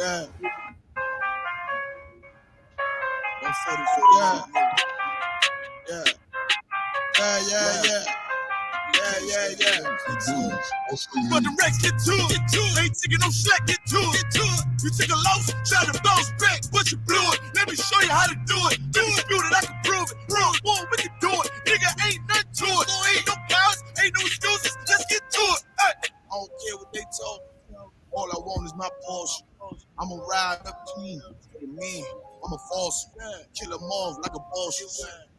Yeah. But the Rex get to it, ain't taking no slack, get to it. You took a loss, try to bounce back, but you blew it. Let me show you how to do it. Dispute it, I can prove it. Boom, we can do it. Nigga, ain't nothing to it. Ain't no cowards, ain't no excuses. Let's get to it. Hey. I don't care what they talk. All I want is my Porsche. I'ma ride up clean for the man. I'm a false. Kill them off like a boss.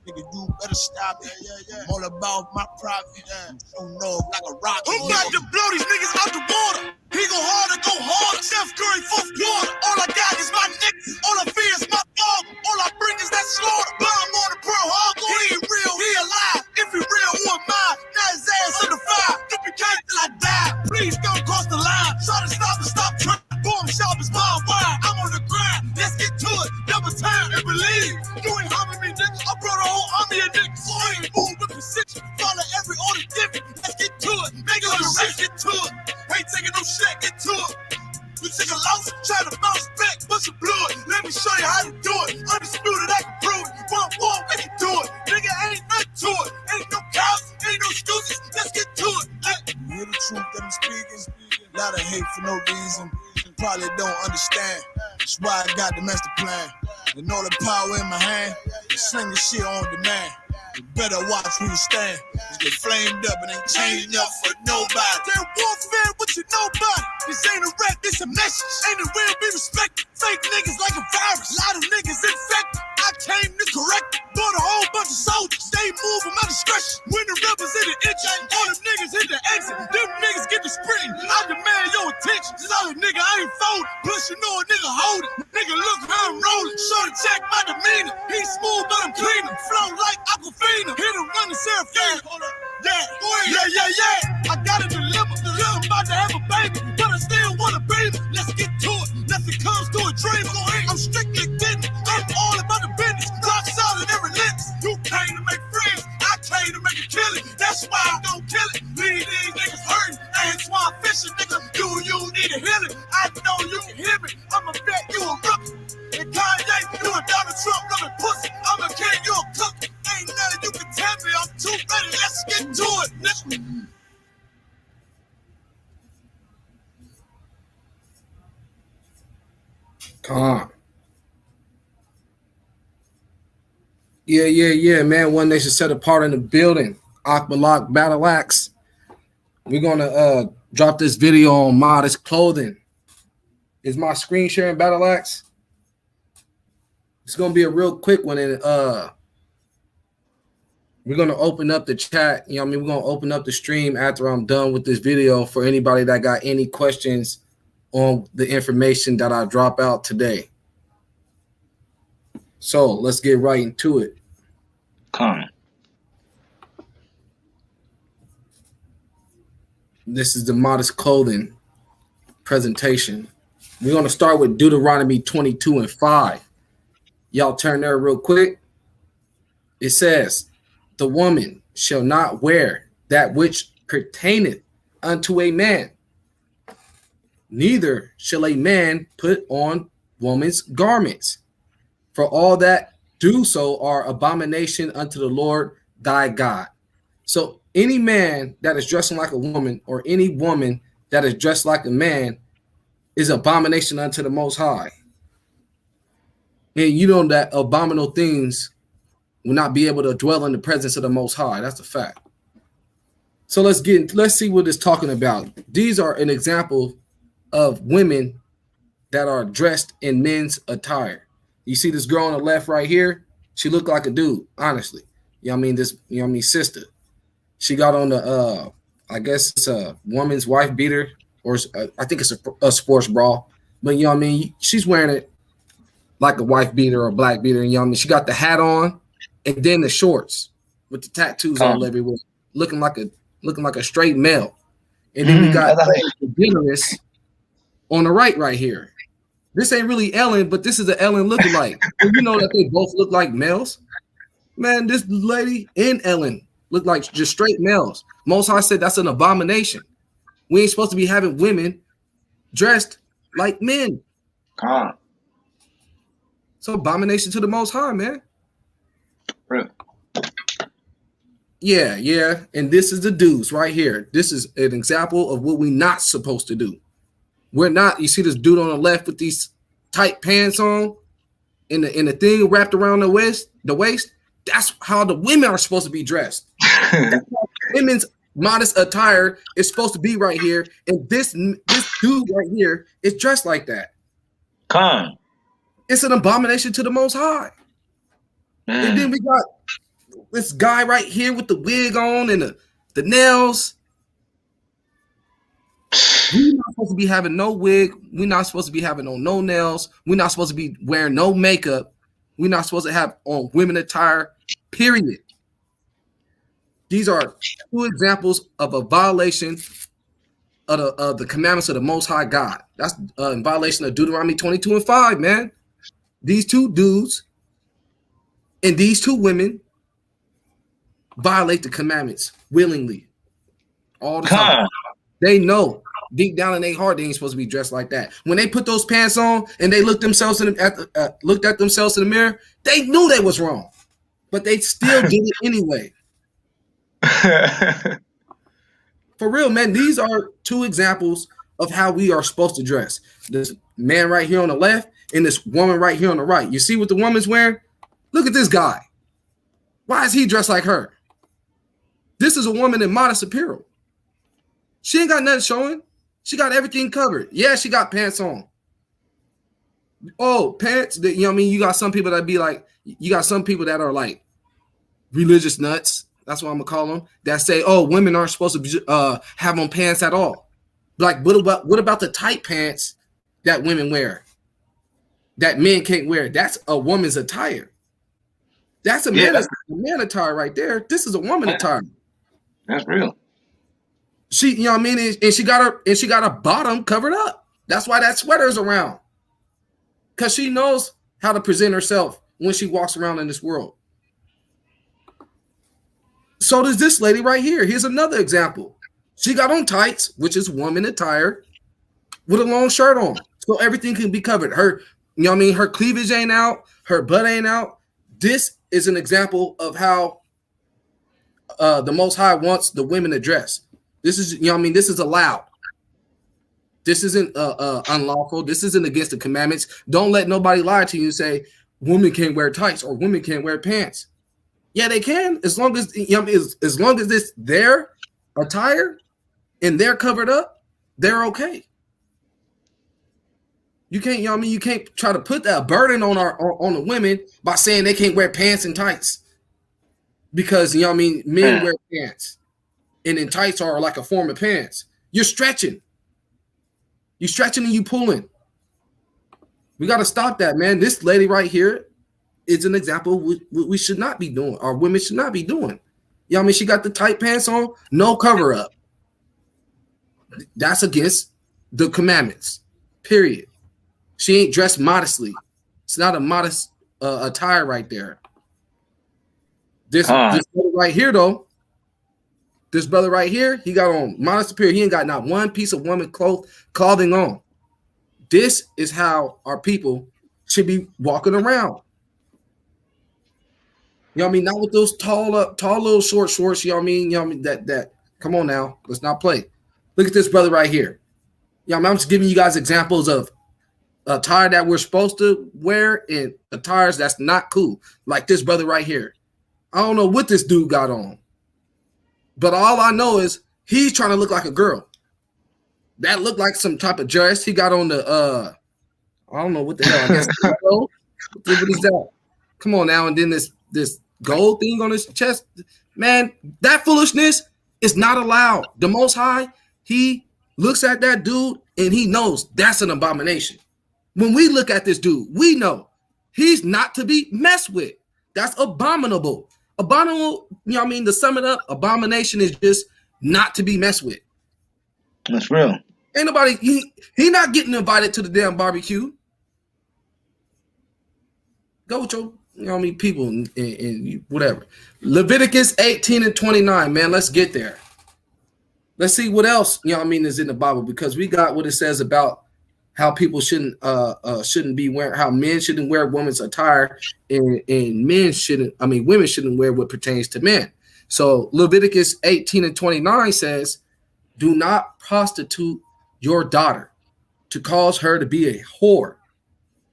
Nigga, you better stop it. I'm all about my profit. You know, like a rocket. Who got to blow these niggas out the water? He go harder, go harder. Steph Curry, fourth quarter. All I got is my niggas. All I fear is my dog. All I bring is that slaughter. Bomb on the Pearl Harbor. He ain't real, he alive. If he real, who am I? Now his ass in the fire. Duplicate till I die. Please don't cross the line. Try to stop trying. Boom, sharp as my wire. I'm on the grind. Let's get to it. Double time and believe. You ain't harming me, nigga. I brought a whole army of niggas. So I ain't moving with precision. Follow every order given. Let's get to it. Make it on the race, get to it. Ain't taking no shit, get to it. You take a loss, try to bounce back, but you blew it. Let me show you how to do it. Undisputed, I can prove it. One, we can do it. Nigga, ain't nothing to it. Ain't no cows, ain't no excuses. Let's get to it. You hear the truth that I'm speaking. Lot of hate for no reason. Probably don't understand. That's why I got the master plan. And all the power in my hand. Sling the shit on demand. You better watch who you stand. You get flamed up and ain't changing up for nobody. They're warfare with you nobody. This ain't a rap, this a message. Ain't it will be respected. Fake niggas like a virus. A lot of niggas infected. I came to correct it. Bought a whole bunch of soldiers. They move at my discretion. When the rebels in the inch, all them niggas hit the exit. Them niggas get the sprinting. I demand your attention. Solid nigga, I ain't folding. Plus you know a nigga hold it. Nigga, look how I'm rolling. Shorty check my demeanor. He's smooth, but I'm cleaner. Flow like Aquafina. Hit him running Seraphina. Yeah. I got a dilemma. I'm about to have a baby, but I still want a baby. Let's get to it. Nothing comes to a dream. I'm strictly getting. I'm all about the business. Rock solid and relentless. You came to make friends. I came to make a killing. That's why I don't kill it. Leave these niggas hurting. That's why I'm fishing, nigga. Do you need a healing? I know you can hear me. I'ma bet you a rookie. And Kanye, you a Donald Trump loving pussy. I'm a king, you a cook. Ain't nothing you can tell me. I'm too ready. Let's get to it, nigga. Come on. Yeah, man. One Nation set apart in the building. APPEARAL Battle Axe. We're gonna drop this video on Modest Clothing. Is my screen sharing Battle Axe? It's gonna be a real quick one, and we're gonna open up the chat. You know what I mean? We're gonna open up the stream after I'm done with this video for anybody that got any questions on the information that I drop out today. So let's get right into it. Come. This is the Modest Clothing presentation. We're going to start with Deuteronomy 22:5. Y'all turn there real quick. It says, the woman shall not wear that which pertaineth unto a man, neither shall a man put on woman's garments, for all that do so are abomination unto the Lord thy God. So any man that is dressing like a woman, or any woman that is dressed like a man, is abomination unto the Most High. And you know that abominable things will not be able to dwell in the presence of the Most High. That's a fact. So let's see what it's talking about. These are an example of women that are dressed in men's attire. You see this girl on the left right here? She looked like a dude, honestly. You know what I mean? This, you know what I mean, sister. She got on the I guess it's a woman's wife beater, or I think it's a sports bra. But you know what I mean? She's wearing it like a wife beater or a black beater. You know what I mean? She got the hat on and then the shorts with the tattoos all everywhere, looking like a straight male. And then we got the generous on the right here. This ain't really Ellen, but this is the Ellen lookalike. You know that they both look like males? Man, this lady and Ellen look like just straight males. Most High said that's an abomination. We ain't supposed to be having women dressed like men. Con. So abomination to the Most High, man. Really? Yeah. And this is the dudes right here. This is an example of what we're not supposed to do. We're not. You see this dude on the left with these tight pants on, and the thing wrapped around the waist. That's how the women are supposed to be dressed. Women's modest attire is supposed to be right here, and this dude right here is dressed like that. Con. It's an abomination to the Most High. Man. And then we got this guy right here with the wig on and the nails. We're not supposed to be having no wig. We're not supposed to be having on no nails. We're not supposed to be wearing no makeup. We're not supposed to have on women attire, period. These are two examples of a violation of the commandments of the Most High God. That's in violation of Deuteronomy 22:5, man. These two dudes and these two women violate the commandments willingly all the time. They know deep down in their heart they ain't supposed to be dressed like that. When they put those pants on and they looked themselves looked at themselves in the mirror, they knew they was wrong, but they still did it anyway. For real, man. These are two examples of how we are supposed to dress. This man right here on the left and this woman right here on the right. You see what the woman's wearing? Look at this guy. Why is he dressed like her? This is a woman in modest apparel. She ain't got nothing showing. She got everything covered. Yeah, she got pants on. Oh, pants. You know what I mean? You got some people that be like, you got some people that are like religious nuts. That's what I'm gonna call them. That say, oh, women aren't supposed to have on pants at all. Like, what about the tight pants that women wear? That men can't wear. That's a woman's attire. That's a man attire right there. This is a woman attire. That's real. She, you know what I mean, and she got her bottom covered up. That's why that sweater is around. Because she knows how to present herself when she walks around in this world. So does this lady right here. Here's another example. She got on tights, which is woman attire, with a long shirt on. So everything can be covered. Her, you know what I mean, her cleavage ain't out, her butt ain't out. This is an example of how the Most High wants the women to dress. This is, you know what I mean, this is allowed. This isn't unlawful. This isn't against the commandments. Don't let nobody lie to you and say women can't wear tights or women can't wear pants. Yeah, they can, as long as, you know, as long as it's their attire and they're covered up, they're okay. You can't, you know what I mean, you can't try to put that burden on the women by saying they can't wear pants and tights. Because, you know what I mean, men wear pants. And then tights are like a form of pants. You're stretching. You're stretching and you pulling. We got to stop that, man. This lady right here is an example of what we should not be doing. Our women should not be doing. You know what I mean? She got the tight pants on, no cover up. That's against the commandments, period. She ain't dressed modestly. It's not a modest attire right there. This brother right here, though, this brother right here, he got on modest appearance. He ain't got not one piece of woman clothing on. This is how our people should be walking around. You know what I mean? Not with those tall little short shorts. You know what I mean? You know what I mean? That. Come on now, let's not play. Look at this brother right here. You know what I mean? I'm just giving you guys examples of attire that we're supposed to wear and attires that's not cool. Like this brother right here. I don't know what this dude got on, but all I know is he's trying to look like a girl. That looked like some type of dress. He got on the I don't know what the hell. I guess what is that? Come on now, and then this gold thing on his chest. Man, that foolishness is not allowed. The Most High, he looks at that dude and he knows that's an abomination. When we look at this dude, we know he's not to be messed with. That's abominable. Abominable, you know what I mean? To sum it up, abomination is just not to be messed with. That's real. Ain't nobody, he not getting invited to the damn barbecue. Go with your, you know what I mean, people and whatever. Leviticus 18:29, man, let's get there. Let's see what else, you know what I mean, is in the Bible, because we got what it says about how people shouldn't be wearing, how men shouldn't wear women's attire, and women shouldn't wear what pertains to men. So Leviticus 18:29 says, "Do not prostitute your daughter to cause her to be a whore,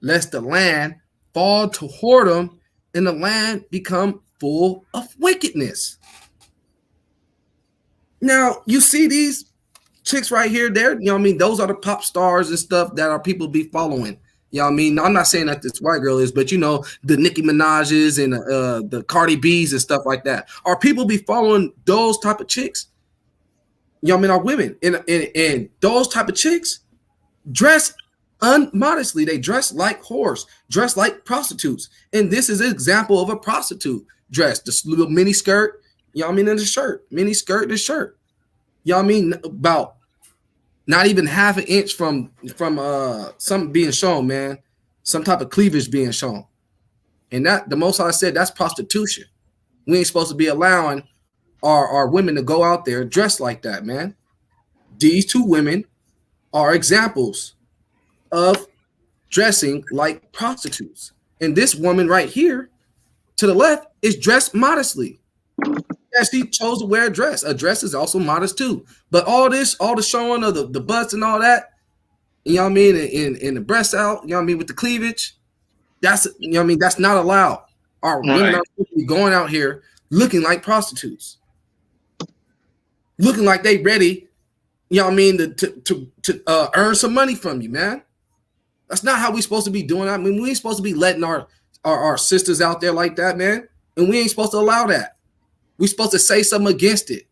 lest the land fall to whoredom and the land become full of wickedness." Now, you see these chicks right here, there, you know what I mean? Those are the pop stars and stuff that our people be following. You know what I mean? I'm not saying that this white girl is, but you know, the Nicki Minaj's and the Cardi B's and stuff like that. Our people be following those type of chicks. You know what I mean? Our women and those type of chicks dress unmodestly. They dress like whores, dress like prostitutes. And this is an example of a prostitute dress. This little mini skirt, you know what I mean, and the shirt. Mini skirt and shirt. You know what I mean? About not even half an inch from something being shown, man. Some type of cleavage being shown. And that, the Most High said, that's prostitution. We ain't supposed to be allowing our women to go out there dressed like that, man. These two women are examples of dressing like prostitutes. And this woman right here to the left is dressed modestly. Yeah, she chose to wear a dress. A dress is also modest too. But all the showing of the butts and all that, you know what I mean, and the breasts out, you know what I mean, with the cleavage, that's, you know what I mean, that's not allowed. Our women are supposed to be going out here looking like prostitutes, looking like they ready, you know what I mean, to earn some money from you, man. That's not how we supposed to be doing that. I mean, we ain't supposed to be letting our sisters out there like that, man. And we ain't supposed to allow that. We're supposed to say something against it.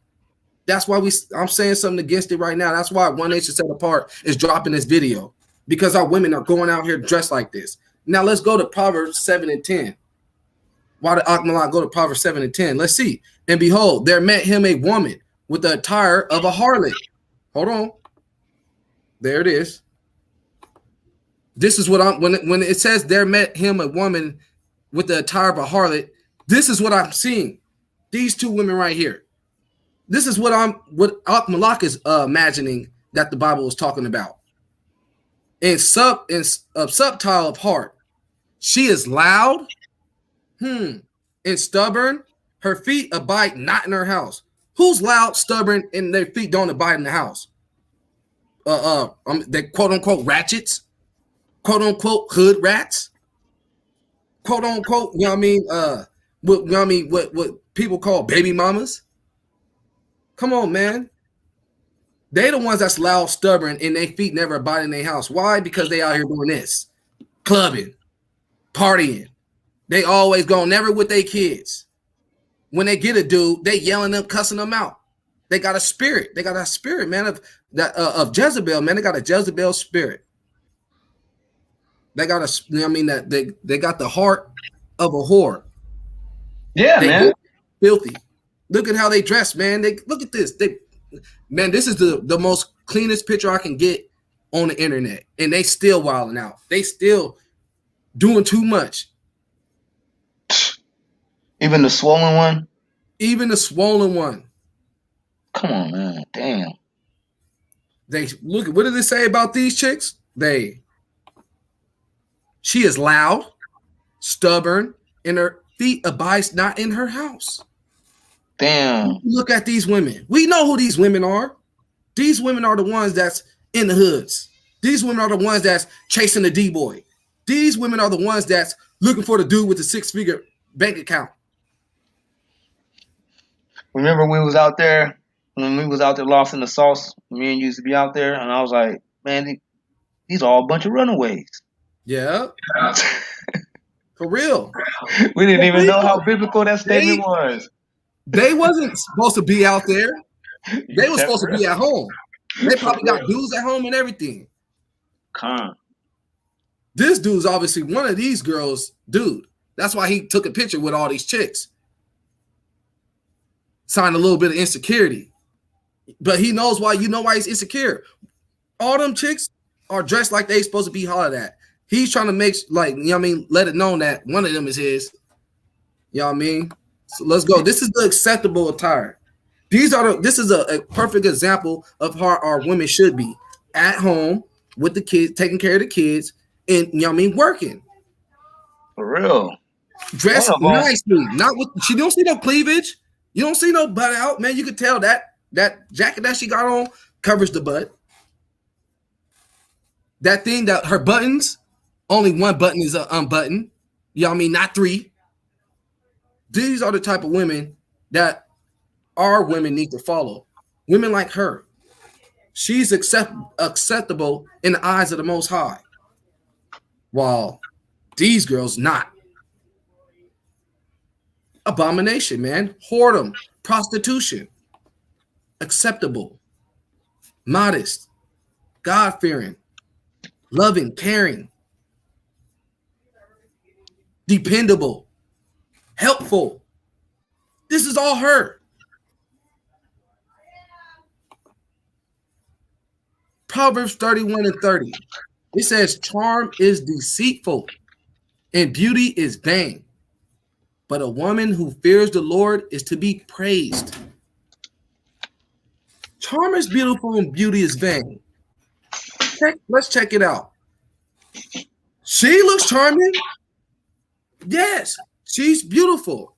That's why I'm saying something against it right now. That's why One Nation Set Apart is dropping this video, because our women are going out here dressed like this. Now let's go to Proverbs 7 and 10. Why did Akmalak go to Proverbs 7 and 10? Let's see. And behold, there met him a woman with the attire of a harlot. Hold on. There it is. This is what when it says there met him a woman with the attire of a harlot, this is what I'm seeing. These two women right here. This is what Akmalak is imagining that the Bible is talking about. And subtile of heart. She is loud, and stubborn. Her feet abide not in her house. Who's loud, stubborn, and their feet don't abide in the house? They quote unquote ratchets, quote unquote hood rats, quote unquote, you know what I mean? You know what I mean? What people call baby mamas. Come on, man. They the ones that's loud, stubborn, and their feet never abide in their house. Why? Because they out here doing this, clubbing, partying. They always go, never with their kids. When they get a dude, they yelling them, cussing them out. They got a spirit. They got a spirit, man, of Jezebel, man. They got a Jezebel spirit. They got a, you know what I mean, that they got the heart of a whore. Yeah, man. Filthy. Look at how they dress, man. Look at this. Man, this is the most cleanest picture I can get on the internet. And they still wilding out. They still doing too much. Even the swollen one? Even the swollen one. Come on, man. Damn. They look, what did it say about these chicks? She is loud, stubborn, and her feet abides not in her house. Damn. Look at these women. We know who these women are. These women are the ones that's in the hoods. These women are the ones that's chasing the D-boy. These women are the ones that's looking for the dude with the 6-figure bank account. Remember when we was out there lost in the sauce? Me and you used to be out there, and I was like, man, these are all a bunch of runaways. Yeah. For real. We didn't even know how biblical that statement was. They wasn't supposed to be out there. They were supposed to be at home. They probably got dudes at home and everything. This dude's obviously one of these girls' dude. That's why he took a picture with all these chicks. Signed a little bit of insecurity. But he knows why. You know why he's insecure. All them chicks are dressed like they supposed to be hollered at. He's trying to make, like, you know what I mean, let it known that one of them is his. You know what I mean? So let's go. This is the acceptable attire. This is a perfect example of how our women should be. At home, with the kids, taking care of the kids, and you know what I mean, working. For real. Dressed One of 'em. nicely. Not with she don't see no cleavage. You don't see no butt out, man. You can tell that jacket that she got on covers the butt. That thing that her buttons, only one button is unbuttoned. You know what I mean? Not three. These are the type of women that our women need to follow. Women like her. She's acceptable in the eyes of the Most High. While these girls not. Abomination, man. Whoredom, prostitution. Acceptable. Modest. God-fearing. Loving, caring. Dependable. Helpful. This is all her. Proverbs 31 and 30. It says, charm is deceitful and beauty is vain. But a woman who fears the Lord is to be praised. Charm is beautiful and beauty is vain. Let's check it out. She looks charming. Yes, she's beautiful.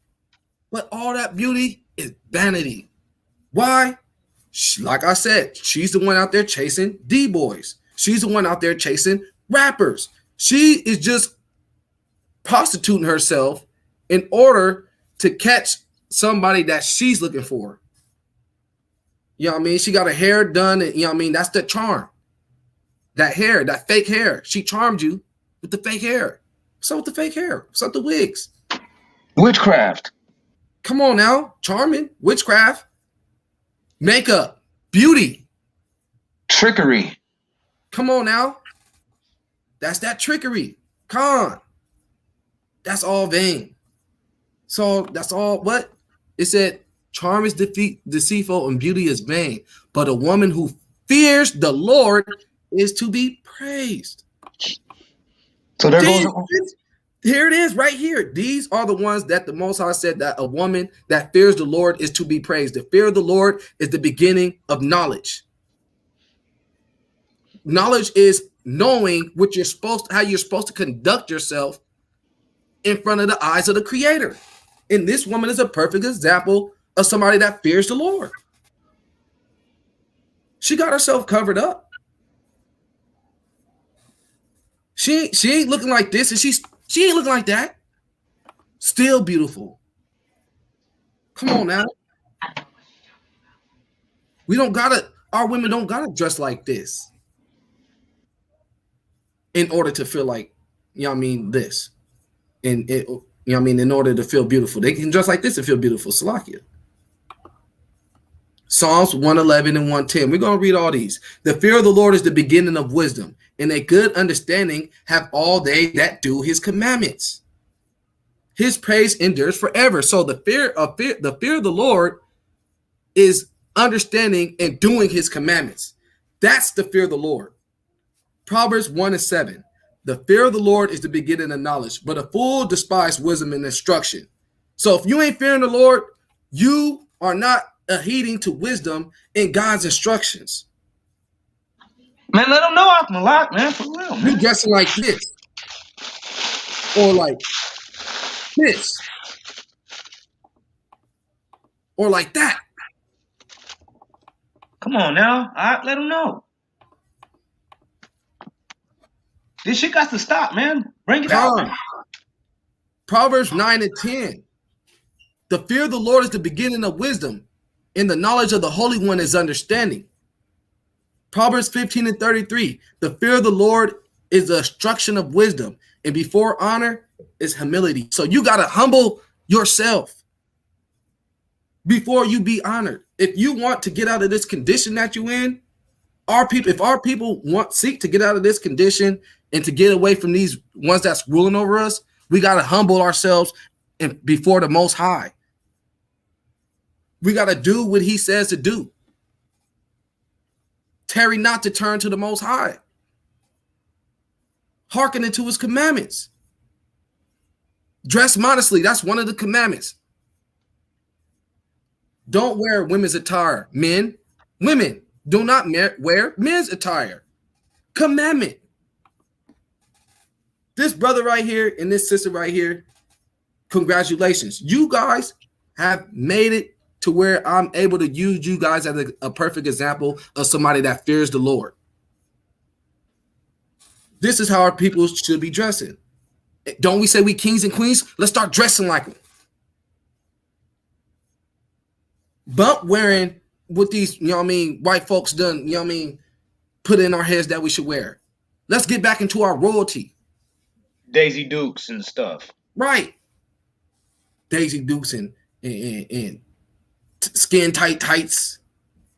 But all that beauty is vanity. Why? Like I said, she's the one out there chasing D-boys. She's the one out there chasing rappers. She is just prostituting herself in order to catch somebody that she's looking for. You know what I mean? She got her hair done, and you know what I mean? That's the charm. That hair, that fake hair. She charmed you with the fake hair. What's up with the fake hair? What's up with the wigs? Witchcraft. Come on now. Charming. Witchcraft. Makeup. Beauty. Trickery. Come on now. That's that trickery. Con. That's all vain. So that's all what? It said, charm is deceitful and beauty is vain. But a woman who fears the Lord is to be praised. So there goes. Here it is right here. These are the ones that the Most High said that a woman that fears the Lord is to be praised. The fear of the Lord is the beginning of knowledge. Knowledge is knowing what you're supposed to, how you're supposed to conduct yourself in front of the eyes of the Creator. And this woman is a perfect example of somebody that fears the Lord. She got herself covered up. She ain't looking like this, and she ain't looking like that. Still beautiful. Come on now. Our women don't gotta dress like this in order to feel like, you know what I mean, this. And it, you know what I mean, in order to feel beautiful. They can dress like this and feel beautiful. Salakia. Psalms 111 and 110. We're going to read all these. The fear of the Lord is the beginning of wisdom, and a good understanding have all they that do his commandments. His praise endures forever. So the fear of the Lord is understanding and doing his commandments. That's the fear of the Lord. Proverbs 1 and 7. The fear of the Lord is the beginning of knowledge, but a fool despises wisdom and instruction. So if you ain't fearing the Lord, you are not heeding to wisdom and God's instructions. Man, let them know off my lot, man. For real, man. You dressing like this or like this or like that. Come on now. All right, let them know. This shit got to stop, man. Bring it out. Man. Proverbs 9 and 10. The fear of the Lord is the beginning of wisdom, and the knowledge of the Holy One is understanding. Proverbs 15 and 33. The fear of the Lord is the instruction of wisdom, and before honor is humility. So you got to humble yourself before you be honored. If you want to get out of this condition that you're in, if our people seek to get out of this condition and to get away from these ones that's ruling over us, we got to humble ourselves before the Most High. We got to do what he says to do. Tarry not to turn to the Most High. Hearken into his commandments. Dress modestly. That's one of the commandments. Don't wear women's attire. Men, women, do not wear men's attire. commandment. This brother right here and this sister right here, congratulations. You guys have made it to where I'm able to use you guys as a perfect example of somebody that fears the Lord. This is how our people should be dressing. Don't we say we kings and queens? Let's start dressing like them. But wearing what these, white folks done, put in our heads that we should wear. Let's get back into our royalty. Daisy Dukes and stuff. Right. Daisy Dukes and skin tight tights.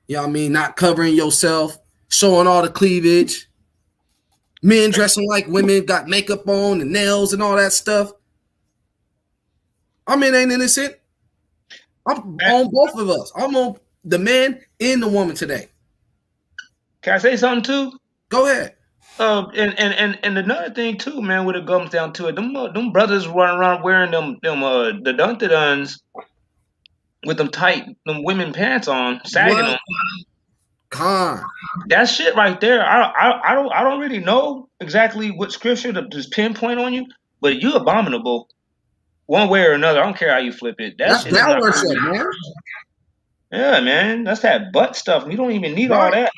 Not covering yourself, showing all the cleavage. Men dressing like women, got makeup on and nails and all that stuff. Our men ain't innocent. I'm on both of us. I'm on the man and the woman today. Can I say something too? Go ahead. And another thing too, man, when it comes down to it, them brothers running around wearing the dun-dun-duns with them women pants on, sagging them. That shit right there. I don't really know exactly what scripture to just pinpoint on you, but you abominable one way or another. I don't care how you flip it. That's down worship, man. Yeah, man. That's that butt stuff. We don't even need all that.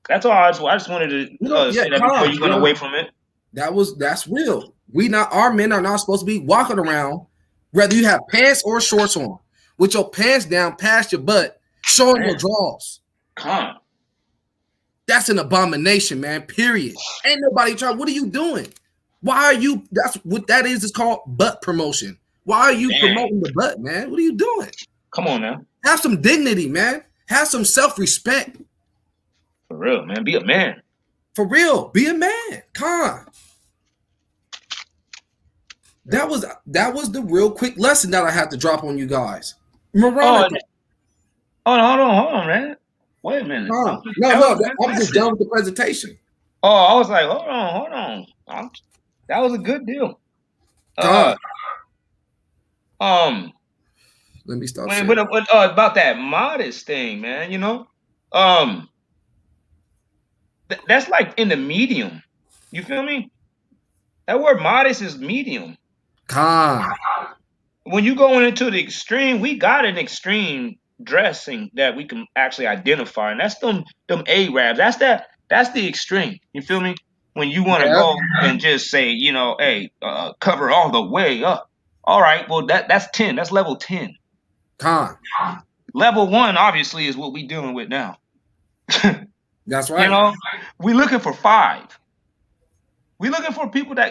That's all. I just wanted to say that before you went away from it. That's real. Our men are not supposed to be walking around, whether you have pants or shorts on, with your pants down past your butt, showing your drawers. That's an abomination, man. Period. Ain't nobody trying. What are you doing? Why are you? That's what that is. It's called butt promotion. Why are you promoting the butt, man? What are you doing? Come on now. Have some dignity, man. Have some self-respect. For real, man. Be a man. For real. Be a man. That was the real quick lesson that I had to drop on you guys. Hold on, man. Wait a minute. No, I'm just done with the presentation. Oh, I was like, hold on. That was a good deal. Let me stop. About that modest thing, man. That's like in the medium. You feel me? That word modest is medium. When you going into the extreme, we got an extreme dressing that we can actually identify, and that's them Arabs. That's the extreme. You feel me? When you want to go and just say, hey, cover all the way up. All right, well that's 10. That's level 10. Level 1 obviously is what we dealing with now. That's right. We looking for 5. We looking for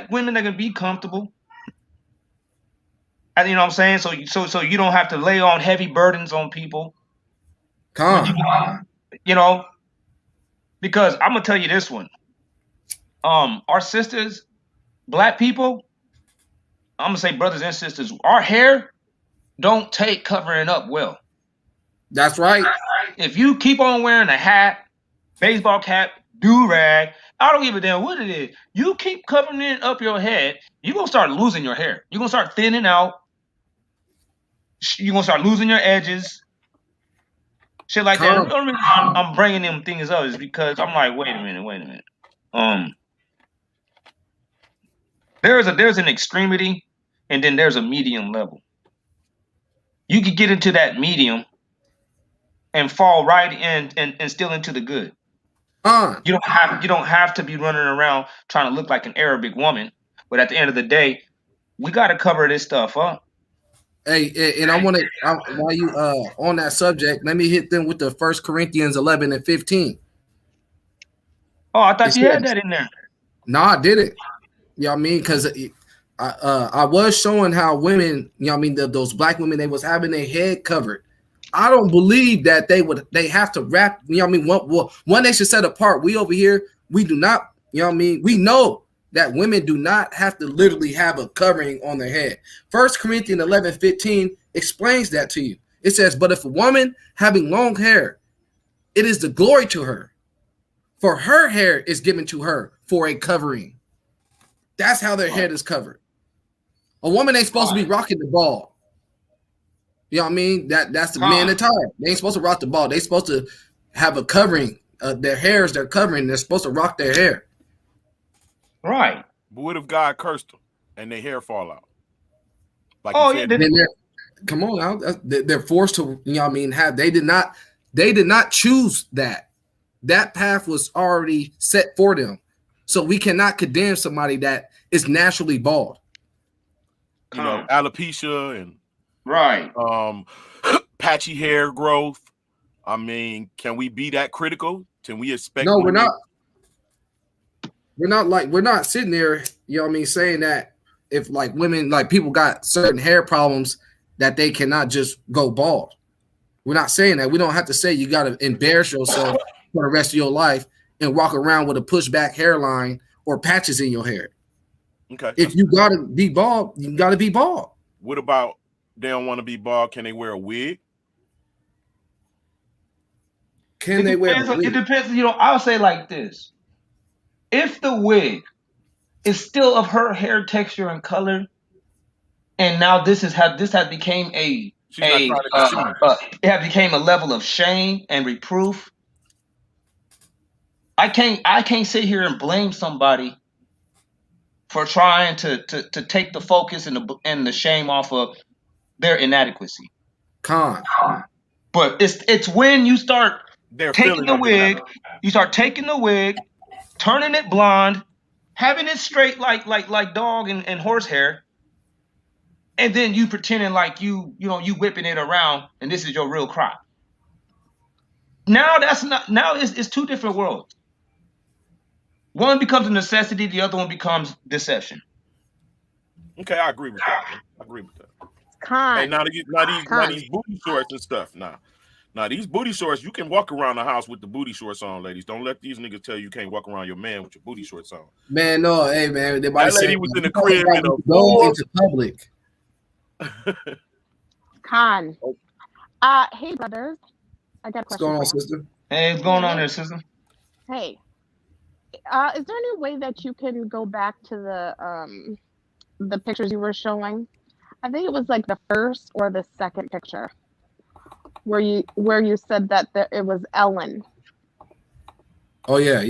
women that can be comfortable. And you know what I'm saying? So you don't have to lay on heavy burdens on people. Because I'm gonna tell you this one. Our sisters, black people, I'm gonna say brothers and sisters, our hair don't take covering up well. That's right. If you keep on wearing a hat, baseball cap, do-rag, I don't give a damn what it is. You keep covering it up your head, you're gonna start losing your hair. You're gonna start thinning out. You're gonna start losing your edges. Shit like that. The only reason I'm bringing them things up is because I'm like, wait a minute. There's an extremity, and then there's a medium level. You could get into that medium and fall right in and still into the good. You don't have to be running around trying to look like an Arabic woman, but at the end of the day, we got to cover this stuff up. Hey, and I want to while you on that subject, let me hit them with the 1 Corinthians 11 and 15. Oh, I thought you had that in there. No, I didn't. Because I was showing how women, those black women, they was having their head covered. I don't believe that they have to wrap, one nation set apart. We over here, we do not, we know that women do not have to literally have a covering on their head. 1 Corinthians 11:15 explains that to you. It says, but if a woman having long hair, it is the glory to her, for her hair is given to her for a covering. That's how their head is covered. A woman ain't supposed to be rocking the ball. You know what I mean? That's the man attire. They ain't supposed to rock the ball. They supposed to have a covering, their hair is their covering. They're supposed to rock their hair. Right. But what if God cursed them and their hair fall out? Like Oh, you yeah. said, Come on now. They're forced to, you know what I mean, they did not choose that. That path was already set for them. So we cannot condemn somebody that is naturally bald. you know, alopecia and Right. patchy hair growth. I mean, can we be that critical? Can we expect? No, we're not. We're not sitting there, you know what I mean, saying that if like women, like people got certain hair problems that they cannot just go bald. We're not saying that. We don't have to say you got to embarrass yourself for the rest of your life and walk around with a pushback hairline or patches in your hair. Okay. If you got to be bald, you got to be bald. What about they don't want to be bald? Can they wear a wig? Can they wear a wig? It depends. You know, I'll say like this. If the wig is still of her hair texture and color, and now this has became it has became a level of shame and reproof. I can't sit here and blame somebody for trying to take the focus and the shame off of their inadequacy. But it's when you start taking the wig, turning it blonde, having it straight like dog and horse hair, and then you pretending like you whipping it around and this is your real crop. Now it's two different worlds. One becomes a necessity, the other one becomes deception. Okay, I agree with that. Con. Hey, now these booty shorts and stuff. Now these booty shorts, you can walk around the house with the booty shorts on, ladies. Don't let these niggas tell you can't walk around your man with your booty shorts on. Man, no, hey man, that lady was in the crib in a go into public. Con. Hey brothers, I got a question. What's going on, sister? Hey, what's going on there, sister? Hey, is there any way that you can go back to the pictures you were showing? I think it was like the first or the second picture where you said that it was Ellen. Oh yeah.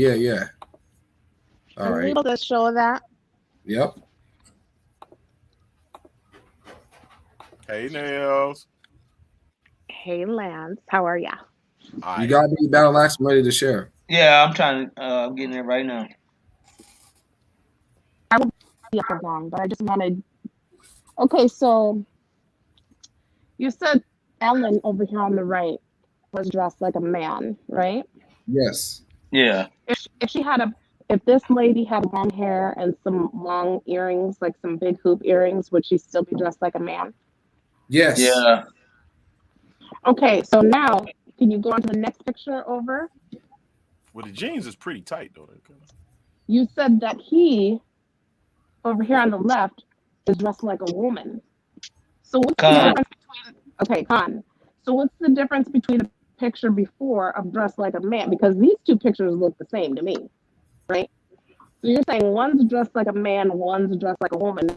All Are right. you able to show that? Yep. Hey, Nails. Hey, Lance. How are ya? You got me battle axe ready to share. Yeah, I'm trying to. I'm getting it right now. I won't be up for long, but I just wanted. Okay, so you said Ellen over here on the right was dressed like a man, right? Yes. Yeah. If this lady had long hair and some long earrings, like some big hoop earrings, would she still be dressed like a man? Yes. Yeah. Okay, so now can you go on to the next picture over? Well, the jeans is pretty tight though. You said that he over here on the left is dressed like a woman. So what's the difference between? Okay, Con. So what's the difference between the picture before of dressed like a man? Because these two pictures look the same to me, right? So you're saying one's dressed like a man, one's dressed like a woman.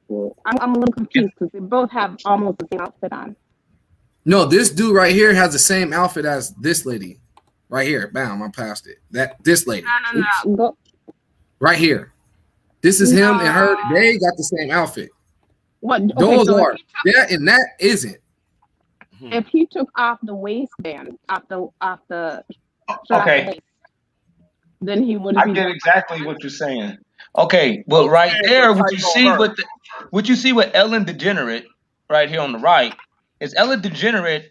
Well, I'm a little confused because they both have almost the same outfit on. No, this dude right here has the same outfit as this lady. Right here. Bam, I passed it. This lady. No. Right here. This is him and her. They got the same outfit. What? Okay, those so are. That and that isn't. If he took off the waistband, off the okay, waist, then he would. I get exactly what you're saying. Okay, well, right there, what you see with Ellen DeGenerate right here on the right is Ellen DeGenerate,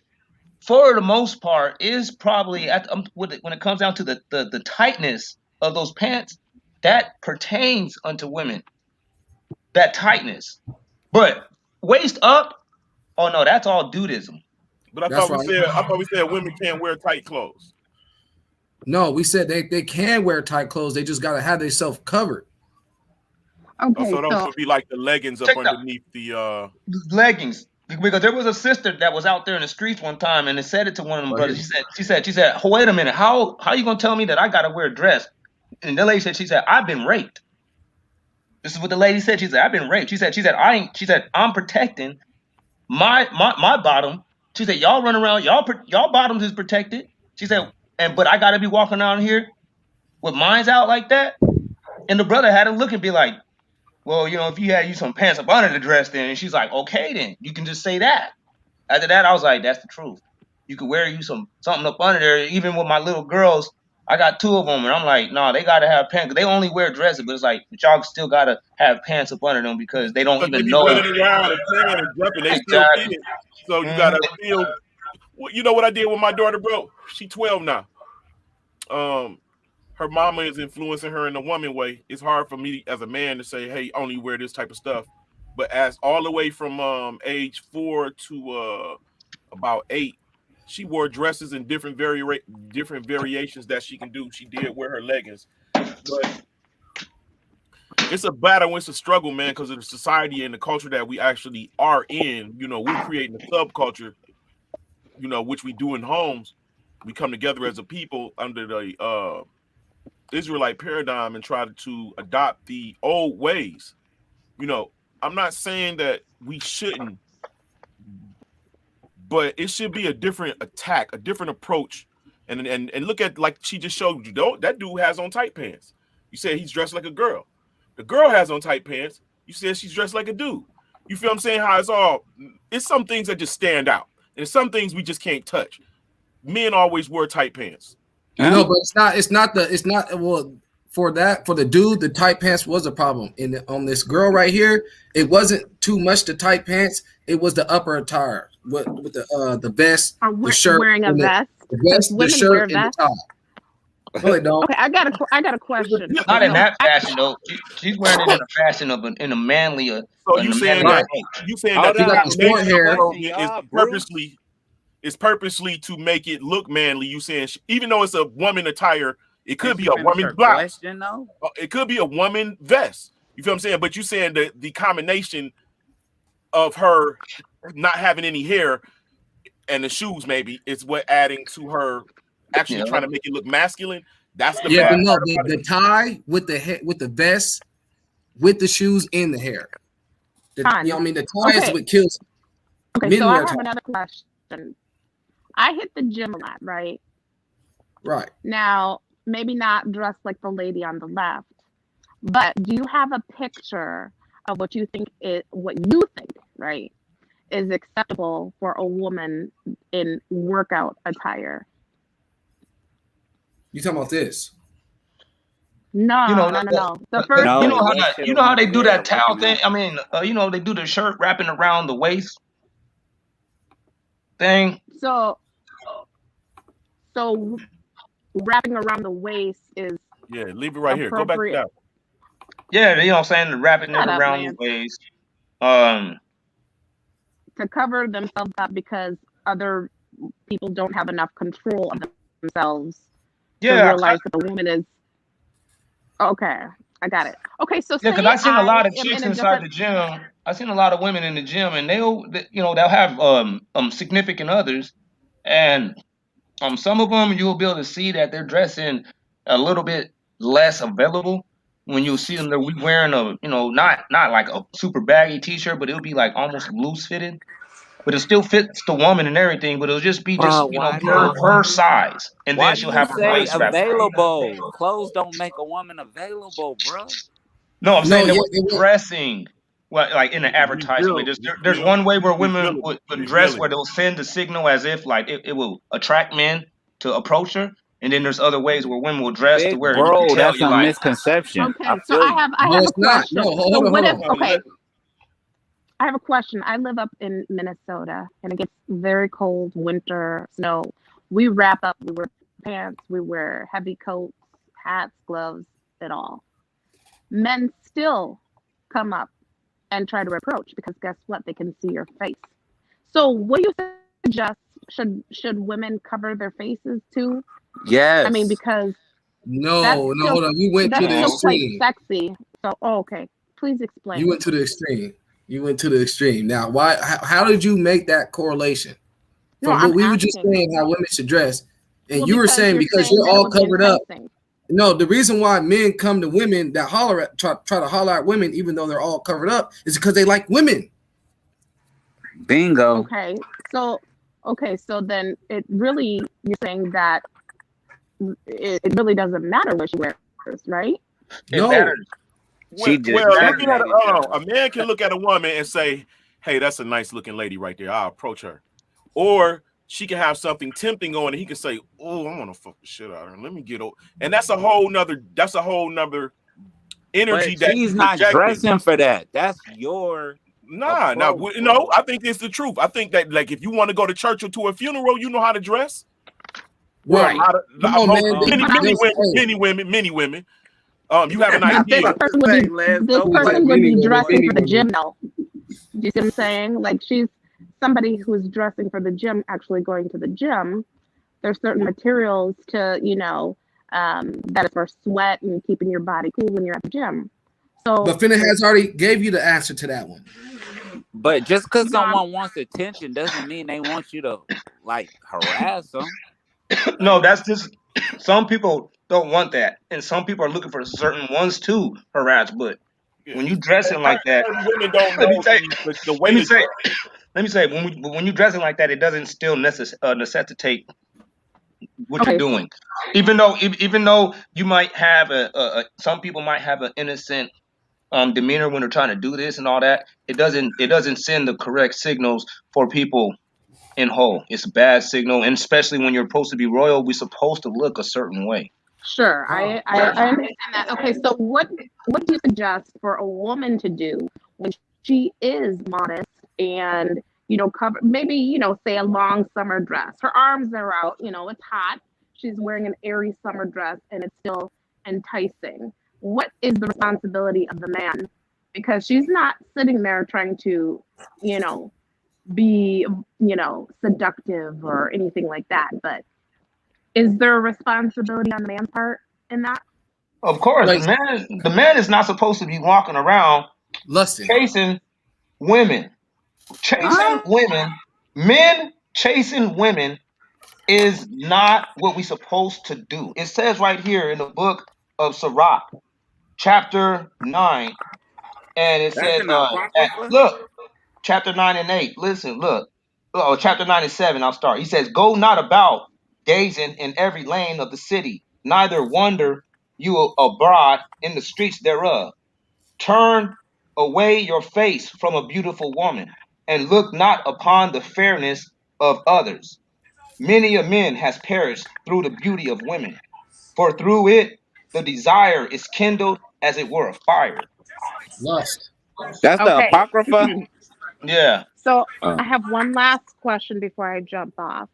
for the most part, is probably when it comes down to the tightness of those pants, that pertains unto women. That tightness, but waist up, oh no, that's all dudism. But I thought we said women can't wear tight clothes. No, we said they can wear tight clothes. They just gotta have themselves covered. Okay, so those would be like the leggings up underneath the leggings. Because there was a sister that was out there in the streets one time and said it to one of them brothers. She said, oh, wait a minute, how you gonna tell me that I gotta wear a dress? And the lady said, I've been raped. This is what the lady said. She said, I've been raped. She said, I'm protecting my bottom. She said, y'all run around, y'all bottoms is protected. She said, but I gotta be walking around here with mine's out like that. And the brother had to look and be like, well, if you had some pants up under the dress, then. And she's like, okay, then you can just say that. After that, I was like, that's the truth. You could wear something up under there. Even with my little girls, I got 2 of them, and I'm like, no, they gotta have pants. They only wear dresses, but it's like, but y'all still gotta have pants up under them because they don't But they even be know. running around and playing and jumping. They still Exactly. kids. So you gotta feel. Well, you know what I did with my daughter, bro? She 12 now. Her mama is influencing her in a woman way. It's hard for me as a man to say, hey, only wear this type of stuff. But as all the way from age 4 to about 8, she wore dresses in different variations that she can do. She did wear her leggings. But it's a battle, it's a struggle, man, because of the society and the culture that we actually are in. We're creating a subculture, which we do in homes. We come together as a people under the Israelite paradigm and try to adopt the old ways. I'm not saying that we shouldn't, but it should be a different attack, a different approach. And look at, like she just showed you, that dude has on tight pants. You said he's dressed like a girl. The girl has on tight pants. You said she's dressed like a dude. You feel what I'm saying? How it's some things that just stand out. And some things we just can't touch. Men always wear tight pants. No, but it's not well, for the dude, the tight pants was a problem. On this girl right here, it wasn't too much the tight pants. It was the upper attire with the vest, the shirt, wearing a vest. The vest, the shirt, and the top. No, they don't. Okay, I got a question. Not in that fashion though. She's wearing it in a fashion in a manly. So you saying that he got the short hair is purposely to make it look manly? You saying even though it's a woman attire, it could be a woman blouse. It could be a woman vest. You feel what I'm saying? But you saying the combination of her not having any hair and the shoes maybe is what adding to her actually trying to make it look masculine. That's the but no, the tie with the vest, with the shoes and the hair. The tie is what kills. Okay, so I have another question. I hit the gym a lot, right? Right. Now, maybe not dressed like the lady on the left, but do you have a picture of what you think, right, is acceptable for a woman in workout attire? You talking about this? No. The first, you know how they do that towel thing. I mean, they do the shirt wrapping around the waist thing. So wrapping around the waist is leave it right here. Go back to that. Yeah, you know what I'm saying, wrapping it around the waist. To cover themselves up because other people don't have enough control of themselves. To realize that the woman is okay. I got it. Okay, so because I seen a lot of chicks inside the gym. I seen a lot of women in the gym, and they'll have significant others, and some of them you'll be able to see that they're dressing a little bit less available. When you see them, they're wearing not like a super baggy t-shirt, but it'll be like almost loose fitted. But it still fits the woman and everything, but it'll just be her size. And then she'll have her waist wrapped. Available. Clothes don't make a woman available, bro. No, I'm saying dressing. Well, like in the advertisement, there's one way where women would dress where they'll send a signal as if like it will attract men to approach her. And then there's other ways where women will dress to where that's a misconception. Okay, so I have a question. No, hold on. I have a question. I live up in Minnesota, and it gets very cold, winter, snow. We wrap up. We wear pants. We wear heavy coats, hats, gloves, it all. Men still come up and try to approach because guess what? They can see your face. So, what do you suggest? Should women cover their faces too? Yes. I mean, because hold on. You went to the extreme. Quite sexy. So, okay. Please explain. You went to the extreme. Now, why? How did you make that correlation from what we were just saying how women should dress, and you were saying because you're all covered up? No, the reason why men come to women that try to holler at women, even though they're all covered up, is because they like women. Bingo. Okay, so then it really, you're saying that it really doesn't matter what she wears, right? It No. matters. She just Well, looking at aggravated a man can look at a woman and say, "Hey, that's a nice looking lady right there. I'll approach her," or she can have something tempting on, and he can say, "Oh, I want to fuck the shit out of her. Let me get over." And that's a whole nother energy But that she's he's not projecting. dressing for that. That's your Nah, approach, no, bro. I think it's the truth. I think that, like, if you want to go to church or to a funeral, you know how to dress. Well, Right. Come on, most, man. many women. You have an But idea. this person would be dressing for the gym, though. Do you see what I'm saying? Like, she's somebody who's dressing for the gym, actually going to the gym. There's certain materials to, that is for sweat and keeping your body cool when you're at the gym. So, But Finna has already gave you the answer to that one. But just because someone wants attention doesn't mean they want you to like harass them. No, that's just some people don't want that, and some people are looking for certain ones to harass. But when you dressing like that, Women don't let me know say, the way let me say, when you dressing like that, it doesn't still necessitate what you're doing. Even though you might have some people might have an innocent demeanor when they're trying to do this and all that, it doesn't send the correct signals for people in whole. It's a bad signal, and especially when you're supposed to be royal, we're supposed to look a certain way. Sure, I understand that. Okay, so what do you suggest for a woman to do when she is modest and cover, maybe say a long summer dress? Her arms are out, it's hot. She's wearing an airy summer dress and it's still enticing. What is the responsibility of the man? Because she's not sitting there trying to, be, seductive or anything like that. But is there a responsibility on the man's part in that? Of course, Like, the man is not supposed to be walking around lusting. chasing women. Men chasing women is not what we're supposed to do. It says right here in the book of Sirach, chapter 9, and it That's says, in the Apocrypha? look, chapter 9 and 8. Listen, look. Oh, chapter 9 and 7, I'll start. He says, "Go not about gazing in every lane of the city, neither wander you abroad in the streets thereof. Turn away your face from a beautiful woman, and look not upon the fairness of others. Many a man has perished through the beauty of women, for through it the desire is kindled as it were a fire." Lust. That's the Okay. Apocrypha? Yeah. So I have one last question before I jump off.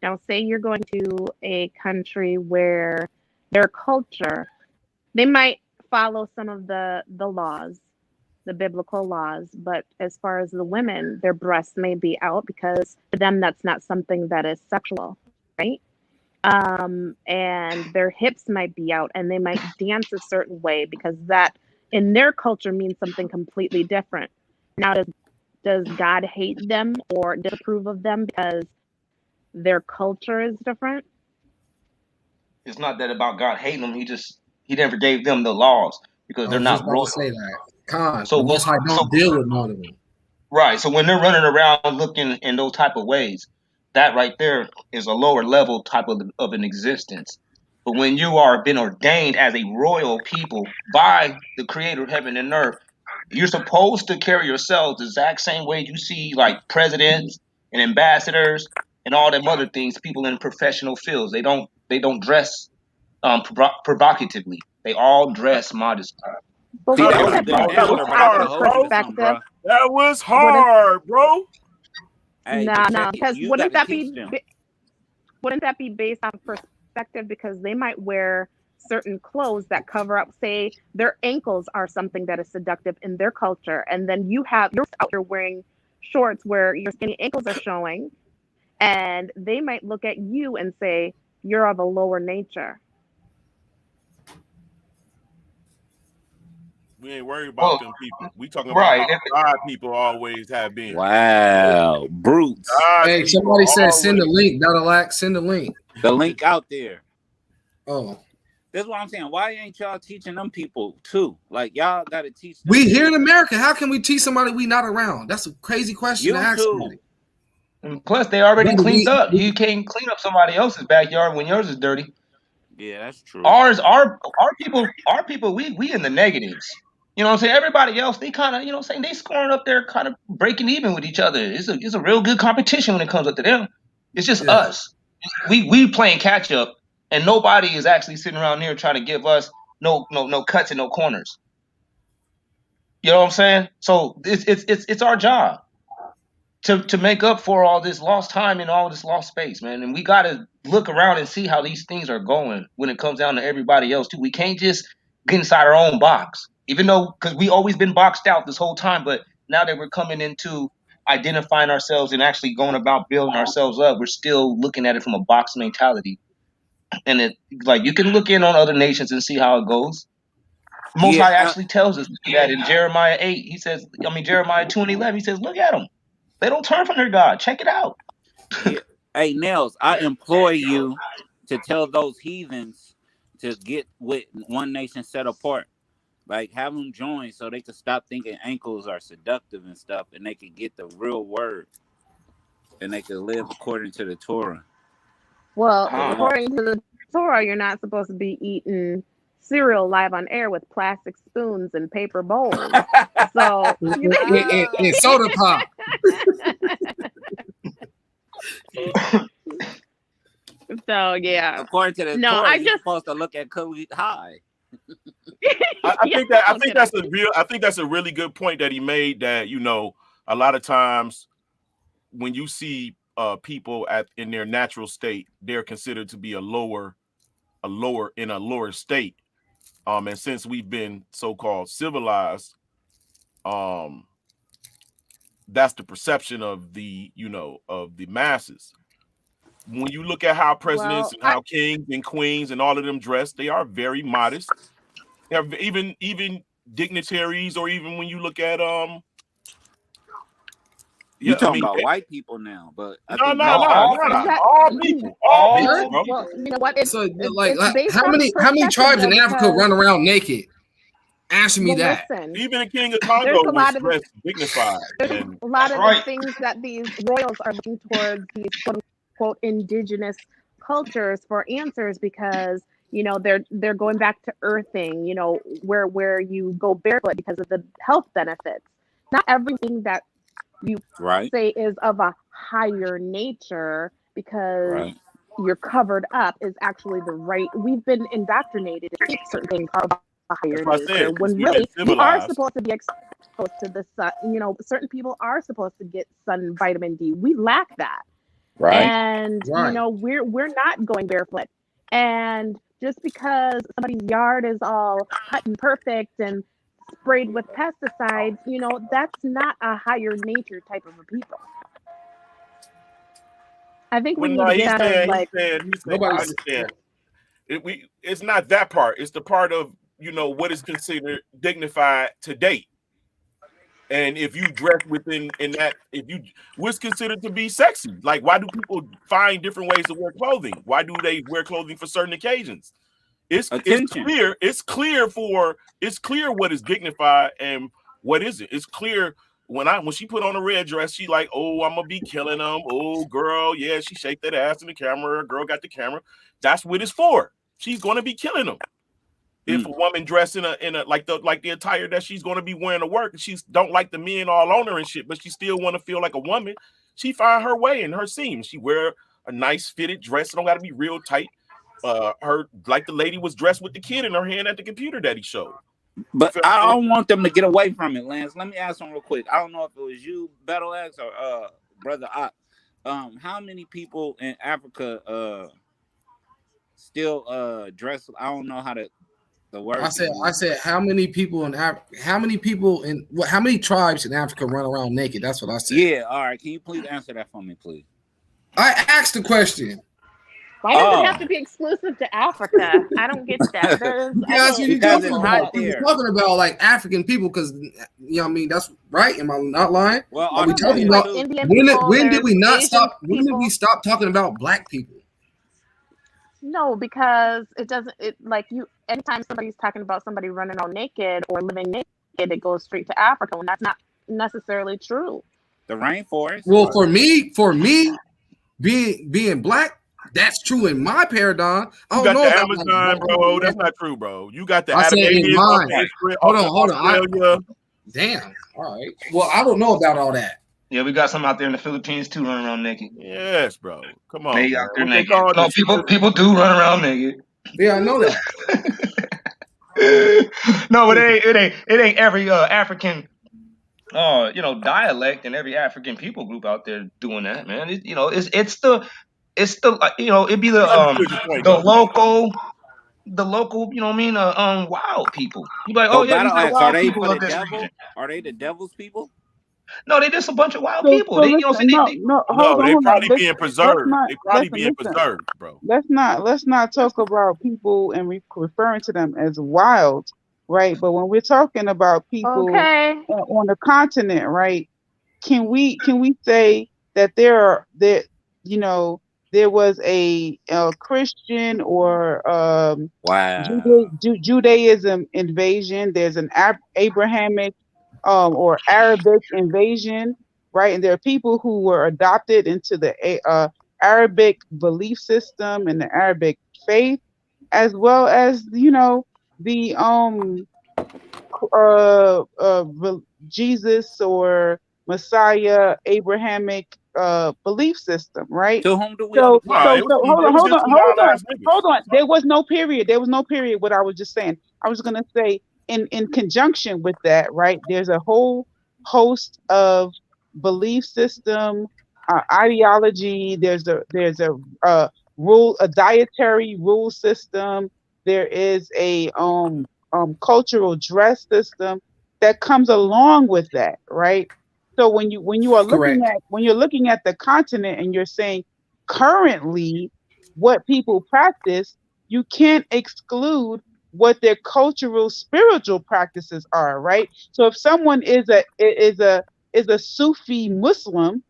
Now, say you're going to a country where their culture, they might follow some of the laws, the biblical laws, but as far as the women, their breasts may be out because to them that's not something that is sexual, right? And their hips might be out and they might dance a certain way because that in their culture means something completely different. Now, does God hate them or disapprove of them because their culture is different? It's not that about God hating them. He never gave them the laws because I they're was just not about royal. to say that. Con, So the Most High don't deal with none of them. right. So when they're running around looking in those type of ways, that right there is a lower level type of an existence. But when you are been ordained as a royal people by the Creator of heaven and earth, you're supposed to carry yourselves the exact same way you see like presidents and ambassadors and all them other things. People in professional fields, they don't dress provocatively. They all dress modestly. But See, that wouldn't was a that be good That was answer, based but I off could hard, of hold you bro. some, perspective? bro. That was Wouldn't hard, bro. Hey, no, but check it. because You got wouldn't to that teach be them. wouldn't that be based on perspective? Because they might wear certain clothes that cover up, say, their ankles are something that is seductive in their culture, and then you're out there wearing shorts where your skinny ankles are showing, and they might look at you and say you're of a lower nature. We ain't worried about Well, them people. We talking about right. how God people always have been. Wow. Brutes. God Hey, people somebody said send the always. link. Dotalac, send the link. The link out there. Oh, That's what I'm saying. Why ain't y'all teaching them people too? Like y'all got to teach them. we here in America. How can we teach somebody we not around? That's a crazy question to ask YouTube. somebody. And plus, they already Brother, cleaned up. You can't clean up somebody else's backyard when yours is dirty. Yeah, that's true. Our people, we in the negatives. You know what I'm saying? Everybody else, they kind of, you know what I'm saying, they scoring up there, kind of breaking even with each other. It's a real good competition when it comes up to them. It's just Yeah. us. We playing catch up, and nobody is actually sitting around here trying to give us no cuts and no corners. You know what I'm saying? So it's our job to make up for all this lost time and all this lost space, man. And we got to look around and see how these things are going when it comes down to everybody else too. We can't just get inside our own box, even though because we always been boxed out this whole time. But now that we're coming into identifying ourselves and actually going about building ourselves up, we're still looking at it from a box mentality. And it like you can look in on other nations and see how it goes. Most Yeah, High actually tells us that in Jeremiah 8. He says, Jeremiah 2:11. He says, look at them. They don't turn from their God. Check it out. yeah. Hey, Nels, I implore you to tell those heathens to get with One Nation Set Apart. Like, have them join so they can stop thinking ankles are seductive and stuff, and they can get the real word, and they can live according to the Torah. Well, Huh. according to the Torah, you're not supposed to be eating cereal live on air with plastic spoons and paper bowls. So, And soda pop. so yeah. According to the No, Torah, I you're just supposed to look at Khalid High. I think Yeah, that's a really good point that he made. That a lot of times when you see people in their natural state, they're considered to be a lower state. And since we've been so-called civilized, that's the perception of the masses. When you look at how presidents and how kings and queens and all of them dress, they are very modest. They have even dignitaries, or even when you look at You talking about white people now, but I think all people, bro. Well, you know what? So it's based how on many tribes in Africa run around naked? Answer me that. Listen, even the king of Congo was dressed dignified. And a lot of the things that these royals are looking towards these quote unquote indigenous cultures for answers, because they're going back to earthing, where you go barefoot because of the health benefits. Not everything that you say is of a higher nature because you're covered up is actually the right. We've been indoctrinated to think certain things are of a higher nature when really we are supposed to be exposed to the sun. Certain people are supposed to get sun vitamin D. We lack that. And we're not going barefoot. And just because somebody's yard is all cut and perfect and sprayed with pesticides, that's not a higher nature type of a people. I think we need to get out of like. I understand. It's not that part. It's the part of what is considered dignified to date. And if you dress what's considered to be sexy? Like, why do people find different ways to wear clothing? Why do they wear clothing for certain occasions? It's clear. It's clear what is dignified and what isn't. It's clear when she put on a red dress, she like, oh, I'm gonna be killing them. Oh, girl, yeah, she shake that ass in the camera. Girl got the camera. That's what it's for. She's gonna be killing them. If a woman dressed in a like the attire that she's going to be wearing to work, and she don't like the men all on her and shit, but she still want to feel like a woman, she find her way in her seams. She wear a nice fitted dress. It don't got to be real tight. Her like the lady was dressed with the kid in her hand at the computer that he showed. But I don't want them to get away from it, Lance. Let me ask one real quick. I don't know if it was you, Battle X, or Brother Ock. How many people in Africa still dress? I don't know how to. I said, how many people in Africa? How many tribes in Africa run around naked? That's what I said. Yeah, all right. Can you please answer that for me, please? I asked the question. Why does it have to be exclusive to Africa? I don't get that. You're talking about like African people, because I mean that's right. Am I not lying? Well, are we talking about when did we not stop? When did we stop talking about black people? No, because it doesn't. Anytime somebody's talking about somebody running out naked or living naked, it goes straight to Africa, and that's not necessarily true. The rainforest. Well, for me, being black, that's true in my paradigm. I You don't got know the about Amazon, bro. That's not true, bro. You got the I said in Adamantians off mine. the Hold on. Australia. Damn. All right. Well, I don't know about all that. Yeah, we got some out there in the Philippines too running around naked. Yes, bro. Come on, They man. out there What they naked. call No, the people do run around naked. Yeah, I know that. No, but it ain't every African dialect and every African people group out there doing that, man. It's the it'd be We understood your point, the though. local, you know what I mean, wild people. You be like, oh So yeah, these battle are the axe, are wild they people for the of this devil? region. Are they the devil's people? No, they just a bunch of wild So, people. so They, you know, listen, no, hold No, on, they hold on. probably being Let's preserved. not They probably listen, being listen. preserved, bro. Let's not talk about people and referring to them as wild, right? But when we're talking about people Okay. on the continent, right? Can we say that there was a Christian or Wow. Judaism invasion? There's an Abrahamic or Arabic invasion, right? And there are people who were adopted into the Arabic belief system and the Arabic faith, as well as the Jesus or Messiah Abrahamic belief system, right? To whom do we owe the So Nah, glory? it was hold it on, was hold just on, some hold wild on, ass niggas. hold on. There was no period. There was no period. What I was just saying. I was gonna say in conjunction with that, right? There's a whole host of belief system, ideology. There's a rule, a dietary rule system. There is a cultural dress system that comes along with that, right? So Correct. when you're looking at the continent and you're saying currently what people practice, you can't exclude what their cultural spiritual practices are, right? So if someone is a Sufi Muslim,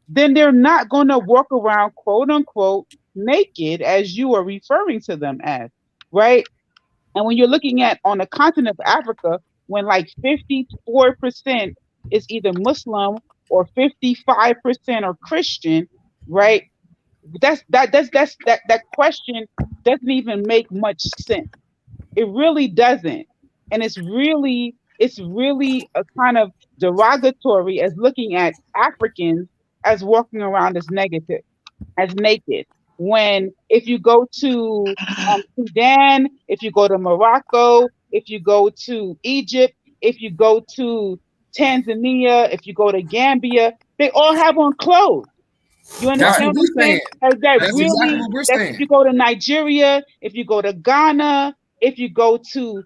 then they're not going to walk around quote unquote naked as you are referring to them as, right? And when you're looking at on the continent of Africa, when like 54% is either Muslim or 55% are Christian, right? That question doesn't even make much sense. It really doesn't. And it's really a kind of derogatory as looking at Africans as walking around as negative, as naked. When if you go to Sudan, if you go to Morocco, if you go to Egypt, if you go to Tanzania, if you go to Gambia, they all have on clothes. You That's understand what what I'm we're saying? saying. Like that That's exactly really, what we're that's if saying. you go to Nigeria, if you go to Ghana, if you go to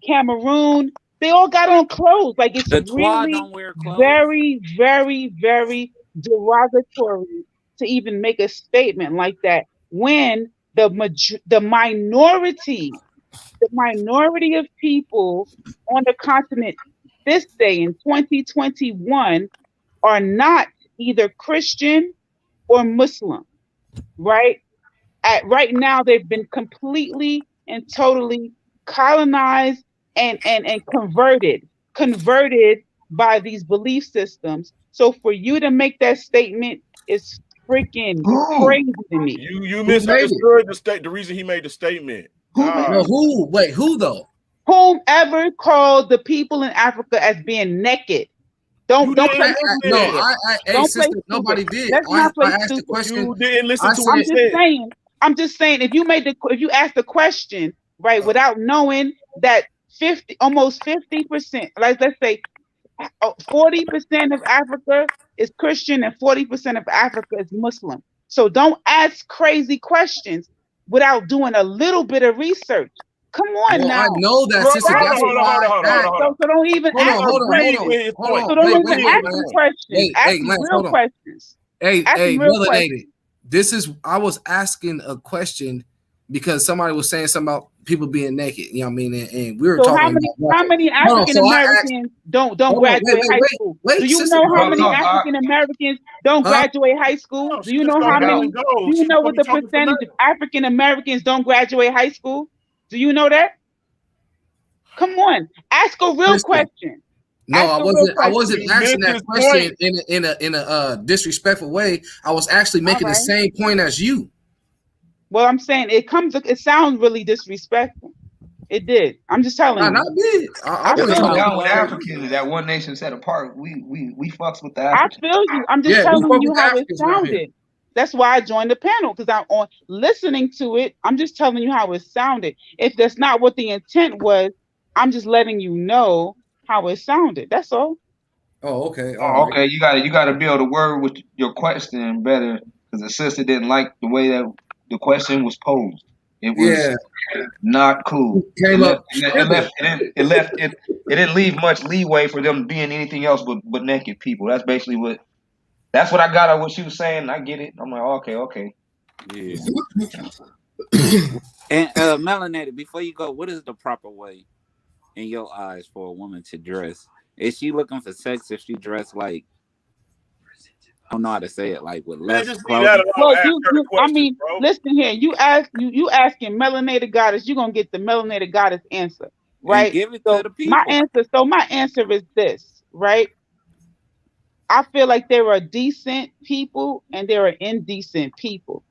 Cameroon, they all got on clothes. Like it's The Twa really don't wear clothes. very, very, very derogatory to even make a statement like that when the minority of people on the continent this day in 2021 are not either Christian or Muslim, right? Right now, they've been completely and totally colonized and converted by these belief systems. So for you to make that statement is freaking Who? crazy to me. You Who made it? misunderstood the reason he made the statement. Who made No, God. it? who? Wait, who though? Whomever called the people in Africa as being naked, You don't didn't play No, stupid listen. here. hey, Don't play sister, stupid. nobody did. Let's I not play asked the stupid. question. You didn't listen I to what I'm he said, just said. saying. I'm just saying. If you ask the question right without knowing that almost 50%, like let's say 40% of Africa is Christian and 40% of Africa is Muslim. So don't ask crazy questions without doing a little bit of research. Come on well, I now, know that, Bro, sister. hold on, That's right? hold on, why hold on, hold on, I hold asked. on, hold on. So don't even Hold ask on, I the hold on, hold agreed on, questions. with his hold point. on. So We don't Wait, even wait, agreed wait, with ask his the man. point. questions. Ask Lance, some real hold on. questions. Ask some Hey, real brother questions. lady. I was asking a question because somebody was saying something about people being naked. You know what I mean? And we were So talking how about many nothing. Hold on. African So I asked. Americans don't Hold on. graduate high school? Do Wait, you sister. know how Hold many on. African Americans don't Huh? graduate high school? No, Do she you just know gonna how go many? and go. Do you She's know gonna what be the talking for percentage nothing. of African Americans don't graduate high school? Do you know that? Come on, ask a real Listen. question. No, Ask I a real wasn't. I question. wasn't You asking missed that his question point. in a disrespectful way. I was actually All making the right. same point as you. Well, I'm saying it sounds really disrespectful. It did. I'm just telling Nah, you. not big. I I If want it to feel come talk. you. down with Well, Africans, that one nation set apart, we fucks with the I Africans. feel you. I'm just Yeah, we telling fuck you with the how it Africans around here. sounded. That's why I joined the panel, because I'm on listening to it. I'm just telling you how it sounded. If that's not what the intent was, I'm just letting you know how it sounded. That's all. Oh, okay, all Oh, right. okay, you gotta be able to word with your question better because the sister didn't like the way that the question was posed. It was Yeah, not cool. It came left up it tripping. left it didn't leave much leeway for them being anything else but naked people. That's what I got out of what she was saying. I get it. I'm like, okay. yeah. And melanated, before you go, what is the proper way in your eyes for a woman to dress? Is she looking for sex if she dressed like, I don't know how to say it, like with Man, less just leave that clothing? alone. Well, Ask her the I question, mean, bro. listen here. You asking melanated goddess, you're gonna get the melanated goddess answer, And right? give it to So the people. my answer is this, right? I feel like there are decent people and there are indecent people.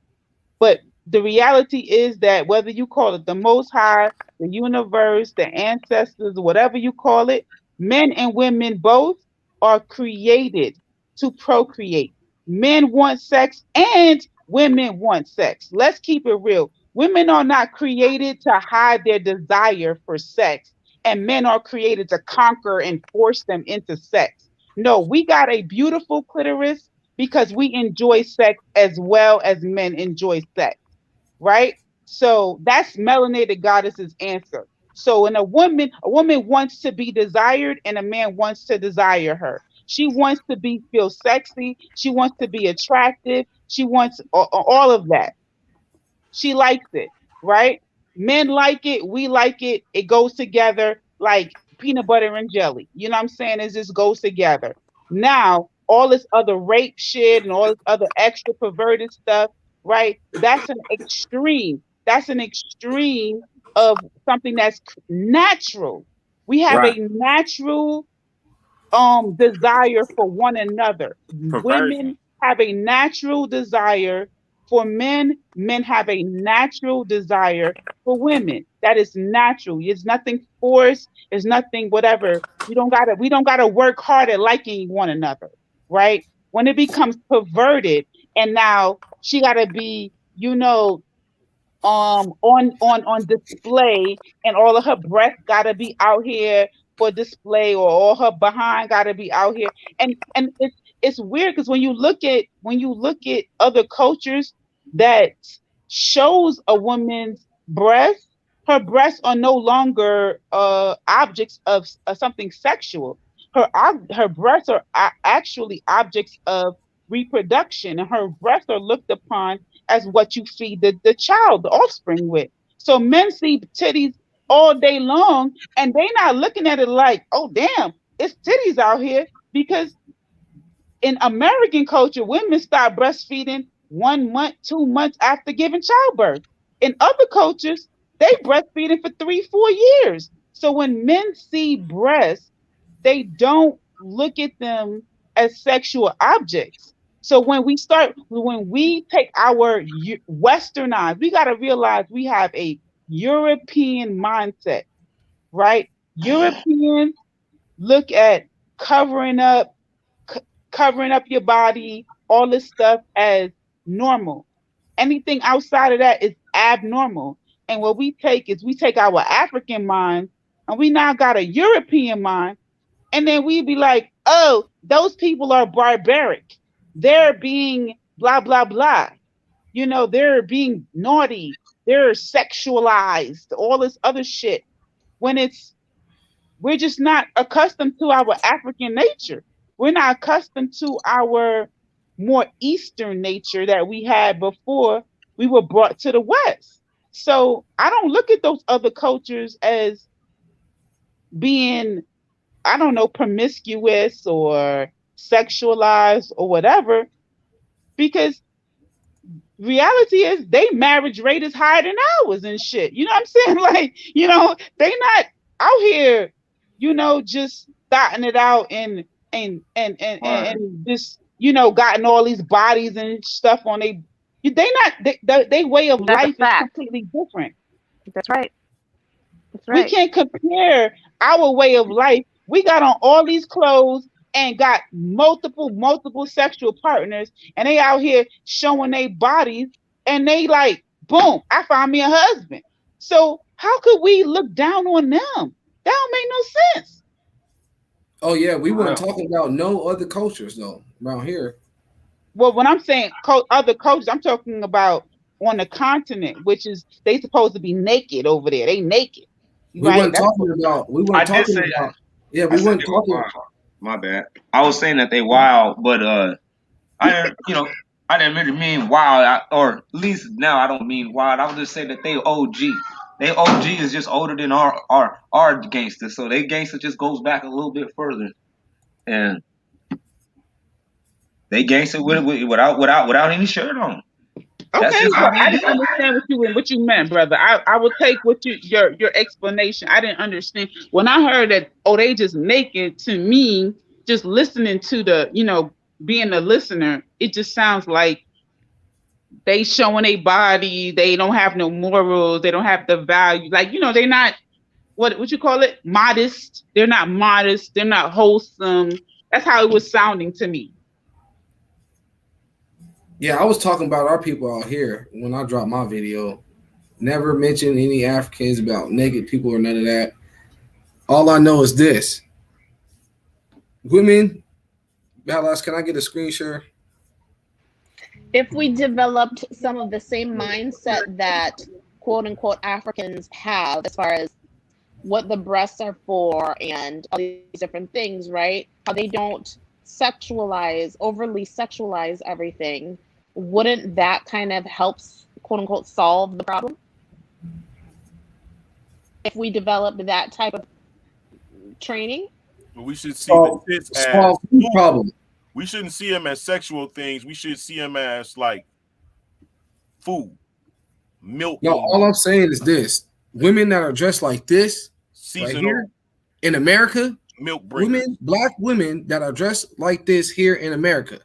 But the reality is that whether you call it the Most High, the universe, the ancestors, whatever you call it, men and women both are created to procreate. Men want sex and women want sex. Let's keep it real. Women are not created to hide their desire for sex, and men are created to conquer and force them into sex. No, we got a beautiful clitoris because we enjoy sex as well as men enjoy sex, right? So that's melanated goddess's answer. So when a woman wants to be desired and a man wants to desire her. She wants to be feel sexy. She wants to be attractive. She wants all of that. She likes it, right? Men like it, we like it. It goes together like peanut butter and jelly. You know what I'm saying? It just goes together. Now, all this other rape shit and all this other extra perverted stuff, right? That's an extreme. That's an extreme of something that's natural. We have Right. a natural desire for one another. Perversion. Women have a natural desire for men, men have a natural desire for women. That is natural. It's nothing forced, it's nothing whatever. We don't gotta work hard at liking one another, right? When it becomes perverted and now she gotta be, on display, and all of her breasts gotta be out here for display, or all her behind gotta be out here. And it's weird because when you look at other cultures that shows a woman's breasts, her breasts are no longer objects of something sexual. Her breasts are actually objects of reproduction, and her breasts are looked upon as what you feed the child, the offspring with. So men see titties all day long and they not looking at it like, oh damn, it's titties out here. Because in American culture, women start breastfeeding 1 month, 2 months after giving childbirth. In other cultures, they breastfeeding for 3, 4 years. So when men see breasts, they don't look at them as sexual objects. So when we take our westernized, we got to realize we have a European mindset, right? Europeans look at covering up, c- covering up your body, all this stuff as normal. Anything outside of that is abnormal. And what we take our African mind and we now got a European mind, and then we'd be like, oh, those people are barbaric. They're being blah, blah, blah. They're being naughty. They're sexualized, all this other shit. When we're just not accustomed to our African nature. We're not accustomed to our more Eastern nature that we had before we were brought to the West. So I don't look at those other cultures as being, I don't know, promiscuous or sexualized or whatever, because reality is they marriage rate is higher than ours and shit. You know what I'm saying? Like, they not out here, just gotten it out and just gotten all these bodies and stuff on they way of That's a life is fact. completely different. That's right. That's We right. can't compare our way of life. We got on all these clothes and got multiple sexual partners, and they out here showing their bodies, and they like, boom, I found me a husband. So how could we look down on them? That don't make no sense. Oh yeah, we weren't talking about no other cultures though around here. Well, when I'm saying other cultures, I'm talking about on the continent, which is they supposed to be naked over there. They naked, We right? weren't talking about. We I weren't did talking say about. Yeah, I we said weren't they were talking. wild. My bad. I was saying that they wild, but I didn't, I didn't really mean wild, or at least now I don't mean wild. I would just say that they OG. They OG is just older than our gangster, so they gangster just goes back a little bit further, and they gangster without any shirt on. That's Okay, just so how they I do didn't it. understand what you meant, brother. I will take what your explanation. I didn't understand when I heard that. Oh, they just naked. To me, just listening to being a listener, it just sounds like they showing a body. They don't have no morals. They don't have the value. Like they're not what you call it, modest. They're not modest. They're not wholesome. That's how it was sounding to me. Yeah, I was talking about our people out here when I dropped my video. Never mentioned any Africans about naked people or none of that. All I know is this: women. Balas, can I get a screen share? If we developed some of the same mindset that quote unquote Africans have as far as what the breasts are for and all these different things, right? How they don't overly sexualize everything, wouldn't that kind of help, quote unquote, solve the problem? If we developed that type of training? We should see Solve the tits as the problem. We shouldn't see them as sexual things. We should see them as like food, milk. No, all I'm saying is this: women that are dressed like this right here in America, milk bringers. black women that are dressed like this here in America,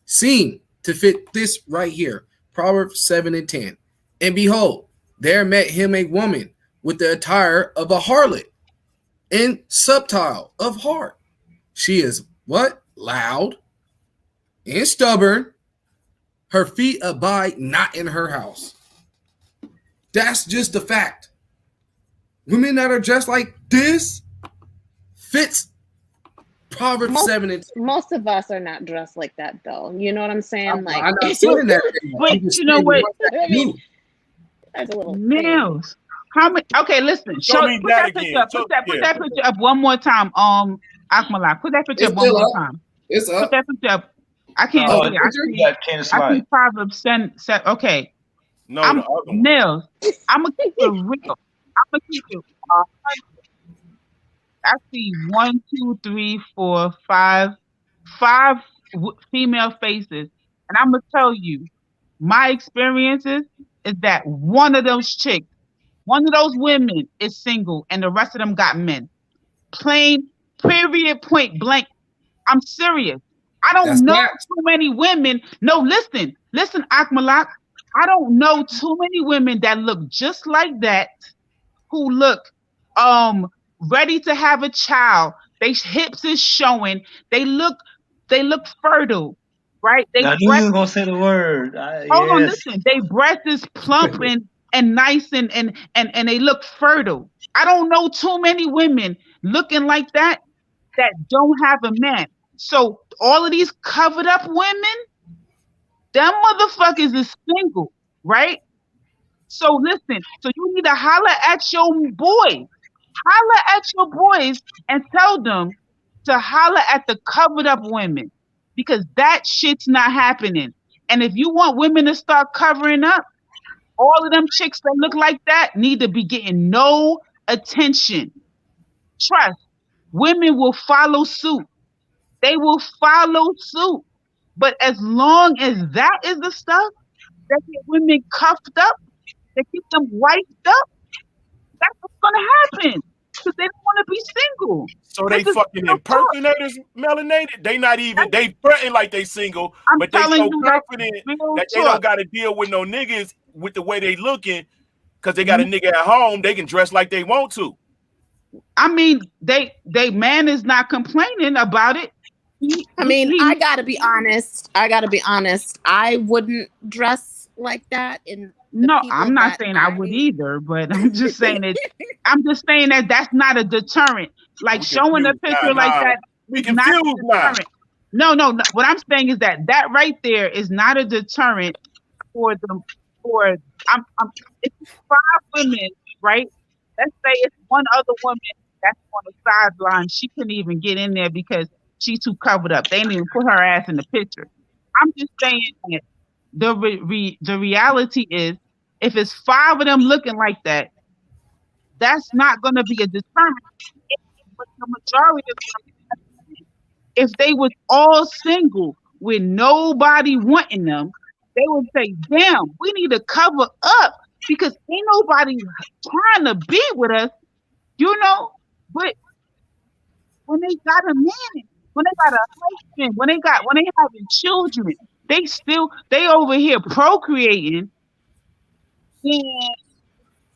seem to fit this right here, Proverbs 7:10. And behold, there met him a woman with the attire of a harlot and subtile of heart. She is what? Loud and stubborn. Her feet abide not in her house. That's just the fact. Women that are dressed like this fits Proverbs 7 and 10. Most of us are not dressed like that, though. You know what I'm saying? I'm not saying that. Wait, you know what? That's a little Mills. How many? Okay, listen. Show me put that that again. picture. Put that picture up one more time. Akmalak. Put that picture It's up one still more up. time. It's up. Put that picture up. I can't see it. I see Proverbs 7. Okay. No, the other one. Mills. I'm gonna keep it real. I'm gonna keep it 100. I see 1, 2, 3, 4, 5 female faces, and I'm gonna tell you, my experiences is that one of those chicks, one of those women is single, and the rest of them got men. Plain, period, point blank. I'm serious. I don't know too many women. No, listen, Akmalak. I don't know too many women that look just like that, who look ready to have a child. They hips is showing. They look fertile, right? I knew you were gonna say the word. Hold on, listen. They breast is plump and nice and they look fertile. I don't know too many women looking like that don't have a man. So all of these covered up women, them motherfuckers is single, right? So listen, so you need to holler at your boys. Holler at your boys and tell them to holler at the covered up women, because that shit's not happening. And if you want women to start covering up, all of them chicks that look like that need to be getting no attention. Trust, women will follow suit. They will follow suit. But as long as that is the stuff that get women cuffed up, that keep them wiped up, that's what's gonna happen. because they don't want to be single. So they fucking impersonators, melanated. They not even, they fronting like they single, but they so confident that they don't got to deal with no niggas with the way they looking, because they got a nigga at home. They can dress like they want to. I mean, they man is not complaining about it. I gotta be honest. I wouldn't dress like that. No, I'm not saying I would either, but I'm just saying it. I'm just saying that that's not a deterrent. Like showing a picture like that. We confused now. No. What I'm saying is that right there is not a deterrent for them. It's 5 women, right? Let's say it's one other woman that's on the sideline. She couldn't even get in there because she's too covered up. They didn't even put her ass in the picture. I'm just saying that the reality is, if it's 5 of them looking like that, that's not going to be a deterrent. But the majority of them, if they was all single with nobody wanting them, they would say, damn, we need to cover up because ain't nobody trying to be with us, but when they got a man, when they got a husband, when they having children, they over here procreating. And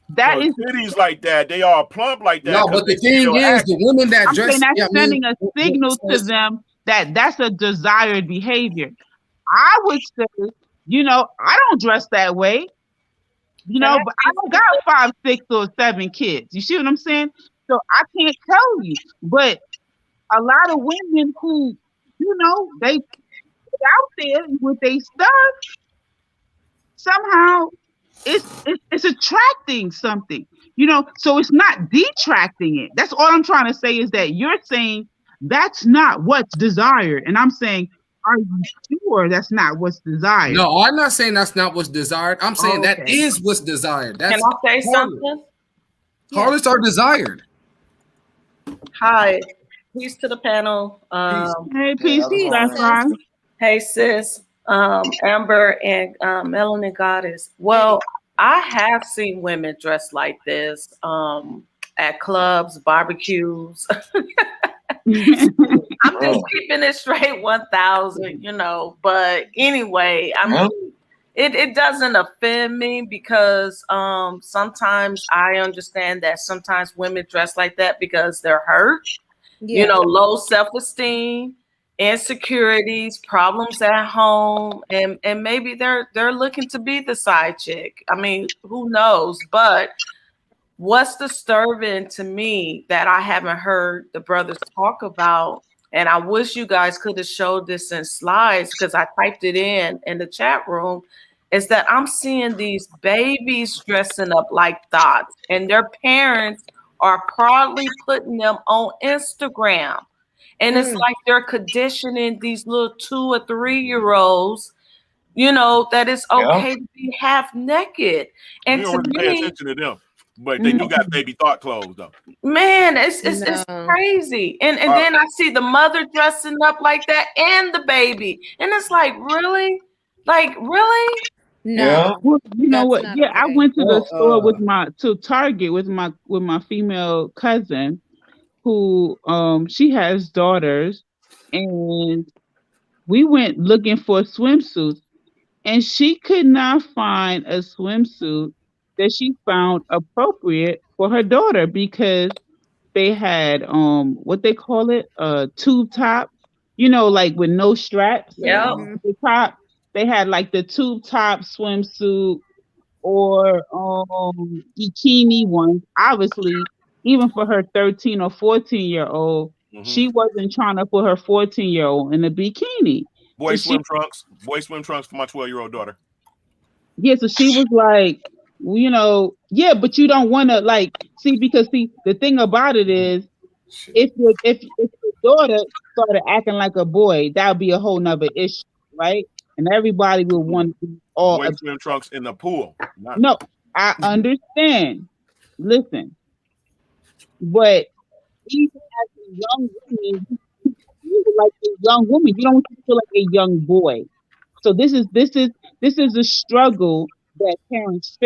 that is cities like that. They are plump like that. No, but the thing is, the women that dress, that's sending a signal to them that that's a desired behavior. I would say, I don't dress that way, but I don't got 5, 6, or 7 kids. You see what I'm saying? So I can't tell you, but a lot of women who, they out there with their stuff, somehow it's attracting something, so it's not detracting it. That's all I'm trying to say, is that you're saying that's not what's desired. And I'm saying, are you sure that's not what's desired? No, I'm not saying that's not what's desired. I'm saying that is what's desired. That's Can I say something? Harlots are desired. Hi. Peace to the panel. Hey, peace. Hey, sis. Amber and Melanin Goddess. Well, I have seen women dressed like this at clubs, barbecues. I'm just keeping it straight 1,000, but anyway, I mean, it doesn't offend me because sometimes I understand that sometimes women dress like that because they're hurt, low self-esteem, insecurities, problems at home, and maybe they're looking to be the side chick. I mean, who knows? But what's disturbing to me that I haven't heard the brothers talk about, and I wish you guys could have showed this in slides because I typed it in the chat room, is that I'm seeing these babies dressing up like thoughts, and their parents are proudly putting them on Instagram. And it's like they're conditioning these little 2 or 3-year-olds, that it's okay to be half naked. And you don't really pay attention to them, but they do got baby thought clothes though. Man, it's crazy. And then I see the mother dressing up like that and the baby, and it's like, really? No. Well, you know what? Yeah, okay. I went to the store to Target with my female cousin, who she has daughters, and we went looking for swimsuits, and she could not find a swimsuit that she found appropriate for her daughter because they had what they call it, tube top, like with no straps. Yeah. The top, they had like the tube top swimsuit or bikini ones, obviously. Even for her 13 or 14-year-old, she wasn't trying to put her 14-year-old in a bikini. Boy swim trunks for my 12-year-old daughter. Yeah, so she was like, but you don't want to because the thing about it is, if your daughter started acting like a boy, that would be a whole nother issue, right? And everybody would want to be all boy swim trunks in the pool. No, I understand. Listen. But even as a young woman, you feel like a young woman. You don't feel like a young boy. So this is a struggle that parents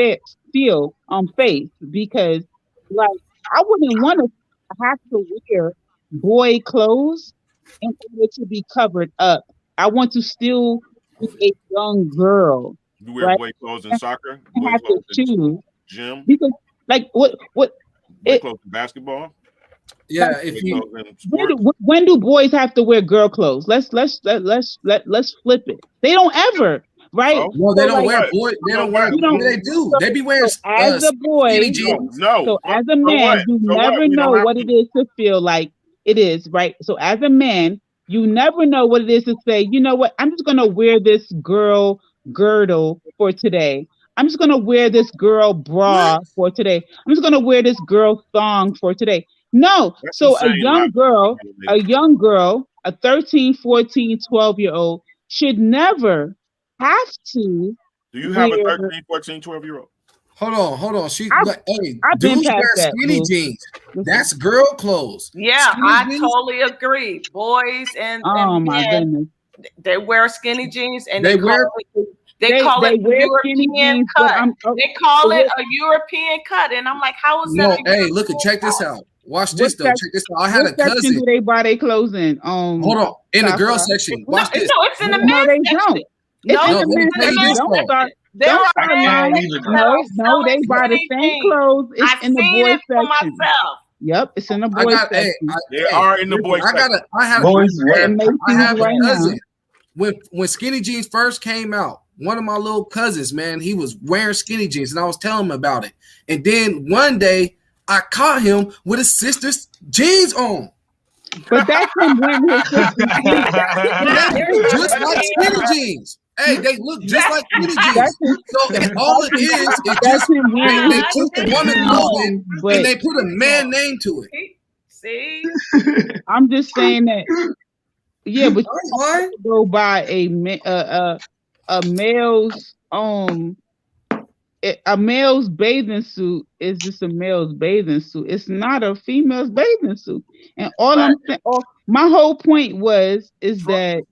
feel face, because I wouldn't want to have to wear boy clothes in order to be covered up. I want to still be a young girl, You wear right? boy clothes in And soccer, I boy have to clothes in choose gym, because, like, what boy it clothes in basketball, Yeah, boy if you clothes in sports. when do boys have to wear girl clothes? Let's flip it. They don't ever, right? So no, So they don't like wear what? boy. They So don't wear. what? you don't. Yeah, they do. So, They be wearing so as a skinny boy, jeans. No. so as a So what? man, you So what? never We don't know have what to. it is to feel like it is, right? So as a man, you never know what it is to say, you know what, I'm just gonna wear this girl girdle for today. I'm just gonna wear this girl What? bra for today. I'm just gonna wear this girl thong for today. No. That's So insane logic. a young girl, a 13, 14, 12-year old should never have to Do you have a wear. 13, 14, 12-year-old? Hold on. She I've, like, hey, I've been dudes past wear that, skinny boo. jeans. Listen. That's girl clothes. Yeah, Skinny I jeans, totally agree. Boys and Oh my men, goodness. they wear skinny jeans and they they call wear. it they call They it a wear skinny European jeans, but cut. I'm They call so it a European cut, and I'm like, how is that No, a hey, look, European check this cut? out. Watch what this though. sec- Check this out. I had what a section cousin. do they buy their clothes in? Hold on, in the girl Sasa? section. No, Watch this. no, it's in the No, men's they section. don't. It's No, in No, the let me men's tell you section. this Don't though. start. there Don't are I start men's can't lying. either sections though. that are No, they selling buy the skinny same jeans. clothes. It's I've in the seen boys it for section. myself. Yep, it's in the I boys got, hey, section. They are in the listen, boys section. Boys I'm wear. in I Macy's have a right now. cousin. When skinny jeans first came out, one of my little cousins, man, he was wearing skinny jeans, and I was telling him about it. And then one day, I caught him with his sister's jeans on. But that's him wearing his sister's jeans. They look just like skinny jeans. Hey, they look just like skinny That's jeans. his, So all it is that's just him wearing they his took the sister's woman jeans clothing on. and But they put a man name to it. See? I'm just saying that, yeah, but you Why? don't have to go by a male's a male's bathing suit is just a male's bathing suit. It's not a female's bathing suit. And all I'm saying, my whole point was that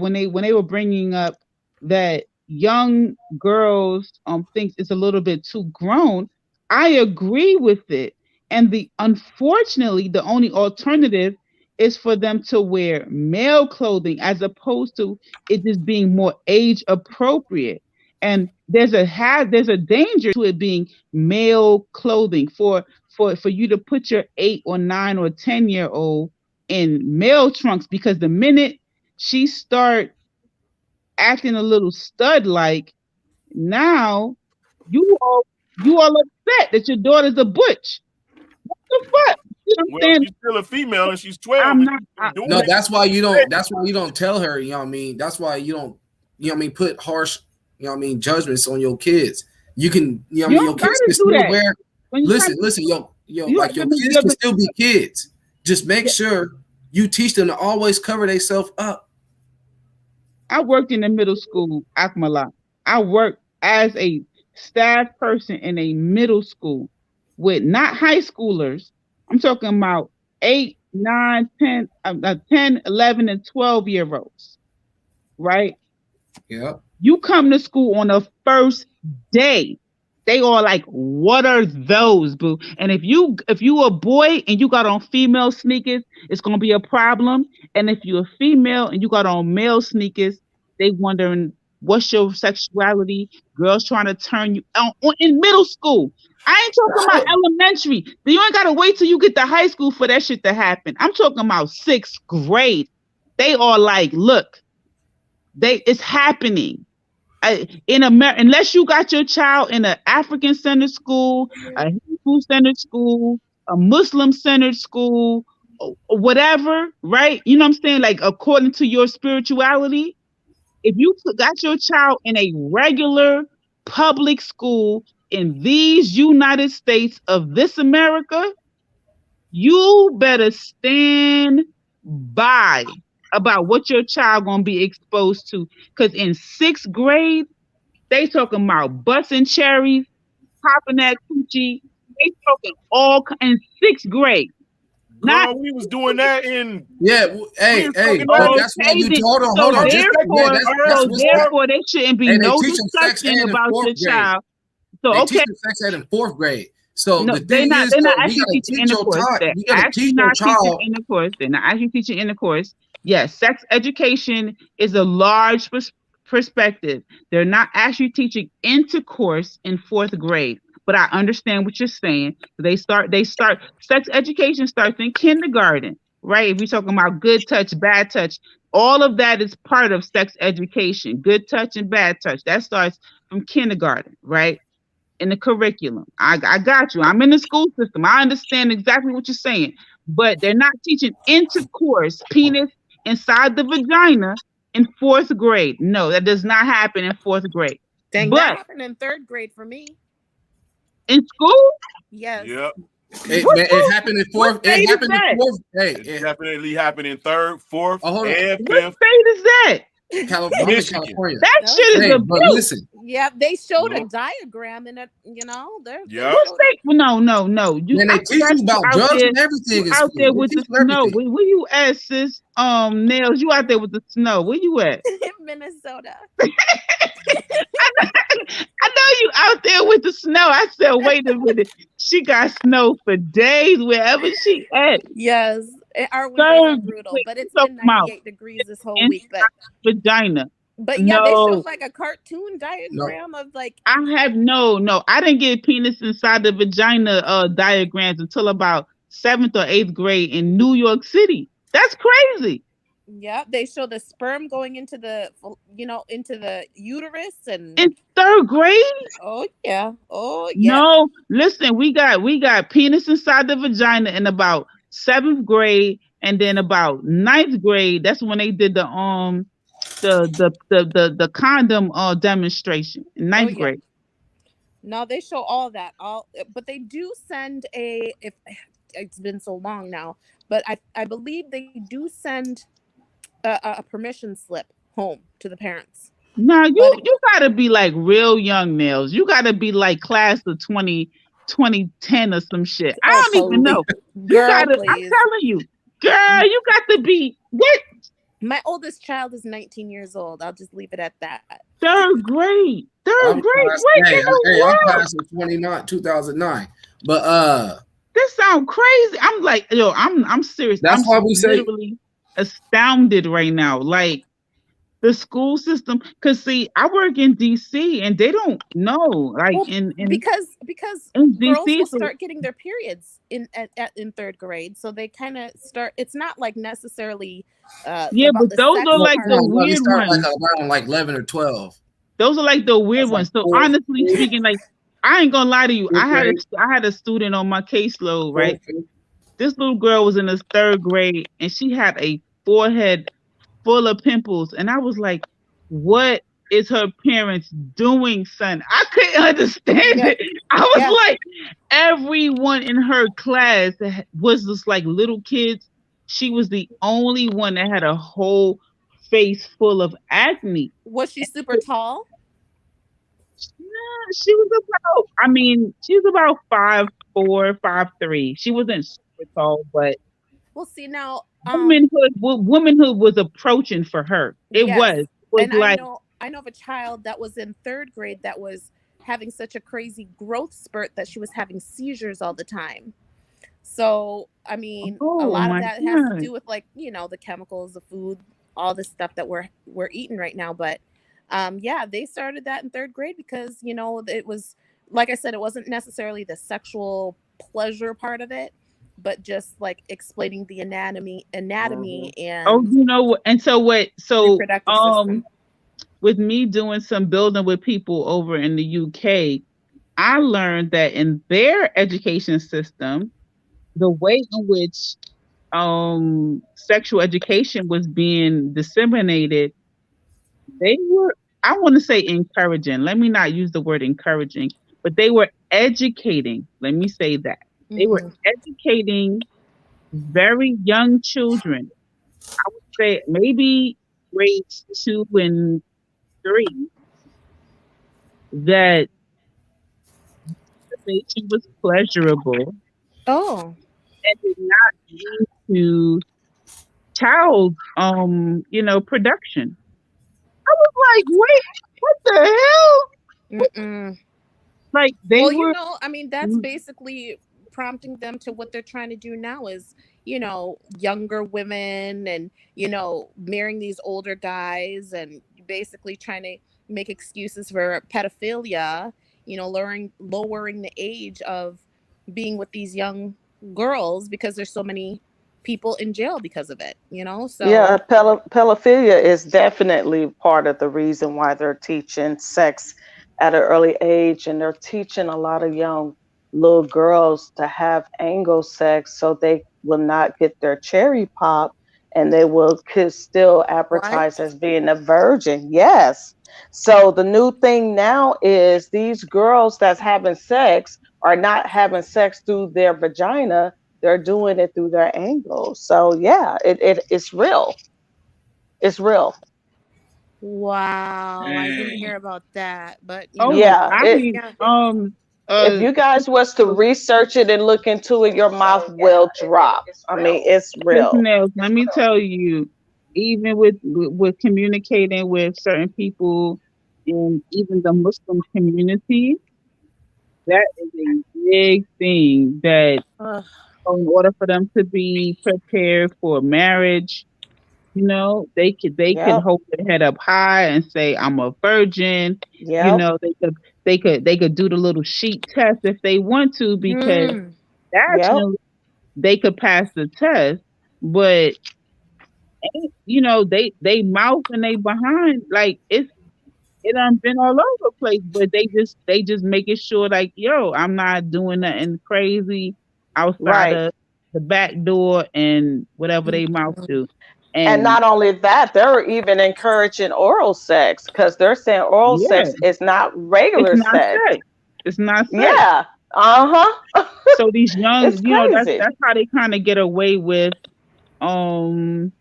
when they were bringing up that young girls thinks it's a little bit too grown, I agree with it. And unfortunately, the only alternative is for them to wear male clothing as opposed to it just being more age appropriate. And there's a danger to it being male clothing for you to put your 8 or 9 or 10-year-old in male trunks, because the minute she start acting a little stud like, now you all upset that your daughter's a butch. What the fuck? You know what I'm Well, saying? she's still a female and she's 12. I'm and not. she's doing No, it. that's why you don't tell her, you know what I mean? That's why you don't, you know what I mean, put harsh, you know what I mean, judgments on your kids. You can, you know what I mean, your kids can still wear. Listen, your kids can still be kids. Just make sure you teach them to always cover themselves up. I worked in the middle school, Akmala. I worked as a staff person in a middle school with not high schoolers. I'm talking about 8, 9, 10, 10, 11, and 12-year-olds, right? Yeah. You come to school on the first day, they are like, what are those, boo? And if you a boy and you got on female sneakers, it's gonna be a problem. And if you're a female and you got on male sneakers, they wondering what's your sexuality. Girls trying to turn you on in middle school. I ain't talking about elementary. You ain't gotta wait till you get to high school for that shit to happen. I'm talking about 6th grade. They are like, look, it's happening. In America, unless you got your child in an African centered school, a Hebrew centered school, a Muslim centered school, or whatever, right? You know what I'm saying? Like, according to your spirituality, if you got your child in a regular public school in these United States of this America, you better stand by about what your child gonna be exposed to. Because in 6th grade, they talking about busting cherries, popping that coochie. They talking all in 6th grade. Girl, we was doing that in. Yeah, hey, but that's why you hold on. Therefore, there shouldn't be no discussion about your child. So they teach them sex ed in 4th grade. So No, the thing is, they're not though, we actually gotta teaching teach your intercourse. child. They're We gotta actually teach your not teaching child. intercourse. They're not actually teaching intercourse. Yes, sex education is a large perspective. They're not actually teaching intercourse in 4th grade. But I understand what you're saying. They start sex education starts in kindergarten, right? If we're talking about good touch, bad touch, all of that is part of sex education. Good touch and bad touch. That starts from kindergarten, right? In the curriculum. I got you. I'm in the school system. I understand exactly what you're saying. But they're not teaching intercourse, penis inside the vagina in 4th grade. No, that does not happen in 4th grade. Dang, that But happened in 3rd grade for me. in school, Yes. Yep. It happened in what 4th. state It is happened in that? 4th. Hey, It definitely happened in 3rd, 4th, oh, hold on. and What 5th. state is that? I'm in Michigan. California. That That shit was- is Hey, abuse. but listen, Yeah, they showed a Nope. diagram in it. You know, they're Yep. What state? No. You, man, I they teach forgot you about out drugs there. and everything You in out school. there They with teach the you snow. everything. Where you at, sis? Nails, you out there with the snow. Where you at? Minnesota. I know you out there with the snow. I said, wait a minute. She got snow for days wherever she at. Yes, our winters are Third, brutal, wait, but it's talk been about 98 degrees this whole inside week. vagina. But yeah, they No, showed like a cartoon diagram of like. I have no. I didn't get penis inside the vagina diagrams until about 7th or 8th grade in New York City. That's crazy. Yeah, they show the sperm going into the, into the uterus and. In 3rd grade? Oh yeah. No, listen, we got penis inside the vagina in about 7th grade, and then about 9th grade. That's when they did the condom demonstration in 9th yeah. grade. No, they show all that. But they do send if it's been so long now, but I believe they do send a permission slip home to the parents. Now you gotta be like real young, Nails. You gotta be like class of 2010 or some shit. I don't even know. Girl, I'm please. telling you, girl, you got to be what? My oldest child is 19 years old. I'll just leave it at that. 3rd grade. I'm Wait, class, in the I'm world? class of 2009. But This sounds crazy. I'm like, yo, I'm serious. That's I'm why we say- literally astounded right now. Like the school system, because see, I work in DC and they don't know. Like because in girls DC, will start getting their periods in 3rd grade, so they kind of start. It's not like necessarily. Yeah, but those are like the they weird start ones. like around like 11 or 12. Those are like the weird That's ones. like So fourth, honestly fifth. speaking, like I ain't gonna lie to you. Fifth grade. I had a student on my caseload, right? Fourth, This little girl was in the 3rd grade and she had a forehead full of pimples. And I was like, what is her parents doing, son? I couldn't understand it. I was like, everyone in her class was just like little kids. She was the only one that had a whole face full of acne. Was she super tall? She was about 5'4", 5'3". She wasn't super tall, but Well, see now, womanhood was approaching for her. It was and like I know of a child that was in 3rd grade that was having such a crazy growth spurt that she was having seizures all the time. So I mean, a lot of that has to do with like the chemicals, the food, all the stuff that we're eating right now. But they started that in 3rd grade because it was, like I said, it wasn't necessarily the sexual pleasure part of it, but just like explaining the anatomy and and so reproductive system. With me doing some building with people over in the UK, I learned that in their education system, the way in which sexual education was being disseminated, they were, I want to say encouraging. Let me not use the word encouraging, but they were educating. Let me say that. They were educating very young children. I would say maybe grades 2 and 3, that masturbation was pleasurable. Oh. And did not lead to child production. I was like, wait, what the hell? like they Well, were. I mean, that's basically prompting them to what they're trying to do now is, younger women and, marrying these older guys and basically trying to make excuses for pedophilia, lowering the age of being with these young girls because there's so many people in jail because of it, Yeah, so pedophilia is definitely part of the reason why they're teaching sex at an early age, and they're teaching a lot of young little girls to have anal sex so they will not get their cherry pop, and they could still what? advertise as being a virgin. Yes. So the new thing now is these girls that's having sex are not having sex through their vagina, they're doing it through their angles. So yeah, it's real. It's real. Wow, I didn't hear about that, but Oh, Yeah. yeah. If uh you guys was to research it and look into it, your mouth will drop. I mean, it's real. Nails, let me tell you, even with communicating with certain people in even the Muslim community, that is a big thing that Ugh, in order for them to be prepared for marriage, they could Yep. hold their head up high and say, I'm a virgin. Yep. They could do the little sheet test if they want to, because mm, Yep. actually they could pass the test, but they mouth and they behind, like it done been all over the place, but they just making sure, like, yo, I'm not doing nothing crazy outside Right. of the back door and whatever they mouth do. And And not only that, they're even encouraging oral sex because they're saying oral yeah, sex is not it's regular not sex. sex. It's not sex. Yeah. Uh-huh. So these young, It's that's crazy. that's how they kind of get away with um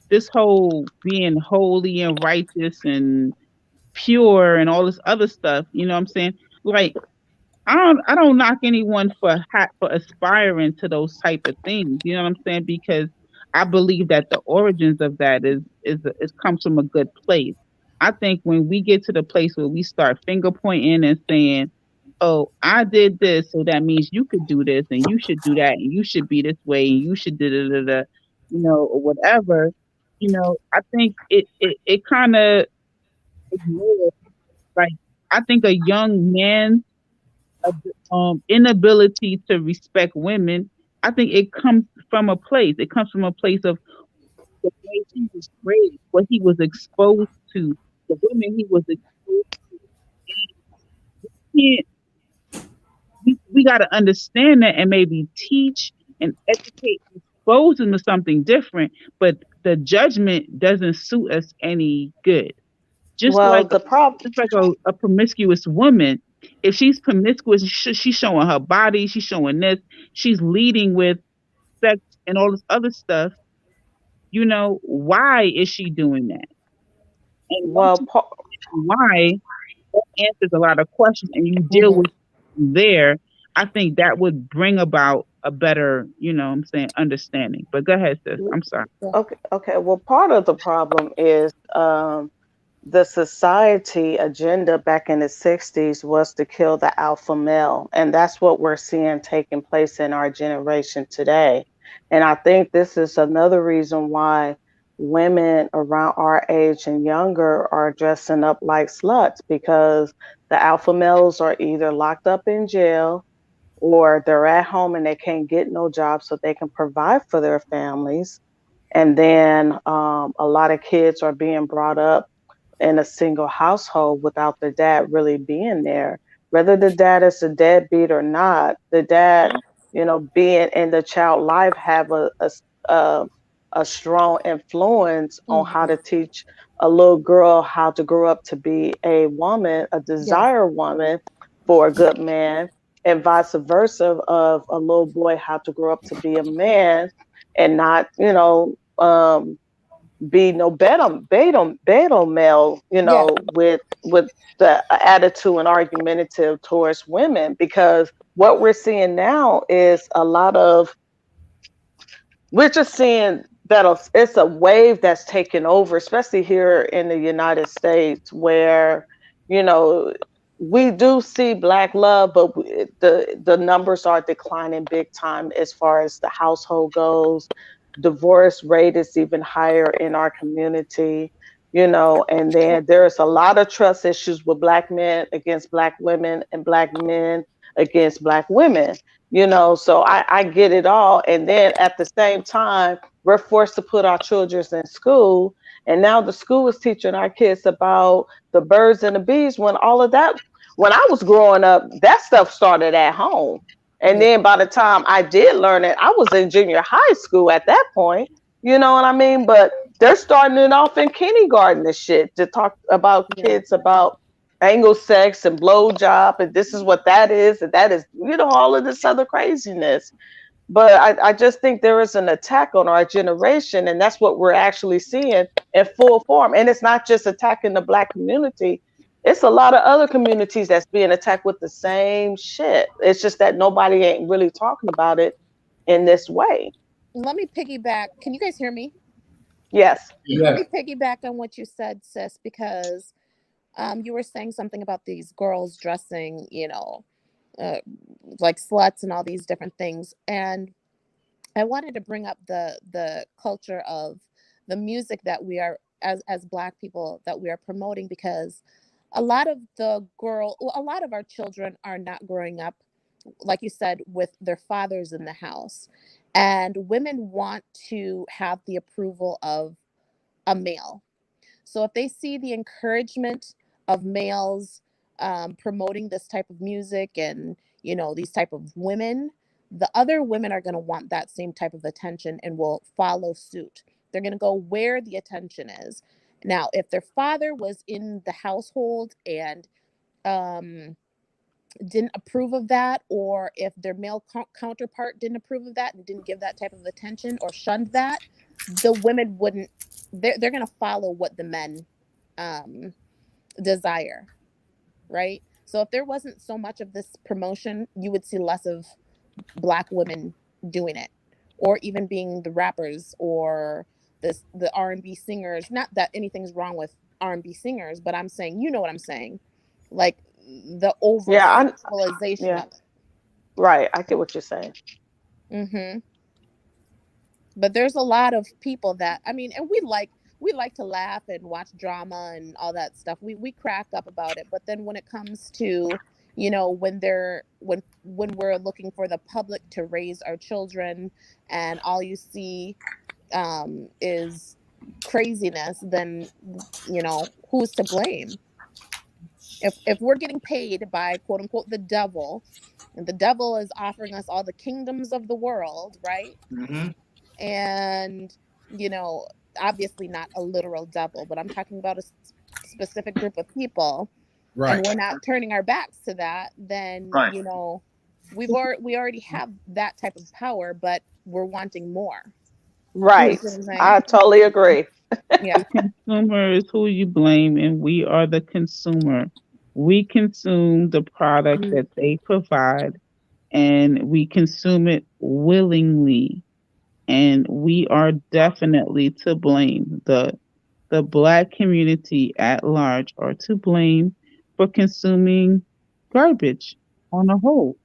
this whole being holy and righteous and pure and all this other stuff. You know what I'm saying? Like, I don't knock anyone for aspiring to those type of things. You know what I'm saying? Because I believe that the origins of that is comes from a good place. I think when we get to the place where we start finger pointing and saying, "Oh, I did this, so that means you could do this, and you should do that, and you should be this way, and you should da da da da," or whatever. I think it kind of ignores, like, I think a young man inability to respect women, I think it comes from a place. It comes from a place of the way he was raised, what he was exposed to, the women he was exposed to. We got to understand that and maybe teach and educate, expose them to something different. But the judgment doesn't suit us any good. Just Well, like the problem. just like a promiscuous woman, if she's promiscuous, she's showing her body, she's showing this, she's leading with sex and all this other stuff. Why is she doing that? And once Well, you understand why, that answers a lot of questions, and you deal with there. I think that would bring about a better, what I'm saying, understanding. But go ahead, sis. I'm sorry. okay. Okay. Well, part of the problem is the society agenda back in the 60s was to kill the alpha male. And that's what we're seeing taking place in our generation today. And I think this is another reason why women around our age and younger are dressing up like sluts, because the alpha males are either locked up in jail or they're at home and they can't get no job so they can provide for their families. And then a lot of kids are being brought up in a single household without the dad really being there. Whether the dad is a deadbeat or not, the dad, being in the child life have a, a strong influence on how to teach a little girl how to grow up to be a woman, a yes, desired woman for a good man, and vice versa of a little boy how to grow up to be a man and not, be no beta male, yeah, with the attitude and argumentative towards women. Because what we're seeing now is we're just seeing that it's a wave that's taken over, especially here in the United States, where you know we do see black love, but the numbers are declining big time as far as the household goes. Divorce rate is even higher in our community, you know, and then there's a lot of trust issues with black men against black women and black men against black women, you know. So I get it all. And then at the same time, we're forced to put our children in school. And now the school is teaching our kids about the birds and the bees when all of that, when I was growing up, that stuff started at home. And then by the time I did learn it, I was in junior high school at that point. You know what I mean? But they're starting it off in kindergarten and shit to talk about kids about anal sex and blowjob, and this is what that is, and that is, you know, all of this other craziness. But I just think there is an attack on our generation, and that's what we're actually seeing in full form. And it's not just attacking the black community. It's a lot of other communities that's being attacked with the same shit. It's just that nobody ain't really talking about it in this way. Let me piggyback. Can you guys hear me? Yes. Let me piggyback on what you said, sis, because you were saying something about these girls dressing, you know, like sluts and all these different things. And I wanted to bring up the culture of the music that we are, as black people, that we are promoting, because a lot of a lot of our children are not growing up, like you said, with their fathers in the house. And women want to have the approval of a male. So if they see the encouragement of males promoting this type of music and, you know, these type of women, the other women are going to want that same type of attention and will follow suit. They're going to go where the attention is. Now, if their father was in the household and didn't approve of that, or if their male counterpart didn't approve of that and didn't give that type of attention or shunned that, the women wouldn't. They're going to follow what the men desire, right? So if there wasn't so much of this promotion, you would see less of black women doing it, or even being the rappers or the R&B singers. Not that anything's wrong with R&B singers, but I'm saying, you know what I'm saying, like the over sexualization of it. Right, I get what you're saying. Mm-hmm. But there's a lot of people that, I mean, and we like to laugh and watch drama and all that stuff. We crack up about it. But then when it comes to, you know, when we're looking for the public to raise our children, and all you see is craziness, then, you know, who's to blame? If we're getting paid by, quote unquote, the devil, and the devil is offering us all the kingdoms of the world, right? Mm-hmm. And, you know, obviously not a literal devil, but I'm talking about a specific group of people, right, and we're not turning our backs to that, then, Right. you know, we already have that type of power, but we're wanting more. Right. You know what I'm saying? I totally agree. Yeah. The consumer is who you blame, and we are the consumer. We consume the product that they provide, and we consume it willingly. And we are definitely to blame. The black community at large are to blame for consuming garbage on a whole.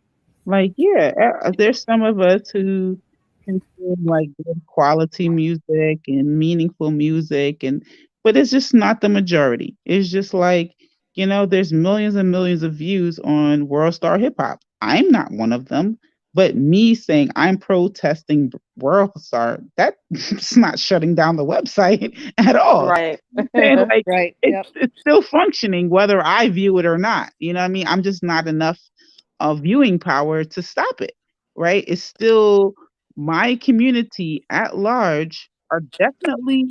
Like, yeah, there's some of us who consume like good quality music and meaningful music, and but it's just not the majority. It's just like, you know, there's millions and millions of views on World Star Hip Hop. I'm not one of them, but me saying I'm protesting World Star, that's not shutting down the website at all. Right. Saying like Right. Yep. it's still functioning whether I view it or not. You know what I mean? I'm just not enough of viewing power to stop it, right? It's still my community at large are definitely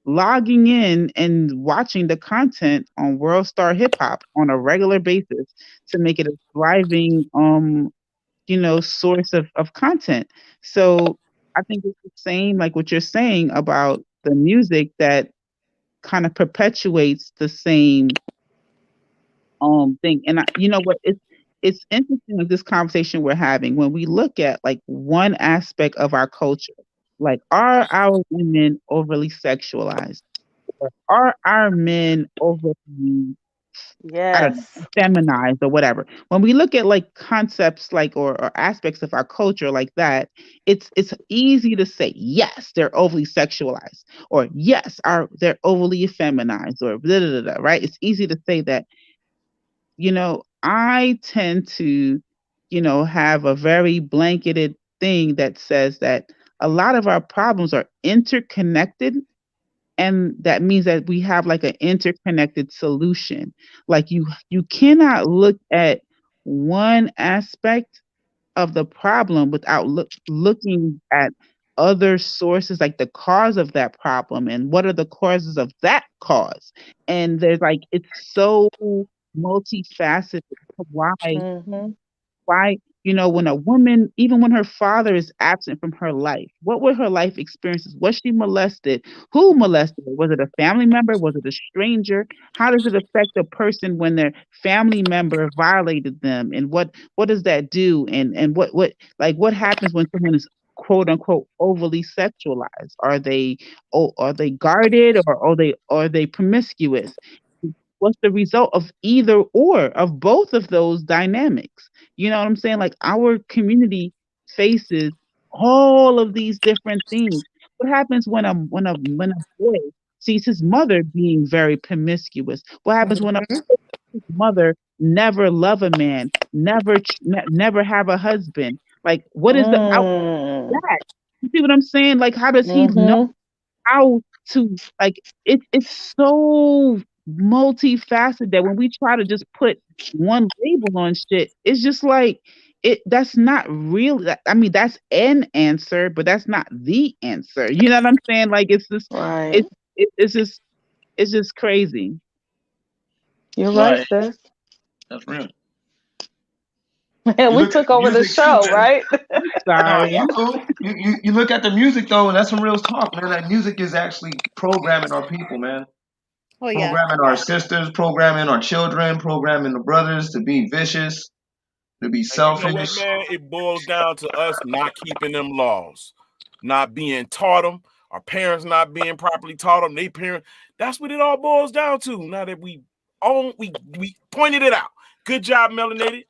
logging in and watching the content on World Star Hip Hop on a regular basis to make it a thriving you know, source of content. So I think it's the same like what you're saying about the music that kind of perpetuates the same thing. And you know what, it's interesting like this conversation we're having when we look at like one aspect of our culture, like are our women overly sexualized, or are our men overly I don't Yes. know, feminized or whatever. When we look at like concepts like or aspects of our culture like that, it's easy to say yes, they're overly sexualized, or yes, they're overly effeminized, or blah, blah, blah, blah, right? It's easy to say that. I tend to, have a very blanketed thing that says that a lot of our problems are interconnected, and that means that we have like an interconnected solution. Like you cannot look at one aspect of the problem without looking at other sources, like the cause of that problem and what are the causes of that cause. And there's like it's so multifaceted of Mhm. why, when a woman, even when her father is absent from her life, what were her life experiences? Was she molested? Who molested her? Was it a family member? Was it a stranger? How does it affect a person when their family member violated them? And what does that do? And what happens when someone is quote unquote overly sexualized? Are they guarded, or are they promiscuous? What's the result of either or of both of those dynamics? You know what I'm saying? Like our community faces all of these different things. What happens when a boy sees his mother being very promiscuous? What happens when a Mhm. mother never love a man, never have a husband? Like what is the out Mm. that? You see what I'm saying? Like how does he know Mhm. how to like it's so multifaceted that when we try to just put one label on shit, it's just like that's not real. I mean, that's an answer, but that's not the answer. You know what I'm saying? Like it's just Right. it's it's just crazy. You're right, Right. sis. That's real. Man, You we look at took the over the music too, show, man. right? No, Sorry. y'all cool. You look at the music though, and that's some real talk, man. That music is actually programming our people, man. Oh yeah. Programming our sisters, programming our children, programming the brothers to be vicious, to be And you know what, selfish. man? It boils down to us not keeping them laws, not being taught them, our parents not being properly taught them, they parents. That's what it all boils down to. Now that we pointed it out. Good job, Melanated.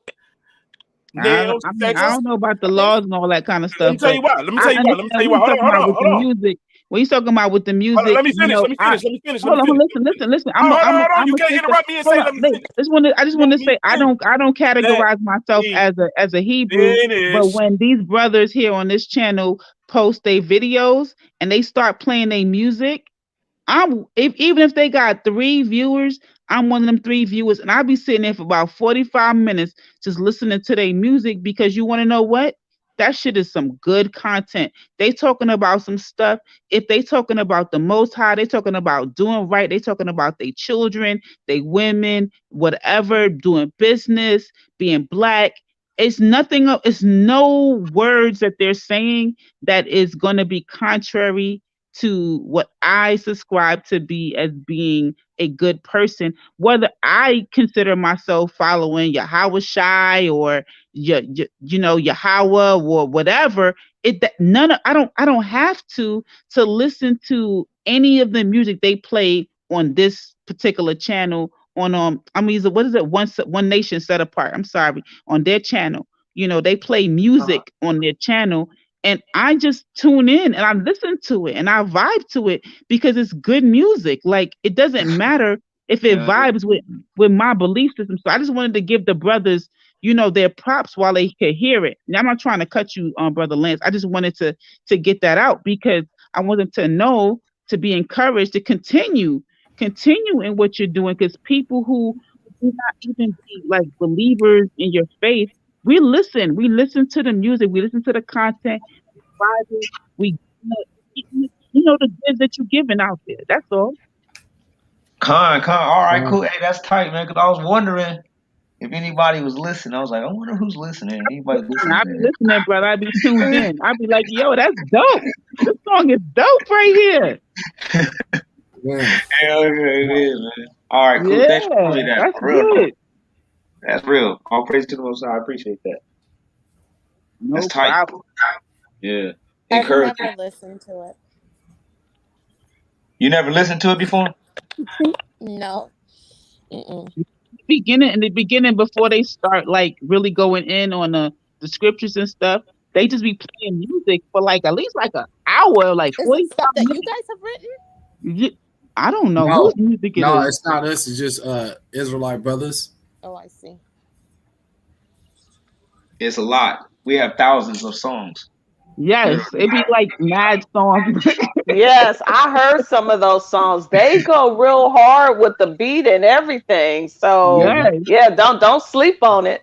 Nails, I mean, I sexy. don't know about the laws and all that kind of Let me stuff, tell but you why. Let me I tell you why. Let me understand tell you what why. he's Hold on, talking hold about on, with the hold on. music. When he's talking about with the Hold on, music, let me finish. Let me finish. Let me finish. Let hold me on, finish. listen, listen, listen. Hold on, hold on, hold on. I'm You a can't sister. interrupt me and Hold say on, let me wait. finish. I just want Let to me say I finish. don't Let categorize myself me as a Hebrew, but finish. when these brothers here on this channel post their videos and they start playing their music, even if they got 3 viewers, I'm one of them 3 viewers, and I'll be sitting there for about 45 minutes just listening to their music because you want to know what? That shit is some good content. They talking about some stuff. If they talking about the Most High, they talking about doing right. They talking about their children, they women, whatever, doing business, being black. It's nothing. It's no words that they're saying that is going to be contrary to what I subscribe to be as being a good person, whether I consider myself following Yahweh Shai or Yahweh or whatever. I don't have to listen to any of the music they play on this particular channel on what is it, one nation set apart, I'm sorry, on their channel. They play music on their channel, and I just tune in and I listen to it and I vibe to it because it's good music. Like it doesn't matter if it Yeah, vibes with my belief system. So I just wanted to give the brothers, their props while they could hear it. Now I'm not trying to cut you on, Brother Lance. I just wanted to get that out because I wanted to know, to be encouraged to continue in what you're doing, because people who do not even be like believers in your faith, we listen to the music, we listen to the content, Bible, we the goods that you're giving out there. That's all. Con. All right, Wow. cool. Hey, that's tight, man. Because I was wondering if anybody was listening. I was like, I wonder who's listening. Anybody listening I to be this? listening, brother. I be tuned in. I be like, yo, that's dope. This song is dope right here. Man. Hell yeah, it is, man. All right, cool. Thanks for Yeah, telling me that. that's For real, though. good. That's real. All praise to the Most High. I appreciate that. That's No tight. problem. Yeah. I've Encouraging. never listened to You never listened to it before? it. No. Mm-mm. In the beginning, before they start like really going in on the scriptures and stuff, they just be playing music for like at least like an hour, like Is it 45 stuff that you minutes. guys have written? I don't know No, whose music it no, is. it's not us. It's just Israelite brothers. Oh, I see. It's a lot. We have thousands of songs. Yes, it'd be like mad songs. Yes, I heard some of those songs. They go real hard with the beat and everything. So Mhm. Yes, yeah, don't sleep on it.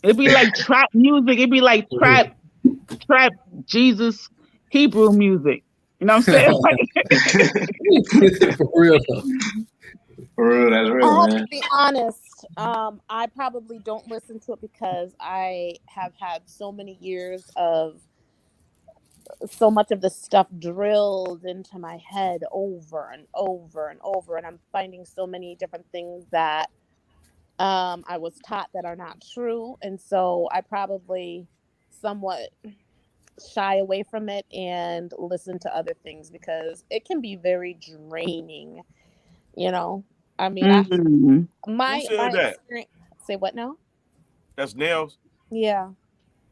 it'd be like trap music. It'd be like trap Jesus Hebrew music. You know what I'm saying? For real though. For real, that's I real, have to man. be honest. I probably don't listen to it because I have had so many years of so much of the stuff drilled into my head over and over and over, and I'm finding so many different things that I was taught that are not true, and so I probably somewhat shy away from it and listen to other things because it can be very draining. You know, I mean, Mhm. Who my said that? experience. Say what now? That's Nails. Yeah,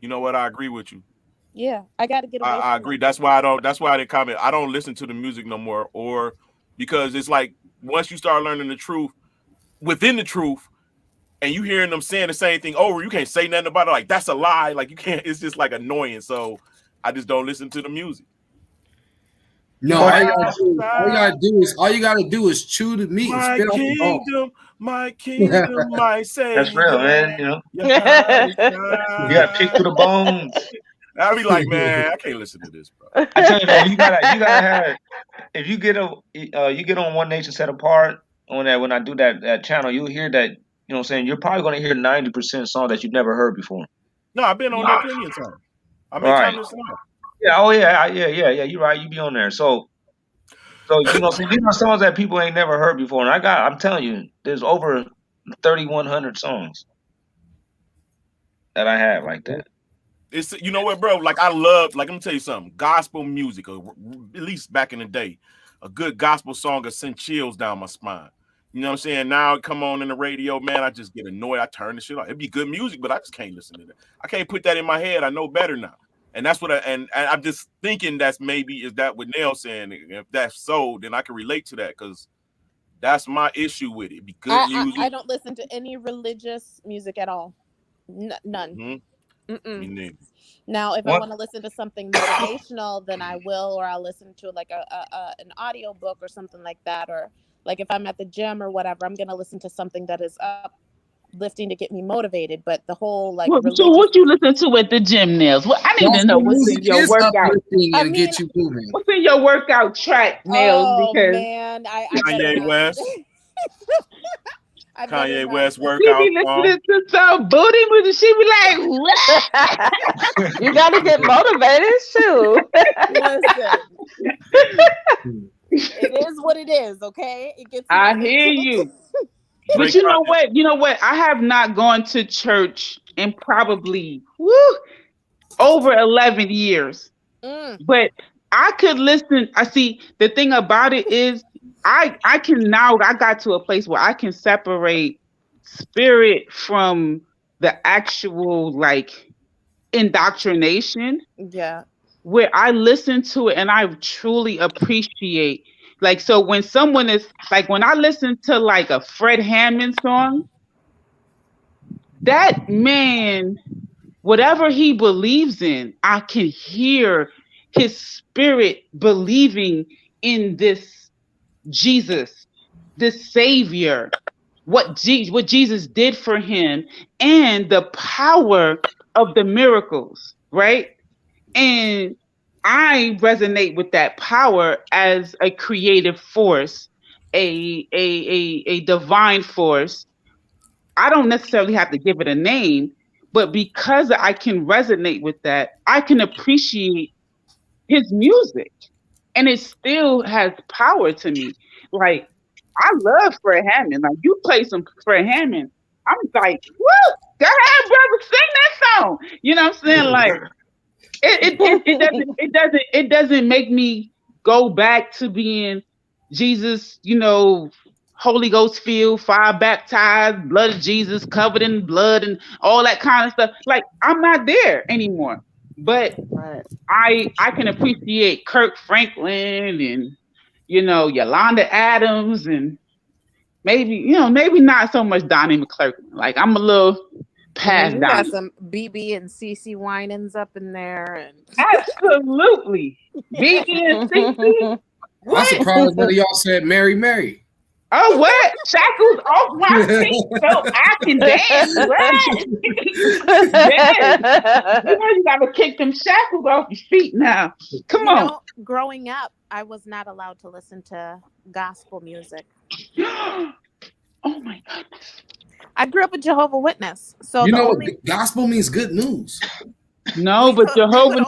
You know what? I agree with you. yeah. I got to get away I from agree. it. That's why I don't. That's why I didn't comment. I don't listen to the music no more, or because it's like once you start learning the truth within the truth, and you hearing them saying the same thing over, you can't say nothing about it. Like that's a lie. Like you can't. It's just like annoying. So I just don't listen to the music. No, But all you gotta do is chew the meat and spit out the bone. My kingdom, my that's real, savior. man. You know, Yeah, you got to pick through the bones. I'll be like, man, I can't listen to this, bro. I tell you though, you gotta have. If you get you get on One Nation Set Apart on that when I do that channel, you'll hear that. You know what I'm saying? You're probably gonna hear 90% songs that you've never heard before. No, I've been on there plenty of times. I make Right. time to listen. Yeah. Oh yeah. Yeah. You're right. You be on there. So these are songs that people ain't never heard before. And I'm telling you, there's over 3,100 songs that I have like that. It's you know what, bro? Like I love, like let me tell you something. Gospel music, or at least back in the day, a good gospel song will send chills down my spine. You know what I'm saying? Now it come on in the radio, man. I just get annoyed. I turn the shit off. It'd be good music, but I just can't listen to that. I can't put that in my head. I know better now. And that's what and I'm just thinking that's maybe is that what Nell saying. If that's so, then I can relate to that because that's my issue with it. Be good music. I don't listen to any religious music at all. None. Mm-hmm. Me neither. Now, if I want to listen to something motivational, then I will, or I'll listen to like an audio book or something like that, or like if I'm at the gym or whatever, I'm gonna listen to something that is uplifting to get me motivated. But the whole like So what you listen to at the gym, Nails? Well, I need to know what's in your workout. And get you moving. What's in your workout track, Nails? Oh Because man, I Kanye West. Kanye West she workout. be listening to some booty music. She be like, what? You got to get motivated, shoot. Listen, it is what it is. Okay, it gets. I hear you. But you know what? You know what? I have not gone to church in probably over 11 years. But I could listen. I see the thing about it is I can now I got to a place where I can separate spirit from the actual like indoctrination. Yeah. Where I listen to it and I truly appreciate. Like, so when someone is like, when I listen to like a Fred Hammond song, that man, whatever he believes in, I can hear his spirit believing in this Jesus, this Savior, what Jesus did for him, and the power of the miracles, right? And I resonate with that power as a creative force, a divine force. I don't necessarily have to give it a name, but because I can resonate with that, I can appreciate his music. And it still has power to me. Like, I love Fred Hammond. Like, you play some Fred Hammond, I'm like, woo, go ahead, brother, sing that song. You know what I'm saying? Like, it doesn't make me go back to being Jesus, you know, Holy Ghost filled, fire baptized, blood of Jesus covered in blood and all that kind of stuff. Like, I'm not there anymore. But Right. I can appreciate Kirk Franklin and Yolanda Adams and maybe not so much Donnie McClurkin. Like, I'm a little I mean, past you got Donnie. some BB and CC Winans up in there, and Absolutely. BB and CC. I'm surprised none of y'all said Mary Mary. Oh, what? Shackles off my feet so I can dance. What? Yes. You gotta kick them shackles off your feet now. Come on. Growing up, I was not allowed to listen to gospel music. Oh my goodness. I grew up a Jehovah's Witness. So gospel means good news. No, but Jehovah's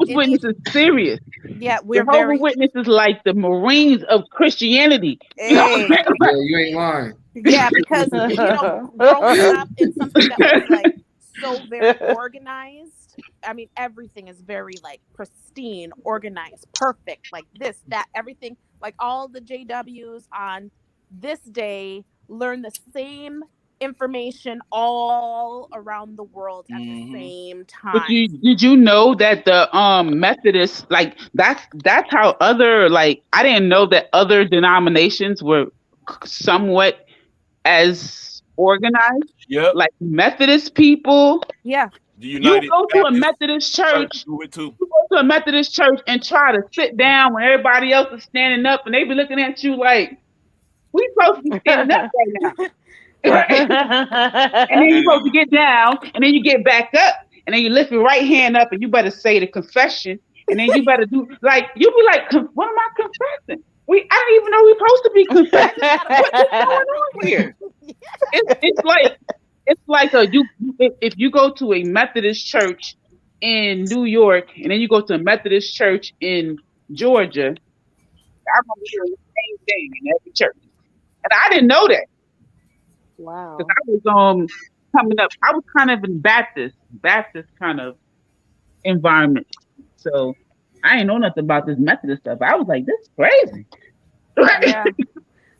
Witness is serious. Yeah, Jehovah's Witness is like the Marines of Christianity. Hey. Yeah, you ain't lying. Yeah, because growing up in something that was like so very organized. I mean, everything is very like pristine, organized, perfect, like this, that, everything, like all the JWs on this day learn the same information all around the world at the same time. But did you know that the Methodists, like that's how other, like, I didn't know that other denominations were somewhat as organized. Yep. Like Methodist people. Yeah. You go to a Methodist church. Do it too. You go to a Methodist church and try to sit down when everybody else is standing up, and they be looking at you like, we supposed to be standing up right now. Right? And then you're supposed to get down, and then you get back up, and then you lift your right hand up, and you better say the confession, and then you better do, like, you be like, what am I confessing? I don't even know we're supposed to be confessing. What's going on here? It's like if you go to a Methodist church in New York, and then you go to a Methodist church in Georgia, I'm gonna be doing the same thing in every church, and I didn't know that. Wow. Because I was coming up, I was kind of in Baptist kind of environment. So I didn't know nothing about this Methodist stuff. I was like, this is crazy. Yeah.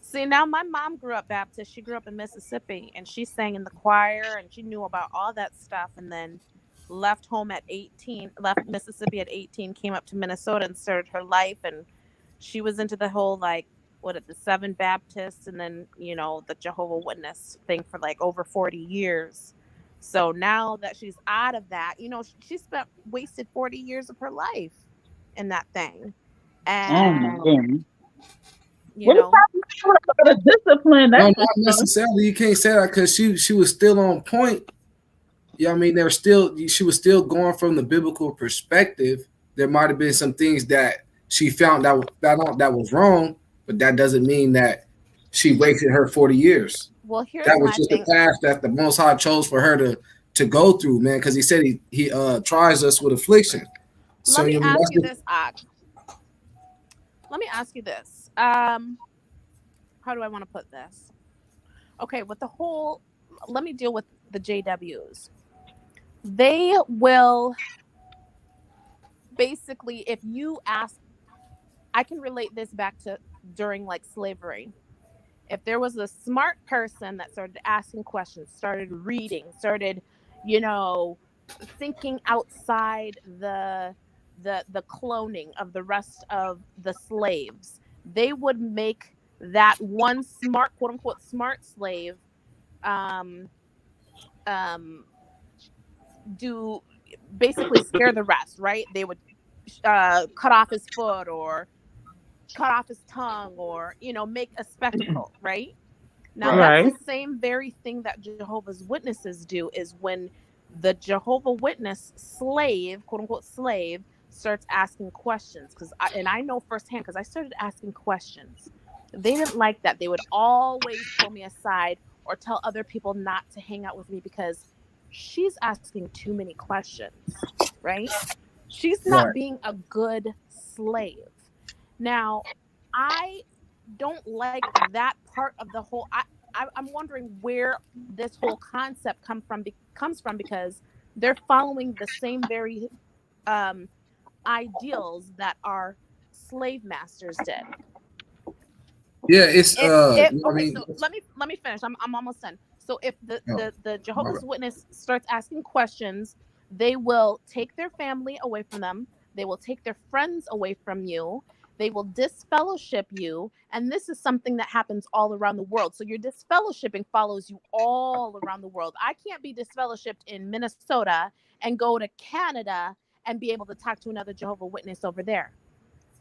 See, now my mom grew up Baptist. She grew up in Mississippi, and she sang in the choir, and she knew about all that stuff, and then left home at 18, left Mississippi at 18, came up to Minnesota and started her life, and she was into the whole, like, the Seven Baptists, and then, the Jehovah's Witness thing for like over 40 years. So now that she's out of that, she wasted 40 years of her life in that thing. And, what about a discipline? No, not necessarily. You can't say that because she was still on point. Yeah, I mean, she was still going from the biblical perspective. There might have been some things that she found out that was wrong, but that doesn't mean that she wasted her 40 years. Well, that was just a path that the Most High chose for her to go through, man, because he said he tries us with affliction. Let me ask you this, Ak. Let me ask you this. How do I want to put this? Okay, let me deal with the JWs. They will basically, if you ask, I can relate this back to during like slavery. If there was a smart person that started asking questions, started reading, started, thinking outside the cloning of the rest of the slaves, they would make that one smart, quote unquote, smart slave do basically scare the rest, right? They would cut off his foot or cut off his tongue or, make a spectacle, right? Now, that's the same very thing that Jehovah's Witnesses do, is when the Jehovah's Witness slave, quote unquote slave, starts asking questions. And I know firsthand because I started asking questions. They didn't like that. They would always pull me aside or tell other people not to hang out with me because she's asking too many questions, right? She's not being a good slave. Now, I don't like that part of the whole. I'm wondering where this whole concept comes from because they're following the same very ideals that our slave masters did. Yeah, it's Okay, I mean, so let me finish. I'm almost done. So if the oh, the Jehovah's Witness starts asking questions, they will take their family away from them. They will take their friends away from you. They will disfellowship you, and this is something that happens all around the world. So your disfellowshipping follows you all around the world. I can't be disfellowshipped in Minnesota and go to Canada and be able to talk to another Jehovah's Witness over there.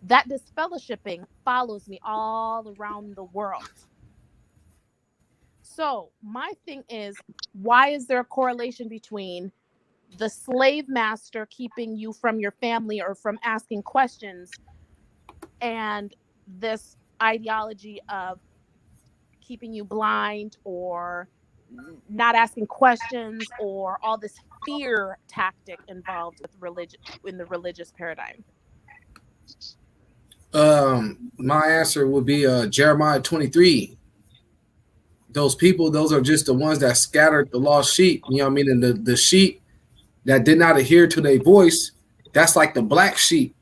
That disfellowshipping follows me all around the world. So my thing is, why is there a correlation between the slave master keeping you from your family or from asking questions and this ideology of keeping you blind or not asking questions or all this fear tactic involved with religion in the religious paradigm? My answer would be Jeremiah 23. Those people, those are just the ones that scattered the lost sheep. You know what I mean? And the sheep that did not adhere to their voice, that's like the black sheep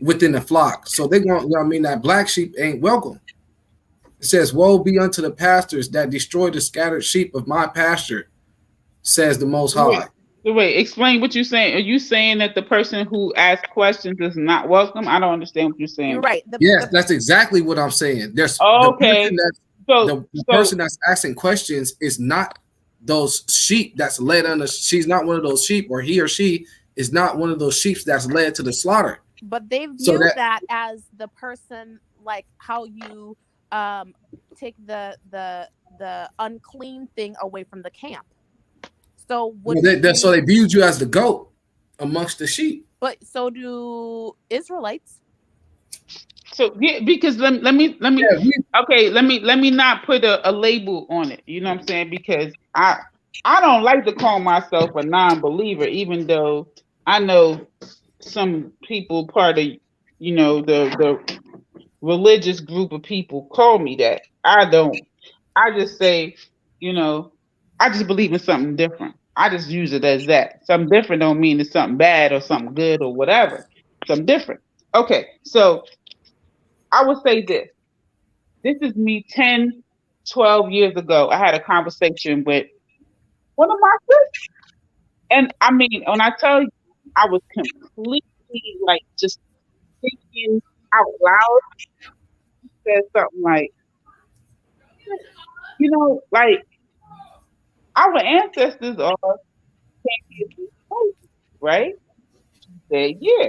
within the flock. So they want, you know what I mean? That black sheep ain't welcome. It says, woe be unto the pastors that destroy the scattered sheep of my pasture, says the Most High. Wait, explain what you're saying. Are you saying that the person who asks questions is not welcome? I don't understand what you're saying. You're right. Yes, that's exactly what I'm saying. There's okay. the person that's asking questions is not those sheep that's led under. She's not one of those sheep, or he or she is not one of those sheep that's led to the slaughter. But they view that as the person, like how you take the unclean thing away from the camp. So so they viewed you as the goat amongst the sheep. But so do Israelites. So yeah, because let me not put a label on it. You know what I'm saying? Because I don't like to call myself a non-believer, even though I know some people part of the religious group of people call me that. I don't. I just say, I just believe in something different. I just use it as that. Something different don't mean it's something bad or something good or whatever. Something different. Okay, so I would say this. This is me 10, 12 years ago. I had a conversation with one of my sisters. And I mean, when I tell you, I was completely like just thinking out loud. She said something like, like our ancestors are right? She said, yeah.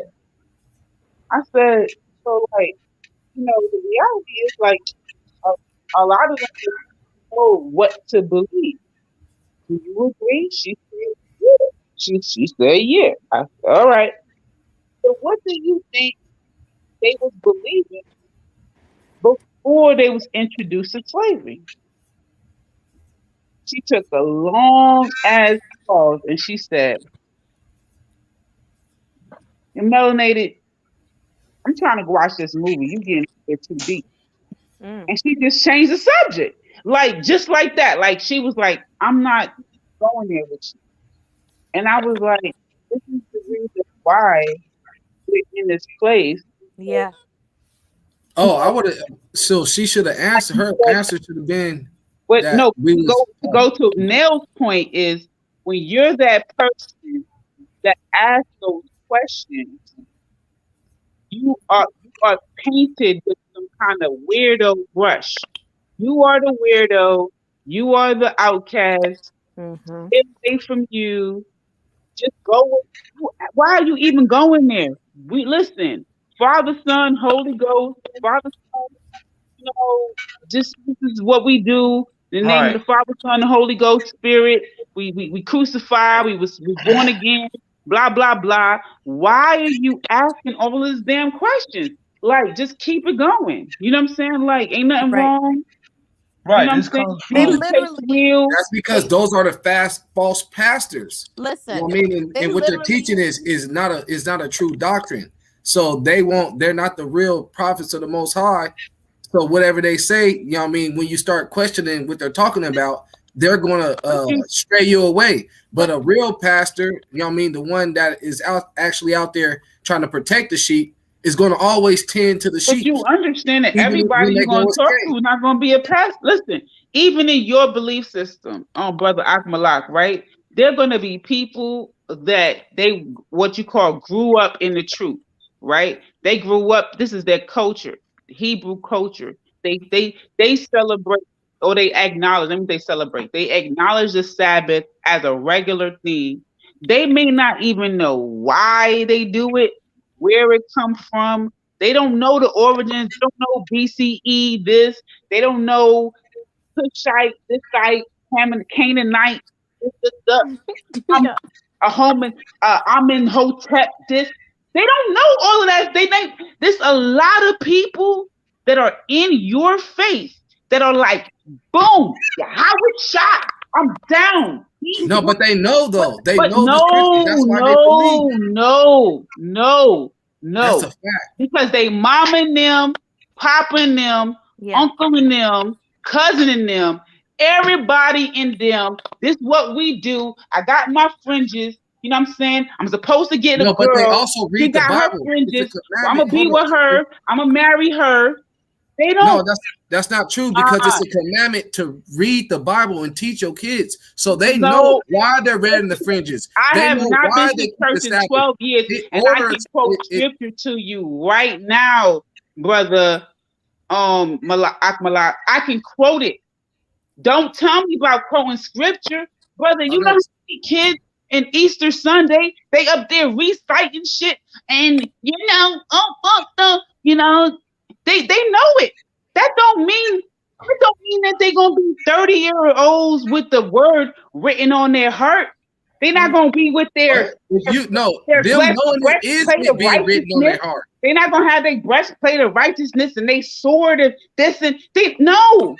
I said, so like, the reality is like a lot of them don't know what to believe. Do you agree? She said, yeah. She said, yeah. I said, all right. So what do you think they was believing before they was introduced to slavery? She took a long ass pause and she said, melanated, I'm trying to watch this movie. You getting it too deep. And she just changed the subject. Like, just like that. Like, she was like, I'm not going there with you. And I was like, this is the reason why we're in this place. Yeah. Oh, I would have. So she should have answered. Her answer should have been. But no, go to Nell's point is when you're that person that asks those questions, you are painted with some kind of weirdo brush. You are the weirdo. You are the outcast. Get away from you. Just go. Why are you even going there? We listen. Father, Son, Holy Ghost. Father, Son. This is what we do. In the name of the Father, Son, and Holy Ghost, Spirit. We crucify. We born again. Blah blah blah. Why are you asking all these damn questions? Like, just keep it going. You know what I'm saying? Like, ain't nothing wrong. Right. You know This comes That's because those are the false pastors. Listen, you know what I mean, and what they're teaching is not a true doctrine. So they're not the real prophets of the Most High. So whatever they say, you know what I mean, when you start questioning what they're talking about, they're going to stray you away. But a real pastor, you know what I mean, the one that is actually out there trying to protect the sheep, is going to always tend to the But sheep. you understand that Even everybody when they you're going go to talk astray. to is not going to be a past. Listen, even in your belief system, Brother Akmalak, right? They're going to be people that they, what you call, grew up in the truth, right? They grew up, this is their culture, Hebrew culture. They celebrate, or they acknowledge, let me say celebrate. They acknowledge the Sabbath as a regular thing. They may not even know why they do it, where it comes from. They don't know the origins. They don't know BCE this. They don't know Cushite, this site, Canaanite, this. I'm Yeah. a home in I'm in Hotep. This. They don't know all of that. They think there's a lot of people that are in your faith that are like, boom, Howard shot. I'm down. No, but they know though. They But know the scripture. That's why they believe. That's a No. fact. Because they momming them, popping them, Yeah. uncling them, cousining them, everybody in them. This what we do. I got my fringes. You know what I'm saying? I'm supposed to get a No, but they girl. also She read the got her Bible. It's a fringes. So I'm commandment. gonna be Hold with her. I'm gonna marry her. They No, don't. that's not true because it's a commandment to read the Bible and teach your kids so they know No, why they're wearing the fringes. I They have know not why been they to keep the church in Sabbath. 12 years, It and I can orders quote it. scripture to you right now, brother Akmalak. I can quote it. Don't tell me about quoting scripture, brother. I You know know. how many kids in Easter Sunday they up there reciting shit, and they know it. That don't mean that they gonna be 30-year-olds with the word written on their heart. They're not gonna be with What? If you know them knowing it is breastplate of being written on righteousness. their heart. They're not gonna have their breastplate of righteousness and they sword of this and they no,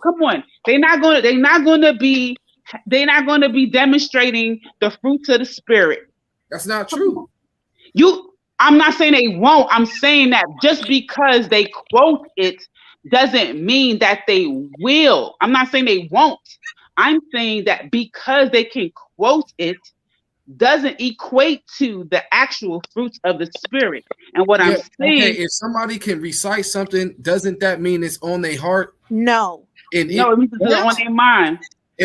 come on. They're not gonna be demonstrating the fruits of the spirit. That's not true. I'm not saying they won't. I'm saying that just because they quote it doesn't mean that they will. I'm not saying they won't. I'm saying that because they can quote it doesn't equate to the actual fruits of the spirit. And what I'm saying, okay, if somebody can recite something, doesn't that mean it's on their heart? No. it means it's on their mind.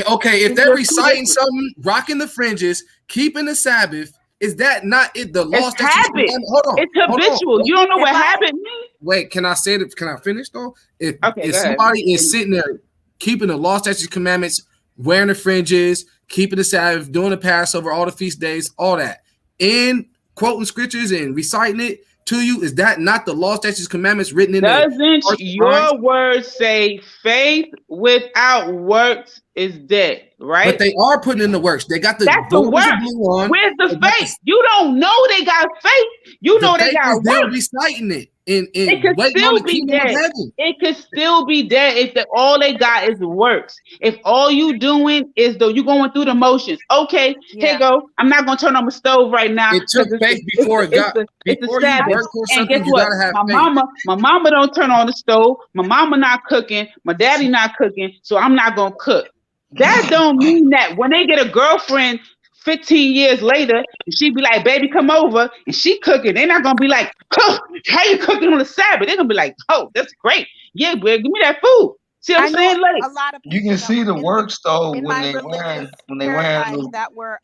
Okay, if they're reciting something, rocking the fringes, keeping the Sabbath, is that not it? The law, it's habit. Hold on, it's habitual. You don't know what habit means? Wait, can I say it? Can I finish though? If go somebody ahead. is sitting there keeping the law, statutes, commandments, wearing the fringes, keeping the Sabbath, doing the Passover, all the feast days, all that, and quoting scriptures and reciting it to you, is that not the law, statutes, commandments written in Doesn't your word say faith without works is dead, right? But they are putting in the works. They got the work. Where's the faith? You don't know they got faith. You know they got work. Reciting it. It could still be dead. It could still be dead if all they got is works. If all you doing is you going through the motions. Okay, here you go. I'm not gonna turn on my stove right now. It took faith before it got. Before you work for something, you gotta have faith. My mama don't turn on the stove. My mama not cooking. My daddy not cooking. So I'm not gonna cook. That don't mean that when they get a girlfriend 15 years later, and she be like, baby, come over, and she cooking. They're not gonna be like, oh, how you cooking on the Sabbath? They're gonna be like, oh, that's great. Yeah, boy, give me that food. See what I'm saying? Like, a lot of you can see the works though in when my they religious wear paradigm that were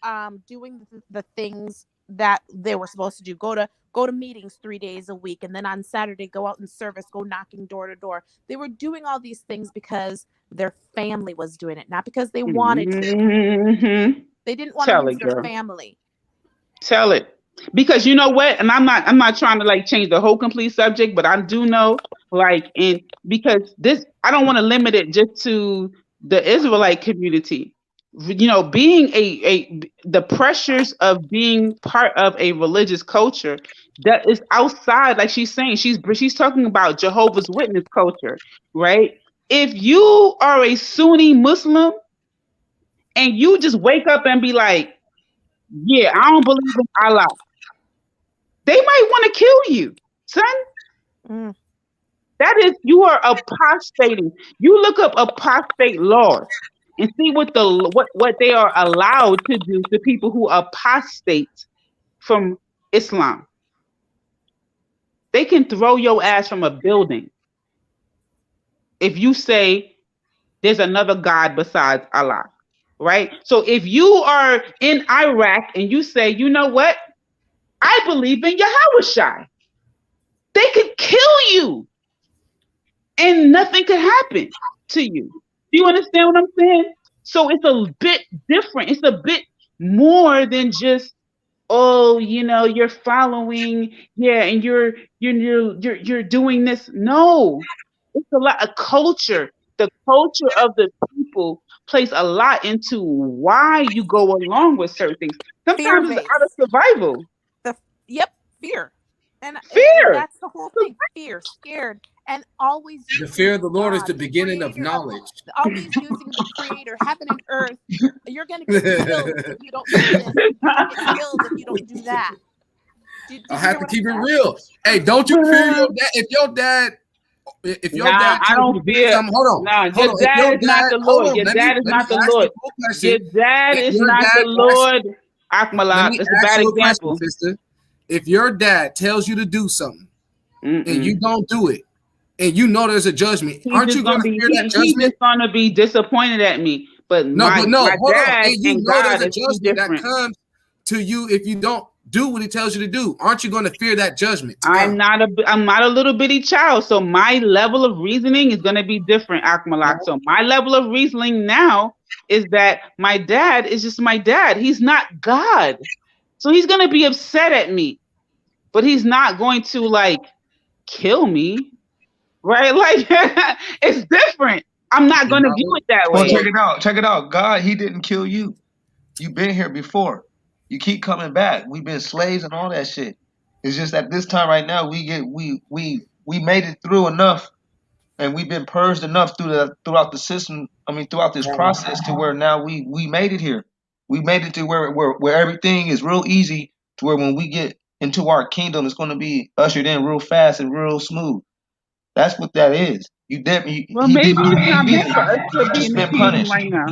doing the things that they were supposed to do. Go to meetings 3 days a week, and then on Saturday go out in service, go knocking door to door. They were doing all these things because their family was doing it, not because they wanted to. They didn't want to lose their family. Tell it. Because you know what? And I'm not trying to like change the whole complete subject, but I do know because this, I don't want to limit it just to the Israelite community. You know, being the pressures of being part of a religious culture that is outside, like she's saying, she's talking about Jehovah's Witness culture, right? If you are a Sunni Muslim and you just wake up and be like, yeah, I don't believe in Allah, they might want to kill you, son. That is, you are apostating. You look up apostate laws and see what they are allowed to do to people who apostate from Islam. They can throw your ass from a building if you say there's another God besides Allah, right? So if you are in Iraq and you say, you know what? I believe in Yahweh, they could kill you and nothing could happen to you. Do you understand what I'm saying? So it's a bit different. It's a bit more than just, oh, you're following, yeah, and you're doing this. No, it's a lot of culture. The culture of the people plays a lot into why you go along with certain things. Sometimes it's out of survival. Fear. And Fear. That's the whole thing. Fear, scared, and always the fear of the Lord God, is the beginning of knowledge. Always using the Creator, heaven and earth. You're gonna get killed if you don't do this. You're gonna get killed if you don't do that. I have to keep it real. Hey, don't you fear your dad? If your dad, I don't fear. Hold on. Your dad is not the Lord. Your dad is not the Lord. Your dad is not the Lord. Akmalak, it's a bad example. Sister. If your dad tells you to do something and you don't do it, and you know there's a judgment, aren't you going to fear that judgment? He's just going to be disappointed at me. But my dad and God there's a judgment that comes to you if you don't do what he tells you to do. Aren't you going to fear that judgment? I'm not a little bitty child, so my level of reasoning is going to be different, Akmalak. So my level of reasoning now is that my dad is just my dad. He's not God. So he's going to be upset at me, but he's not going to like kill me, right? Like it's different. I'm not going to view it that way. Well, check it out. God, he didn't kill you. You've been here before. You keep coming back. We've been slaves and all that shit. It's just that this time right now we made it through enough, and we've been purged enough throughout the system. I mean, throughout this process to where now we made it here. We made it to where everything is real easy, to where when we get into our kingdom, it's going to be ushered in real fast and real smooth. That's what that is. Maybe it's not meant for us to be in the kingdom right now.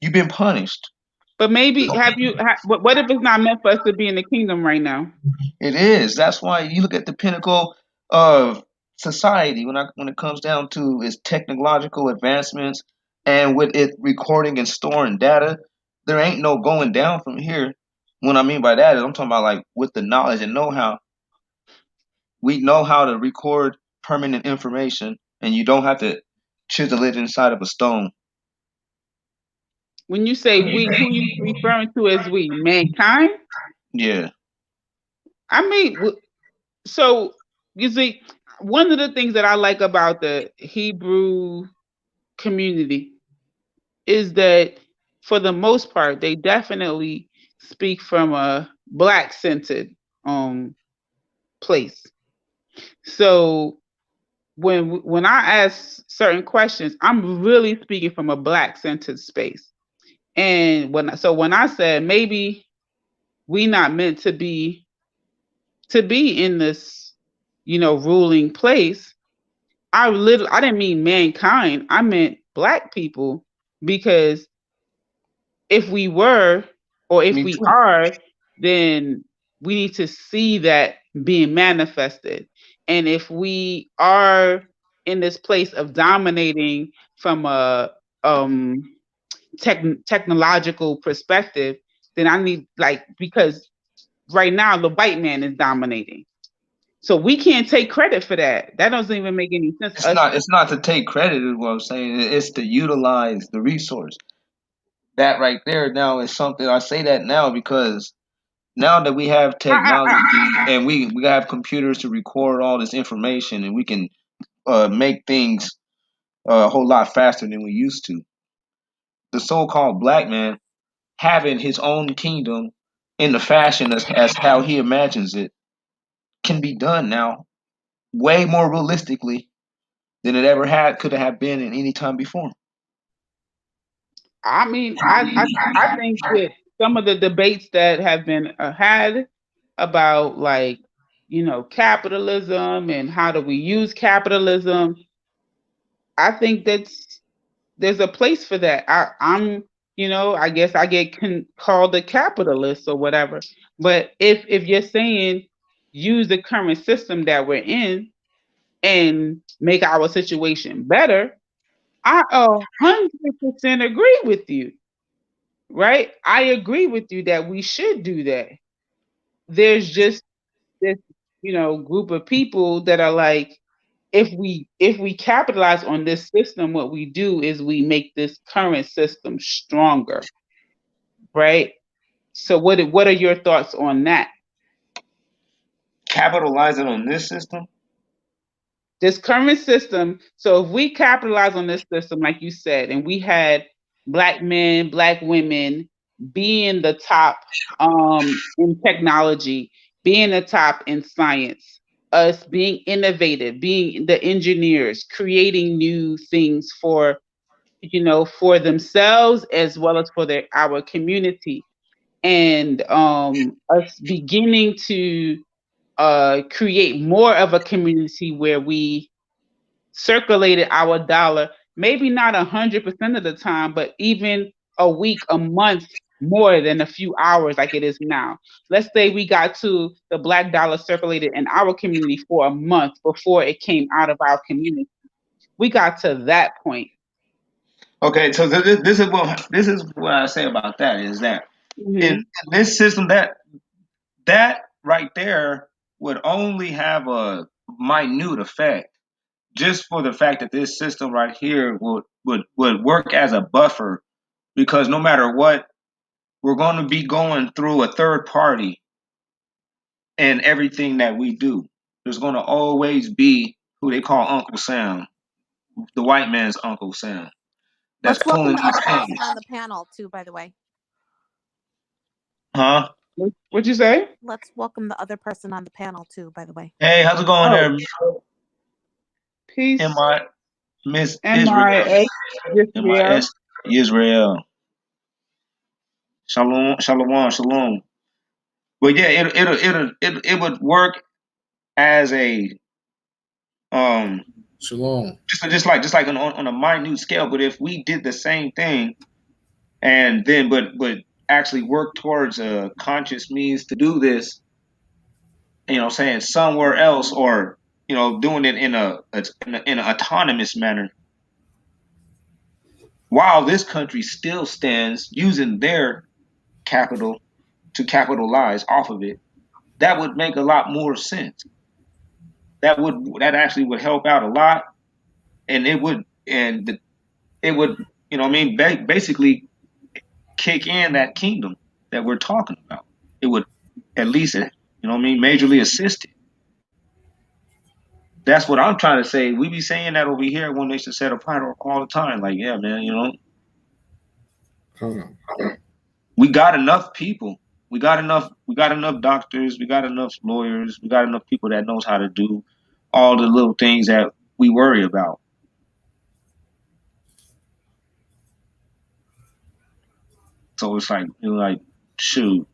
You've been punished. But maybe what if it's not meant for us to be in the kingdom right now? It is. That's why you look at the pinnacle of society when it comes down to its technological advancements and with it recording and storing data. There ain't no going down from here. What I mean by that is I'm talking about like with the knowledge and know-how. We know how to record permanent information, and you don't have to chisel it inside of a stone. When you say we, who are you referring to as we? Mankind? Yeah. I mean, so you see, one of the things that I like about the Hebrew community is that for the most part, they definitely speak from a Black-centered place. So when I ask certain questions, I'm really speaking from a Black-centered space. And when I said maybe we not meant to be in this, ruling place, I didn't mean mankind. I meant Black people, because if we were, or if we are, then we need to see that being manifested. And if we are in this place of dominating from a technological perspective, then I need, because right now the white man is dominating. So we can't take credit for that. That doesn't even make any sense. It's not to take credit is what I'm saying. It's to utilize the resource. That right there now is something. I say that now because now that we have technology and we have computers to record all this information, and we can make things a whole lot faster than we used to. The so-called black man having his own kingdom in the fashion as how he imagines it can be done now way more realistically than it ever could have been in any time before. I mean, I think that some of the debates that have been had about capitalism and how do we use capitalism, I think there's a place for that. I'm I guess I get called a capitalist or whatever. But if you're saying use the current system that we're in and make our situation better, I 100% agree with you, right? I agree with you that we should do that. There's just this, group of people that are like, if we capitalize on this system, what we do is we make this current system stronger, right? So what are your thoughts on that? Capitalizing on this system? This current system. So if we capitalize on this system, like you said, and we had Black men, Black women being the top in technology, being the top in science, us being innovative, being the engineers, creating new things for for themselves as well as for our community, and us beginning to create more of a community where we circulated our dollar, maybe not 100% of the time, but even a week, a month, more than a few hours like it is now. Let's say we got to the Black dollar circulated in our community for a month before it came out of our community. We got to that point. Okay, so this is what I say about that is that in this system that right there would only have a minute effect, just for the fact that this system right here would work as a buffer, because no matter what, we're going to be going through a third party in everything that we do. There's going to always be who they call Uncle Sam, the white man's Uncle Sam. That's Let's welcome pulling the these other person things. on the panel too, by the way. Huh? What'd you say? Let's welcome the other person on the panel too, by the way. Hey, how's it going there? Peace. Miss M-I-S. M-I-S Israel. Shalom, shalom, shalom. But yeah, it would work as a Shalom. just like on a minute scale. But if we did the same thing, and then but actually work towards a conscious means to do this, saying somewhere else, or doing it in an autonomous manner, while this country still stands using their capital to capitalize off of it, that would make a lot more sense. That actually would help out a lot, and it would basically kick in that kingdom that we're talking about. It would at least majorly assist it. That's what I'm trying to say. We be saying that over here at One Nation Set Apart all the time. Like, yeah, man, we got enough people. We got enough doctors. We got enough lawyers. We got enough people that knows how to do all the little things that we worry about. So it's like, shoot.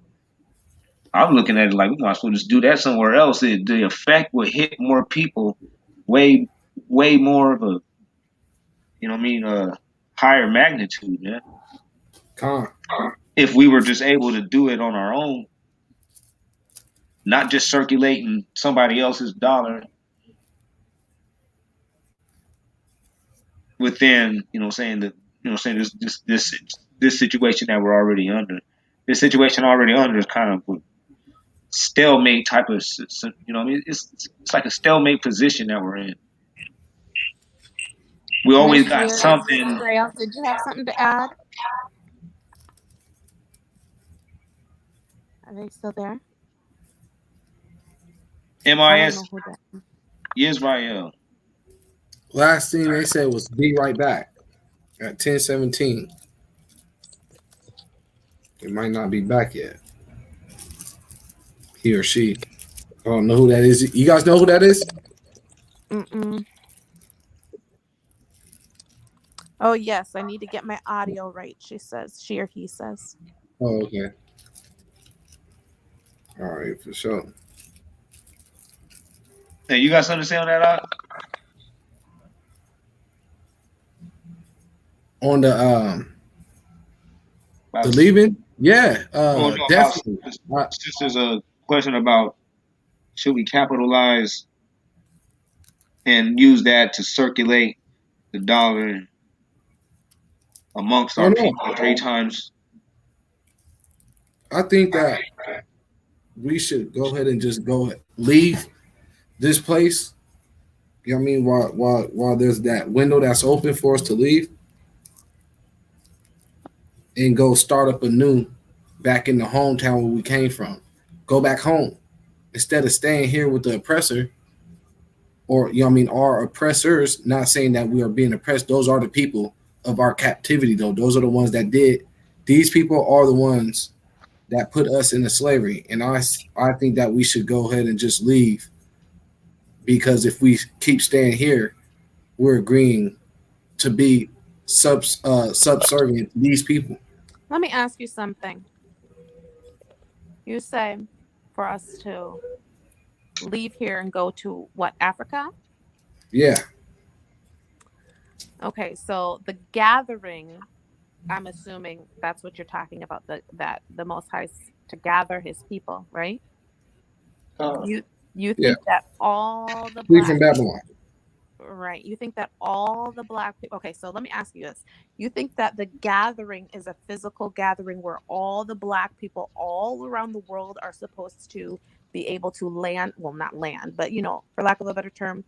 I'm looking at it like we might as well just do that somewhere else. The effect would hit more people, way more of a, higher magnitude, man. If we were just able to do it on our own, not just circulating somebody else's dollar within, this situation that we're already under. This situation already under is kind of a stalemate type of, it's like a stalemate position that we're in. We always got something. Israel, did you have something to add? Are they still there? MIS Israel. Last thing they said was be right back at 10:17. It might not be back yet. He or she. I don't know who that is. You guys know who that is? Mm-mm. Oh, yes. I need to get my audio right, she says. She or he says. Oh, okay. All right, for sure. Hey, you got something to say on that? On the leaving? Yeah, definitely. Just as a question about should we capitalize and use that to circulate the dollar amongst Oh our no, people 3 times? I think that we should go ahead and just leave this place. You know what I mean? While there's that window that's open for us to leave and go start up anew back in the hometown where we came from. Go back home instead of staying here with the oppressor, or you know what I mean, our oppressors. Not saying that we are being oppressed. Those are the people of our captivity, though. Those are the ones that did. These people are the ones that put us into slavery, and I think that we should go ahead and just leave, because if we keep staying here, we're agreeing to be subservient to these people. Let me ask you something. You say for us to leave here and go to what, Africa? Yeah. Okay, so the gathering, I'm assuming that's what you're talking about, that the Most High to gather his people, right? You think that all the Flee from Babylon. Right. You think that all the black people. Okay, so let me ask you this. You think that the gathering is a physical gathering where all the black people all around the world are supposed to be able to land, well, not land, but, you know, for lack of a better term.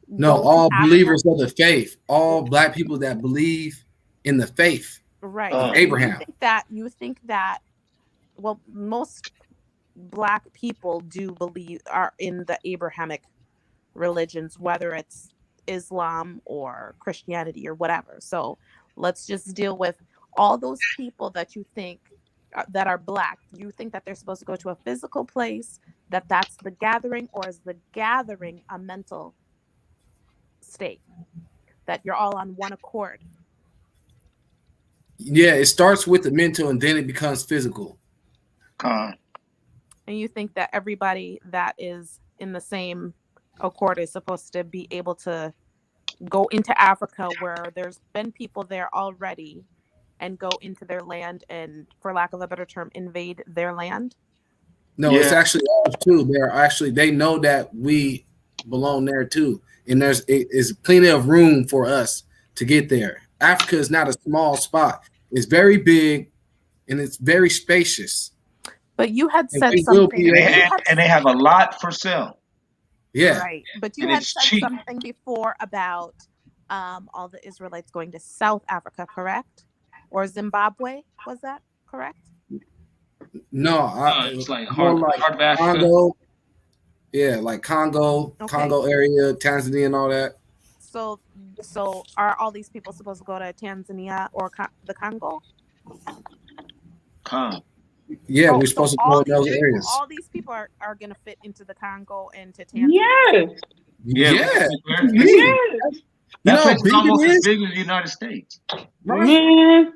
No, all believers of the faith, all black people that believe in the faith. Right. Of Abraham. You think that, well, most black people do believe, are in the Abrahamic religions, whether it's Islam or Christianity or whatever. So let's just deal with all those people that you think that are black. You think that they're supposed to go to a physical place, that's the gathering, or is the gathering a mental state that you're all on one accord? Yeah, it starts with the mental and then it becomes physical. And you think that everybody that is in the same accord is supposed to be able to go into Africa, where there's been people there already, and go into their land and, for lack of a better term, invade their land? No, it's actually ours too. They know that we belong there too, and there's plenty of room for us to get there. Africa is not a small spot. It's very big and it's very spacious. But you had said something. And they have a lot for sale. Yeah. Right. But you had said something before about all the Israelites going to South Africa, correct? Or Zimbabwe, was that correct? No, it's like Congo. Yeah, like Congo, Congo area, Tanzania and all that. So are all these people supposed to go to Tanzania or the Congo? Yeah, we're supposed to go in those areas. All these people are going to fit into the Congo and to Tanzania. Yes. That place is almost as big as the United States. Man,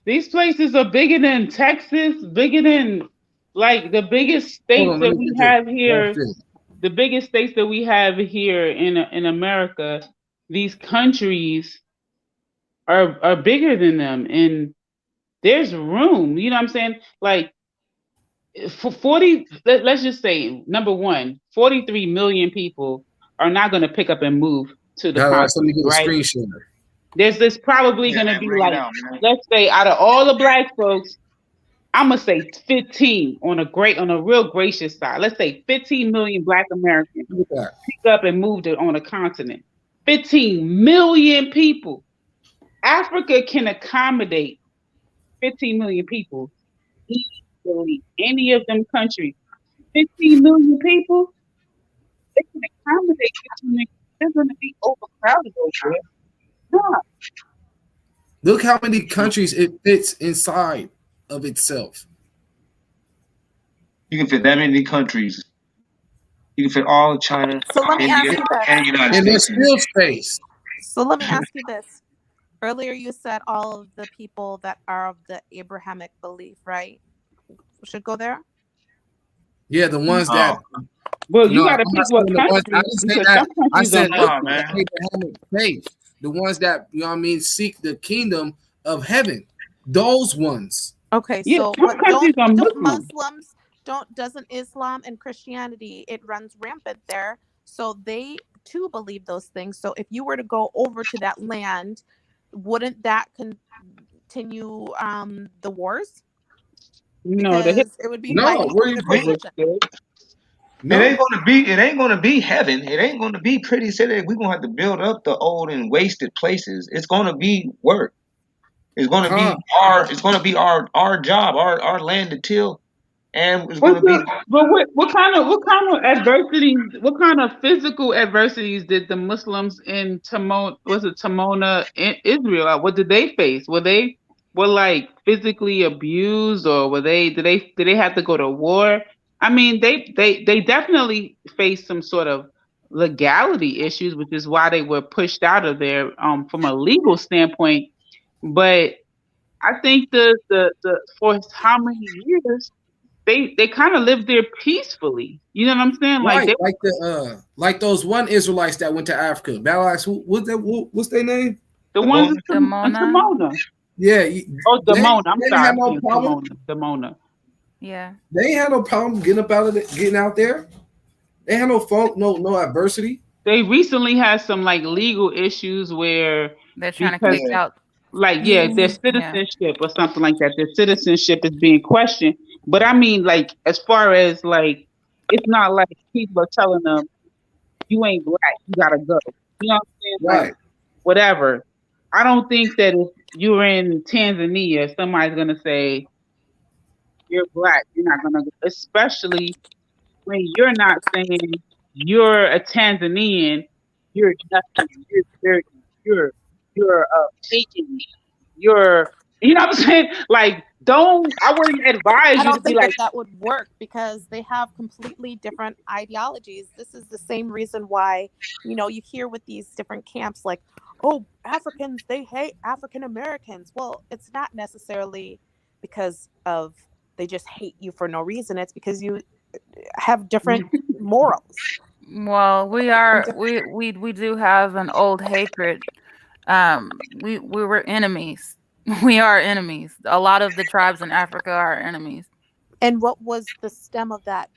these places are bigger than Texas, bigger than like the biggest states that we have here. The biggest states that we have here in America, these countries are bigger than them, and there's room. You know what I'm saying? Like for 40, let's just say, number one, 43 million people are not going to pick up and move to the continent, right? There's probably going to be let's say, out of all the black folks, I'm gonna say 15 on a real gracious side. Let's say 15 million black Americans pick up and move on a continent. 15 million people. Africa can accommodate 15 million people easily. Any of them countries, 15 million people, they can accommodate 15 million. They're gonna be overcrowded over there. Yeah. Look how many countries it fits inside of itself. You can fit that many countries. You can fit all of China and the United States. And there's still space. So let me ask you this. Earlier you said all of the people that are of the Abrahamic belief, right, should go there? Yeah, the ones that... Well, you got to pick what country. I said Abrahamic faith. The ones that, you know what I mean, seek the kingdom of heaven. Those ones. Okay, so but don't Doesn't Islam and Christianity, it runs rampant there, so they too believe those things. So if you were to go over to that land, wouldn't that continue the wars? No, Because it would be No, fighting where over you the going? religion. It No. ain't gonna be heaven. It ain't gonna be pretty city. We're gonna have to build up the old and wasted places. It's gonna be work. It's gonna be Con. our job, our land to till, and it's What's gonna be the but what kind of adversities, what kind of physical adversities did the Muslims in Timona in Israel, what did they face? Were like physically abused, or did they have to go to war? I mean, they definitely faced some sort of legality issues, which is why they were pushed out of there from a legal standpoint. But I think the for how many years they kind of lived there peacefully. You know what I'm saying? Like Right, they like those one Israelites that went to Africa. Balax, what's their name? the the ones in Demona. Timona. Yeah, Oh, Demona. I'm they sorry, had I'm no saying problem. Demona. Yeah. They ain't had no problem getting up out of it, getting out there. They had no funk, no adversity. They recently had some like legal issues where They're trying to because kick out. like their Yeah. citizenship or something like that. Their citizenship is being questioned. But I mean, like as far as like, it's not like people are telling them you ain't black, you gotta go. You know what I'm saying? Like Right. whatever. I don't think that if you're in Tanzania, somebody's gonna say you're black. You're not gonna, especially when you're not saying you're a Tanzanian. You're nothing. You're dirty. You're taking. You're, you know what I'm saying? Like, don't. I wouldn't advise I you to don't be think like, that would work because they have completely different ideologies. This is the same reason why, you hear with these different camps like, oh, Africans, they hate African Americans. Well, it's not necessarily because of they just hate you for no reason. It's because you have different morals. Well, we do have an old hatred. We were enemies. We are enemies. A lot of the tribes in Africa are enemies. And what was the stem of that?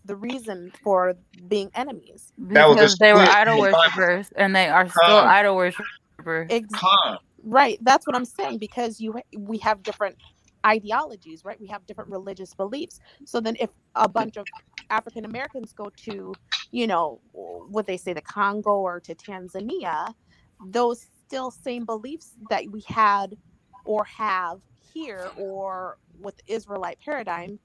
The reason for being enemies? that was a Because they were split in idol the Bible. worshippers and they are still Con, idol worshippers. Ex- con. right. That's what I'm saying because we have different ideologies, right? We have different religious beliefs. So then if a bunch of African Americans go to, what they say, the Congo or to Tanzania, those still same beliefs that we had or have here or with the Israelite paradigm,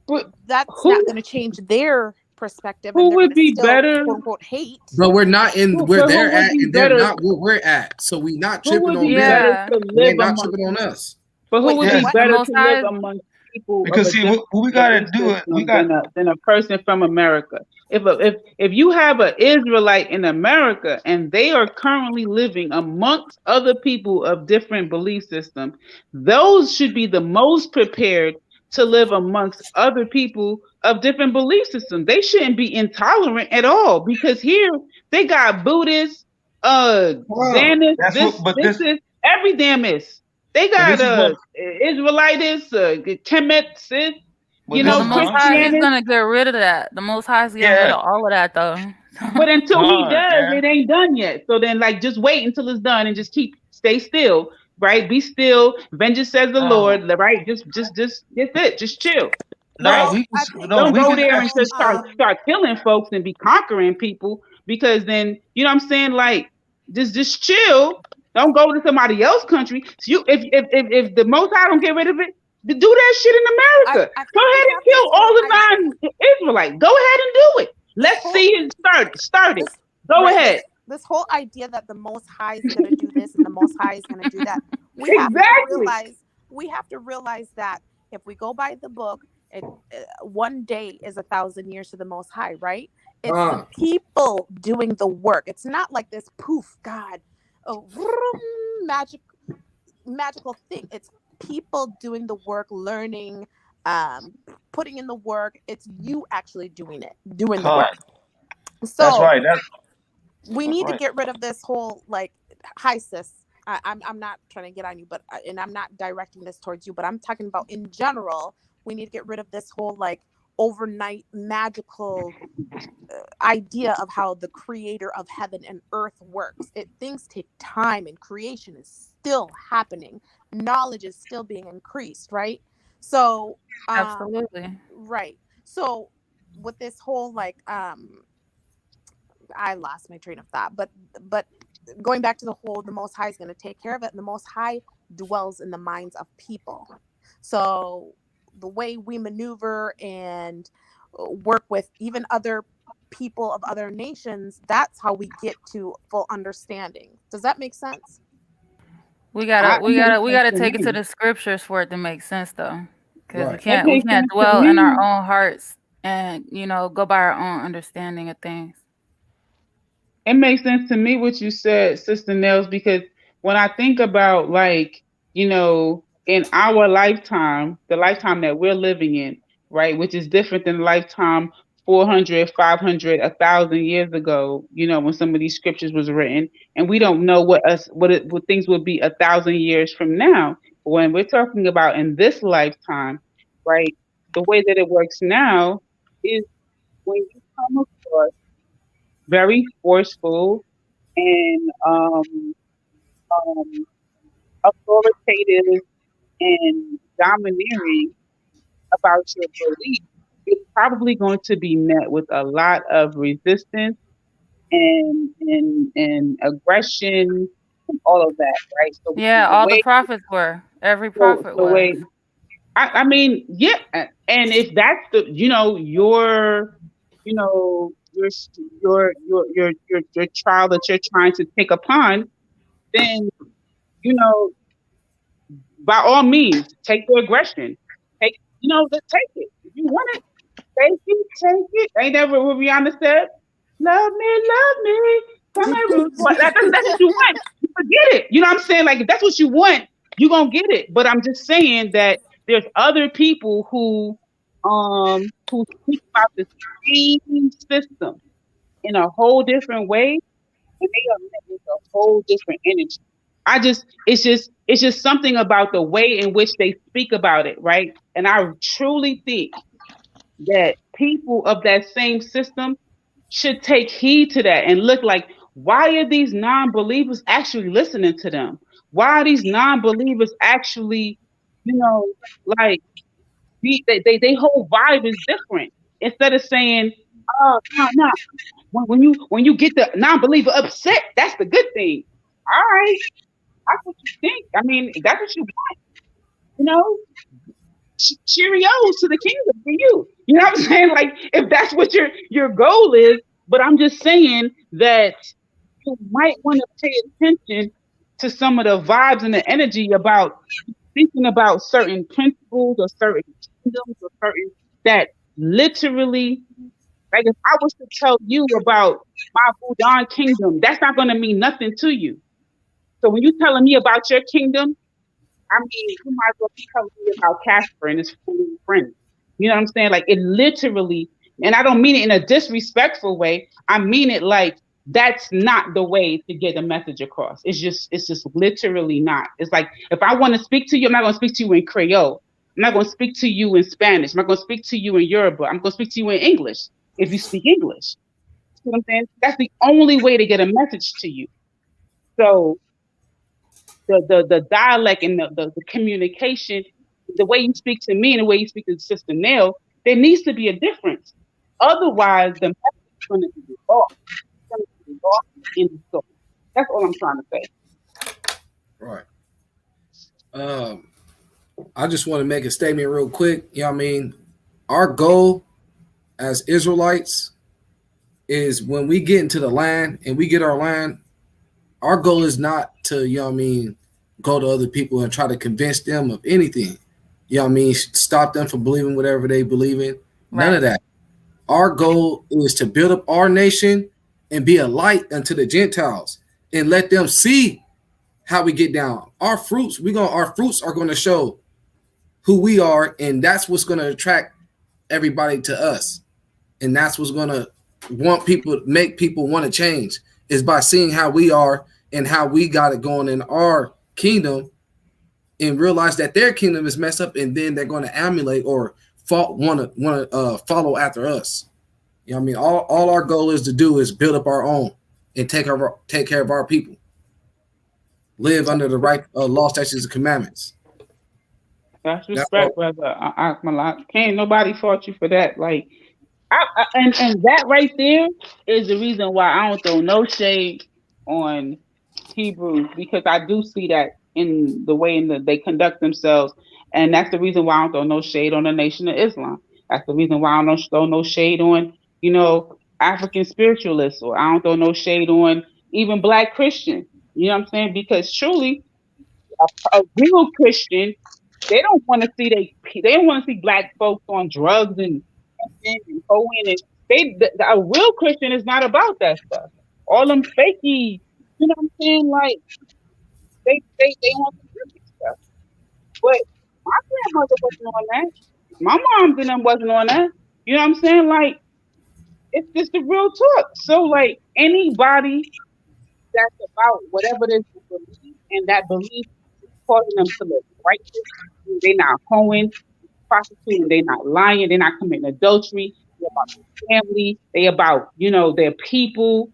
but that's not who going to change their perspective and who they're going would to be still better? quote unquote hate. But we're not in where But who they're would at, be and they're better? not where we're at. So we not Who tripping would on be them, better Yeah. to and they're live not among? tripping on us. But who Wait, would say be what? The better Most to live High. among people of Because a see, different what we gotta belief do it. We system got than a person from America? If you have an Israelite in America and they are currently living amongst other people of different belief systems, those should be the most prepared to live amongst other people of different belief systems. They shouldn't be intolerant at all because here they got Buddhists, Huh. Xanists, that's what. But this this, is every damn is. They but got this is what. Israelitis, Kemet, But this Well, the is what Most I'm High, saying. He's Christianity. gonna get rid of that. The Most High is getting rid Yeah, of all of that, though. But until he con, does, yeah. it ain't done yet. So then, like, just wait until it's done and just stay still, right? Be still. Vengeance says the No, Lord, right? Just that's it. Just chill, no, right? Well, we I can. think No, Don't we go can there and actually. just start killing folks and be conquering people because then you know what I'm saying. Like, just chill. Don't go to somebody else's country. So you, if the Most High don't get rid of it, do that shit in America. I Go think we ahead and have this kill whole all the idea. non-Israelites. Go ahead and do it. This Let's whole see it start it. this Go right ahead. this whole idea that the Most High is going to do this and the Most High is going to do that. We have to Exactly. realize that if we go by the book, one day is 1,000 years to the Most High, right? It's the people doing the work. It's not like this poof, God, vroom, magical thing. It's people doing the work, learning, putting in the work. It's you actually doing the Con. work. That's So right. we That's need to right. get rid of this whole like, hi sis. I'm not trying to get on you, but and I'm not directing this towards you, but I'm talking about in general. We need to get rid of this whole like overnight magical idea of how the creator of heaven and earth works. Things take time, and creation is still happening. Knowledge is still being increased, right? So Absolutely. right. So with this whole like I lost my train of thought, but going back to the whole, the Most High is going to take care of it, and the Most High dwells in the minds of people. So the way we maneuver and work with even other people of other nations, that's how we get to full understanding. Does that make sense? We gotta take it to the scriptures for it to make sense, though, because we can't dwell in our own hearts and go by our own understanding of things. It makes sense to me what you said, Sister Nels, because when I think about like, in our lifetime, the lifetime that we're living in, right, which is different than the lifetime 400, 500, 1,000 years ago, when some of these scriptures was written, and we don't know what things will be 1,000 years from now. But when we're talking about in this lifetime, right, the way that it works now is when you come across very forceful and authoritative and domineering about your belief, it's probably going to be met with a lot of resistance and aggression and all of that, right? So yeah, all the prophets were. Every prophet was. I mean, yeah, and if that's your trial that you're trying to take upon, then by all means, take the aggression. Take it. If you want it, take it. Ain't that what Rihanna said? Love me. That's what you want. You forget it. You know what I'm saying? Like, if that's what you want, you're gonna get it. But I'm just saying that there's other people who speak about the same system in a whole different way, and they are met with a whole different energy. It's just something about the way in which they speak about it, right? And I truly think that people of that same system should take heed to that and look like, why are these non-believers actually listening to them? Why are these non-believers actually, like they whole vibe is different. Instead of saying, oh no, when you get the non-believer upset, that's the good thing. All right, that's what you think. I mean, that's what you want, Cheerios to the kingdom for you. You know what I'm saying? Like, if that's what your goal is, but I'm just saying that you might want to pay attention to some of the vibes and the energy about thinking about certain principles or certain kingdoms or certain that literally, like, if I was to tell you about my Budan kingdom, that's not going to mean nothing to you. So when you're telling me about your kingdom, I mean, you might as well be telling me about Casper and his friends. You know what I'm saying? Like, it literally, and I don't mean it in a disrespectful way. I mean it like that's not the way to get a message across. It's just literally not. It's like, if I want to speak to you, I'm not going to speak to you in Creole. I'm not going to speak to you in Spanish. I'm not going to speak to you in Yoruba. I'm going to speak to you in English if you speak English. You know what I'm saying? That's the only way to get a message to you. So the dialect and the communication, the way you speak to me and the way you speak to Sister Nell, there needs to be a difference. Otherwise, the message is going to be off. It's going to be off in the story. That's all I'm trying to say. Right. I just want to make a statement real quick. You know what I mean? Our goal as Israelites is when we get into the land and we get our land, our goal is not to, go to other people and try to convince them of anything. You know what I mean? Stop them from believing whatever they believe in. None of that. Our goal is to build up our nation and be a light unto the Gentiles and let them see how we get down. Our fruits are going to show who we are, and that's what's going to attract everybody to us. And that's what's going to make people want to change, is by seeing how we are and how we got it going in our kingdom, and realize that their kingdom is messed up, and then they're going to emulate or want to follow after us. You know what I mean? All our goal is to do is build up our own and take care of our people. Live under the right law, statutes, and commandments. That's respect, brother. Can't nobody fault you for that. Like, and that right there is the reason why I don't throw no shade on Hebrews, because I do see that in the way they conduct themselves, and that's the reason why I don't throw no shade on the Nation of Islam. That's the reason why I don't throw no shade on African spiritualists, or I don't throw no shade on even Black Christians. You know what I'm saying? Because truly, a real Christian, they don't want to see Black folks on drugs and hoeing, and a real Christian is not about that stuff. All them fakey, you know what I'm saying? Like they want the good stuff. But my grandmother wasn't on that. My moms and them wasn't on that. You know what I'm saying? Like, it's just the real talk. So like, anybody that's about whatever it is they believe, and that belief is causing them to live righteous, they're not hoeing, prostituting, they're not lying, they're not committing adultery, they're about their family, they about their people.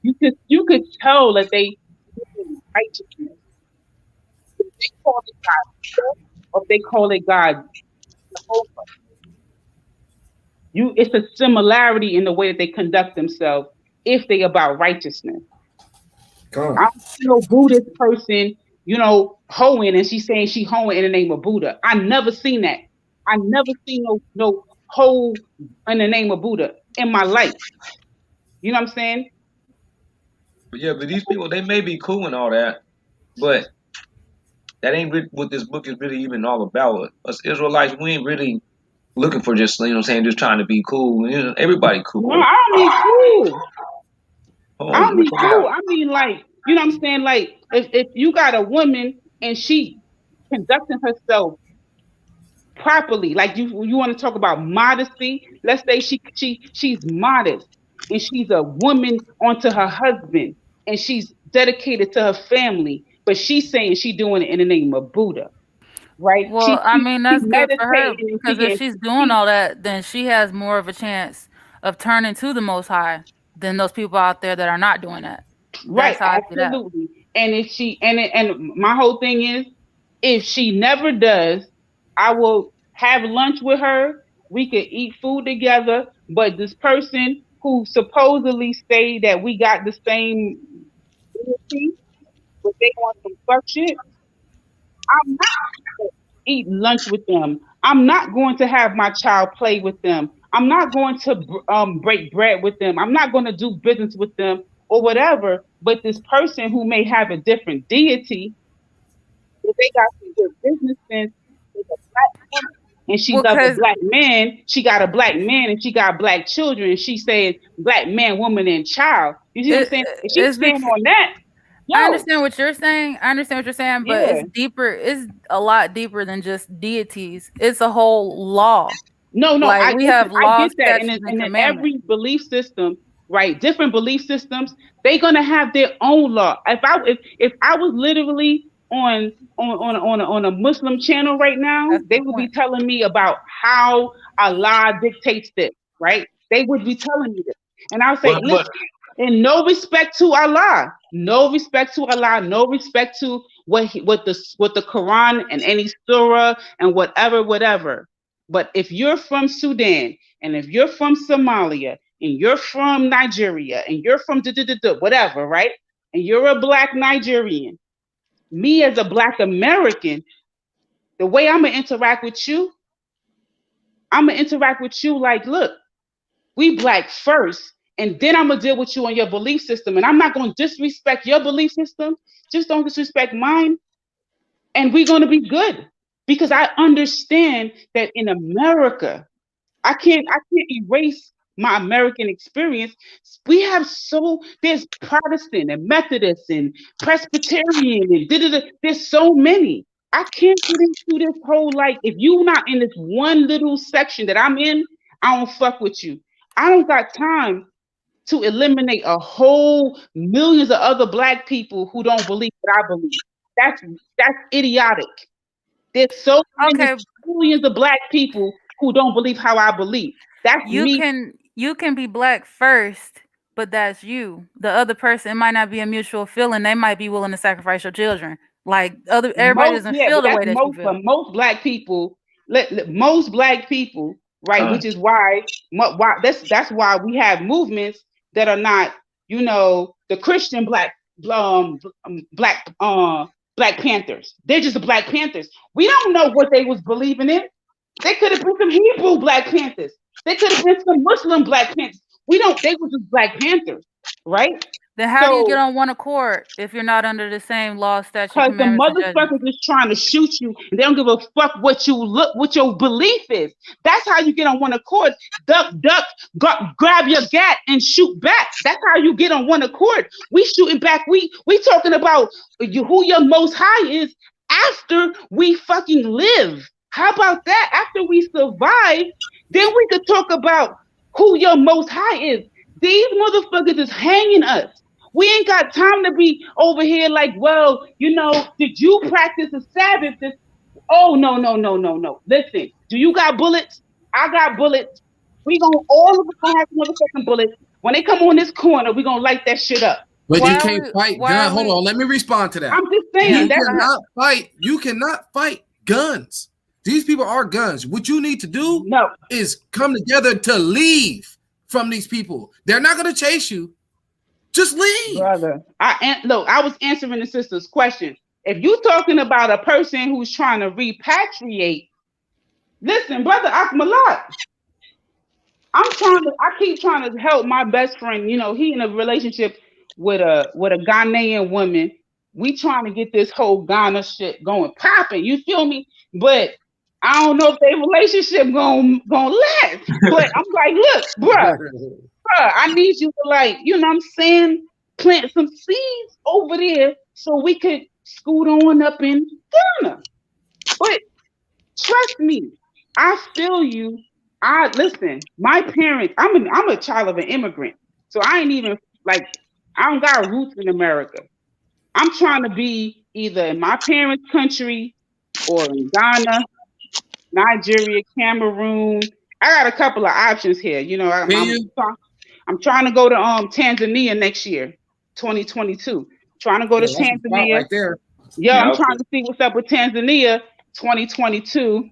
You could tell that they live in righteousness. If they call it God, or if they call it God Jehovah, it's a similarity in the way that they conduct themselves if they about righteousness. I don't see no Buddhist person, hoeing, and she's saying she hoeing in the name of Buddha. I never seen that. I never seen no hoe in the name of Buddha in my life. You know what I'm saying? Yeah, but these people, they may be cool and all that, but that ain't what this book is really even all about. Us Israelites, we ain't really looking for just, just trying to be cool. Everybody cool. No, I don't mean cool. I don't mean cool. I mean, like, you know what I'm saying? Like, if you got a woman and she conducting herself properly, like you want to talk about modesty. Let's say she's modest and she's a woman onto her husband and she's dedicated to her family, but she's saying she's doing it in the name of Buddha, right? Well, I mean, that's good for her, meditating because if she's doing all that, then she has more of a chance of turning to the Most High than those people out there that are not doing that. Right, That's how I see that. absolutely. And if she and my whole thing is, if she never does, I will have lunch with her. We could eat food together. But this person who supposedly say that we got the same ability, but they want some fuck shit, I'm not going to eat lunch with them. I'm not going to have my child play with them. I'm not going to break bread with them. I'm not going to do business with them or whatever. But this person who may have a different deity, if they got some good business sense, is a black woman, and she loves a black man. She got a black man, and she got black children. And she says black man, woman, and child. You see what I'm saying? If she's staying on that. I understand what you're saying. But it's deeper. It's a lot deeper than just deities. It's a whole law. No, like, I we have laws, get that, and in every belief system, right? Different belief systems, they're gonna have their own law. If I was literally on a Muslim channel right now, they would be telling me about how Allah dictates this, right? They would be telling me this, and I would say, listen. And no respect to Allah, no respect to Allah, no respect to what the Quran and any surah and whatever. But if you're from Sudan and if you're from Somalia and you're from Nigeria and you're from whatever, right? And you're a black Nigerian, me as a black American, the way I'm gonna interact with you like, look, we black first. And then I'm gonna deal with you on your belief system. And I'm not gonna disrespect your belief system. Just don't disrespect mine. And we're gonna be good. Because I understand that in America, I can't erase my American experience. There's Protestant and Methodist and Presbyterian and there's so many. I can't get into this whole, like, if you're not in this one little section that I'm in, I don't fuck with you. I don't got time to eliminate a whole millions of other black people who don't believe what I believe. That's idiotic. There's so many Okay, millions of black people who don't believe how I believe. That's you me. can be black first, but that's you. The other person, it might not be a mutual feeling. They might be willing to sacrifice your children. Like everybody doesn't feel the way that you feel. But most black people, most black people, right? Which is why that's why we have movements that are not, the Christian Black Panthers. They're just the Black Panthers. We don't know what they was believing in. They could have been some Hebrew Black Panthers. They could have been some Muslim Black Panthers. We don't. They were just Black Panthers, right? Then how do you get on one accord if you're not under the same law, statute, Because the commandments, and judgment? motherfuckers is trying to shoot you, and they don't give a fuck what your belief is. That's how you get on one accord. Duck, grab your gat and shoot back. That's how you get on one accord. We shooting back. We talking about who your most high is after we fucking live. How about that? After we survive, then we could talk about who your most high is. These motherfuckers is hanging us. We ain't got time to be over here like, well, did you practice the Sabbath? Oh, no. Listen, do you got bullets? I got bullets. All of us gonna have motherfucking bullets. When they come on this corner, we gonna light that shit up. But you can't fight guns. Hold on, let me respond to that. I'm just saying you cannot fight guns. These people are guns. What you need to do is come together to leave from these people. They're not gonna chase you. Just leave, brother. I was answering the sister's question. If you're talking about a person who's trying to repatriate, listen, brother Akmalat, I keep trying to help my best friend. He in a relationship with a Ghanaian woman. We trying to get this whole Ghana shit going popping. You feel me? But I don't know if their relationship gonna last. But I'm like, look, bruh, I need you to plant some seeds over there so we could scoot on up in Ghana. But trust me, I feel you. Listen, my parents, I'm a child of an immigrant. So I ain't even I don't got roots in America. I'm trying to be either in my parents' country or in Ghana, Nigeria, Cameroon. I got a couple of options here. I'm trying to go to Tanzania next year, 2022. Trying to go to Tanzania. Right there. Yeah, I'm trying to see what's up with Tanzania, 2022.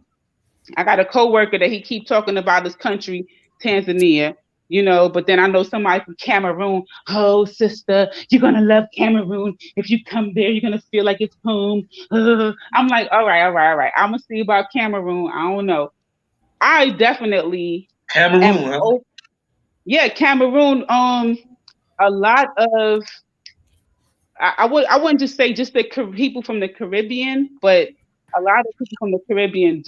I got a coworker that he keep talking about his country, Tanzania. But then I know somebody from Cameroon. Oh, sister, you're gonna love Cameroon. If you come there, you're gonna feel like it's home. I'm like, all right. I'm gonna see about Cameroon. I don't know. I definitely Cameroon. Yeah, Cameroon. A lot of I wouldn't just say just the people from the Caribbean, but a lot of people from the Caribbean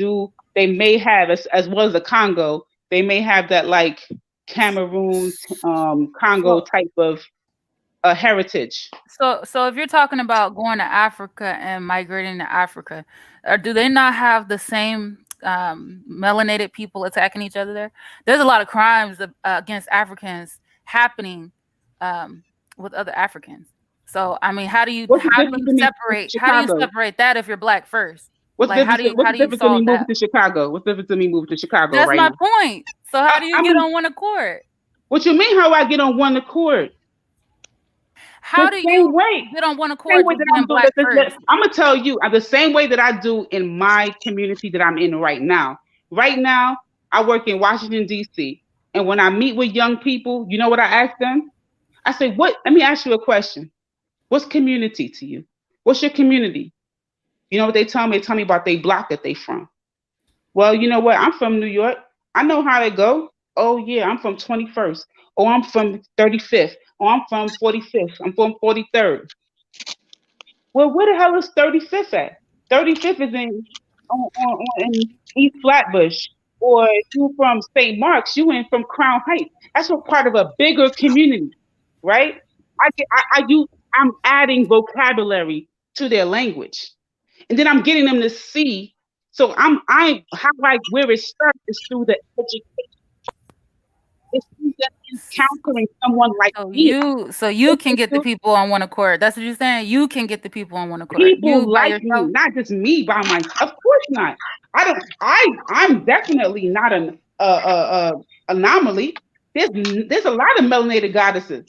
they may have as well as the Congo. They may have that like Cameroon, Congo type of heritage. So if you're talking about going to Africa and migrating to Africa, do they not have the same melanated people attacking each other there? There's a lot of crimes against Africans happening with other Africans. So I mean, how do you separate that if you're black first? What's the difference in me moving to Chicago? What's the difference in me moving to Chicago? That's my point. So how do you get on one accord? What you mean? How I get on one accord? How do you get on one accord with being black first? I'm gonna tell you the same way that I do in my community that I'm in right now. Right now, I work in Washington D.C. and when I meet with young people, you know what I ask them? I say, "What? Let me ask you a question. What's community to you? What's your community?" You know what they tell me? They tell me about their block that they from. Well, you know what? I'm from New York. I know how they go. Oh yeah, I'm from 21st. Oh, I'm from 35th. Oh, I'm from 45th. I'm from 43rd. Well, where the hell is 35th at? 35th is in East Flatbush. Or if you're from St. Mark's, you in from Crown Heights. That's a part of a bigger community, right? I'm adding vocabulary to their language. And then I'm getting them to see. So where it starts is through the education. It's through the encountering someone like me. So you can get the people on one accord. That's what you're saying. You can get the people on one accord. People You by like me, yourself. not just me by myself. Of course not. I'm definitely not an anomaly. There's a lot of melanated goddesses.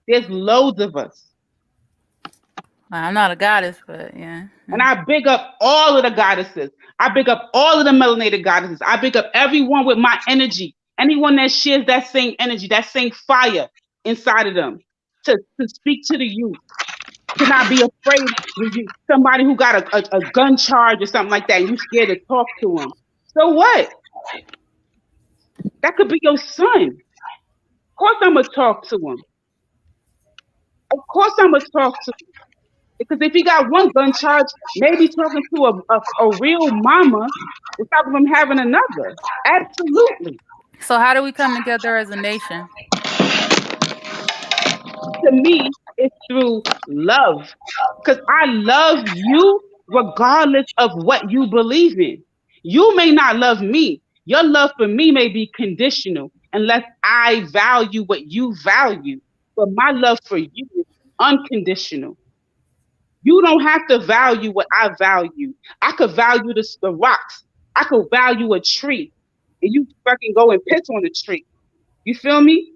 There's loads of us. I'm not a goddess, but yeah. And I big up all of the goddesses. I big up all of the melanated goddesses. I big up everyone with my energy. Anyone that shares that same energy, that same fire inside of them, to speak to the youth, to not be afraid when you somebody who got a gun charge or something like that, and you scared to talk to them. So what? That could be your son. Of course I'm gonna talk to him. Of course I'm gonna talk to him. Because if he got one gun charge, maybe talking to a real mama will stop him having another. Absolutely. So how do we come together as a nation? To me, it's through love. Because I love you regardless of what you believe in. You may not love me. Your love for me may be conditional unless I value what you value. But my love for you is unconditional. You don't have to value what I value. I could value the rocks. I could value a tree. And you fucking go and piss on the tree. You feel me?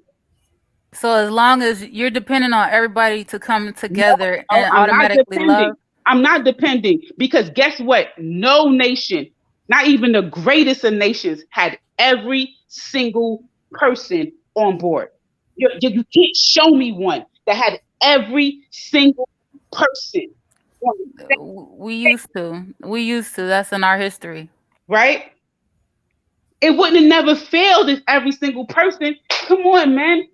So as long as you're depending on everybody to come together and I'm automatically love. I'm not depending because guess what? No nation, not even the greatest of nations, had every single person on board. You can't show me one that had every single person. We used to. That's in our history. Right? It wouldn't have never failed if every single person. Come on, man.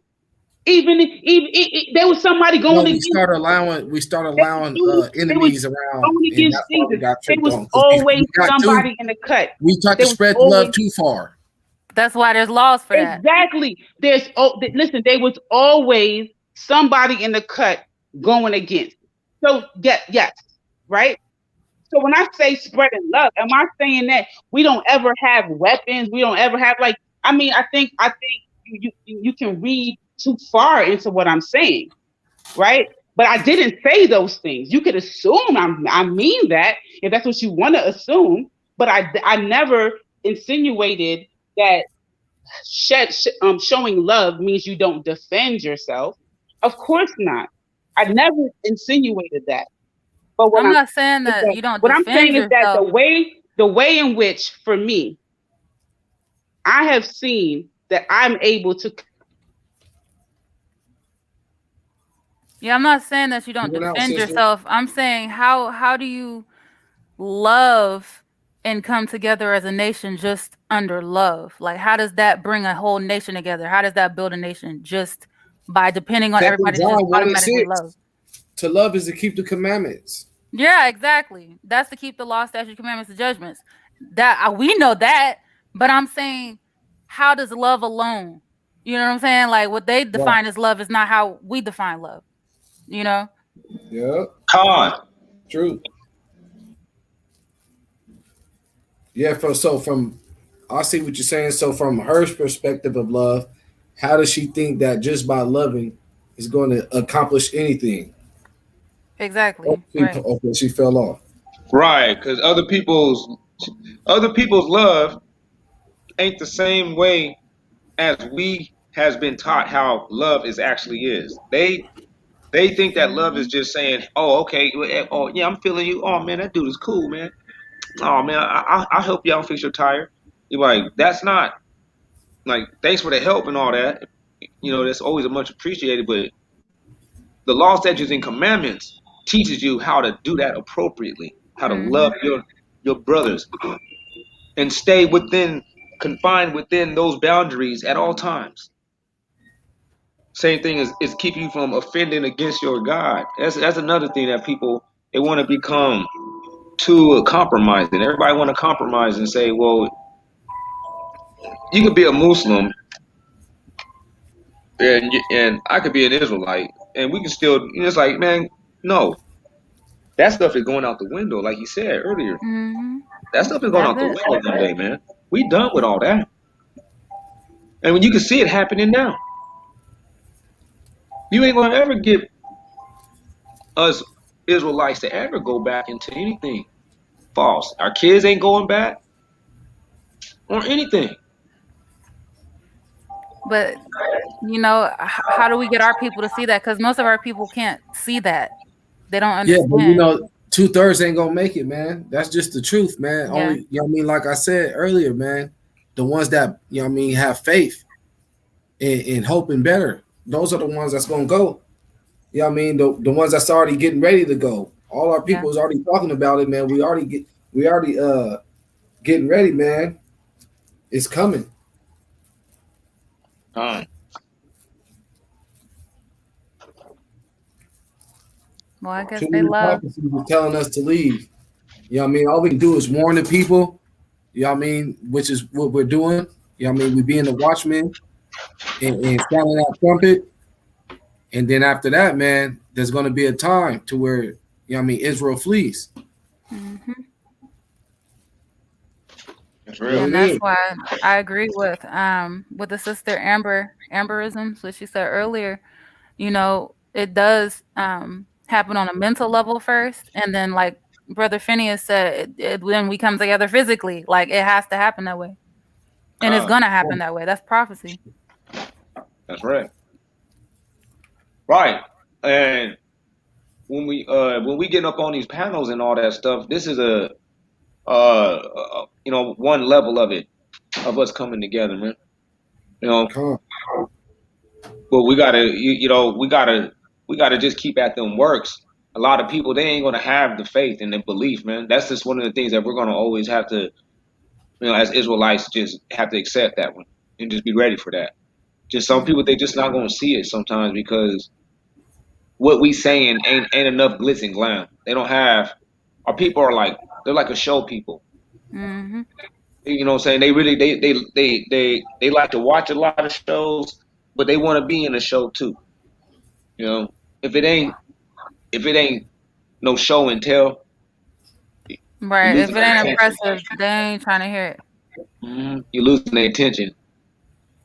Even there was somebody going we start allowing enemies around. And that's why we got there was always somebody in the cut. We tried to spread love too far. That's why there's laws for that. Exactly. Listen, there was always somebody in the cut going against. So yes, right? So when I say spreading love, am I saying that we don't ever have weapons? We don't ever have I think you can read too far into what I'm saying, right? But I didn't say those things. You could assume I mean that if that's what you want to assume, but I never insinuated that showing love means you don't defend yourself. Of course not. I never insinuated that. But I'm not saying that you don't. What I'm saying is that the way in which, for me, I have seen that I'm able to. Yeah, I'm not saying that you don't defend yourself. I'm saying how do you love and come together as a nation just under love? Like, how does that bring a whole nation together? How does that build a nation just by depending on everybody to just automatically love? To love is to keep the commandments. Yeah, exactly. That's to keep the law, statutes, commandments, and judgments. That we know that, but I'm saying, how does love alone? You know what I'm saying? Like what they define as love is not how we define love. You know? Yeah. Con. True. Yeah, from I see what you're saying. So from her perspective of love, how does she think that just by loving is going to accomplish anything? Exactly. Okay, she fell off. Right, because other people's love ain't the same way as we has been taught how love actually is. They think that love is just saying, oh, okay, oh yeah, I'm feeling you. Oh man, that dude is cool, man. Oh man, I'll help you out fix your tire. You're like, that's not like thanks for the help and all that. You know, that's always a much appreciated, but the law, statutes, and commandments teaches you how to do that appropriately, how to love your brothers and stay confined within those boundaries at all times. Same thing is keep you from offending against your God. That's another thing that people, they want to become too compromising. Everybody want to compromise and say, well, you could be a Muslim and I could be an Israelite and we can still, it's like, man, no. That stuff is going out the window, like you said earlier. That stuff is going out the window one day, man. We done with all that. And when you can see it happening now. You ain't gonna ever get us Israelites to ever go back into anything false. Our kids ain't going back or anything. But how do we get our people to see that? Because most of our people can't see that. They don't Yeah, but understand. 2/3 ain't gonna make it, man. That's just the truth, man. Yeah. Only, like I said earlier, man, the ones that have faith and hope and better, those are the ones that's gonna go. The ones that's already getting ready to go. All our Yeah. people is already talking about it, man. We already getting ready, man. It's coming. All Well, I guess Too they many love. prophecies are telling us to leave. All we can do is warn the people. Which is what we're doing. We being the watchmen and sounding that trumpet. And then after that, man, there's going to be a time to where, Israel flees. Mm-hmm. That's What real. And it that's is. why I agree with the sister Amberisms, what she said earlier. It does happen on a mental level first, and then like Brother Phineas said, when we come together physically, like it has to happen that way, and it's gonna happen that way. That's prophecy. That's right. Right. And when we get up on these panels and all that stuff, this is one level of it, of us coming together, man. Come on. But we gotta just keep at them works. A lot of people, they ain't gonna have the faith and the belief, man. That's just one of the things that we're gonna always have to, as Israelites, just have to accept that one and just be ready for that. Just some people, they just not gonna see it sometimes because what we saying ain't enough glitz and glam. They don't have. Our people are like, they're like a show people. Mm-hmm. You know what I'm saying? They really they like to watch a lot of shows, but they want to be in a show too. You know, if it ain't if it ain't no show and tell, you're Right. If losing it their ain't attention. impressive, they ain't trying to hear it. You're losing their attention.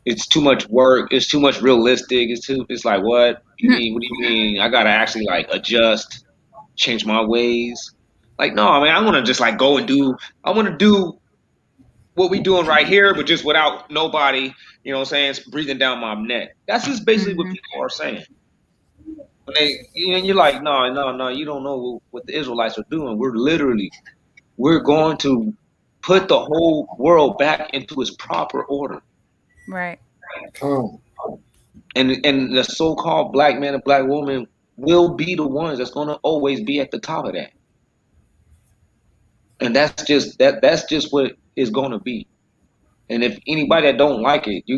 It's too much work. It's too much realistic. It's like, what you mean? What do you mean? I gotta actually like adjust, change my ways. Like, no, I mean, I want to just like go and do. I want to do what we doing right here, but just without nobody, what I'm saying, breathing down my neck. That's just basically what Mm-hmm. people are saying. When you're like, no, no, no, you don't know what the Israelites are doing. We're going to put the whole world back into its proper order. Right. Come on. And the so-called black man and black woman will be the ones that's going to always be at the top of that. And that's just what it's going to be. And if anybody that don't like it, we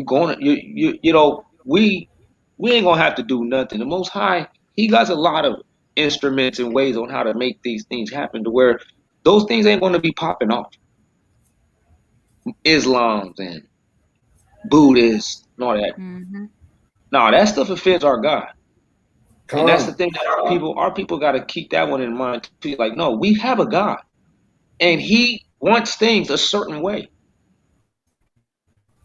ain't gonna have to do nothing. The Most High, He got a lot of instruments and ways on how to make these things happen to where those things ain't gonna be popping off. Islam's and Buddhists and all that. Mm-hmm. No, that stuff offends our God. Come And that's the on. thing that our people got to keep that one in mind too. Like, no, we have a God, and He wants things a certain way.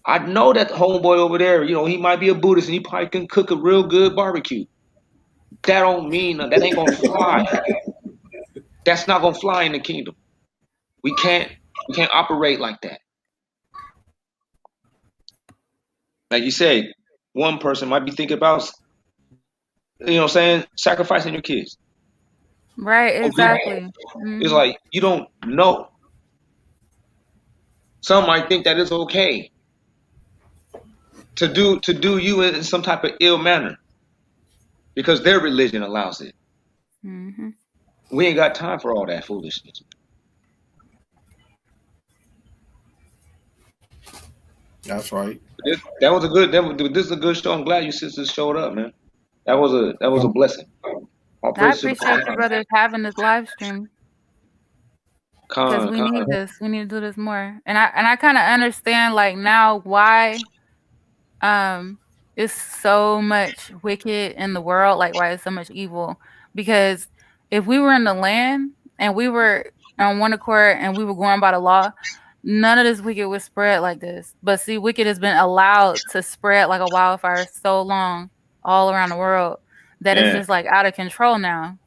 I know that the homeboy over there, he might be a Buddhist and he probably can cook a real good barbecue. That don't mean that ain't gonna fly. That's not gonna fly in the kingdom. We can't operate like that. Like you said, one person might be thinking about, sacrificing your kids. Right. Exactly. It's Mm-hmm. like you don't know. Some might think that it's okay to do you in some type of ill manner because their religion allows it. Mm-hmm. We ain't got time for all that foolishness. That's right. That was a good. This is a good show. I'm glad you sisters showed up, man. That was a blessing. All I praise to the appreciate Most you High. brothers having this live stream because Con, we need con. this. We need to do this more. And I kind of understand like now why it's so much wicked in the world, like why it's so much evil. Because if we were in the land and we were on one accord and we were going by the law, none of this wicked would spread like this. But see, wicked has been allowed to spread like a wildfire so long all around the world. that is just like out of control now.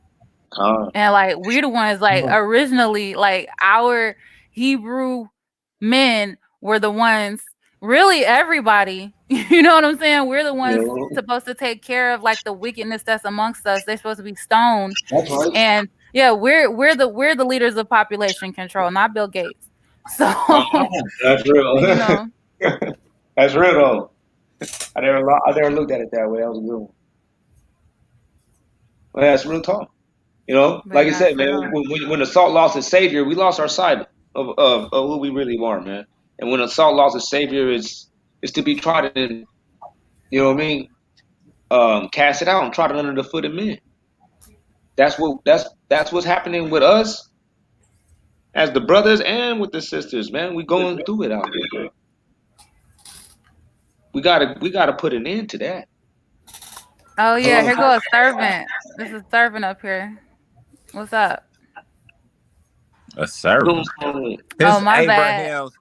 And like we're the ones like originally like our Hebrew men were the ones, really everybody, you know what I'm saying? We're the ones supposed to take care of like the wickedness that's amongst us. They're supposed to be stoned. That's right. And yeah, we're the leaders of population control, not Bill Gates. So that's real. you know. That's real though. I never looked at it that way. That was a good one. Well, that's real talk. You know, But like I not said, for man, real. when the salt lost its savior, we lost our sight of who we really are, man. And when the salt lost its savior, it's to be trodden and, you know what I mean, cast it out and trodden under the foot of men. That's what's happening with us as the brothers and with the sisters, man. We going through it out here. We gotta put an end to that. Oh yeah, here go a servant. This is servant up here. What's up? A servant. Oh, my bad. Abraham's.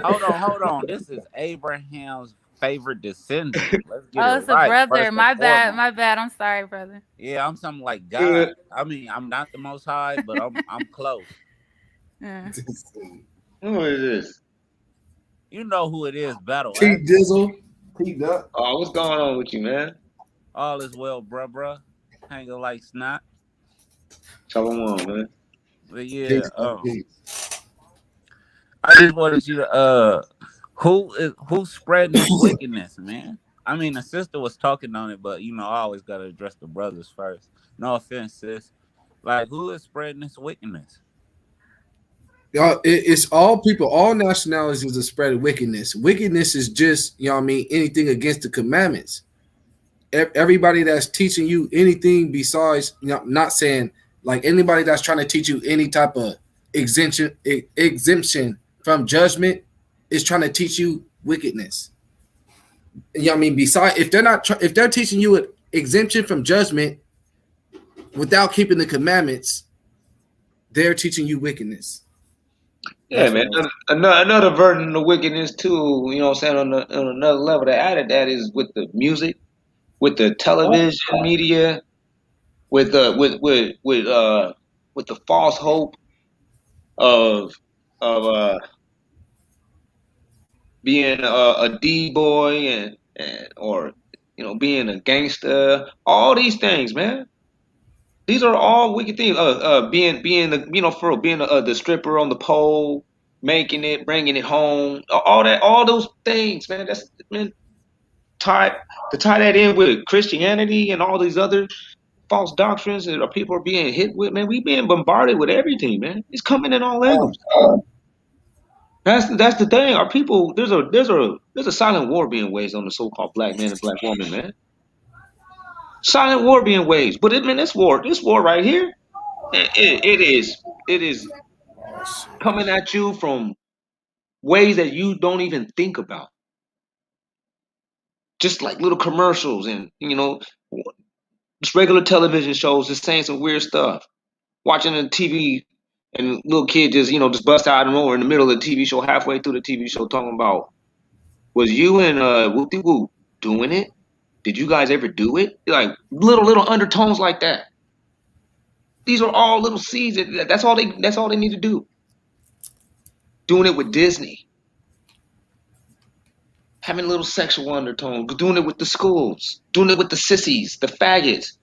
Hold on. This is Abraham's favorite descendant. Let's get Oh, it it's a right. brother. First My and bad. foremost. My bad. I'm sorry, brother. Yeah, I'm something like God. I mean, I'm not the Most High, but I'm close. Who is this? You know who it is, Battle T Axe. Dizzle. T Duck. Oh, what's going on with you, man? All is well, bruh. Hanging like snot. Shalom, man. But yeah, Peace. I just wanted you to who's spreading this wickedness, man? I mean, the sister was talking on it, but you know, I always gotta address the brothers first. No offense, sis. Like, who is spreading this wickedness? It's all people, all nationalities is a spread of wickedness. Wickedness is just, you know what I mean, anything against the commandments. Everybody that's teaching you anything besides, you know, not saying like anybody that's trying to teach you any type of exemption from judgment is trying to teach you wickedness. You know what I mean? Besides, if they're teaching you an exemption from judgment without keeping the commandments, they're teaching you wickedness. Yeah, man. Another version of wickedness too. You know what I'm saying? On another level, to add that is with the music, with the television media, with the false hope of being a D boy and or you know being a gangster. All these things, man. These are all wicked things. Being the you know for real, being the stripper on the pole, making it, bringing it home, all those things, man. That's man. To tie that in with Christianity and all these other false doctrines that people are being hit with, man. We being bombarded with everything, man. It's coming in all angles. That's the thing. Our people, there's a silent war being waged on the so-called black man and black woman, man. Silent war being waged, but this war right here, it is coming at you from ways that you don't even think about. Just like little commercials and you know, just regular television shows, just saying some weird stuff. Watching the TV and little kid just you know just bust out of nowhere in the middle of the TV show, halfway through the TV show, talking about was you and Whoopty Whoop doing it? Did you guys ever do it? Like little undertones like that. These are all little seeds. That's all they need to do. Doing it with Disney, having little sexual undertones, doing it with the schools, doing it with the sissies, the faggots.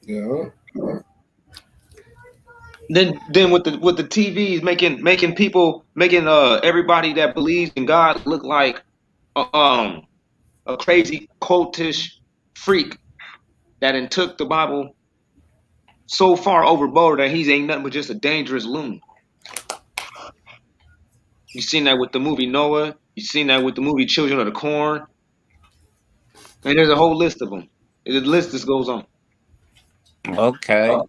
Yeah. Then with the TVs making people making everybody that believes in God look like a crazy cultish freak that took the Bible so far overboard that he's ain't nothing but just a dangerous loon. You seen that with the movie Noah. You seen that with the movie Children of the Corn. And there's a whole list of them. The list just goes on. Okay. All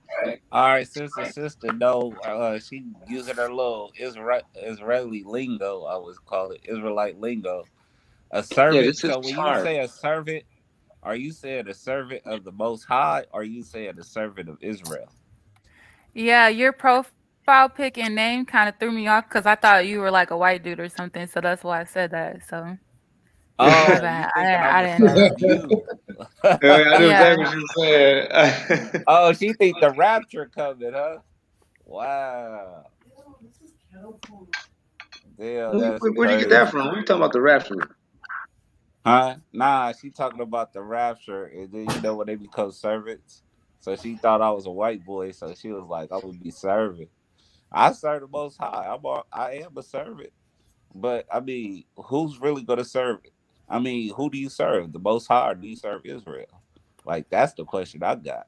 right, sister, no, she using her little Israeli lingo, I would call it Israelite lingo. A Yeah, servant. this is So when you hard. say a servant, are you saying a servant of the Most High, or are you saying a servant of Israel? Yeah, your profile pic and name kind of threw me off because I thought you were like a white dude or something. So that's why I said that. So My Oh, you bad. thinking I'm I gonna didn't know. serve you? I knew Yeah. exactly what you said. Oh, she think the rapture coming, huh? Wow. Damn, that's Where'd you get that crazy. from? What are you talking about the rapture? Huh? Nah, she talking about the rapture, and then you know when they become servants. So she thought I was a white boy, so she was like, "I would be serving." I serve the Most High. I am a servant, but I mean, who's really gonna serve it? I mean, who do you serve? The Most High, or do you serve Israel? Like that's the question I got.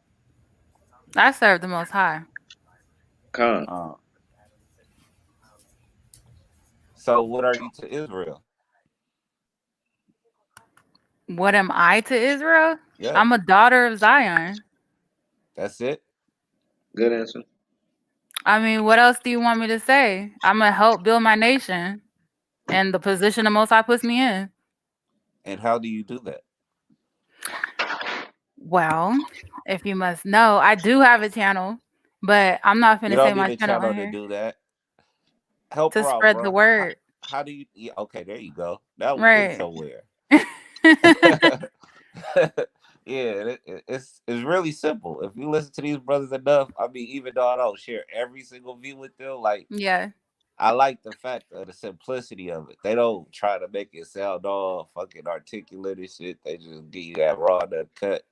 I serve the Most High. Con. Uh, so what are you to Israel? What am I to Israel? Yeah, I'm a daughter of Zion. that's it. Good answer. I mean, what else do you want me to say? I'm gonna help build my nation and the position the Most High puts me in. And how do you do that? Well, if you must know, I do have a channel, but I'm not You finna say don't need my a channel on channel to here do that. Help to her out, spread the bro. word. How do you? Yeah, okay, there you go. Now we getting Right. somewhere. Yeah, it's really simple. If you listen to these brothers enough, I mean, even though I don't share every single view with them, like Yeah. I like the fact of the simplicity of it. They don't try to make it sound all fucking articulate and shit. They just give you that raw nut cut.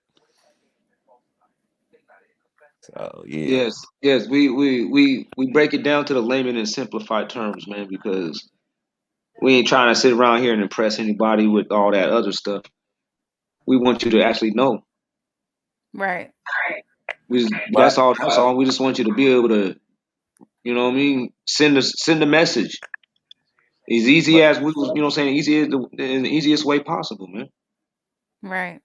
So yeah, Yes. We break it down to the layman and simplified terms, man, because we ain't trying to sit around here and impress anybody with all that other stuff. We want you to actually know. Right. That's but all. That's all. We just want you to be able to, you know what I mean? Send a message as easy but as we was, you know what I'm saying? Easy as in the easiest way possible, man. Right.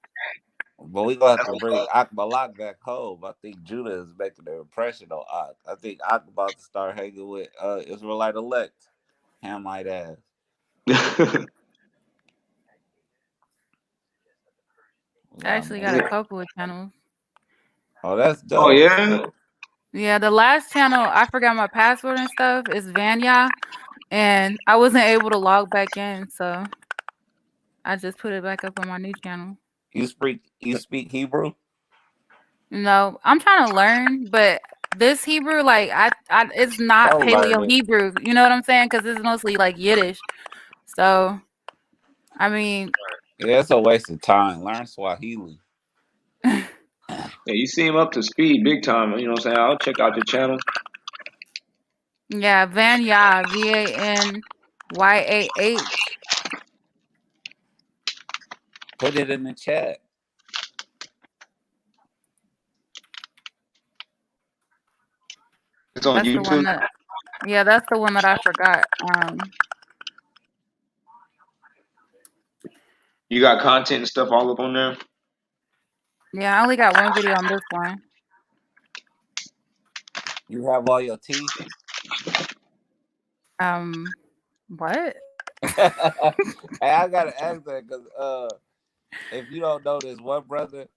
but we gonna have to bring Akbalak back home. I think Judah is making an impression on Ak. I think Ak about to start hanging with Israelite elect. Hamite ass. We I gotta actually got mess a with. couple of channels. Oh, that's Oh dope. yeah. Yeah, the last channel, I forgot my password and stuff, is Vanya, and I wasn't able to log back in, so I just put it back up on my new channel. You speak Hebrew? No, I'm trying to learn, but this Hebrew, like it's not Don't learn Paleo it. Hebrew. You know what I'm saying? Because it's mostly like Yiddish. So, I mean, Yeah, it's a waste of time. Learn Swahili. Yeah, you seem up to speed big time. You know what I'm saying? I'll check out your channel. yeah, Vanya, Vanyah. Put it in the chat. It's on That's the one YouTube. that, yeah, that's the one that I forgot. You got content and stuff all up on there. Yeah, I only got one video on this one. You have all your teeth. What? Hey, I gotta ask that because if you don't know this one brother,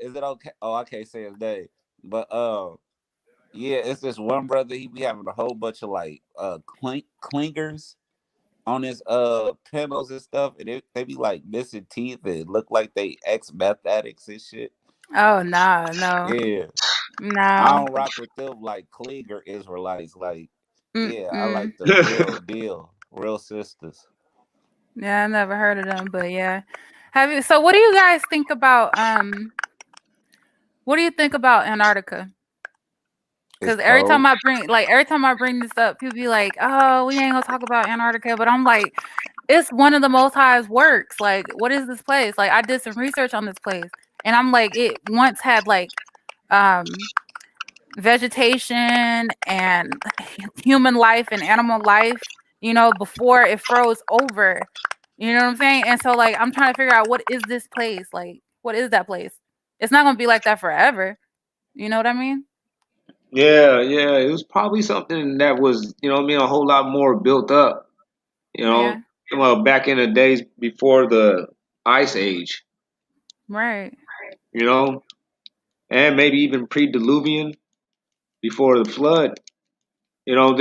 is it okay? Oh, I can't say his name, but yeah, it's this one brother. He be having a whole bunch of like clingers on his panels and stuff, and they be like missing teeth and look like they ex meth addicts and shit. Oh no, no, Yeah, I no. don't rock with them like Klinger Israelites. Like, yeah, I Mm-mm. like the real deal, real sisters. Yeah, I never heard of them, but yeah. Have you? So, what do you guys think about? What do you think about Antarctica? It's Because every cold. time I bring this up, people be like, "Oh, we ain't gonna talk about Antarctica," but I'm like, it's one of the Most High's works. Like, what is this place? Like, I did some research on this place, and I'm like, it once had like, um, vegetation and human life and animal life, before it froze over. You know what I'm saying? And so like I'm trying to figure out what is this place? Like what is that place? It's not going to be like that forever. You know what I mean? Yeah. It was probably something that was, you know what I mean, a whole lot more built up, you know, Yeah. well, back in the days before the ice age, Right. you know, and maybe even pre-diluvian before the flood. You know,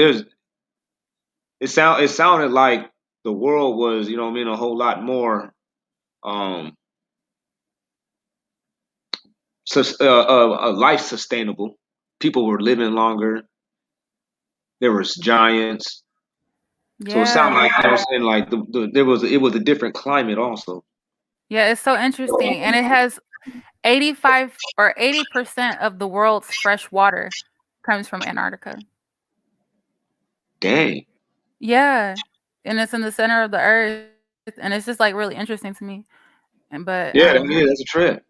it sounded like the world was, you know what I mean, a whole lot more life sustainable. People were living longer. There was giants. So it sounded Yeah. like saying like it was a different climate also. Yeah, it's so interesting. And it has 85 or 80% of the world's fresh water comes from Antarctica. Dang. Yeah. And it's in the center of the earth. And it's just like really interesting to me. But Yeah, that's a trip.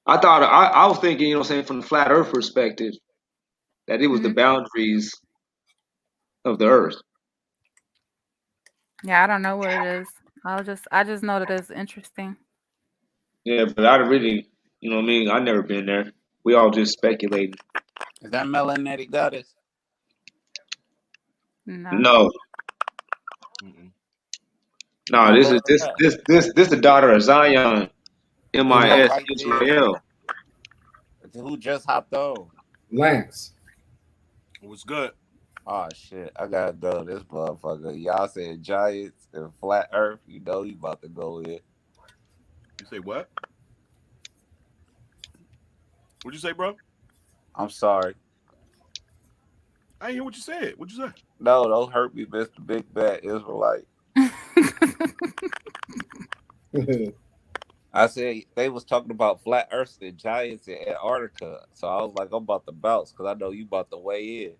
I was thinking, from the flat Earth perspective, that it was the mhm. boundaries of the Earth. Yeah, I don't know what it is. I just know that it's interesting. Yeah, but I really, what I mean. I never been there. We all just speculating. Is that melanated goddess? No. No, Mm-mm. Ain't no. no This is love in that. this the daughter of Zion, Who that MIS right there? Israel. Who just hopped on? Lance. It was good. Oh shit, I gotta go. This motherfucker. Y'all said giants and flat earth. You know you about to go in. You say what? What'd you say, bro? I'm sorry. I didn't hear what you said. What'd you say? No, don't hurt me, Mr. Big Bad Israelite. I said they was talking about flat earth and giants in Antarctica. So I was like, I'm about to bounce because I know you about to weigh in.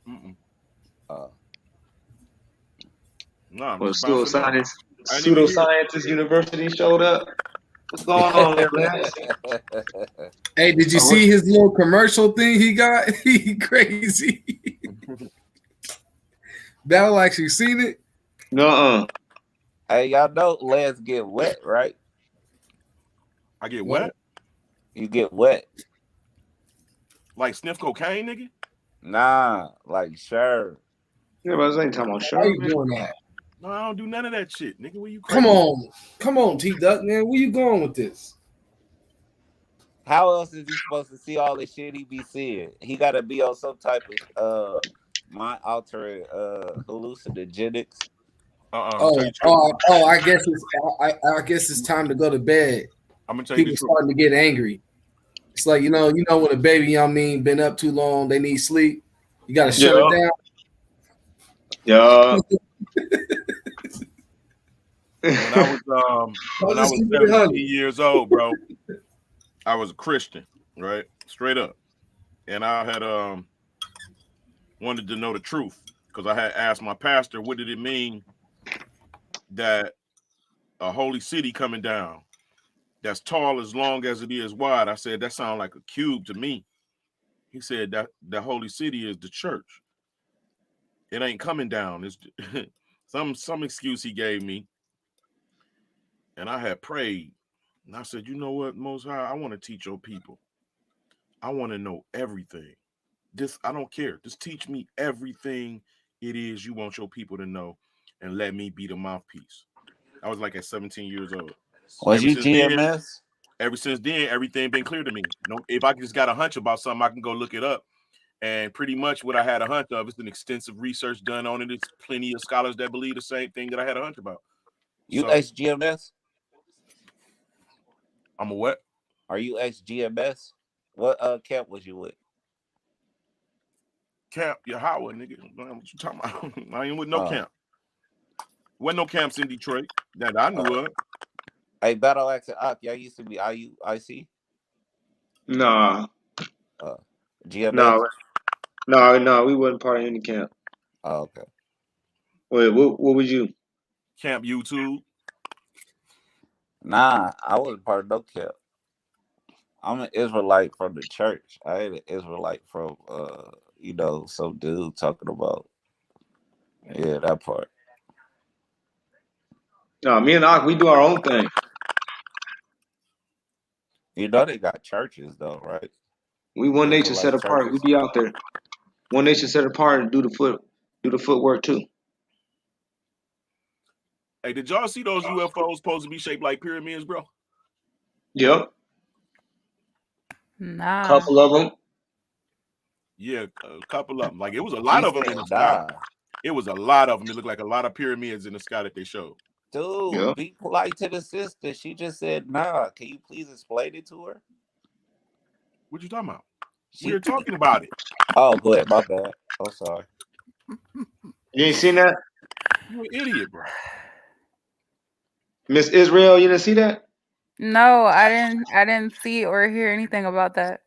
Mm-mm. Uh, No, I'm Well, just bouncing up. I didn't even hear. pseudoscientist university showed up. What's going on there, Lance? Hey, did you see his little commercial thing he got? He crazy. Battle actually seen it? Nuh-uh. Hey, y'all know legs get wet, right? I get What? wet? You get wet. Like sniff cocaine, nigga? Nah, like sure. Yeah, but I ain't talking about Why sure. you doing that? No, I don't do none of that shit, nigga. Were you Come crazy? on, T Duck, man. Where you going with this? How else is he supposed to see all the shit he be seeing? He gotta be on some type of mind altering hallucinogenics. I'm gonna tell you the truth. I guess I guess it's time to go to bed. I'm gonna tell you the People truth. starting to get angry. It's like when a baby, been up too long, they need sleep. You gotta shut it down. Yeah. When I was 17 years old, bro, I was a Christian, right? Straight up. And I had wanted to know the truth because I had asked my pastor, what did it mean that a holy city coming down that's tall as long as it is wide? I said, that sounds like a cube to me. He said that the holy city is the church. It ain't coming down. It's some excuse he gave me. And I had prayed. And I said, you know what, Most High, I want to teach your people. I want to know everything. I don't care. Just teach me everything it is you want your people to know and let me be the mouthpiece. I was like at 17 years old. Was you GMS? Ever since then, everything been clear to me. No, if I just got a hunch about something, I can go look it up. And pretty much what I had a hunch of, it's an extensive research done on it. It's plenty of scholars that believe the same thing that I had a hunch about. You ex-GMS? I'm a what? Are you ex-GMS? What camp was you with? Camp Yahweh, nigga. What you talking about? I ain't with no camp. Wasn't no camps in Detroit that I knew of. Hey, Battle Axe and Ak, y'all used to be IC? Nah. GMS? No, we wasn't part of any camp. Oh, okay. Wait, what was you? Camp YouTube? Nah, I wasn't part of no camp. I'm an Israelite from the church. I ain't an Israelite from some dude talking about that part. No, me and Ak, we do our own thing. You know they got churches though, right? We one nation set apart. Churches. We be out there. One nation set apart and do the footwork too. Hey, did y'all see those UFOs supposed to be shaped like pyramids, bro? Yep. Nah. Couple of them. Yeah, a couple of them. Like it was a lot of them in the sky. It was a lot of them. It looked like a lot of pyramids in the sky that they showed. Dude, Yeah. be polite to the sister. She just said, nah. Can you please explain it to her? What you talking about? She... We were talking about it. Oh, go ahead. My bad. Oh, sorry. You ain't seen that? You an idiot, bro. Miss Israel, you didn't see that? No, I didn't see or hear anything about that.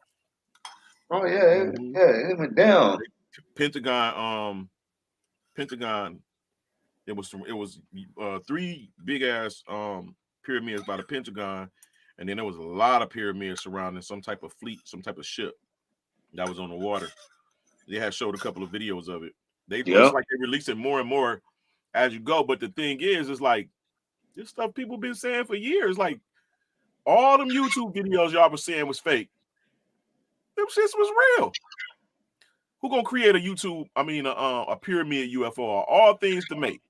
Oh yeah, it went down. Pentagon. It was 3 big ass pyramids by the Pentagon, and then there was a lot of pyramids surrounding some type of fleet, some type of ship that was on the water. They had showed a couple of videos of it. It's like they release it more and more as you go. But the thing is like this stuff people been saying for years. Like all them YouTube videos y'all was saying was fake. Them shits was real. Who gonna create a pyramid UFO? All things to make.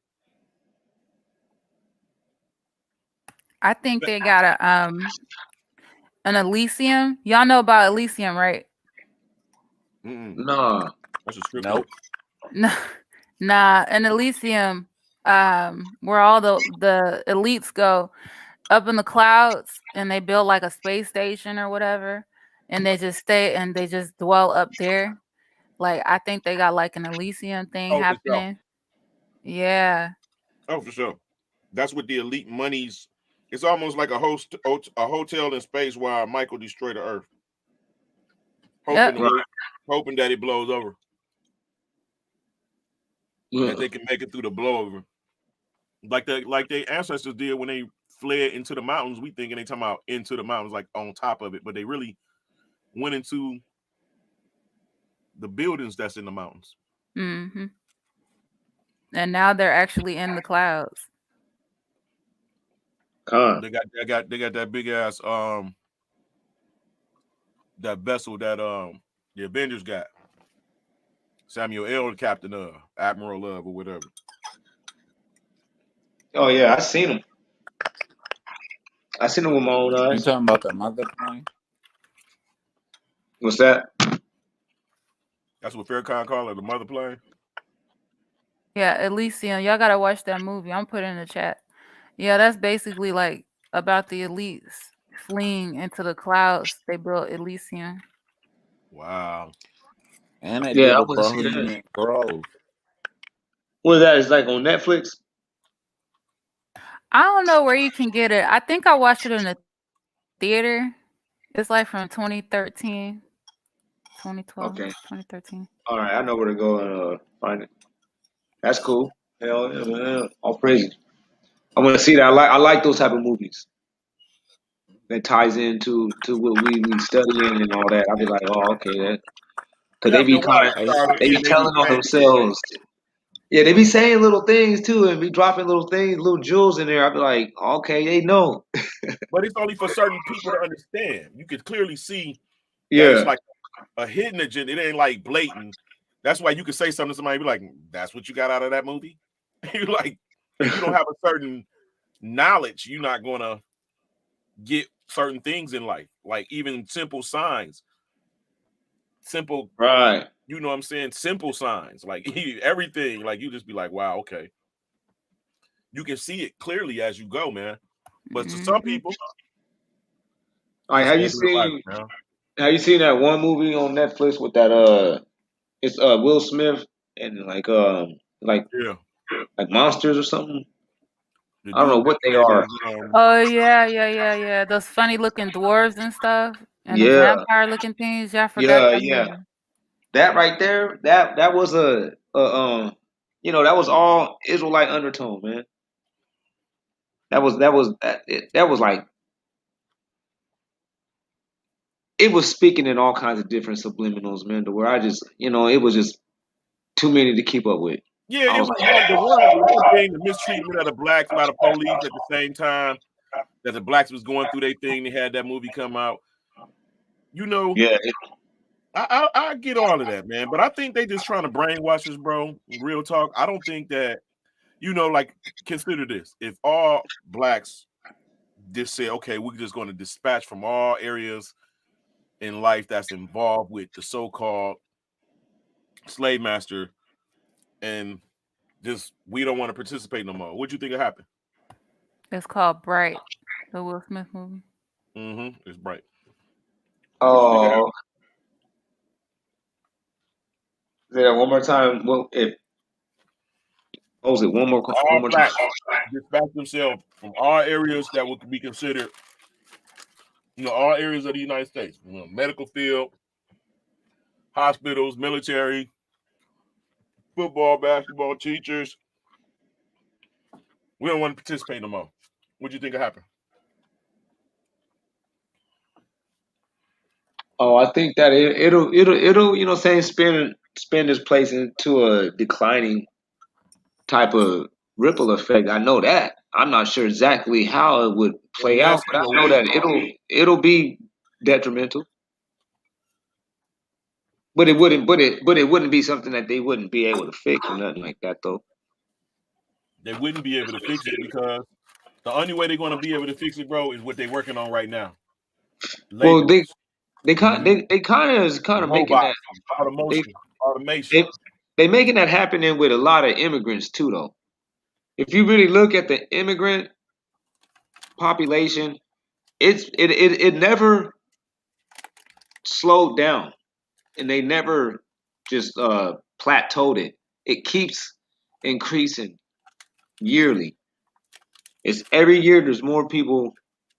I think they got an Elysium. Y'all know about Elysium, right? Nah. That's a strip Nope. Nah, an Elysium, where all the elites go up in the clouds and they build like a space station or whatever, and they just stay and they just dwell up there. Like I think they got like an Elysium thing happening. Yeah. Oh, for sure. That's what the elite monies. It's almost like a hotel in space while Michael destroyed the Earth, hoping that it blows over, that they can make it through the blowover, like their ancestors did when they fled into the mountains. We thinking they talking about into the mountains, like on top of it, but they really went into the buildings that's in the mountains. Mm-hmm. And now they're actually in the clouds. They got that big ass that vessel that the Avengers got. Samuel L. Captain of Admiral of or whatever. Oh yeah, I seen him. I seen him with my own eyes. You talking about the mother plane? What's that? That's what Faircon call it, the mother plane. Yeah, Elysium. Y'all gotta watch that movie. I'm putting in the chat. Yeah, that's basically like about the elites fleeing into the clouds. They built Elysium. Wow. And they Yeah, did I a want to see that. Bohemian Grove. What is that? It's like on Netflix? I don't know where you can get it. I think I watched it in the theater. It's like from 2013, 2012, Okay. 2013. All right, I know where to go and find it. That's cool. Hell yeah, man. All praise. I want to see that. I like those type of movies that ties into what we studying and all that. I'll be like, oh, okay, that because You they have to be watch kind of Charlie, they be and they be telling on saying little things. themselves. Yeah, they be saying little things too, and be dropping little things, little jewels in there. I'll be like, okay, they know. But it's only for certain people to understand. You could clearly see that it's Yeah. like a hidden agenda. It ain't like blatant. That's why you could say something to somebody, be like, that's what you got out of that movie. You're like, if you don't have a certain knowledge, you're not gonna get certain things in life, like even simple signs. Simple, Right. you know what I'm saying? Simple signs, like everything, like you just be like, wow, okay. You can see it clearly as you go, man. But to some people, All right, just ain't real life, man. have you seen that one movie on Netflix with that it's Will Smith and like Yeah. monsters or something? The I don't know dude that what they played are. as Oh yeah. Those funny looking dwarves and stuff, and the Yeah. vampire looking things. Yeah, I forgot Yeah, that yeah. movie. That right there, that was that was all Israelite undertone, man. That was like it was speaking in all kinds of different subliminals, man, to where I just it was just too many to keep up with. yeah, I it was was like, the one thing, the mistreatment of the blacks by the police at the same time that the blacks was going through their thing. They had that movie come out. You know, yeah, I get all of that, man. But I think they just trying to brainwash us, bro. Real talk. I don't think that, like, consider this. If all blacks just say, okay, we're just going to dispatch from all areas in life that's involved with the so-called slave master, and just we don't want to participate no more. What do you think will happen? It's called Bright, the Will Smith movie. It's Bright. What you think of that? Oh, say that one more time. Well, if what was it? One All more time. blacks dispatch themselves from all areas that would be considered, all areas of the United States. Medical field, hospitals, military, football, basketball, teachers. We don't want to participate no more. What do you think will happen? Oh, I think that it'll spin this place into a declining type of ripple effect. I know that. I'm not sure exactly how it would Well, play out, yes, but it I will know be. that it'll be detrimental. But it wouldn't be something that they wouldn't be able to fix or nothing like that though. They wouldn't be able to fix it because the only way they're going to be able to fix it, bro, is what they're working on right now. Well, Laborers, they kind of making that robots, automation. they they making that happening with a lot of immigrants too though. If you really look at the immigrant population, it never slowed down and they never just plateaued it. It keeps increasing yearly. It's every year there's more people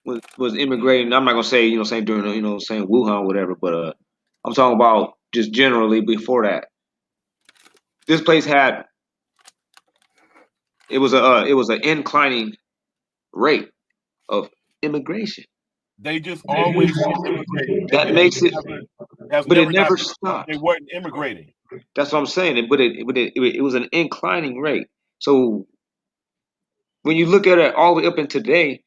was immigrating. I'm not gonna say saying during saying Wuhan or whatever, but I'm talking about just generally before that. This place had it was an inclining rate of immigration. They just always been immigrating. They That just makes it, has but it never not never been because they stopped. weren't immigrating. That's what I'm saying. It was an inclining rate. So when you look at it all the way up in today,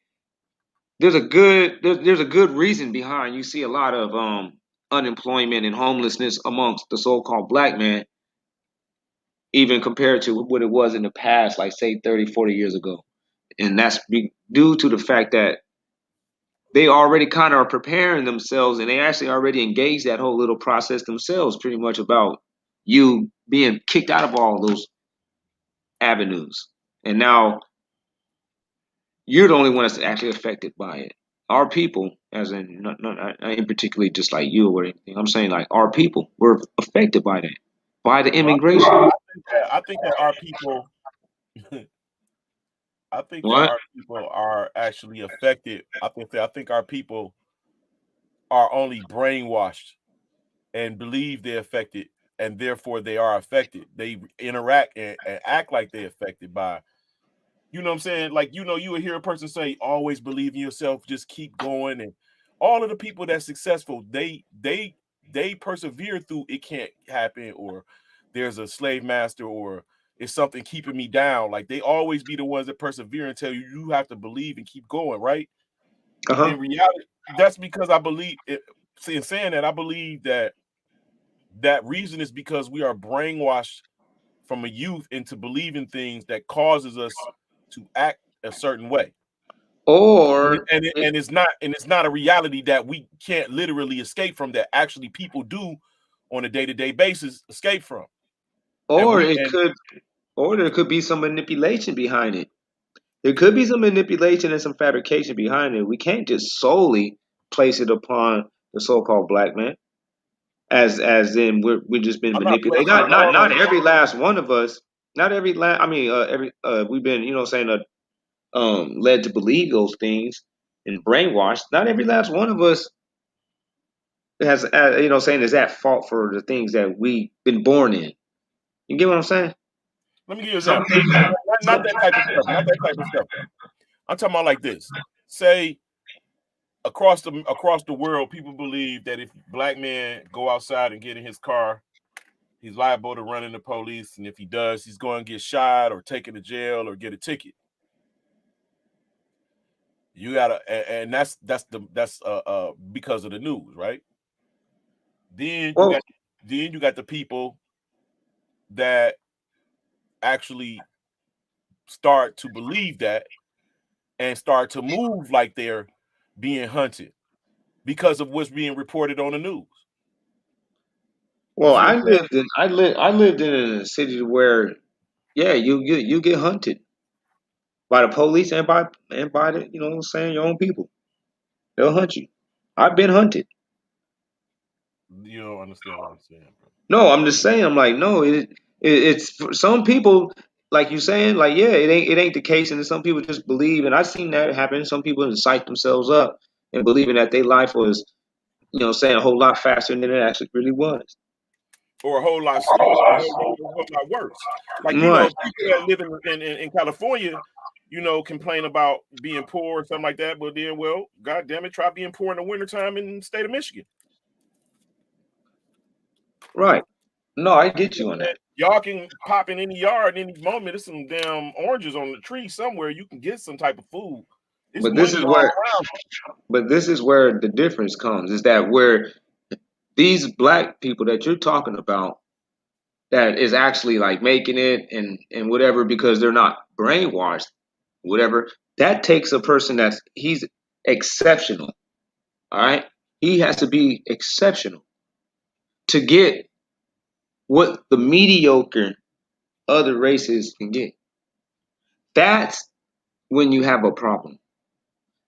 there's a good reason behind you see a lot of unemployment and homelessness amongst the so-called black man, even compared to what it was in the past, like say 30, 40 years ago. And due to the fact that they already kind of are preparing themselves and they actually already engaged that whole little process themselves, pretty much about you being kicked out of all those avenues. And now you're the only one that's actually affected by it. Our people, as in not in particularly just like you or anything. I'm saying like our people were affected by that, by the Well, immigration. I think that our people, I think that What? our people are actually affected. I think our people are only brainwashed and believe they're affected, and therefore they are affected. They interact and act like they're affected by. You know what I'm saying? Like, you would hear a person say, always believe in yourself, just keep going. And all of the people that's successful, they persevere through it can't happen, or there's a slave master, or it's something keeping me down. Like, they always be the ones that persevere and tell you you have to believe and keep going, right? Uh-huh. In reality, that's because I believe it. In saying that, I believe that reason is because we are brainwashed from a youth into believing things that causes us to act a certain way. Or And it's not a reality that we can't literally escape from, that actually people do on a day-to-day basis escape from. And or we it and could or there could be some manipulation behind it. There could be some manipulation and some fabrication behind it. We can't just solely place it upon the so-called black man, as in we've just been I'm not manipulated. placing Not it all on not the every last one of us. Not every last. I mean, every we've been saying led to believe those things and brainwashed. Not every last one of us has saying is at fault for the things that we've been born in. You get what I'm saying? Let me give you an Some example. things. Not that type of stuff. Not that type of stuff. I'm talking about like this. Say across the world, people believe that if black men go outside and get in his car, he's liable to run into police, and if he does, he's going to get shot or taken to jail or get a ticket. You gotta, and that's because of the news, right? Then you Well, got the people that actually start to believe that and start to move like they're being hunted because of what's being reported on the news. You well, see what I'm saying? I lived in a city where, yeah, you get hunted by the police and by the, you know what I'm saying, your own people. They'll hunt you. I've been hunted. You don't understand what I'm saying, bro. No, I'm just saying. I'm like, no, it's for some people, like you saying, like, yeah, it ain't the case, and some people just believe, and I've seen that happen. Some people psych themselves up and believing that their life was, you know, saying a whole lot faster than it actually really was. Or a whole lot slower, a whole lot worse. Like, you Right. know, people that live in California, you know, complain about being poor or something like that, but then, well, God damn it, try being poor in the wintertime in the state of Michigan. Right. No, I get you on that. Y'all can pop in any yard any moment. There's some damn oranges on the tree somewhere. You can get some type of food. It's But this money is all where, around. but this is where the difference comes. Is that where these black people that you're talking about that is actually like making it and whatever because they're not brainwashed, whatever. That takes a person he's exceptional. All right, he has to be exceptional to get what the mediocre other races can get. That's when you have a problem.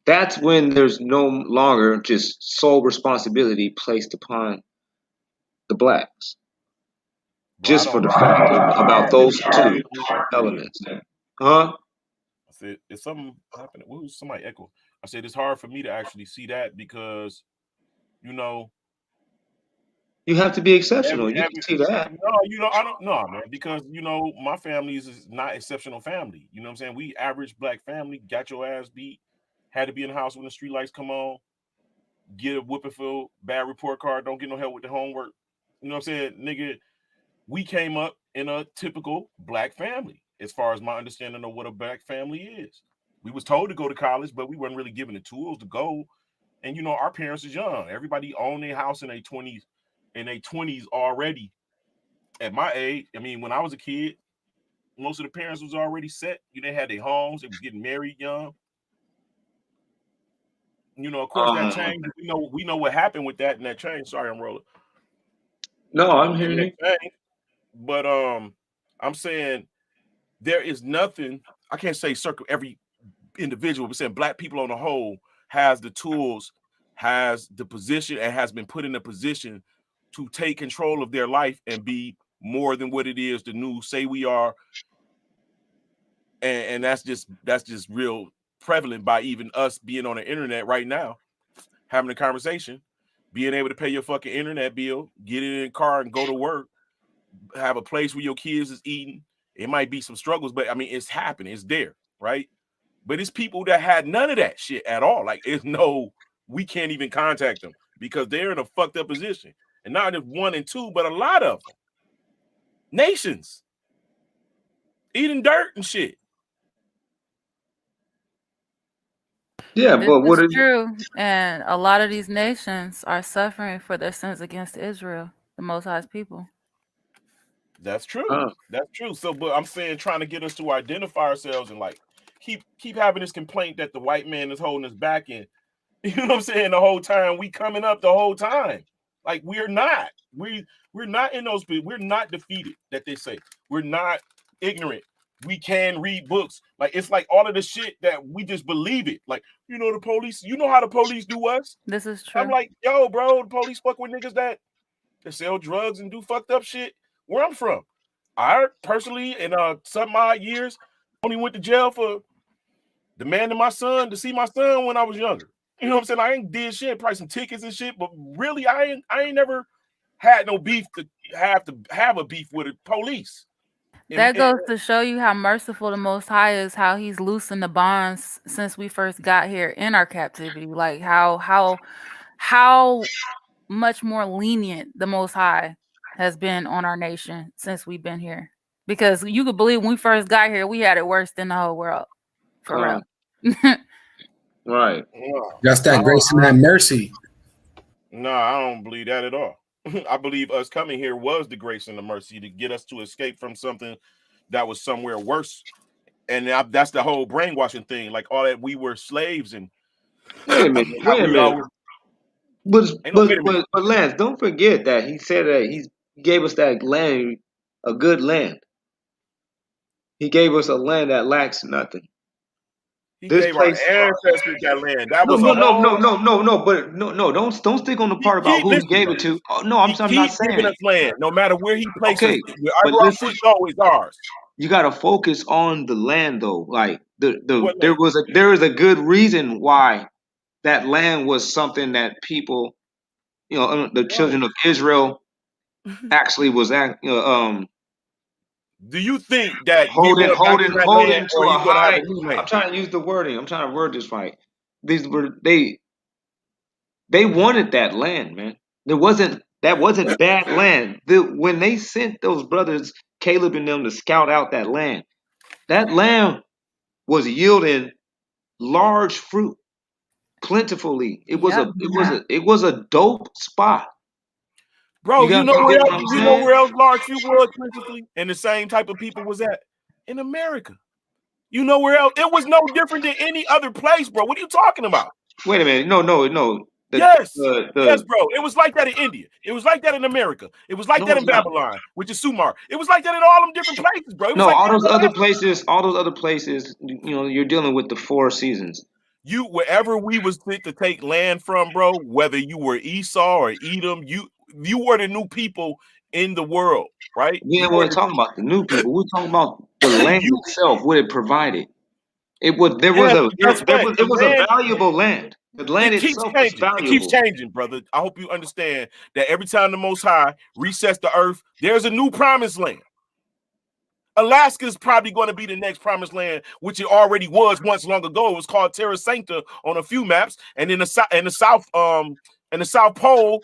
That's when there's no longer just sole responsibility placed upon the blacks, Bro, I just for don't the fact about really those believe two Israel is real. elements. Huh? I said, is something happening? What was somebody echo? I said, it's hard for me to actually see that because, you know, You have to be exceptional. You can every see that. no, you know, I don't know, man, because you know, my family is not exceptional family. You know what I'm saying? We average black family, got your ass beat, had to be in the house when the street lights come on, get a whooping for bad report card, don't get no help with the homework. You know what I'm saying? Nigga, we came up in a typical black family, as far as my understanding of what a black family is. We was told to go to college, but we weren't really given the tools to go. And you know, our parents is young. Everybody owned their house in their 20s already. At my age, I mean, when I was a kid, most of the parents was already set. You know, they had their homes, they was getting married young. You know, of course, that changed. We know what happened with that and that change. Sorry, I'm rolling. No, I'm And hearing that you. changed. But I'm saying there is nothing. I can't say circle every individual, but saying black people on the whole has the tools, has the position, and has been put in a position to take control of their life and be more than what it is the news say we are. And that's just real prevalent by even us being on the internet right now, having a conversation, being able to pay your fucking internet bill, get in a car and go to work, have a place where your kids is eating. It might be some struggles, but I mean, it's happening. It's there, right? But it's people that had none of that shit at all. Like, it's no, we can't even contact them because they're in a fucked up position. And not just one and two, but a lot of them. Nations eating dirt and shit. Yeah, This but what is is true, and a lot of these nations are suffering for their sins against Israel, the Most High's people. That's true. That's true. So, but I'm saying, trying to get us to identify ourselves and like keep having this complaint that the white man is holding us back in. You know what I'm saying? The whole time we coming up the whole time. Like, we're not. We're not in those people. We're not defeated, that they say. We're not ignorant. We can read books. Like, it's like all of the shit that we just believe it. Like, you know, the police, you know how the police do us. This is true. I'm like, yo, bro, the police fuck with niggas that sell drugs and do fucked up shit where I'm from. I personally, in some odd years, only went to jail for demanding my son to see my son when I was younger. You know what I'm saying? I ain't did shit, probably some tickets and shit, but really, I ain't never had no beef to have a beef with the police. That goes to show you how merciful the Most High is, how He's loosened the bonds since we first got here in our captivity. Like how much more lenient the Most High has been on our nation since we've been here. Because you could believe when we first got here, we had it worse than the whole world. For real. Right. That's that grace and that mercy. No, I don't believe that at all. I believe us coming here was the grace and the mercy to get us to escape from something that was somewhere worse. And that's the whole brainwashing thing. Like, all that we were slaves and Wait a minute. Wait a minute. But Lance, don't forget that he said that he gave us that land, a good land. He gave us a land that lacks nothing. He This gave our place. ancestors that land. That No, was no, a no, whole. no, no, no, no. But no. Don't stick on the part about who he Listen, gave bro. it to. Oh, no, He I'm not keeps giving saying. us land, no matter where he places. Okay, but Wherever our listen, foot go is ours. you got to focus on the land though. Like What there land? is a good reason why that land was something that people, the children of Israel actually was Do you think that we holding going back to holding that holding land, to or a he's going to have high. a new I'm land? trying to use the wording. I'm trying to word this right. These were they wanted that land, man. That wasn't bad land. When they sent those brothers Caleb and them to scout out that land was yielding large fruit plentifully. Yep. It was a dope spot. Bro, you You get what I'm know saying? where else large few was principally, and the same type of people was at in America. You know where else? It was no different than any other place, bro. What are you talking about? Wait a minute. No. Yes, The bro. It was like that in India. It was like that in America. It was like no, that it's in not. Babylon, which is Sumar. It was like that in all them different places, bro. It was No, like that in all those other places, you're dealing with the four seasons. you wherever we was sent to take land from, bro. Whether you were Esau or Edom, you were the new people in the world, right? We You ain't were want to talk about the new people. We're talking about the land you. itself, what it provided. Yes, but guess what? It The was a land. valuable land. The land It keeps itself was changing. It keeps valuable. changing, brother. I hope you understand that every time the Most High resets the earth, there's a new promised land. Alaska is probably going to be the next promised land, which it already was once long ago. It was called Terra Sancta on a few maps, and in the South Pole,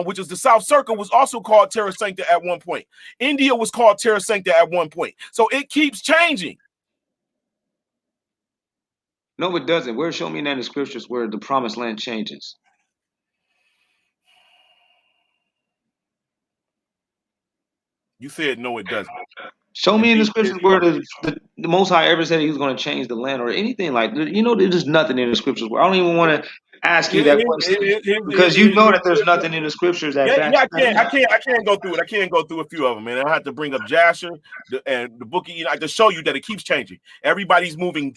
which is the South Circle, was also called Terra Sancta at one point. India was called Terra Sancta at one point. So it keeps changing. No, it doesn't. Where show me that in the scriptures where the promised land changes? You said no, it doesn't. Show me in the Indeed, it scriptures is where so. the Most High ever said he was going to change the land or anything like that. There's nothing in the scriptures where I don't even want to ask you that question because you know that there's nothing in the scriptures that Yeah, backs that up. I can't go through it. I can't go through a few of them, man. I have to bring up Jasher and the book of Enoch to show you that it keeps changing. Everybody's moving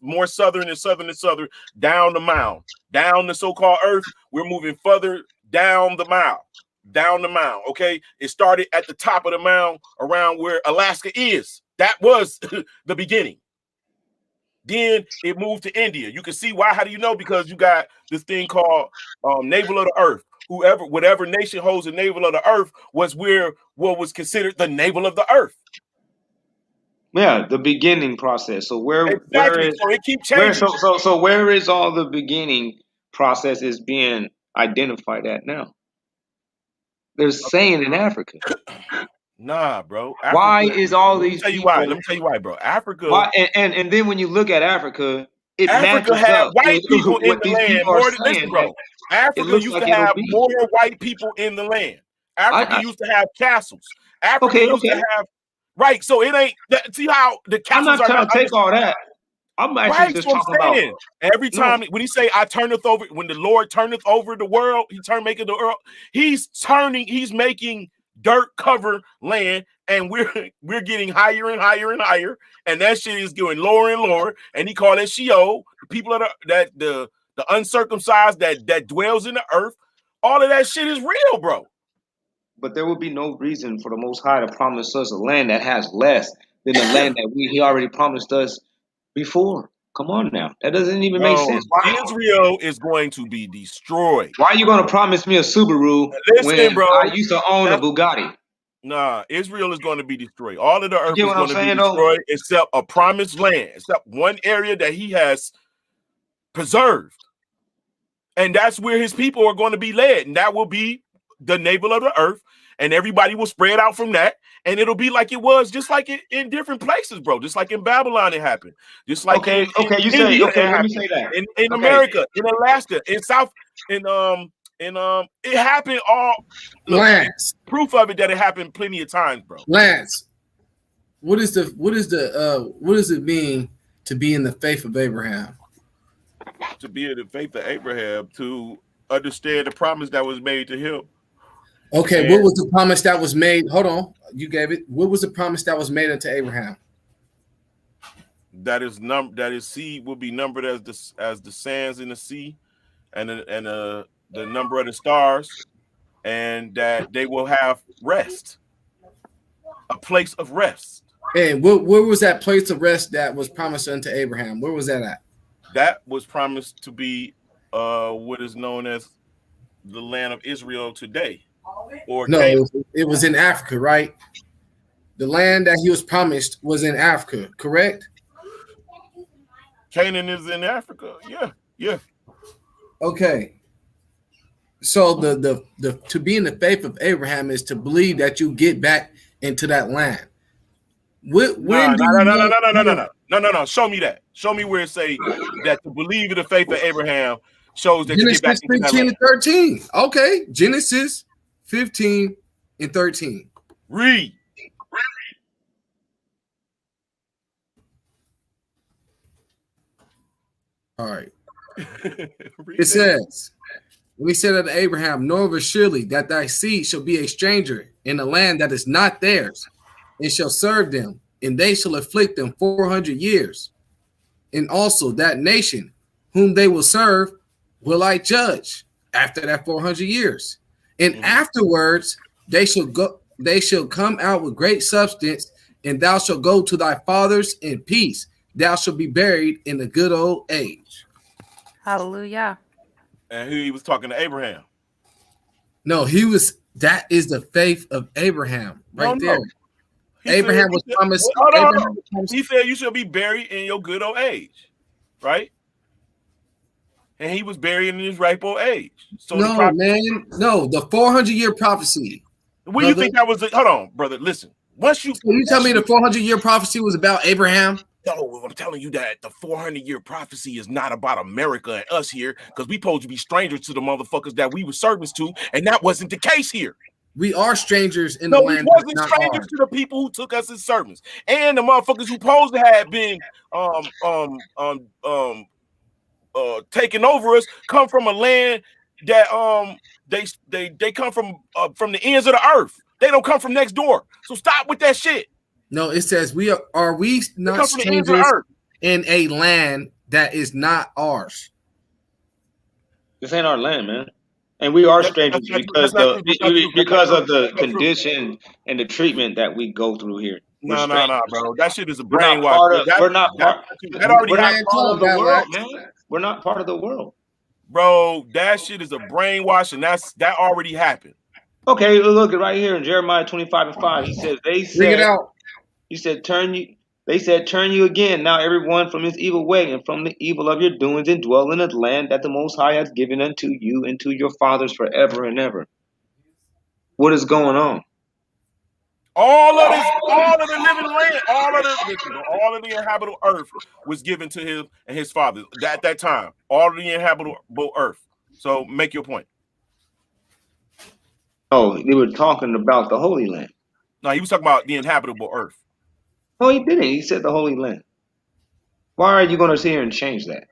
more southern and southern and southern down the mound, down the so-called earth. We're moving further down the mound. Okay, it started at the top of the mound around where Alaska is. That was the beginning. Then it moved to India. You can see why. How do you know? Because you got this thing called navel of the earth. Whatever nation holds the navel of the earth was what was considered the navel of the earth. Yeah, the beginning process. So Exactly. So it keeps changing. where is all the beginning processes being identified at now? They're saying in Africa. Nah, bro. Why Africa. is all Let me these tell you why. people? Let me tell you why, bro. Africa. Why and then when you look at Africa, it Africa matches had up white with people in what the these land people are more than saying listen, that bro. it Africa looks used like to it'll have be. more white people in the land. Africa I used to have castles. Africa okay, used to okay. have right. So it ain't see how the I'm castles not are trying not to take all that. I'm actually right. just So I'm talking about saying every no. time when he say I turneth over, when the Lord turneth over the world, making the world, he's making dirt cover land, and we're getting higher and higher and higher, and that shit is going lower and lower, and he called it Sheol. The people the uncircumcised that dwells in the earth, all of that shit is real, bro. But there would be no reason for the Most High to promise us a land that has less than the land that He already promised us before. Come on now, that doesn't even make No, sense. Why? Israel is going to be destroyed. Why are you going to promise me a Subaru Listen, when bro. I used to own a That's Bugatti? Nah, Israel is going to be destroyed. All of the You earth get is what I'm going to be saying, though? destroyed except a promised land, except one area that he has preserved. And that's where his people are going to be led. And that will be the navel of the earth. And everybody will spread out from that. And it'll be like it was, just like in different places, bro. Just like in Babylon, it happened. Just like Okay, in you say India, okay. it Let me happened. say that. In Okay, America, in Alaska, in South, it happened all. Look, Lance, proof of it that it happened plenty of times, bro. Lance, what does it mean to be in the faith of Abraham? To be in the faith of Abraham, to understand the promise that was made to him. Okay, And what was the promise that was made? Hold on, you gave it. What was the promise that was made unto Abraham? that is seed will be numbered as the sands in the sea, and the number of the stars, and that they will have rest, a place of rest. And where was that place of rest that was promised unto Abraham? Where was that at? That was promised to be what is known as the land of Israel today, or No, Canaan. it was in Africa, right? The land that he was promised was in Africa, correct? Canaan is in Africa. Yeah. Okay. So the to be in the faith of Abraham is to believe that you get back into that land. No. Show me that. Show me where it say that to believe in the faith of Abraham shows that you get back Genesis into that 15 land. and 13. Okay. Genesis 15 and 13. Read. All right. It says, when he said unto Abraham, know of a surely that thy seed shall be a stranger in a land that is not theirs, and shall serve them, and they shall afflict them 400 years. And also that nation whom they will serve will I judge after that 400 years. And afterwards they shall come out with great substance, and thou shalt go to thy fathers in peace. Thou shalt be buried in a good old age. Hallelujah. And he was talking to Abraham. No, that is the faith of Abraham right there. Abraham was promised. He said you shall be buried in your good old age, right? And he was buried in his ripe old age. So no, the 400-year prophecy. What do you think that was? Hold on, brother. Listen. You tell me the 400-year prophecy was about Abraham? No, I'm telling you that the 400-year prophecy is not about America and us here, because we supposed to be strangers to the motherfuckers that we were servants to, and that wasn't the case here. We are strangers in the land. We wasn't strangers to the people who took us as servants, and the motherfuckers who supposed to have been taking over us come from a land that they come from the ends of the earth. They don't come from next door. So stop with that shit. No, it says we not strangers in a land that is not ours. This ain't our land, man. And we are strangers because of the condition and the treatment that we go through here. No, bro. That shit is a brainwash. We're not part of the world, man. We're not part of the world. Bro, that shit is a brainwash, and that already happened. Okay, look right here in Jeremiah 25:5. He says, bring it out. He said, they said, turn you again, now everyone from his evil way and from the evil of your doings, and dwell in the land that the Most High has given unto you and to your fathers forever and ever. What is going on? All of the living land, all of the inhabitable earth was given to him and his fathers at that time. All of the inhabitable earth. So make your point. Oh, they were talking about the Holy Land. No, he was talking about the inhabitable earth. No, he didn't. He said the Holy Land. Why are you going to sit here and change that?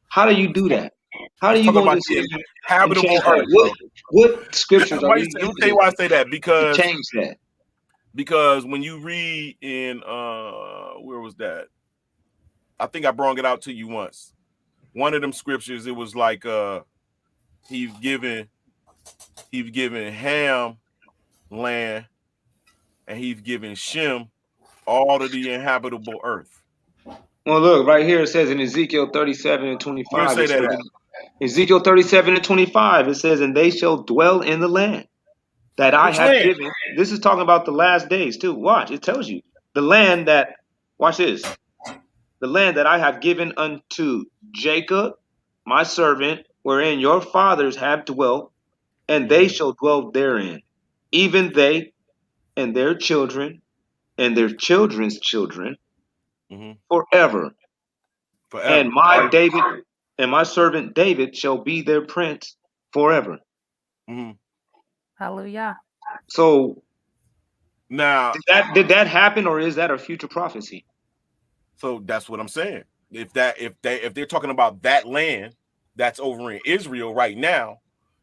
How do you do that? How do you going to sit here and change that? What scriptures are you Let me tell you why I say that. Because change that. Because when you read in where was that? I think I brought it out to you once. One of them scriptures, it was like he's given Ham land, and he's given Shem all of the inhabitable earth. Well, look, right here it says in Ezekiel 37:25. Where say that? Ezekiel 37:25, it says, and they shall dwell in the land that I have given. This is talking about the last days too. Watch, it tells you the land that, watch this, the land that I have given unto Jacob, my servant, wherein your fathers have dwelt, and they shall dwell therein, even they and their children and their children's children, forever. And my David and my servant David shall be their prince forever. Hallelujah. So now, did that happen, or is that a future prophecy? So that's what I'm saying. If they're talking about that land that's over in Israel right now,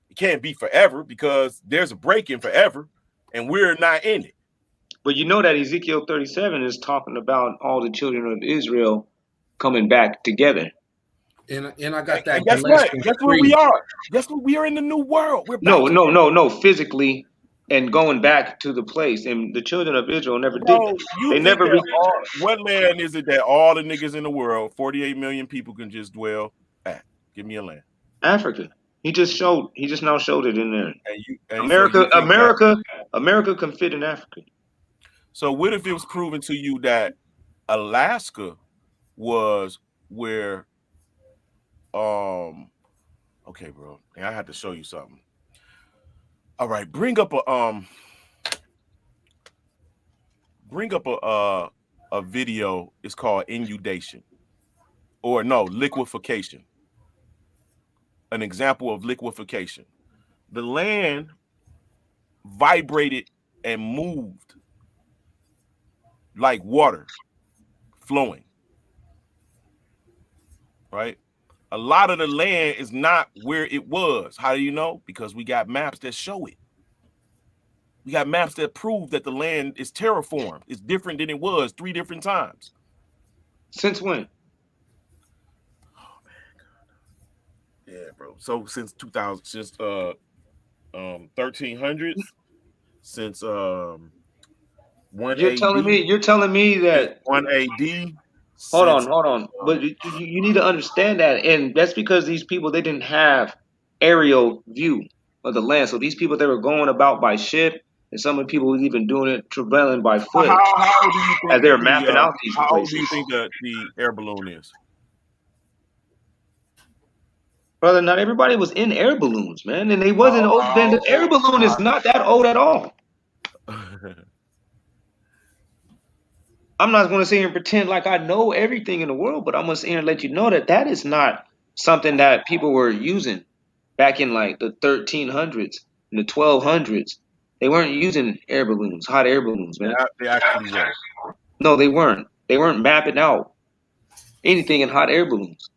it can't be forever, because there's a break in forever, and we're not in it. But you know that Ezekiel 37 is talking about all the children of Israel coming back together. And I got that. And guess what? Galatians Guess where 3. we are? Guess what? We are in the new world. We're back. No, physically and going back to the place. And the children of Israel never did Bro, that. you They think never that what land is it that all the niggas in the world, 48 million people, can just dwell at? Give me a land. Africa. He just now showed it in there. And America can fit in Africa. So what if it was proven to you that Alaska was where okay, bro. I had to show you something. All right, bring up a video. It's called inundation. Or no, liquefaction. An example of liquefaction. The land vibrated and moved like water flowing. Right? A lot of the land is not where it was. How do you know? Because we got maps that show it. We got maps that prove that the land is terraformed. It's different than it was 3 different times. Since when? Oh man, yeah, bro. So since 2000, since 1300s, since 1 You're telling me that 1 AD. Hold on. But you need to understand that, and that's because these people, they didn't have aerial view of the land. So these people, they were going about by ship, and some of the people was even doing it traveling by foot. How do you think as they're mapping out these how places? do you think the air balloon is? Brother, not everybody was in air balloons, man, and they wasn't old. Then the air balloon is not that old at all. I'm not going to sit here and pretend like I know everything in the world, but I'm going to sit here and let you know that that is not something that people were using back in like the 1300s and the 1200s. They weren't using air balloons, hot air balloons, man. They actually were. No, they weren't. They weren't mapping out anything in hot air balloons.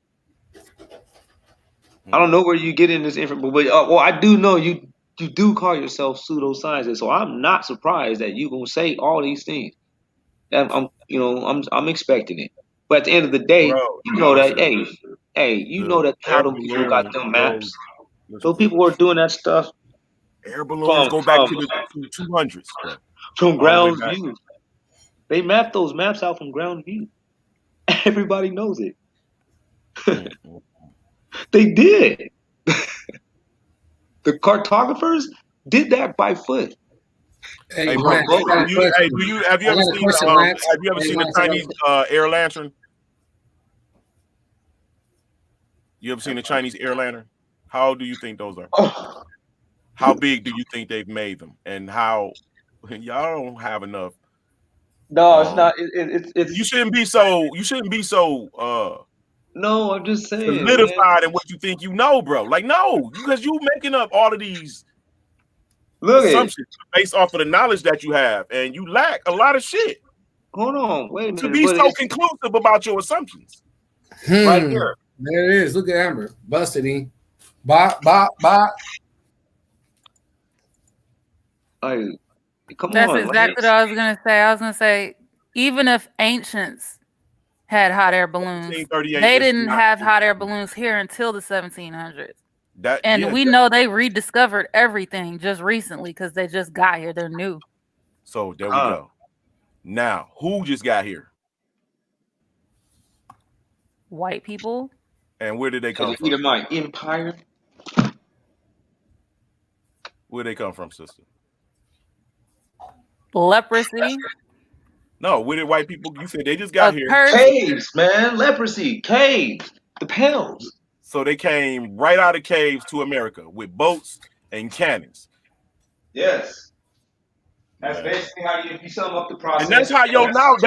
I don't know where you get in this information, but well, I do know you do call yourself pseudoscientist, so I'm not surprised that you're going to say all these things. I'm expecting it. But at the end of the day, Bro, you know that, you know that how them people got them maps. Those people were doing that stuff. Air balloons go back to the 200s, bro. From ground view. They mapped those maps out from ground view. Everybody knows it. They did. The cartographers did that by foot. Hey, bro, have you ever seen the Chinese air lantern? You ever seen the Chinese air lantern? How do you think those are? Oh. How big do you think they've made them? And how y'all don't have enough? No, it's not. It's you shouldn't be so. No, I'm just saying. Solidified in what you think you know, bro. Like, no, because you making up all of these assumptions based off of the knowledge that you have, and you lack a lot of shit. Hold on, wait a minute. To be so conclusive about your assumptions. Right here. There it is. Look at Amber. Busted him. Bop. That's exactly what I was gonna say. I was gonna say, even if ancients had hot air balloons, they didn't have hot air balloons here until the 1700s. We know they rediscovered everything just recently because they just got here. They're new. So there we go. Now, who just got here? White people. And where did they come from? Edomite Empire. Where they come from, sister? Leprosy. No, where did white people? You said they just got here. Caves, man. Leprosy. Caves. The Pels. So they came right out of caves to America with boats and cannons. Yes. That's basically how you sum up the process. And that's how your knowledge.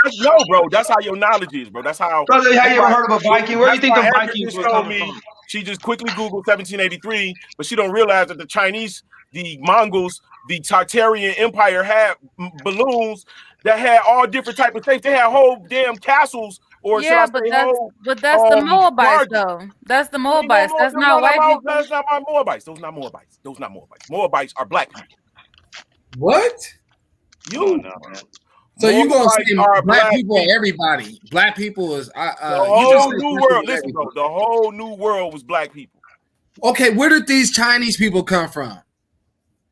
Bro. That's how your knowledge is, bro. That's how. Brother, have you ever heard of a Viking? Where do you think the Vikings were coming from? She just quickly Googled 1783, but she don't realize that the Chinese, the Mongols, the Tartarian Empire had balloons that had all different types of things. They had whole damn castles. Or that's the Moabites, though. That's the Moabites. That's not white people. That's not my Moabites. Those not Moabites. Moabites are black people. What? So you gonna Moabites say are black black people people. or everybody? Black people is The you just whole said new black world. people, Listen, bro. everybody. The whole new world was black people. Okay, where did these Chinese people come from?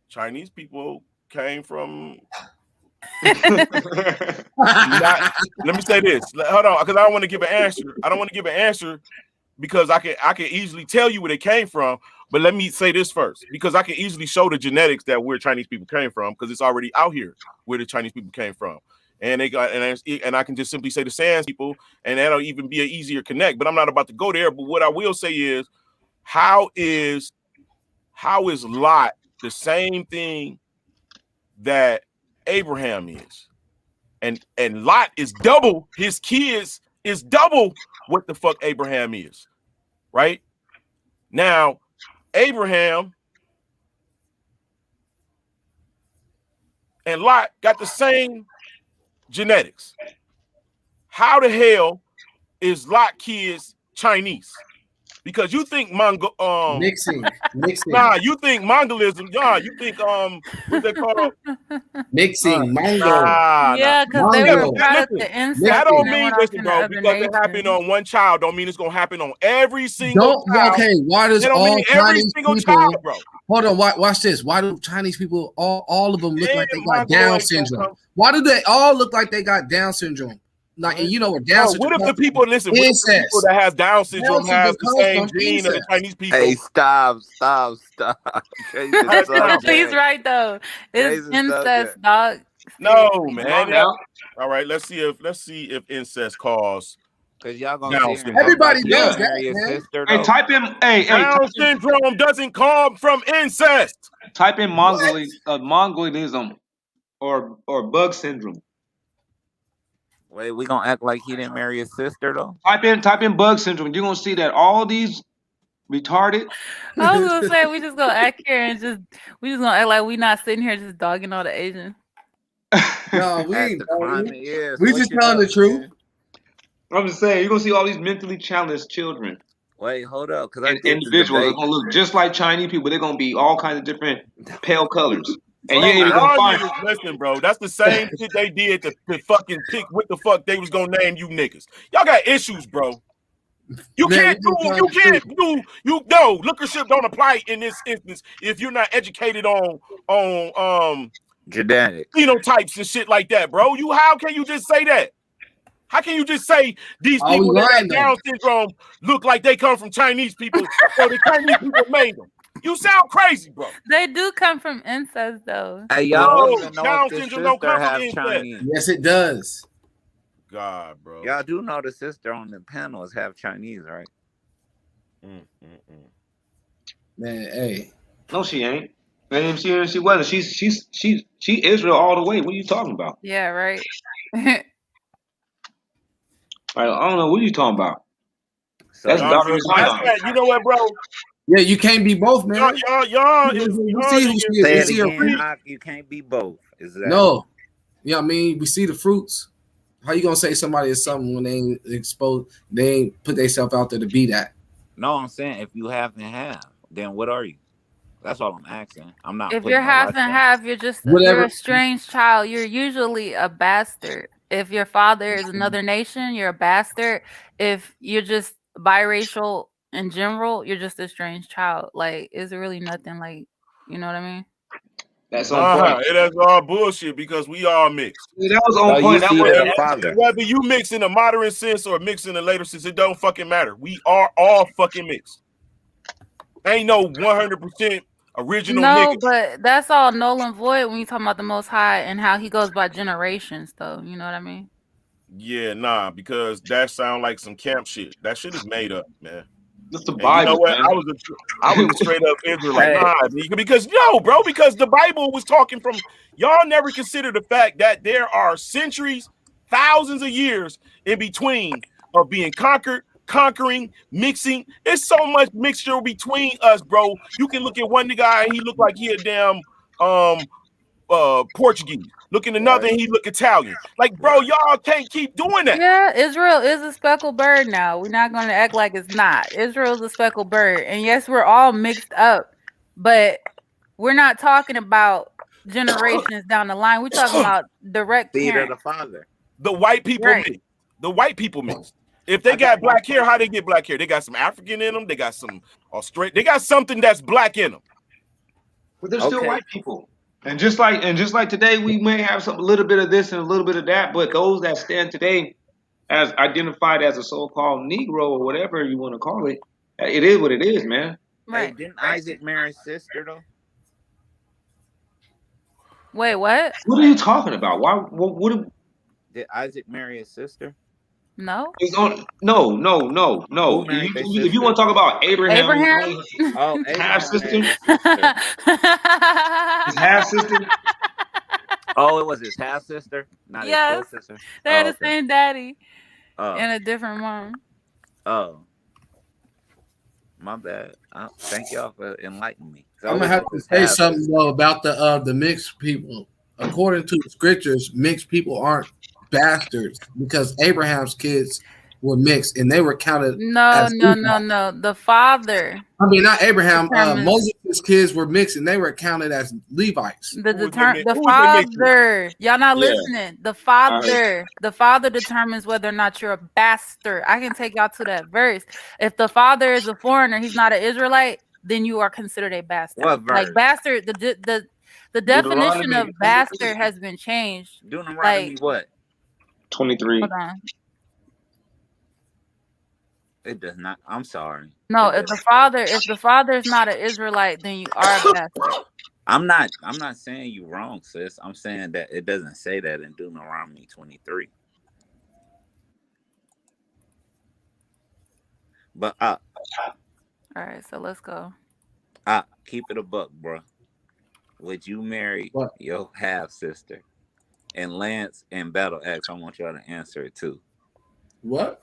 Chinese people came from. Not, let me say this. Hold on, because I don't want to give an answer. I don't want to give an answer because I can easily tell you where they came from. But let me say this first, because I can easily show the genetics that where Chinese people came from, because it's already out here where the Chinese people came from. And they got and I can just simply say the Sands people, and that'll even be an easier connect. But I'm not about to go there. But what I will say is, how is Lot the same thing that Abraham is? And Lot is double, his kids is double what the fuck Abraham is, right? Now, Abraham and Lot got the same genetics. How the hell is Lot kids Chinese? Because you think mixing. Nah, you think Mongolism, you think what's that called? Mixing, Mongol. Yeah, because they were product of incest. That and don't they mean, went off listen, into bro, other because it happened on one child, don't mean it's gonna happen on every single child. Okay, why does that don't all mean every Chinese single people? child, bro. Hold on, watch this. Why do Chinese people all of them look like they got Down Mongoloid syndrome? Why do they all look like they got Down syndrome? Like, and you know what Down syndrome? What if the people what if the people that has Down syndrome has the same gene of the Chinese people? Hey, stop. He's right though. It's incest, dog. No, man. All right, let's see if incest cause. Cause y'all gonna Down see syndrome. Everybody knows marry that, his man. sister, Hey, though. type in Down syndrome doesn't come from incest. Type in Mongolism or bug syndrome. Wait, we gonna act like he didn't marry his sister though? Type in bug syndrome. You're gonna see that all these retarded. I was gonna say we just gonna act here and we just gonna act like we not sitting here just dogging all the Asians. No, we At ain't. the climate, yes. We What just you telling the doing, truth. man? I'm just saying, you're gonna see all these mentally challenged children. Wait, hold up, because I And did the individuals are debate. gonna look just like Chinese people. They're gonna be all kinds of different pale colors, and you ain't even Y'all gonna find. niggas, listen, bro. That's the same shit they did to fucking pick what the fuck they was gonna name you niggas. Y'all got issues, bro. You can't do. No, lookership don't apply in this instance if you're not educated on genetics, phenotypes and shit like that, bro. How can you just say that? How can you just say these Are people we that lying, got Down syndrome look like they come from Chinese people or the Chinese people made them? You sound crazy, bro. They do come from incest, though. Hey, y'all don't No, even know Down if this syndrome don't sister come from have incest. Chinese. Yes, it does. God, bro. Y'all do know the sister on the panel is half Chinese, right? Man, hey. No, she ain't. Man, she wasn't. She Israel all the way. What are you talking about? Yeah, right. I don't know what you talking about. So That's daughter of That's Zion. that. You know what, bro? Yeah, you can't be both, man. Y'all We is see who she is. say We it see her again. fruit. You can't be both. Exactly. No. Yeah, I mean, we see the fruits. How you gonna say somebody is something when they ain't exposed? They ain't put themselves out there to be that. No, I'm saying if you have and have, then what are you? That's all I'm asking. I'm not. If putting you're no half rush and on. half, you're a strange child. You're usually a bastard. If your father is another nation, you're a bastard. If you're just biracial in general, you're just a strange child. Like, it's really nothing like, you know what I mean? That's on point. That's all bullshit because we all mixed. That was on point. That was whether you mix in a modern sense or mix in a later sense, it don't fucking matter. We are all fucking mixed. Ain't no 100% original No, nigga. but that's all null and void when you talking about the Most High and how he goes by generations, though. You know what I mean? Yeah, nah, because that sound like some camp shit. That shit is made up, man. It's the And Bible, you know what? man. I was a straight up Israelite. Nah, because the Bible was talking from y'all never consider the fact that there are centuries, thousands of years in between of being conquering, mixing. There's so much mixture between us, bro. You can look at one guy, he look like he a damn Portuguese. Look at another, and he look Italian. Like, bro, y'all can't keep doing that. Yeah, Israel is a speckled bird now. We're not going to act like it's not. Israel's a speckled bird. And yes, we're all mixed up, but we're not talking about generations down the line. We're talking about direct Seed of parents. the father. The white people Right. mixed. The white people mixed. If they got black hair, how they get black hair? They got some African in them. They got some Australian. They got something that's black in them. But they're still white people. And just like today, we may have a little bit of this and a little bit of that, but those that stand today as identified as a so-called Negro or whatever you want to call it, it is what it is, man. Right. Hey, didn't Isaac marry his sister though? Wait, what? What are you talking about? Why? What Did Isaac marry his sister? No. No. Who married their sister? If you want to talk about Abraham, Oh, half Abraham sister, married his sister. his half sister. Oh, it was his half sister, not Yes. his full sister. They're the same daddy Oh, and a different mom. oh, my bad. Thank y'all for enlightening me. So I'm gonna have to say something though about the mixed people. According to the scriptures, mixed people aren't bastards because Abraham's kids were mixed and they were counted. No. as The father. I mean, not Abraham. determines- Moses' kids were mixed and they were counted as Levites. The father. Y'all not Yeah. listening. The father. The father determines whether or not you're a bastard. I can take y'all to that verse. If the father is a foreigner, he's not an Israelite, then you are considered a bastard. What verse? Like bastard, the definition of bastard has been changed. Deuteronomy Like what? 23. Hold on. It does not. I'm sorry. No, if the father is not an Israelite, then you are a bastard. I'm not saying you wrong, sis. I'm saying that it doesn't say that in Deuteronomy 23. But All right, so let's go. Keep it a buck, bro. Would you marry your half sister? And Lance and Battle Axe, I want y'all to answer it too. What?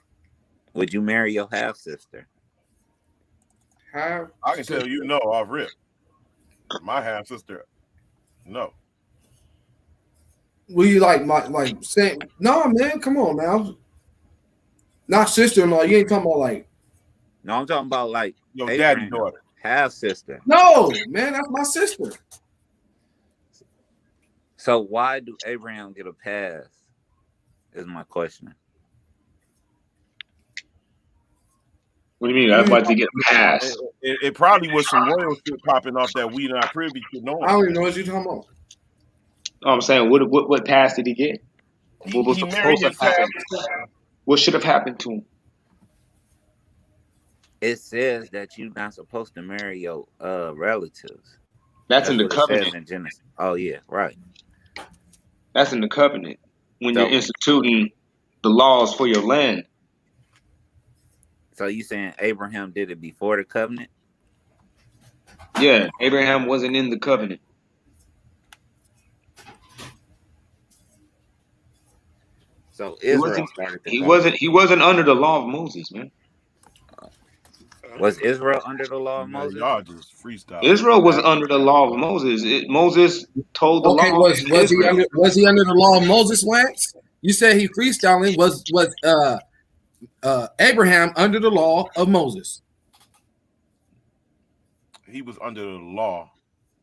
Would you marry your half sister? I can tell you no off rip. My half sister, no. Will you like saying no, man? Come on, man. Not sister-in-law. You ain't talking about like. No, I'm talking about like your Abraham, daddy daughter, half sister. No, man, that's my sister. So why do Abraham get a pass? Is my question. What do you mean? I'd like to get a pass. It probably was some royal shit popping off that we not privy to knowing. I don't even know what you're talking about. I'm saying, what pass did he get? What was He supposed married to his happen? half. What should have happened to him? It says that you're not supposed to marry your relatives. That's in the what it covenant. says in Genesis. Oh yeah, right. That's in the covenant when you're instituting the laws for your land. So you saying Abraham did it before the covenant? Yeah, Abraham wasn't in the covenant. So Israel started the covenant. He wasn't under the law of Moses, man. Was Israel under the law of Moses? Y'all just freestyle. Israel was under the law of Moses. Moses told the law. Was he under the law of Moses, Lance? You said he freestyling. Was Abraham under the law of Moses? He was under the law.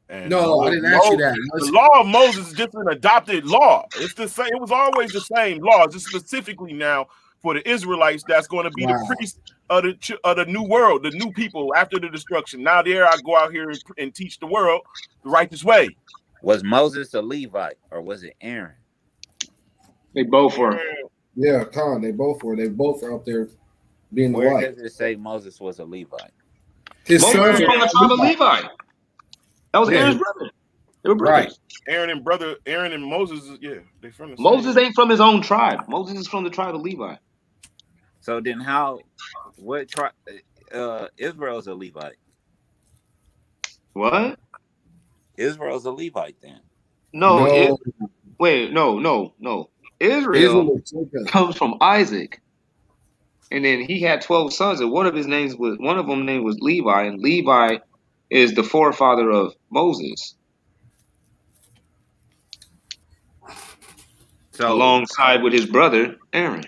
And no, I didn't ask you that. The law of Moses is just an adopted law. It's the same. It was always the same law. Just specifically now for the Israelites, that's going to be the priest of the new world, the new people after the destruction. Now there, I go out here and teach the world the righteous way. Was Moses a Levite or was it Aaron? They both were. Yeah, Con. They both were. They both are out there being the light. Where does it say Moses was a Levite? His Moses sons was from the tribe of Levi. That was Aaron's brother. They were brothers. Right. Aaron and Moses, they from the same. Moses ain't from his own tribe. Moses is from the tribe of Levi. So then what tribe Israel's a Levite? What? Israel's a Levite then. No. Israel comes from Isaac. And then he had 12 sons, and one of them named was Levi, and Levi is the forefather of Moses. So, alongside with his brother Aaron.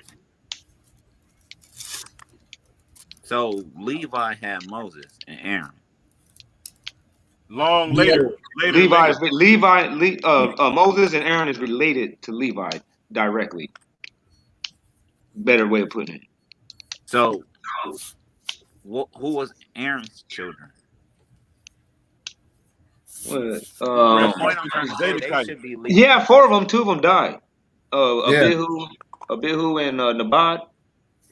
So Levi had Moses and Aaron. Long Yeah. later. Moses and Aaron is related to Levi directly. Better way of putting it. So, who was Aaron's children? What? The point I'm trying to say, they Zedekiah. should be Yeah, Levites. 4 of them. 2 of them died. Yeah. Abihu, and Nabad.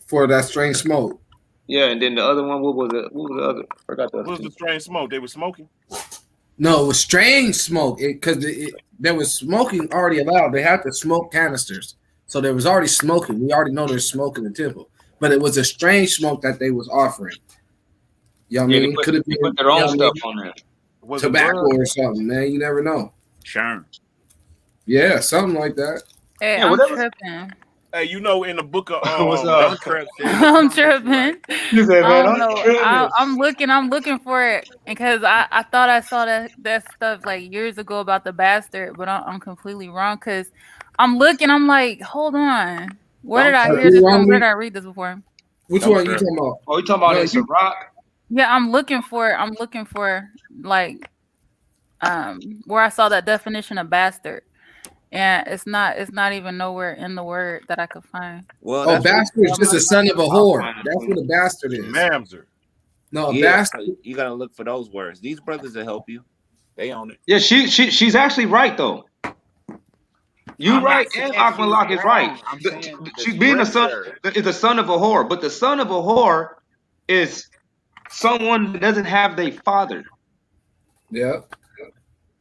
For that strange smoke. Yeah, and then the other one. What was it? What was the other? I forgot the What other was two. the strange smoke? They were smoking. No, it was strange smoke because there was smoking already allowed. They had the smoke canisters, so there was already smoking. We already know there's smoke in the temple, but it was a strange smoke that they was offering. You know what I Yeah, mean? Could have they been put their own you know stuff on there. Was it tobacco blood? or something, man. You never know. Sure. Yeah, something like that. Hey, Yeah, I'm whatever. tripping. Hey, you know, in the book of What's Don't up? trip, sis. I'm Promise you right. tripping. You said, I man, don't I'm know. tripping. I'm looking for it because I thought I saw that stuff like years ago about the bastard, but I'm completely wrong because I'm looking. I'm like, hold on. Where did Don't I trip, hear this from? Where Deuteronomy, did I read this before? which don't one you trip. talking about? Oh, you talking about No, in you, Sirach? Yeah, I'm looking for. I'm looking for like where I saw that definition of bastard, and it's not even nowhere in the word that I could find. Well, oh, that's what bastard is just a son of a I'll whore. find it That's for what you. a bastard is. Mamzer. No, a yeah. bastard. You gotta look for those words. These brothers will help you. They own it. Yeah, she's actually right though. You I'm right, not and saying she's Akmalak is right. wrong. I'm saying the She's being scripture. is a son of a whore, but the son of a whore is someone that doesn't have their father, Yeah.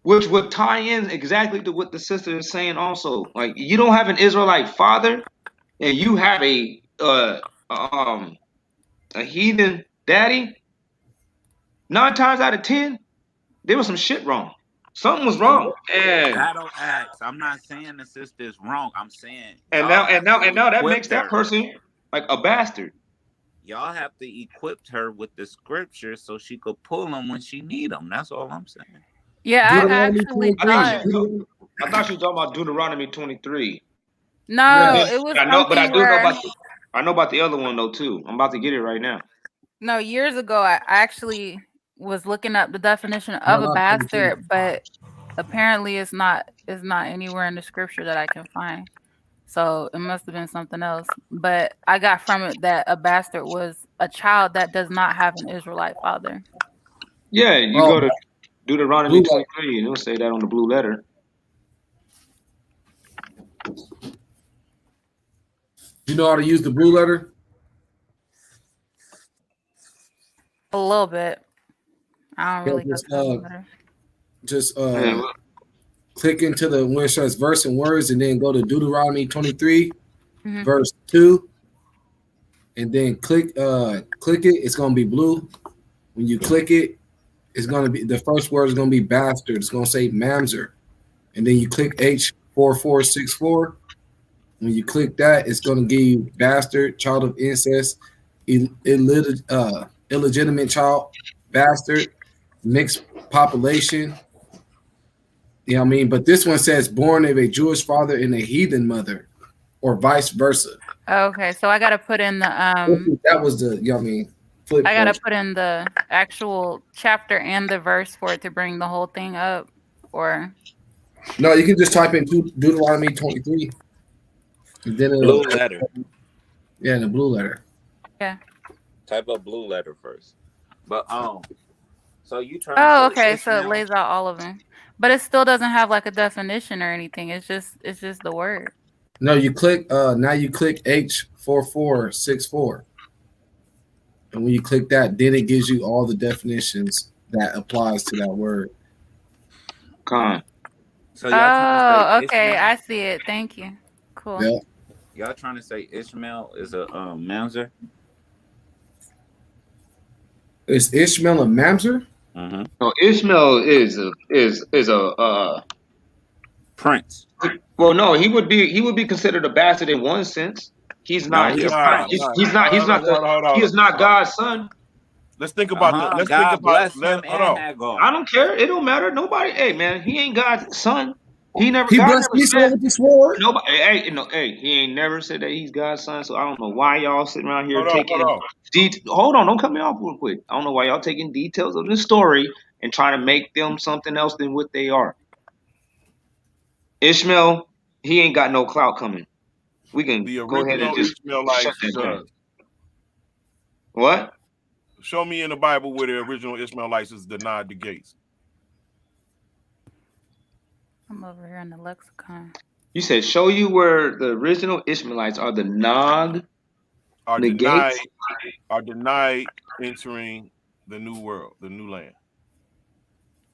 which would tie in exactly to what the sister is saying. Also, like you don't have an Israelite father, and you have a heathen daddy. 9 times out of 10, there was some shit wrong. Something was wrong, and Battle axe. I'm not saying the sister is wrong. I'm saying and y'all now have and now to and now that equip makes that her. person like a bastard. Y'all have to equip her with the scriptures so she could pull them when she need them. That's all I'm saying. Yeah, I Deuteronomy actually 23. thought I thought she was talking about Deuteronomy 23. no, Yes. it was But I something do know where about the other one though too. I'm about to get it right now. no years ago I actually was looking up the definition No, of a not 22. bastard, but apparently it's not anywhere in the scripture that I can find. So it must have been something else. But I got from it that a bastard was a child that does not have an Israelite father. Yeah, you Oh, go to Deuteronomy blue letter. 23 and it'll say that on the blue letter. You know how to use the blue letter? A little bit. I don't Yeah, really got the better. just Man, click into the where it says verse and words, and then go to Deuteronomy 23, Mhm. verse 2, and then click it. It's gonna be blue. When you click it, it's gonna be the first word is gonna be bastard. It's gonna say mamzer, and then you click H4464. When you click that, it's gonna give you bastard, child of incest, illegitimate child, bastard, mixed population. You know what I mean? But this one says born of a Jewish father and a heathen mother, or vice versa. Okay, so I gotta put in the That was the, you know what I mean? Flip I gotta version. put in the actual chapter and the verse for it to bring the whole thing up, or No, you can just type in Deuteronomy 23. And then Blue letter. Yeah, the blue letter. yeah. Type up blue letter first. But so you trying Oh, to say okay. So it Ishmael? lays out all of them, but it still doesn't have like a definition or anything. It's just the word. No, you click now you click H4464. And when you click that, then it gives you all the definitions that applies to that word. Con. So y'all trying Oh, to say okay. Ishmael? I see it. Thank you. Cool. Yeah. Y'all trying to say Ishmael is a mamzer? Is Ishmael a mamzer? Mm-hmm. No, Ishmael is a Prince. well, no, he would be considered a bastard in one sense. He's No, not. he a Nah, prince. He's not he is not God's son. Let's think about God bless him hold and on. Hagar. I don't care. It don't matter. Nobody. Hey, man, he ain't God's son. He God blessed never Esau said. with the sword. Nobody. Hey, he ain't never said that he's God's son. So I don't know why y'all sitting around here Hold on. taking. Hold on, don't cut me off real quick. I don't know why y'all taking details of this story and trying to make them something else than what they are. Ishmael, he ain't got no clout coming. We can The go ahead and original just shut Ishmaelites that down. does. What? Show me in the Bible where the original Ishmaelites is denied the gates. I'm over here in the lexicon. You said show you where the original Ishmaelites are the Nog Are negates. denied entering the new world, the new land.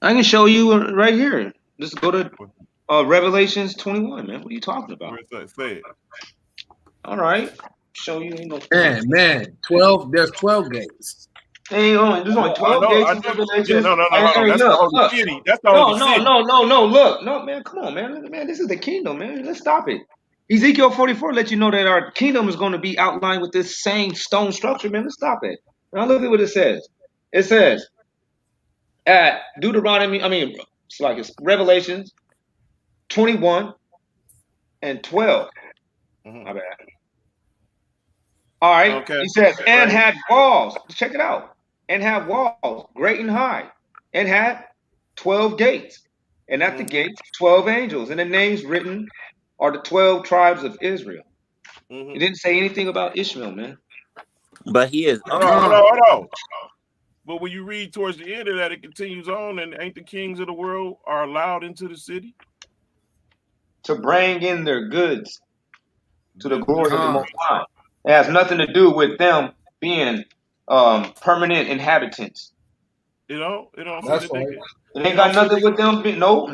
I can show you right here. Just go to Revelations 21, man. What are you talking about? Where's that said? All right. Show you. Ain't no Man, 12. There's 12 gates. There's only 12 gates in Revelations. Yeah, no. Hey, That's the look, holy look. city. That's the holy city. No. Look. No, man. Come on, man. Man, this is the kingdom, man. Let's stop it. Ezekiel 44 lets you know that our kingdom is going to be outlined with this same stone structure, man. Let's stop it. Now look at what it says. It says at it's Revelations 21 and 12. My bad. All right. Okay. He says, and had walls. Check it out. And had walls, great and high, and had 12 gates. And at the gates, 12 angels. And the names written are the 12 tribes of Israel. It didn't say anything about Ishmael, man. But he is. Hold on. But when you read towards the end of that, it continues on, and ain't the kings of the world are allowed into the city to bring in their goods to the glory of the Most High. It has nothing to do with them being permanent inhabitants. It don't. That's right. It ain't got nothing with them. No.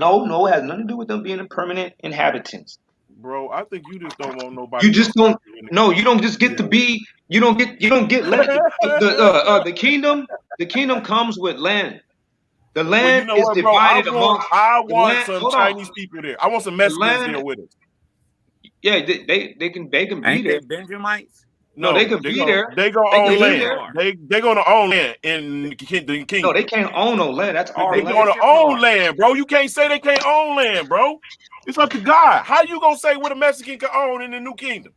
It has nothing to do with them being permanent inhabitants. Bro, I think you just don't want nobody. You just don't. No, you don't just get to be. You don't get left. The kingdom. The kingdom comes with land. The land is divided amongst. I want some Chinese people there. I want some Mexicans there with us. Yeah, they can be Ain't there. they Benjamites? No, they can be there. They gonna own land. They gonna own land in the kingdom. No, they can't own no land. That's our land. They gonna own land, bro. You can't say they can't own land, bro. It's up to God. How you gonna say what a Mexican can own in the new kingdom?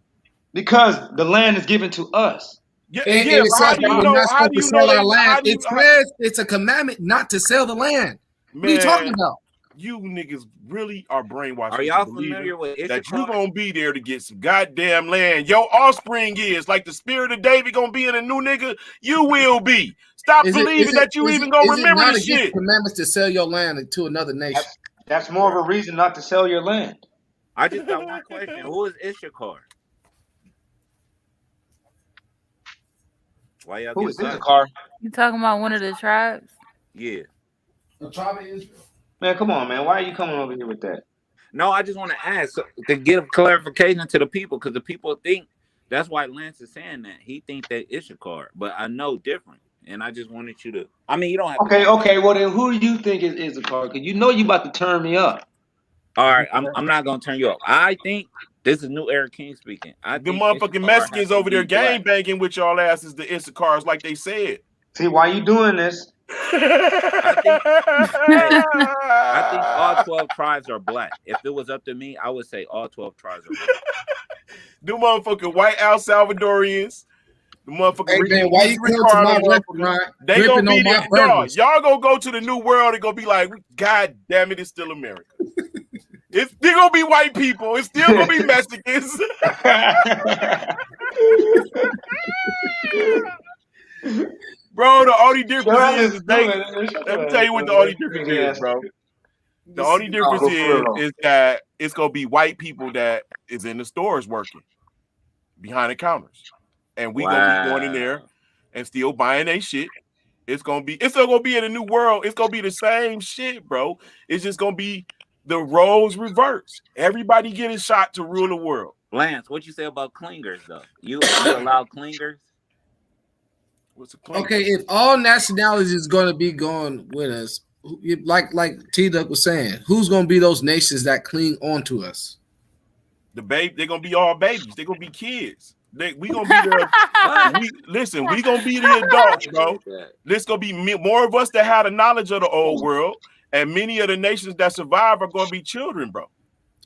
Because the land is given to us. It says that we're not supposed to sell our land. It says it's a commandment not to sell the land. What are you talking about? You niggas really are brainwashed. Are y'all familiar with that you gonna be there to get some goddamn land? Your offspring is like the spirit of David gonna be in a new nigga. You will be. Stop believing that you even gonna remember this shit. Commandments to sell your land to another nation. That's more of a reason not to sell your land. I just got one question. Who is Issachar? Why y'all Who is Issachar? You talking about one of the tribes? Yeah. The tribe of Israel. Man, come on, man. Why are you coming over here with that? No, I just want to ask to give clarification to the people, because the people think that's why Lance is saying that. He thinks that Issachar, but I know different. And I just wanted you to. I mean, you don't have. Okay. Well, then who do you think is Issachar? Because you know you about to turn me up. All right, I'm not gonna turn you up. I think this is New Eric King speaking. I the think motherfucking Mexicans over there gang banging with y'all asses, the Issachars, like they said. See, why you doing this? I think all 12 tribes are black. If it was up to me, I would say all 12 tribes are black. The motherfucking white El Salvadorians. The motherfucking hey, man, why you come to my restaurant? They gonna be there. Y'all gonna go to the new world and gonna be like, God damn it, it's still America. It's still gonna be white people. It's still gonna be Mexicans. Bro, the only difference is let me tell you what the only difference is, bro. The only difference is that it's gonna be white people that is in the stores working behind the counters, and we gonna be going in there and still buying their shit. It's still gonna be in a new world. It's gonna be the same shit, bro. It's just gonna be the roles reversed. Everybody getting shot to rule the world. Lance, what you say about clingers though? You allow clingers? Okay, if all nationalities is going to be going with us, like T-Duck was saying, who's going to be those nations that cling on to us? They're going to be all babies. They're going to be kids. We going to be the we going to be the adults, bro. There's going to be more of us that have the knowledge of the old world, and many of the nations that survive are going to be children, bro.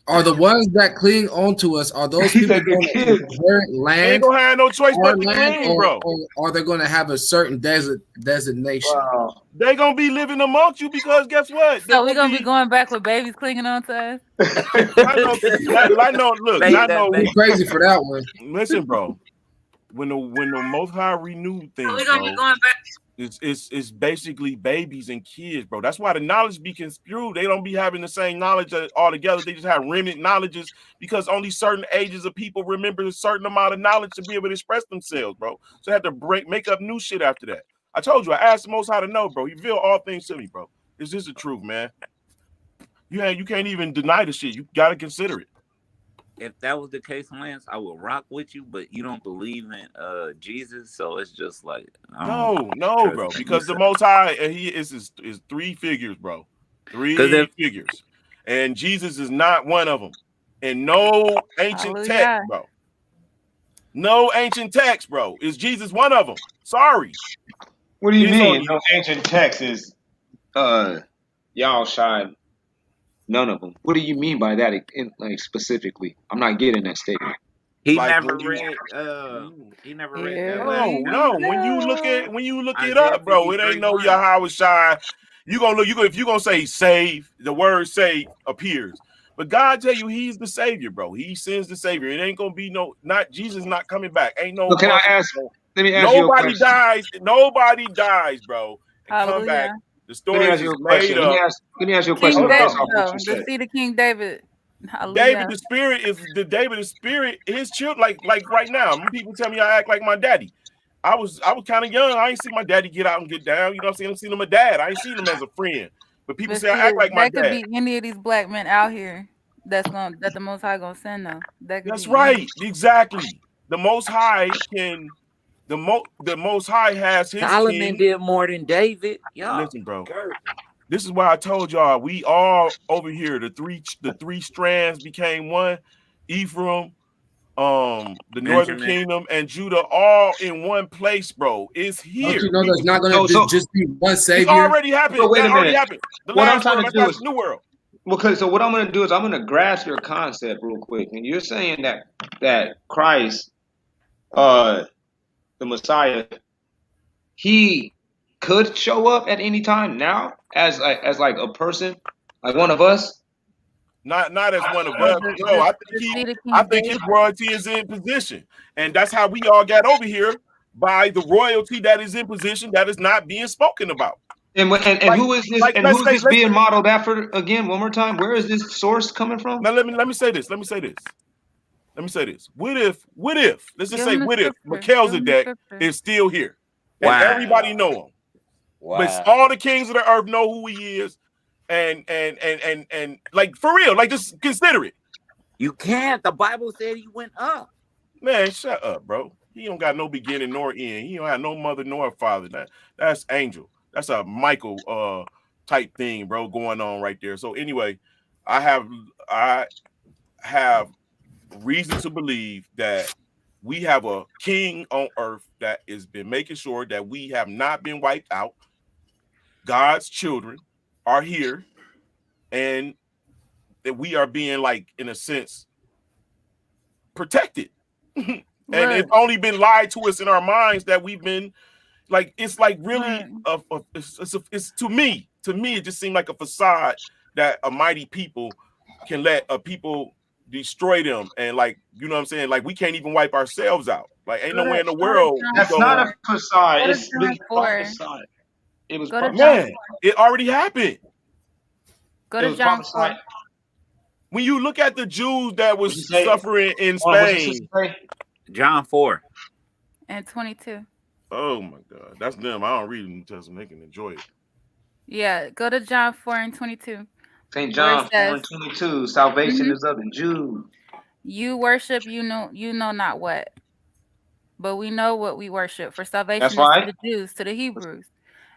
Are the ones that cling on to us, are those He people said the going to kids. inherit They ain't land, gonna have no choice our but to land, cling, bro. or are they going to have a certain designation? Wow. They gonna be living amongst you because guess what? They're So we're gonna gonna be be. going back with babies clinging on to us. I know. Look, I Make that know. You're baby. crazy for that one. Listen, bro. When the Most High renewed So things, we're gonna be bro, going back. it's basically babies and kids, bro. That's why the knowledge be construed. They don't be having the same knowledge all together. They just have remnant knowledges because only certain ages of people remember a certain amount of knowledge to be able to express themselves, bro. So they have to make up new shit after that. I told you, I asked the Most High to know, bro. He revealed all things to me, bro. It's just the truth, man. You can't even deny the shit. You gotta consider it. If that was the case, Lance, I would rock with you, but you don't believe in Jesus, so it's just like I don't No, trust bro. you. Because the Most High, he is three figures, bro. Because Three figures, and Jesus is not one of them. And no ancient text, Hallelujah. bro. No ancient text, bro. Is Jesus one of them? Sorry. What do you It's mean? only No ancient text is y'all shine none of them. What do you mean by that like specifically? I'm not getting that statement. he like never when you. read. He never read Here that. we No. go. When you look it Isaiah up, bro, it ain't no 53:1. Yahweh Shai. You gonna look. If you gonna say save, the word save appears. But God tell you He's the Savior, bro. He sends the Savior. It ain't gonna be not Jesus not coming back. Ain't no So can I ask? bro. Let me ask you a Nobody question. dies. Nobody dies, bro, and come back. Hallelujah. The Let me stories ask you is a made question. up. Let me ask you a question King Hold based David, up. off what though. you The said. seed of King David. David, Hallelujah. the spirit is the David, the spirit, his children, like right now. People tell me I act like my daddy. I was kind of young. I ain't see my daddy get out and get down. You know what I'm saying? I'm seeing him a dad. I ain't seen him as a friend. But people But say I see, act like my that could dad. be any of these black men out here that the Most High gonna send though. That could That's be any. right. Exactly. The Most High the Most High has his Solomon king. did more than David. Y'all, Listen, bro. Gert. This is why I told y'all we all over here. The three strands became one. Ephraim, the Northern Benjamin. Kingdom, and Judah all in one place, bro. It's Don't you here. know there's not going So to so just be one It's savior? already happened. so wait That a already minute. happened. The What I'm last trying world, to let's do pass is the new world. okay. So what I'm going to do is I'm going to grasp your concept real quick. And you're saying that Christ, the Messiah, he could show up at any time now as like a person, like one of us. Not as one of Well, us. No, the seed of I King think his David. royalty is in position. And that's how we all got over here by the royalty that is in position that is not being spoken about. And Like, who is this? And let's who is say, this being modeled after again? One more time. Where is this source coming from? now let me say this. Let me say this. What if, let's just Give say, him the what if scripture. Give him the Melchizedek scripture. is still here and everybody Wow. know him, but Wow. all the kings of the earth know who he is, and like for real, like just consider it. You can't. The Bible said he went up. Man, shut up, bro. He don't got no beginning nor end. He don't have no mother nor a father. That's angel. That's a Michael type thing, bro, going on right there. So anyway, I have reason to believe that we have a king on earth that has been making sure that we have not been wiped out. God's children are here, and that we are being, like, in a sense, protected. And Look, it's only been lied to us in our minds that we've been like, it's like look. really it's to me it just seemed like a facade that a mighty people can let a people destroy them, and, like, you know what I'm saying, like we can't even wipe ourselves out. Like ain't nowhere in the Go to world John we That's go. not 4. a facade. Go to It's John been 4. prophesied. It was Go to John 4. prophesied. Man, it already happened. Go It to was John 4 prophesied. When you look at the Jews that What you was say? suffering in What's your sister Spain. say? John 4. and 22. Oh my God, that's them. I don't read the New Testament. They can enjoy it. Yeah, go to John 4 and 22, St. where it John 4 says, and 22. Salvation mhm, is of the Jews. "You worship you know not what, but we know what we worship. For That's salvation is to right. the Jews, to the Hebrews."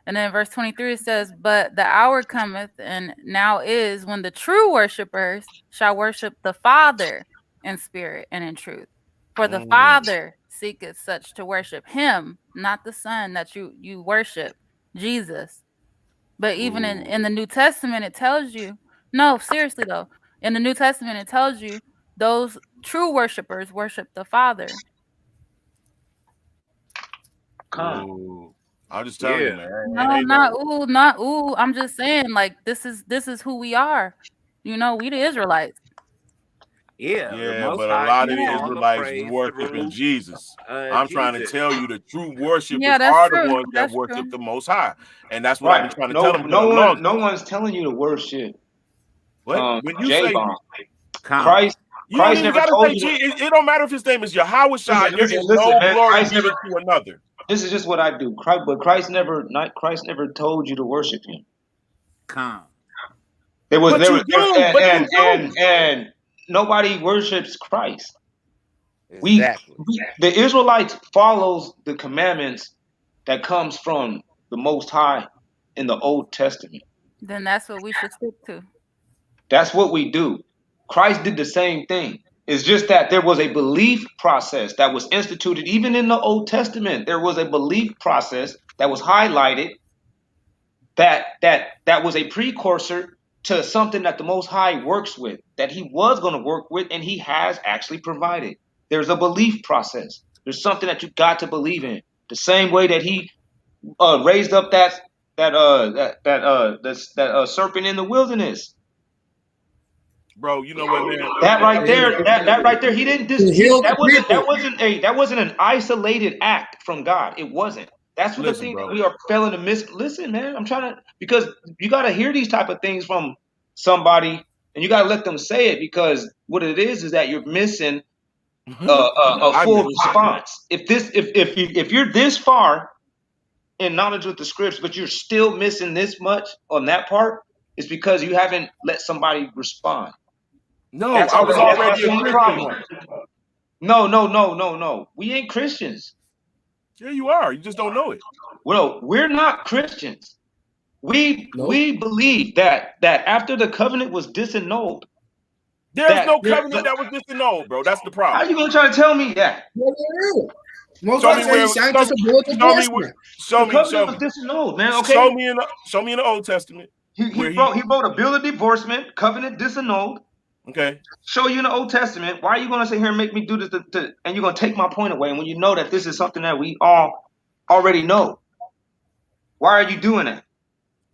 And then verse 23 it says, "But the hour cometh, and now is, when the true worshipers shall worship the Father in spirit and in truth. For the Mm. Father seeketh such to worship him, not the Son that you worship, Jesus." But even in Ooh. the New Testament, it tells you, no, seriously though, In the New Testament, it tells you those true worshipers worship the Father. Ooh. I'm just telling you, man. No, not ooh. I'm just saying, like, this is who we are. You know, we the Israelites. Yeah, but a lot of the Israelites worshiping Jesus. I'm trying to tell you the true worshipers Yeah, that's are the true. ones that That's worship true. the Most High, and that's what I've been trying to tell them for the No longest. one's telling you to worship. What? When you say J-Bomb. you don't even never got to told say you. Jesus. It don't matter if his name is Yahweh Shai. There is Listen, no man. glory given to another. This is just what I do. Christ never told you to worship him. And nobody worships Christ. The Israelites follows the commandments that comes from the Most High in the Old Testament. Then that's what we should stick to. That's what we do. Christ did the same thing. It's just that there was a belief process that was instituted even in the Old Testament. There was a belief process that was highlighted that was a precursor to something that the Most High works with, that he was going to work with, and he has actually provided. There's a belief process. There's something that you got to believe in. The same way that he raised up that serpent in the wilderness. Bro, you know what, man? That right there, he didn't that wasn't an isolated act from God. It wasn't. That's what the thing that we are failing to miss. Listen, man, I'm trying to, because you got to hear these type of things from somebody, and you got to let them say it, because what it is that you're missing a full response. If you're this far in knowledge with the scripts, but you're still missing this much on that part, it's because you haven't let somebody respond. No, I was already a Christian once. No. We ain't Christians. Yeah, you are. You just don't know it. Well, we're not Christians. We believe that after the covenant was disannulled, there's no covenant that was disannulled, bro. That's the problem. How you gonna try to tell me that? Show me where. Show me. Was disannulled, man. Okay. Show me in the Old Testament. He wrote a bill of divorcement, covenant disannulled. Okay. Show you in the Old Testament. Why are you gonna sit here and make me do this and you're gonna take my point away when you know that this is something that we all already know? Why are you doing that?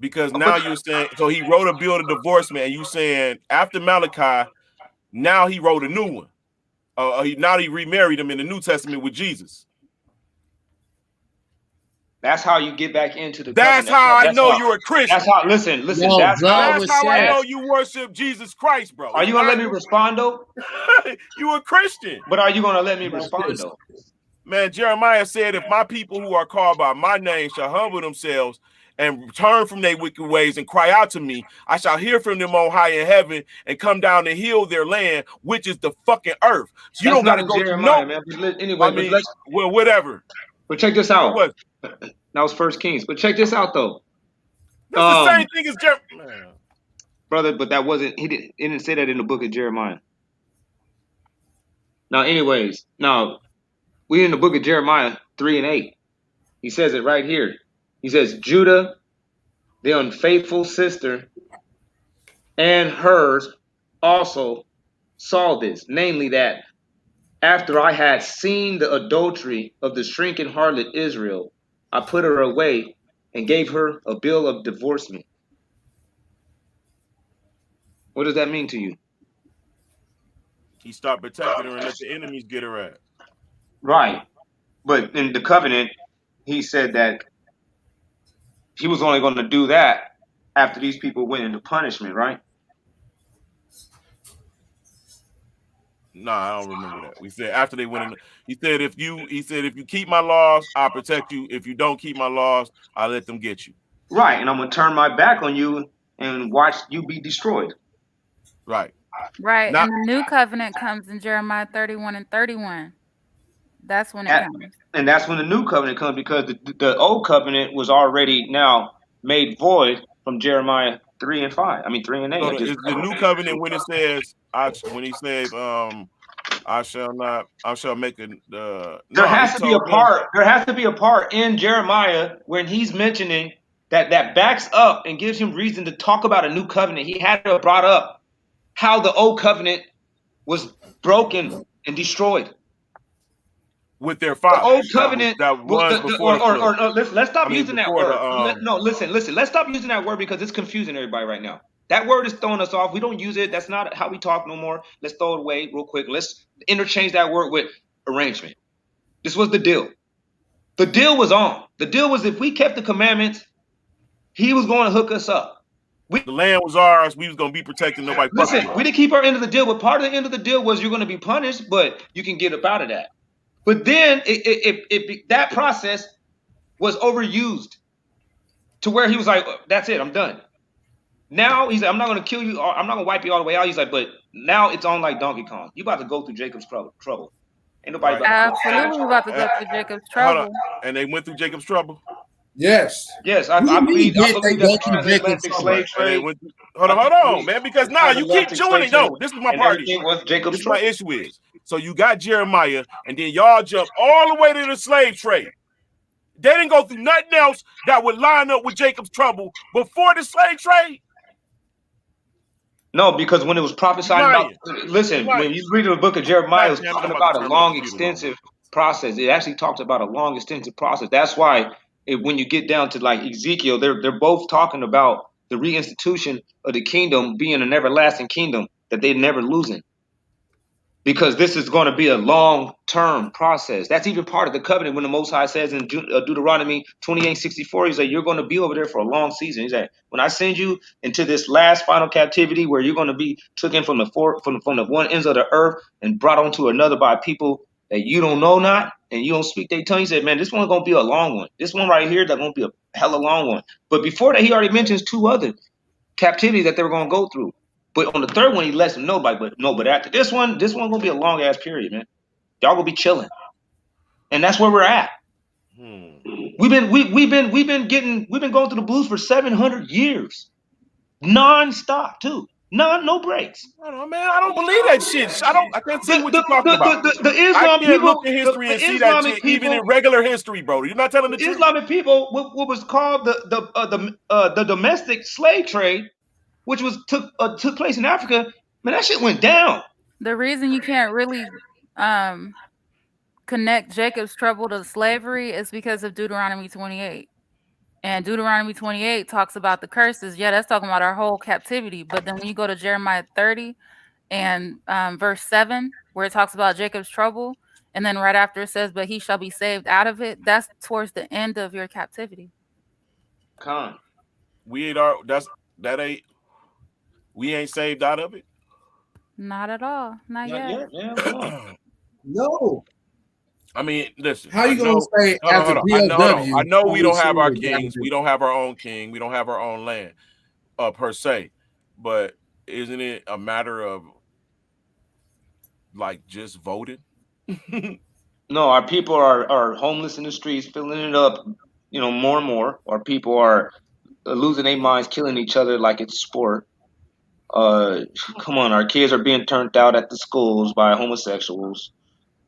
Because now you're saying, so he wrote a bill of divorcement, and you saying after Malachi, now he wrote a new one. Now he remarried him in the New Testament with Jesus. That's how you get back into the covenant. That's how I know you're a Christian. That's how. Listen. No, that's how I know you worship Jesus Christ, bro. Are you gonna let me respond though? You a Christian. But are you gonna let me respond though? Man, Jeremiah said, if my people who are called by my name shall humble themselves and turn from their wicked ways and cry out to me, I shall hear from them on high in heaven and come down and heal their land, which is the fucking earth. So you don't got to go Jeremiah, man. Anyway, well, whatever. But check this out. That was First Kings. But check this out, though. That's the same thing as Jeremiah. Brother, but that wasn't, he didn't say that in the book of Jeremiah. Now, anyways, we in the book of Jeremiah 3 and 8. He says it right here. He says, Judah, the unfaithful sister, and hers also saw this, namely that after I had seen the adultery of the shrinking harlot Israel, I put her away and gave her a bill of divorcement. What does that mean to you? He stopped protecting her and let the enemies get her at. Right. But in the covenant, he said that he was only going to do that after these people went into punishment, right? No, I don't remember that. We said after they went in. He said if you keep my laws, I'll protect you. If you don't keep my laws, I'll let them get you. Right, and I'm gonna turn my back on you and watch you be destroyed. Right. Right. And the new covenant comes in Jeremiah 31 and 31. That's when it comes. And that's when the new covenant comes, because the old covenant was already now made void from Jeremiah 3 and 5. I mean 3 and 8. So is the new covenant when it says when he says I shall make a there has to be a part in Jeremiah when he's mentioning that backs up and gives him reason to talk about a new covenant. He had to have brought up how the old covenant was broken and destroyed. With their The father. old covenant that was before the flood. let's stop using that before word. the No, listen. Let's stop using that word because it's confusing everybody right now. That word is throwing us off. We don't use it. That's not how we talk no more. Let's throw it away real quick. Let's interchange that word with arrangement. This was the deal. The deal was on. The deal was if we kept the commandments, he was going to hook us up. The land was ours. We was going to be protected. Nobody Listen, fucking we didn't keep our end of the deal, but part of the end of the deal was you're going to be punished, but you can get up out of that. But then that process was overused to where he was like, that's it, I'm done. Now he's like, I'm not going to kill you. I'm not going to wipe you all the way out. He's like, but now it's on like Donkey Kong. You about to go through Jacob's trouble. Ain't nobody about to Absolutely about to go through Jacob's trouble. And they went through Jacob's trouble? Yes. Yes, I believe they that's go the through Jacob's transatlantic trouble. slave trade. Hold on, man, because now you keep doing it. No, this is my party. This is my issue is. So you got Jeremiah, and then y'all jump all the way to the slave trade. They didn't go through nothing else that would line up with Jacob's trouble before the slave trade. No, because when it was prophesied about, listen, when you read the book of Jeremiah, it was talking about a long, extensive process. It actually talked about a long, extensive process. That's why when you get down to like Ezekiel, they're both talking about the reinstitution of the kingdom being an everlasting kingdom that they're never losing. Because this is going to be a long-term process. That's even part of the covenant when the Most High says in Deuteronomy 28:64, he's like, you're going to be over there for a long season. He's like, when I send you into this last final captivity where you're going to be taken from the one ends of the earth and brought onto another by people that you don't know not and you don't speak their tongue. He said, man, this one's going to be a long one. This one right here, that's going to be a hella long one. But before that, he already mentions two other captivities that they were going to go through. But on the third one, he lets them know, but after this one gonna be a long ass period, man. Y'all gonna be chilling, and that's where we're at. We've been going through the blues for 700 years, non-stop too, no breaks. I don't know, man. I don't believe that shit. I can't see what you're talking about. The Islam I can't people look at history and see that shit, even in regular history, bro. You're not telling the truth. Islamic people, what was called the domestic slave trade, which was took place in Africa, man, that shit went down. The reason you can't really connect Jacob's trouble to slavery is because of Deuteronomy 28. And Deuteronomy 28 talks about the curses. Yeah, that's talking about our whole captivity. But then when you go to Jeremiah 30 and verse 7, where it talks about Jacob's trouble, and then right after it says, but he shall be saved out of it, that's towards the end of your captivity. We ain't saved out of it. Not at all. Not yet. No. I mean, listen. How you gonna say after POW? I know we don't have our kings. We don't have our own king. We don't have our own land, per se. But isn't it a matter of like just voting? No, our people are homeless in the streets, filling it up, more and more. Our people are losing their minds, killing each other like it's sport. Come on, our kids are being turned out at the schools by homosexuals.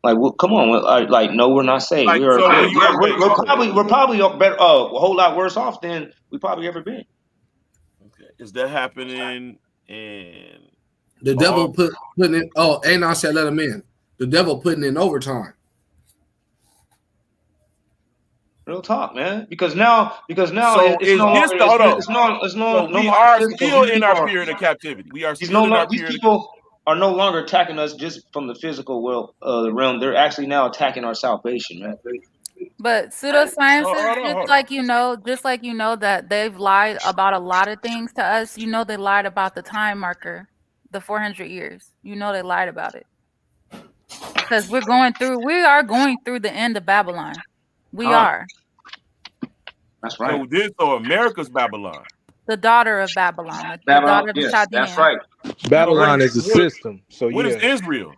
Like, well, come on, like, no, we're not safe. Like, we're probably better, a whole lot worse off than we probably ever been. Okay. Is that happening in the devil putting in? Oh, and I said let him in. The devil putting in overtime. Real talk, man. Because now so it's no longer. So we are still in our period of captivity. We are still in our these period. People are no longer attacking us just from the physical realm. They're actually now attacking our salvation, man. But pseudosciences, just like you know that they've lied about a lot of things to us. You know they lied about the time marker, the 400 years. You know they lied about it because we are going through the end of Babylon. We are. That's right. So America's Babylon. The daughter of Babylon. The daughter of the Chaldeans. That's right. Babylon is a system. So what is Israel?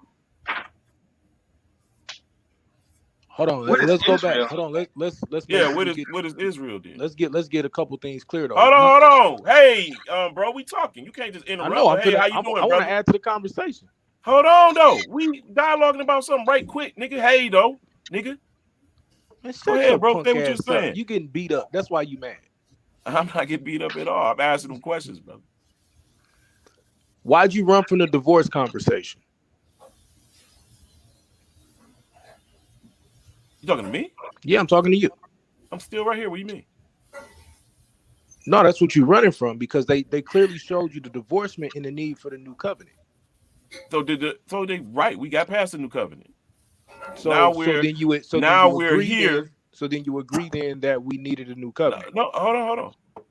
Hold on, let's go back. Hold on, let's. What is Israel then? Let's get a couple things clear though. Hold on. Hey, bro, we talking. You can't just interrupt. I know. Hey, how you doing, I want to add to the conversation. Hold on though. We dialoguing about something right quick, nigga. Hey though, nigga. Man, go ahead, bro. Say what you're saying. You getting beat up. That's why you mad. I'm not getting beat up at all. I'm asking them questions, brother. Why'd you run from the divorce conversation? You talking to me? Yeah, I'm talking to you. I'm still right here. What do you mean? No, that's what you're running from, because they clearly showed you the divorcement and the need for the new covenant. So they right? We got past the new covenant. So now then you agree then that we needed a new covenant. No, hold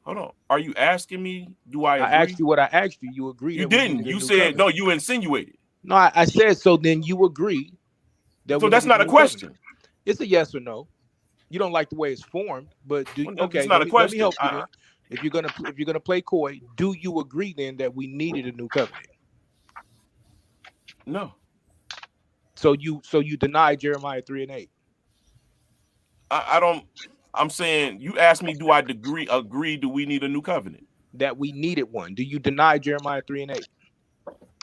on. Are you asking me? Do I agree? I asked you what I asked you. You agreed. You didn't. You said no. You insinuated. No, I said so. Then you agree that. So that's not a question. Covenant. It's a yes or no. You don't like the way it's formed, but okay. It's not a question. Let me help you then. If you're gonna play coy, do you agree then that we needed a new covenant? No. So you deny Jeremiah 3:8. I don't. I'm saying you asked me, do I agree? Do we need a new covenant? That we needed one. Do you deny Jeremiah 3:8?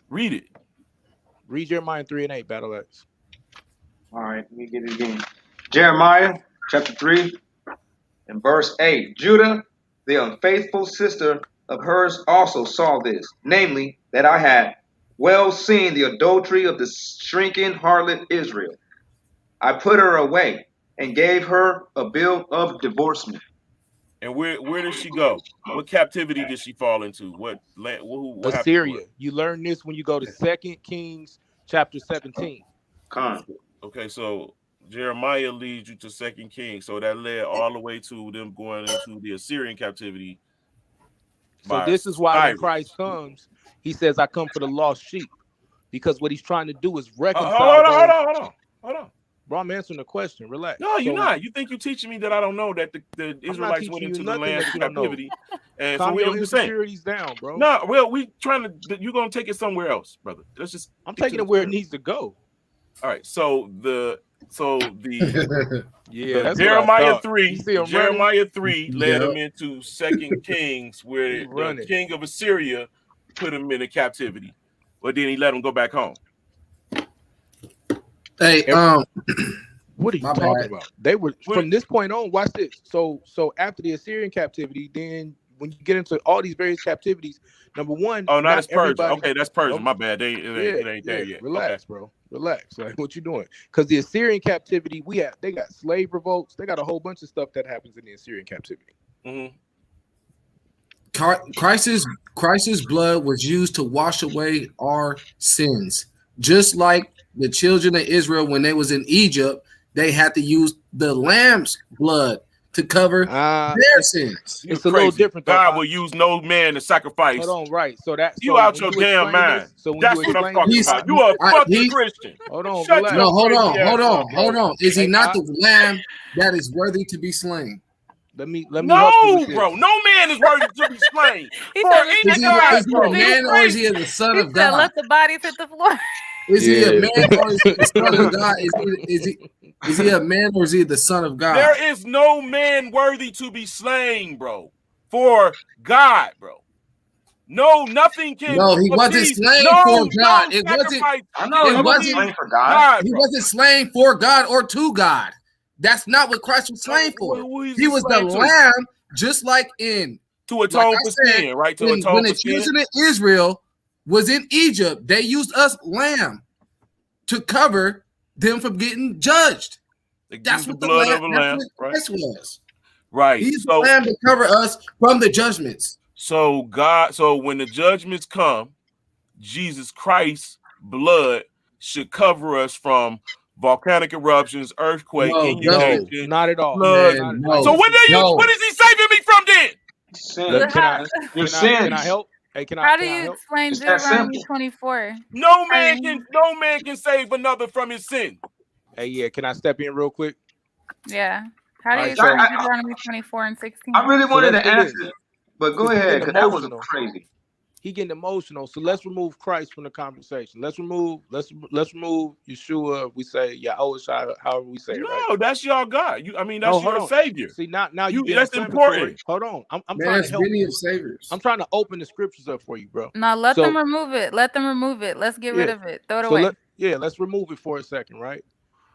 Read it. Read Jeremiah 3:8, Battle X. All right, let me get it again. Jeremiah chapter 3 and verse 8. Judah, the unfaithful sister of hers, also saw this, namely, that I had well seen the adultery of the shrinking harlot Israel. I put her away and gave her a bill of divorcement. And where did she go? What captivity did she fall into? What land? What Assyria. You learn this when you go to 2 Kings chapter 17. Okay, so Jeremiah leads you to 2 Kings, so that led all the way to them going into the Assyrian captivity. So this is why when Christ comes, he says, "I come for the lost sheep," because what he's trying to do is reconcile. Hold on. Bro, I'm answering the question. Relax. No, you're not. You think you're teaching me that I don't know that the Israelites went into the land of captivity? And calm so your insecurities down, bro. No, well, we trying to. You're gonna take it somewhere else, brother. Let's just. I'm taking it where it needs to go. All right. So the yeah, Jeremiah 3 led him Yep. into 2 Kings, where the king of Assyria put him into captivity, but then he let him go back home. Hey, what are you talking about? They were from this point on. Watch this. So after the Assyrian captivity, then when you get into all these various captivities, number one. Oh, no, that's Persia. Okay, that's Persia. My bad. It ain't there yet. Relax, bro. Relax. Like, what you doing? Because the Assyrian captivity, they got slave revolts. They got a whole bunch of stuff that happens in the Assyrian captivity. Mm-hmm. Christ's blood was used to wash away our sins, just like the children of Israel when they was in Egypt. They had to use the lamb's blood to cover their sins. It's a little different. God will use no man to sacrifice. Hold on, right? So that's you out your damn mind. That's what I'm talking about. You are a fucking Christian. Hold on, no, hold on. Is he not the lamb that is worthy to be slain? Let me. No, bro. No man is worthy to be slain. Is he a man or is he the son of God? Let the bodies hit the floor. Is he a man or is he the son of God? Is he a man or is he the son of God? There is no man worthy to be slain, bro. For God, bro. No, nothing can. No, he wasn't slain for God. It wasn't. I know he wasn't slain for God. He wasn't slain for God or to God. That's not what Christ was slain for. He was the lamb, just like in to atone for sin, right? To atone when the children of Israel was in Egypt, they used us lamb to cover them from getting judged. That's what the blood of a lamb was. Right. He's the lamb to cover us from the judgments. So when the judgments come, Jesus Christ's blood should cover us from volcanic eruptions, earthquake, inundation, not at all. Floods. No. So what is he saving me from then? Sin. Can I help? Hey, How do you explain Deuteronomy 24? No man can save another from his sin. Hey, yeah, can I step in real quick? Yeah. How do you explain Deuteronomy 24 and 16? I really wanted to answer, but go ahead, because that was crazy. He getting emotional, so let's remove Christ from the conversation. Let's remove Yeshua. We say Yahushua, however we say it. No, that's your God. That's your savior. See, now that's important. Hold on, I'm trying to help you. I'm trying to open the scriptures up for you, bro. No, let them remove it. Let's get rid of it. Throw it away. Let's remove it for a second, right?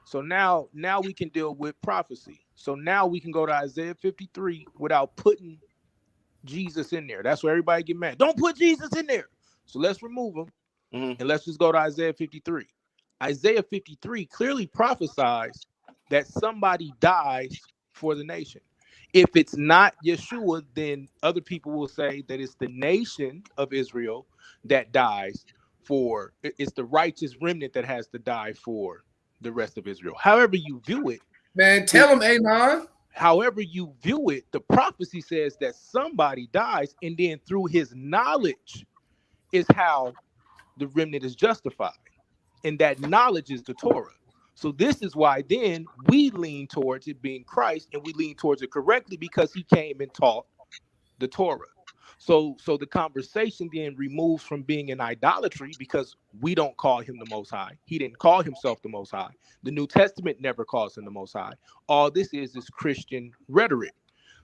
So now we can deal with prophecy. So now we can go to Isaiah 53 without putting Jesus in there. That's where everybody get mad. Don't put Jesus in there. So let's remove them, and let's just go to Isaiah 53. Isaiah 53 clearly prophesies that somebody dies for the nation. If it's not Yeshua, then other people will say that it's the nation of Israel that dies for, it's the righteous remnant that has to die for the rest of Israel. However you view it, man, tell them, Anon. However you view it, the prophecy says that somebody dies, and then through his knowledge is how the remnant is justified. And that knowledge is the Torah. So this is why then we lean towards it being Christ, and we lean towards it correctly because he came and taught the Torah. So the conversation then removes from being an idolatry because we don't call him the Most High. He didn't call himself the Most High. The New Testament never calls him the Most High. All this is Christian rhetoric.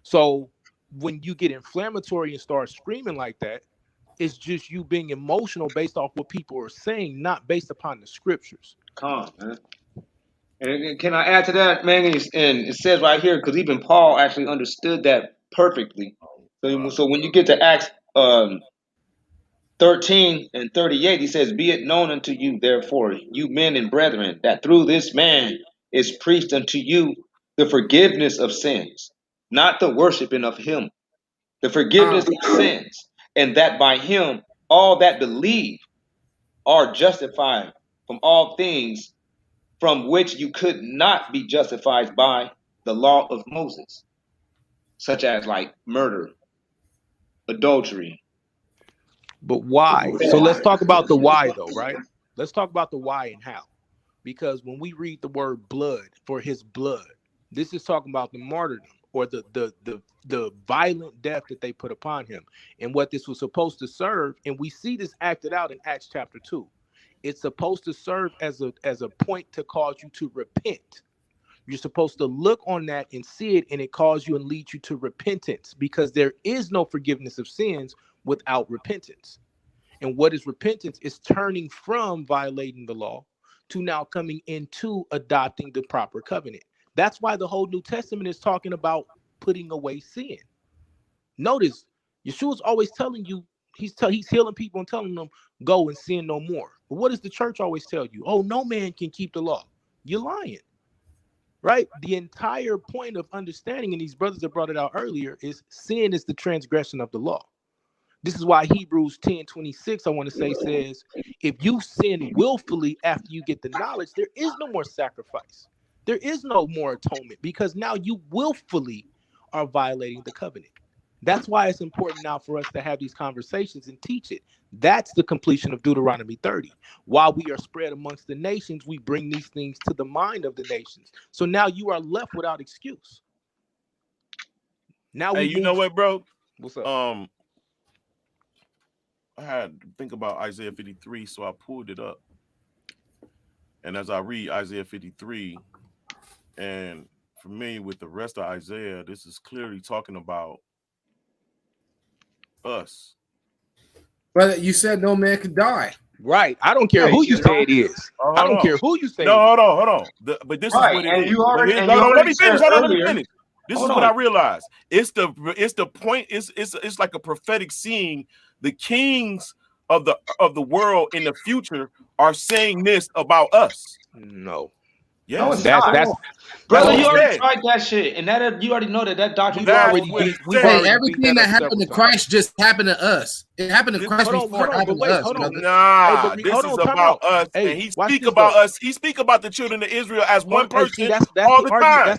So when you get inflammatory and start screaming like that, it's just you being emotional based off what people are saying, not based upon the scriptures. Come on, man. And can I add to that, man? And it says right here, because even Paul actually understood that perfectly. So when you get to Acts 13 and 38, he says, "Be it known unto you, therefore, you men and brethren, that through this man is preached unto you the forgiveness of sins, not the worshiping of him, the forgiveness of sins, and that by him all that believe are justified from all things from which you could not be justified by the law of Moses, such as like murder, adultery." But why? So let's talk about the why, though, right? Let's talk about the why and how. Because when we read the word blood, for his blood, this is talking about the martyrdom or the violent death that they put upon him and what this was supposed to serve. And we see this acted out in Acts chapter 2. It's supposed to serve as a point to cause you to repent. You're supposed to look on that and see it, and it calls you and leads you to repentance, because there is no forgiveness of sins without repentance. And what is repentance? Is turning from violating the law to now coming into adopting the proper covenant. That's why the whole New Testament is talking about putting away sin. Notice, Yeshua's always telling you, he's healing people and telling them, go and sin no more. But what does the church always tell you? Oh, no man can keep the law. You're lying. Right? The entire point of understanding, and these brothers that brought it out earlier, is sin is the transgression of the law. This is why Hebrews 10:26, I want to say, says, if you sin willfully after you get the knowledge, there is no more sacrifice. There is no more atonement, because now you willfully are violating the covenant. That's why it's important now for us to have these conversations and teach it. That's the completion of Deuteronomy 30. While we are spread amongst the nations, we bring these things to the mind of the nations. So now you are left without excuse. Now, hey, you know what, bro? What's up? I had to think about Isaiah 53, so I pulled it up. And as I read Isaiah 53, and familiar with the rest of Isaiah, this is clearly talking about us. But you said no man could die. Right. I don't care who you say it is. I don't care who you say. No, hold on. But this is what it is. Let me finish. Let me finish. This is what I realized. It's the point. It's like a prophetic scene. The kings of the world in the future are saying this about us. No. Yes. No, that's brother. You already tried that shit, and that you already know that doctrine. Everything that happened to Christ just happened to us. It happened to Christ before it happened to us. Nah, this is about us, and he speak about us. He speak about the children of Israel as one person all the time.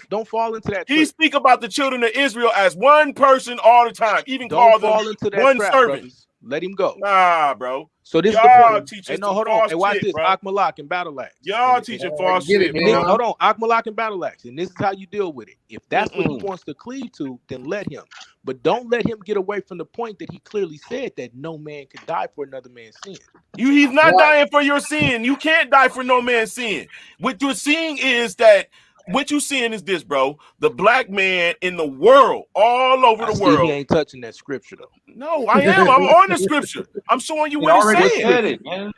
Don't fall into that. He speak about the children of Israel as one person all the time. Even call them one servant. Let him go. Nah, bro. So this y'all teaching hold on. Hey, watch this. Akmalak and Battle Axe. Y'all teaching false shit, bro. Hold on. Akmalak and Battle Axe. And this is how you deal with it. If that's what he wants to cleave to, then let him. But don't let him get away from the point that he clearly said that no man could die for another man's sin. He's not dying for your sin. You can't die for no man's sin. What you're seeing is that what you seeing is this, bro. The black man in the world, all over the world. He ain't touching that scripture, though. No, I am. I'm on the scripture. I'm showing you what it's saying. Said it, man.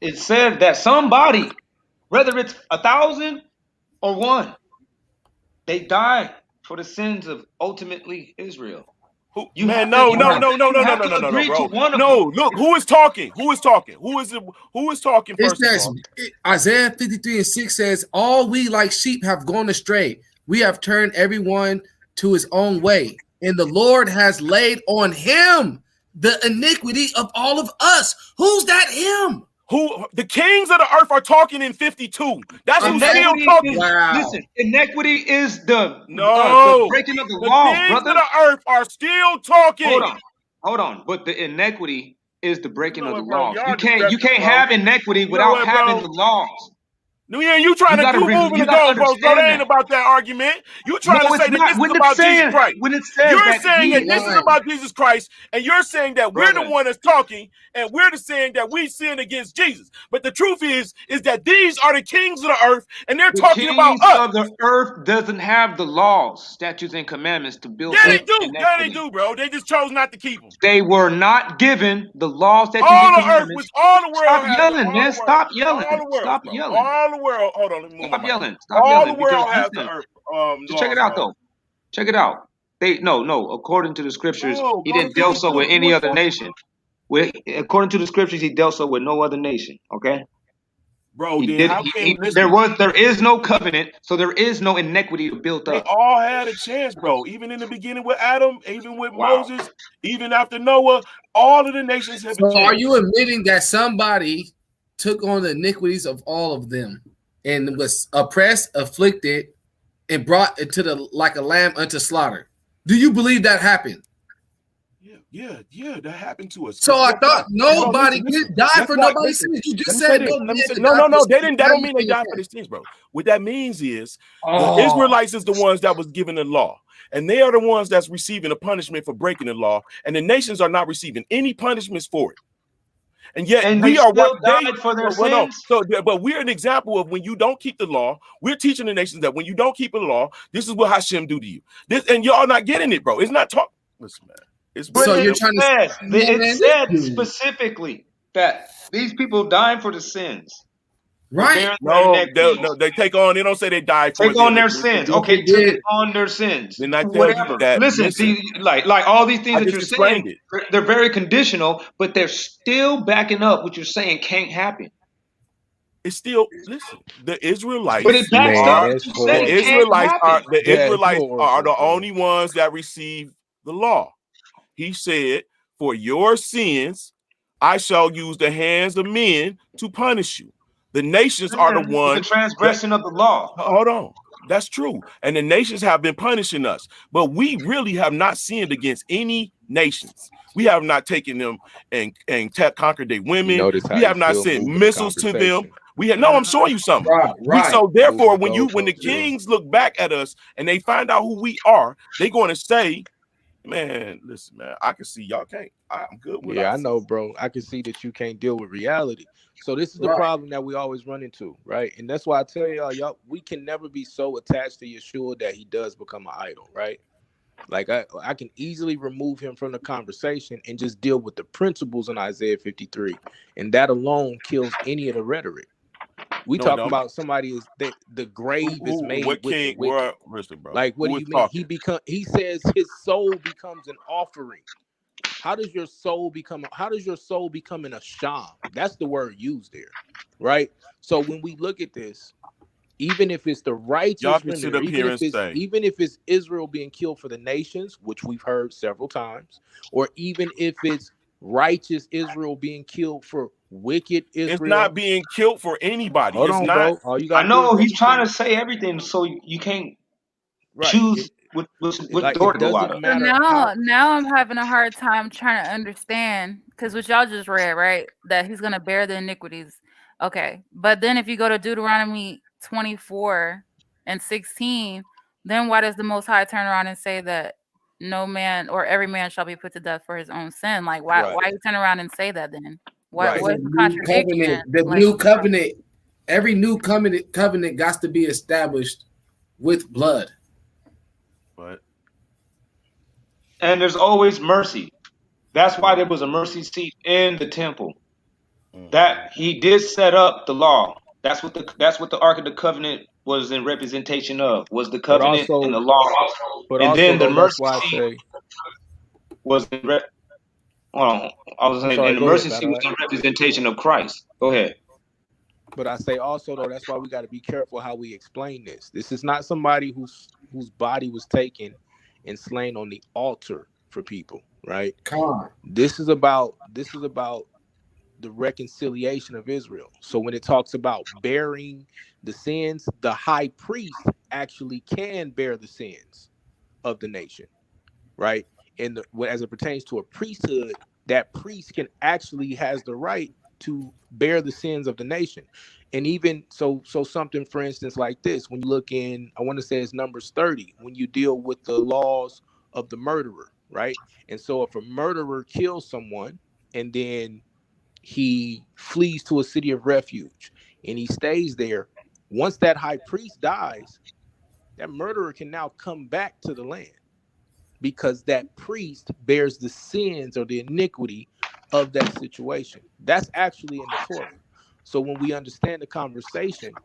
It says that somebody, whether it's 1,000 or 1, they die for the sins of ultimately Israel. Who, You man, have no, to, bro. No, look, who is talking? Who is talking? Who is talking It first of says all? Isaiah 53:6 says, "All we like sheep have gone astray. We have turned everyone to his own way, and the Lord has laid on him the iniquity of all of us." Who's that him? Who the kings of the earth are talking in 52. That's who's still talking. Listen, iniquity is the breaking of the laws, kings brother. of the earth are still talking. Hold on. But the iniquity is the breaking of the bro, laws. y'all You can't disrespectful, have iniquity without having the laws. No, yeah, you trying to moving the goalposts, bro. That ain't about that argument. You trying to say that this is about Jesus Christ. When it says You're that saying that this is about Jesus Christ, and you're saying that we're the one that's talking, and we're the saying that we sin against Jesus. But the truth is that these are the kings of the earth, and they're talking about us. Of the earth doesn't have the laws, statutes, and commandments to build. Yeah, they do. Yeah, they do, bro. They just chose not to keep them. They were not given the laws, statutes, all and the commandments. earth, which all the world Stop has. yelling, all man. The world, Stop yelling. All the world, Stop bro. yelling. All the world. Hold on, let me move Stop my yelling. mic. Stop all yelling. the world Because has listen, the earth. just check it out, though. Check it out. No. According to the scriptures, he didn't deal so with any other nation. According to the scriptures, he dealt so with no other nation. Okay. Bro, He then did. how can There is no covenant, so there is no iniquity built They up. all had a chance, bro. Even in the beginning with Adam, even with Moses, even after Noah, all of the nations have a So chance. are you admitting that somebody took on the iniquities of all of them and was oppressed, afflicted, and brought into the like a lamb unto slaughter? Do you believe that happened? Yeah, that happened to us. So I thought nobody died for nobody's sins. You just said no man could die. No, they didn't. That don't mean they died for their sins, bro. What that means is the Israelites is the ones that was given the law, and they are the ones that's receiving a punishment for breaking the law, and the nations are not receiving any punishments for it. And yet we are what died for their sins. But we're an example of when you don't keep the law. We're teaching the nations that when you don't keep the law, this is what Hashem do to you. This, and y'all not getting it, bro. It's not talk. Listen, man. So you're trying to it said specifically that these people dying for the sins. Right? No, they take on. They don't say they died for their sins. Okay, took on their sins. Then I tell you that. Listen, see, like all these things that you're saying, it. they're very conditional, but they're still backing up what you're saying can't happen. It's still the Israelites. But it backs up. The Israelites are the only ones that receive the law. He said, "For your sins, I shall use the hands of men to punish you." The nations are the ones. The transgression of the law. Hold on. That's true. And the nations have been punishing us. But we really have not sinned against any nations. We have not taken them and conquered their women. We have not sent missiles to them. I'm showing you something. Right. So therefore, when the kings look back at us and they find out who we are, they're going to say, man, listen, man, I can see y'all can't. I'm good with I know, bro. I can see that you can't deal with reality. So this is the problem that we always run into, right? And that's why I tell y'all, we can never be so attached to Yeshua that he does become an idol, right? Like I can easily remove him from the conversation and just deal with the principles in Isaiah 53. And that alone kills any of the rhetoric. We talk about somebody is that the grave is made with the wicked. Like, what do you mean? He says his soul becomes an offering. How does your soul become an asham? That's the word used there, right? So when we look at this, even if it's the righteous remnant, even if it's Israel being killed for the nations, which we've heard several times, or even if it's righteous Israel being killed for wicked Israel, it's not being killed for anybody. Hold on, bro. I know he's trying to say everything, so you can't choose what door to go out of. So now I'm having a hard time trying to understand, because what y'all just read, right, that he's going to bear the iniquities. Okay, but then if you go to Deuteronomy 24:16, then why does the Most High turn around and say that no man or every man shall be put to death for his own sin? Like, why you turn around and say that then? What's the contradiction? New covenant, every new covenant got to be established with blood. And there's always mercy. That's why there was a mercy seat in the temple. That he did set up the law. That's what the Ark of the Covenant was in representation of. Was the covenant and the law. But and also, then the mercy that's why I seat. say was hold on, I was saying, Sorry, and the go ahead, mercy seat Battle was Axe. a representation of Christ. Go ahead. But I say also though, that's why we got to be careful how we explain this. This is not somebody whose body was taken and slain on the altar for people, right? This is about the reconciliation of Israel. So when it talks about bearing the sins, the high priest actually can bear the sins of the nation, right? And as it pertains to a priesthood, that priest can actually has the right to bear the sins of the nation. And even so something, for instance, like this, when you look in, I want to say it's Numbers 30, when you deal with the laws of the murderer, right? And so if a murderer kills someone and then he flees to a city of refuge and he stays there, once that high priest dies, that murderer can now come back to the land, because that priest bears the sins or the iniquity of that situation. That's actually in the Torah. So when we understand the conversation,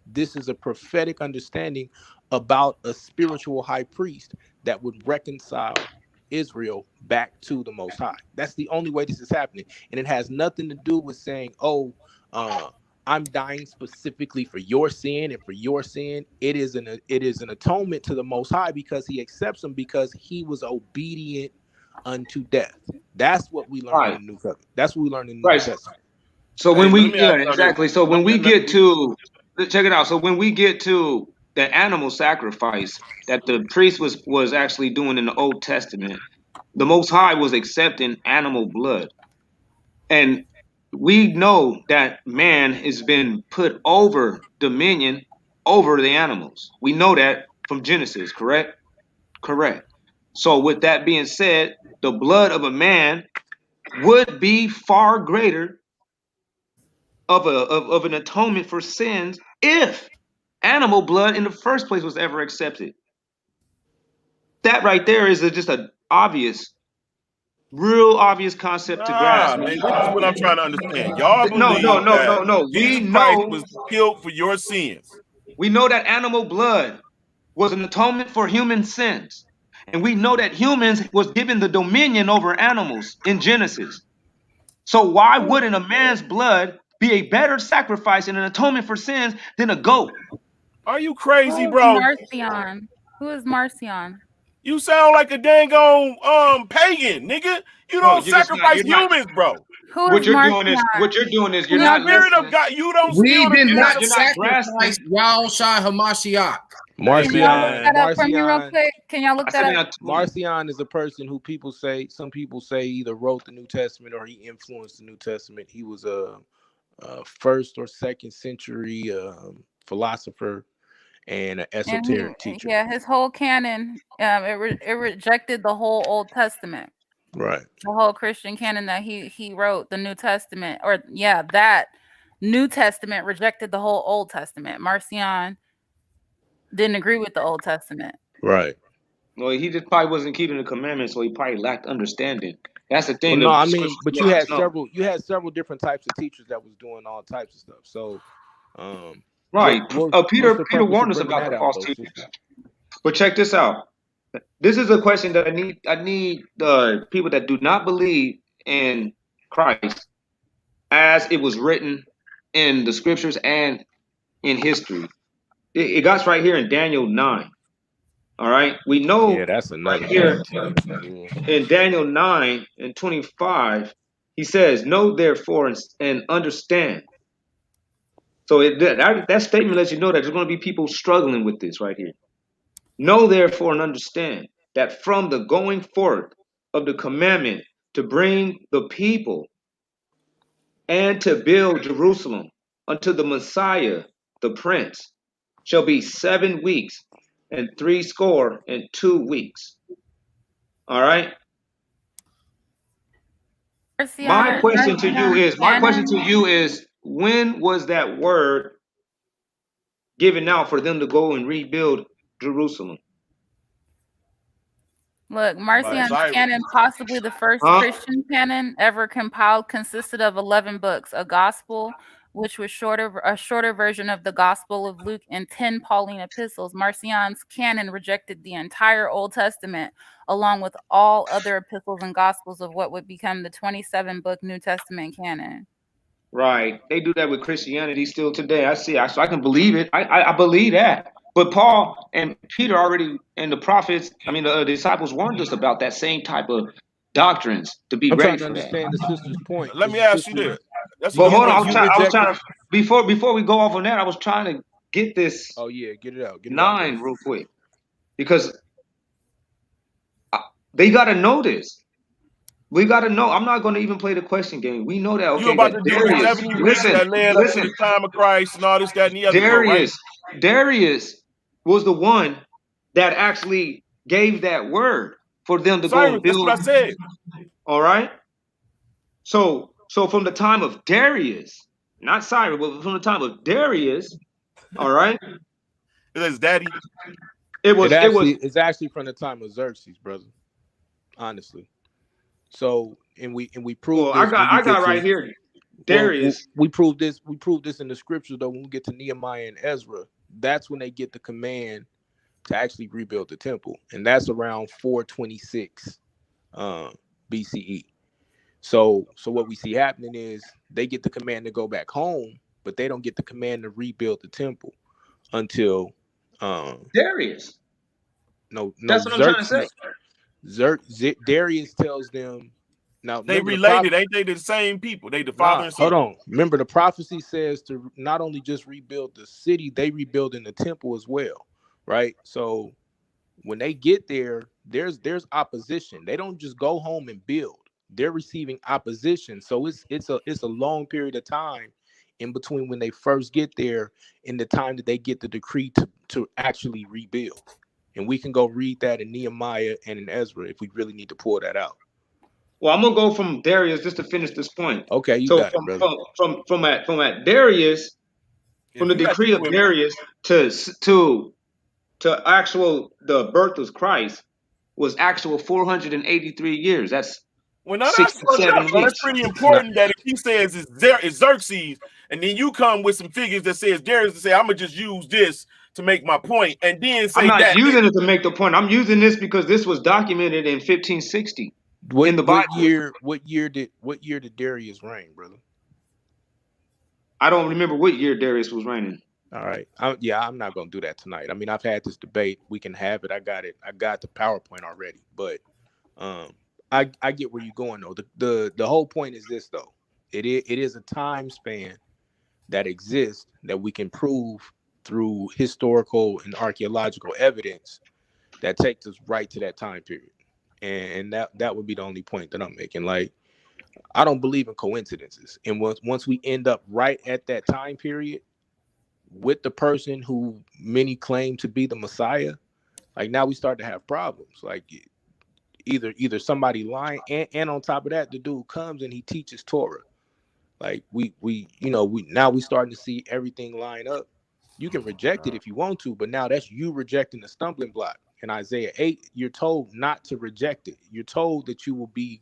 this is a prophetic understanding about a spiritual high priest that would reconcile Israel back to the Most High. That's the only way this is happening. And it has nothing to do with saying, oh, I'm dying specifically for your sin and for your sin. It is an atonement to the Most High because he accepts him because he was obedient unto death. That's what we learn in the New Covenant. That's what we learn in the New Testament. So Hey, when but let we, me yeah, ask y'all this. exactly. So when we get to, check it out. So when we get to the animal sacrifice that the priest was actually doing in the Old Testament, the Most High was accepting animal blood, and we know that man has been put over dominion over the animals. We know that from Genesis, correct? Correct. So with that being said, the blood of a man would be far greater of an atonement for sins if animal blood in the first place was ever accepted. That right there is just a obvious, real obvious concept to grasp. Nah, man, this is what I'm trying to understand. Y'all No, no, believe no, that no, no. Jesus Christ was killed for your sins. We know that animal blood was an atonement for human sins. And we know that humans was given the dominion over animals in Genesis. So why wouldn't a man's blood be a better sacrifice and an atonement for sins than a goat? Are you crazy, Who is bro? Marcion? Who is Marcion? You sound like a dang on pagan, nigga. You No, don't you're just not. sacrifice You're not. humans, bro. Who What is you're doing is The you're not spirit of listening. God. You don't We steal the did not You're not sacrifice grasping. Yahushua Hamashiach. Can y'all look that up for me real Marcion. quick? Can y'all look that up? Marcion is a person who some people say either wrote the New Testament or he influenced the New Testament. He was a first or second century philosopher and an esoteric teacher. Yeah, his whole canon, it rejected the whole Old Testament. Right. The whole Christian canon that he wrote, the New Testament, or yeah, that New Testament rejected the whole Old Testament. Marcion didn't agree with the Old Testament. Right. Well, he just probably wasn't keeping the commandments, so he probably lacked understanding. That's the thing. Well, no, The I scriptures mean, but let us know. you had several different types of teachers that was doing all types of stuff. So, Right. what's Peter the purpose warned of us bringing about that the out, false though, teachers. sister? But check this out. This is a question that I need people that do not believe in Christ as it was written in the scriptures and in history. It got right here in Daniel 9. All right. We Yeah, know that's right another here thing too. in Daniel 9 and 25, he says, know therefore and understand. So that statement lets you know that there's going to be people struggling with this right here. Know therefore and understand that from the going forth of the commandment to bring the people and to build Jerusalem unto the Messiah, the Prince, shall be 7 weeks and 62 weeks. All right. My question to you is, when was that word given out for them to go and rebuild Jerusalem? Look, Marcion's canon, possibly the first Christian canon ever compiled, consisted of 11 books: a gospel, which was a shorter version of the Gospel of Luke and 10 Pauline epistles. Marcion's canon rejected the entire Old Testament, along with all other epistles and Gospels of what would become the 27-book New Testament canon. Right. They do that with Christianity still today. I see. So I can believe it. I believe that. But Paul and Peter already, and the prophets, the disciples warned us about that same type of doctrines, to be I'm ready trying to for that. understand the sister's point. Let me ask you this. That's a But good hold on, point. I was trying to before we go off on that, I was trying to get this Oh yeah, get it out. 9 real quick, because they got to know this. We got to know. I'm not going to even play the question game. We know that. Okay, You about that to do the Darius. 70 weeks that led up to the time of Christ and all this, that, and the other, bro, right? Darius was the one that actually gave that word for them to go Cyrus, and that's build. what I said. All right. So from the time of Darius, not Cyrus, but from the time of Darius, all right. It is daddy. It's actually from the time of Xerxes, brother. Honestly. So and we proved this. I got right here. Darius. We proved this. We proved this in the scriptures though. When we get to Nehemiah and Ezra, that's when they get the command to actually rebuild the temple, and that's around 426 BCE. So what we see happening is they get the command to go back home, but they don't get the command to rebuild the temple until Darius. No, that's what I'm trying to say. Darius tells them. Now they related, ain't they the same people? They the father and son. Hold on. Remember, the prophecy says to not only just rebuild the city, they rebuild in the temple as well, right? So when they get there, there's opposition. They don't just go home and build. They're receiving opposition. So it's a long period of time in between when they first get there and the time that they get the decree to actually rebuild. And we can go read that in Nehemiah and in Ezra if we really need to pull that out. Well, I'm gonna go from Darius just to finish this point. Okay, you got it, brother. From at Darius, from the decree of Darius to the birth of Christ was actual 483 years. That's that's 67 weeks. That's pretty important. That if he says it's Xerxes, and then you come with some figures that says Darius to say I'm gonna just use this to make my point, and then say I'm not using it to make the point. I'm using this because this was documented in 1560 in the Bible. What year did Darius reign, brother? I don't remember what year Darius was reigning. All right. I'm not gonna do that tonight. I mean, I've had this debate. We can have it. I got it. I got the PowerPoint already. But I get where you're going though. The whole point is this though. It is a time span that exists that we can prove through historical and archaeological evidence that takes us right to that time period. And that would be the only point that I'm making. Like, I don't believe in coincidences. And once we end up right at that time period with the person who many claim to be the Messiah, like now we start to have problems. Like either somebody lying, and on top of that, the dude comes and he teaches Torah. Like we now we starting to see everything line up. You can reject it if you want to, but now that's you rejecting the stumbling block. In Isaiah 8, you're told not to reject it. You're told that you will be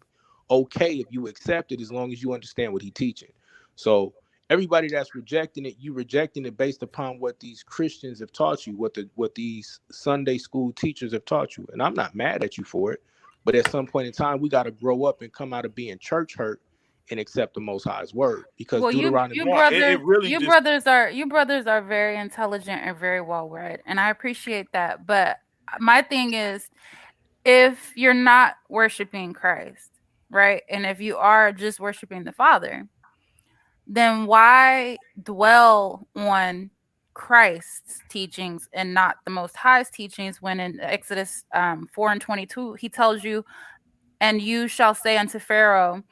okay if you accept it as long as you understand what he's teaching. So everybody that's rejecting it, you rejecting it based upon what these Christians have taught you, what these Sunday school teachers have taught you. And I'm not mad at you for it, but at some point in time, we got to grow up and come out of being church hurt and accept the Most High's word. Because Deuteronomy, you brothers are very intelligent and very well read, and I appreciate that. But my thing is, if you're not worshiping Christ, right, and if you are just worshiping the Father, then why dwell on Christ's teachings and not the Most High's teachings when in Exodus 4:22 he tells you, and you shall say unto Pharaoh,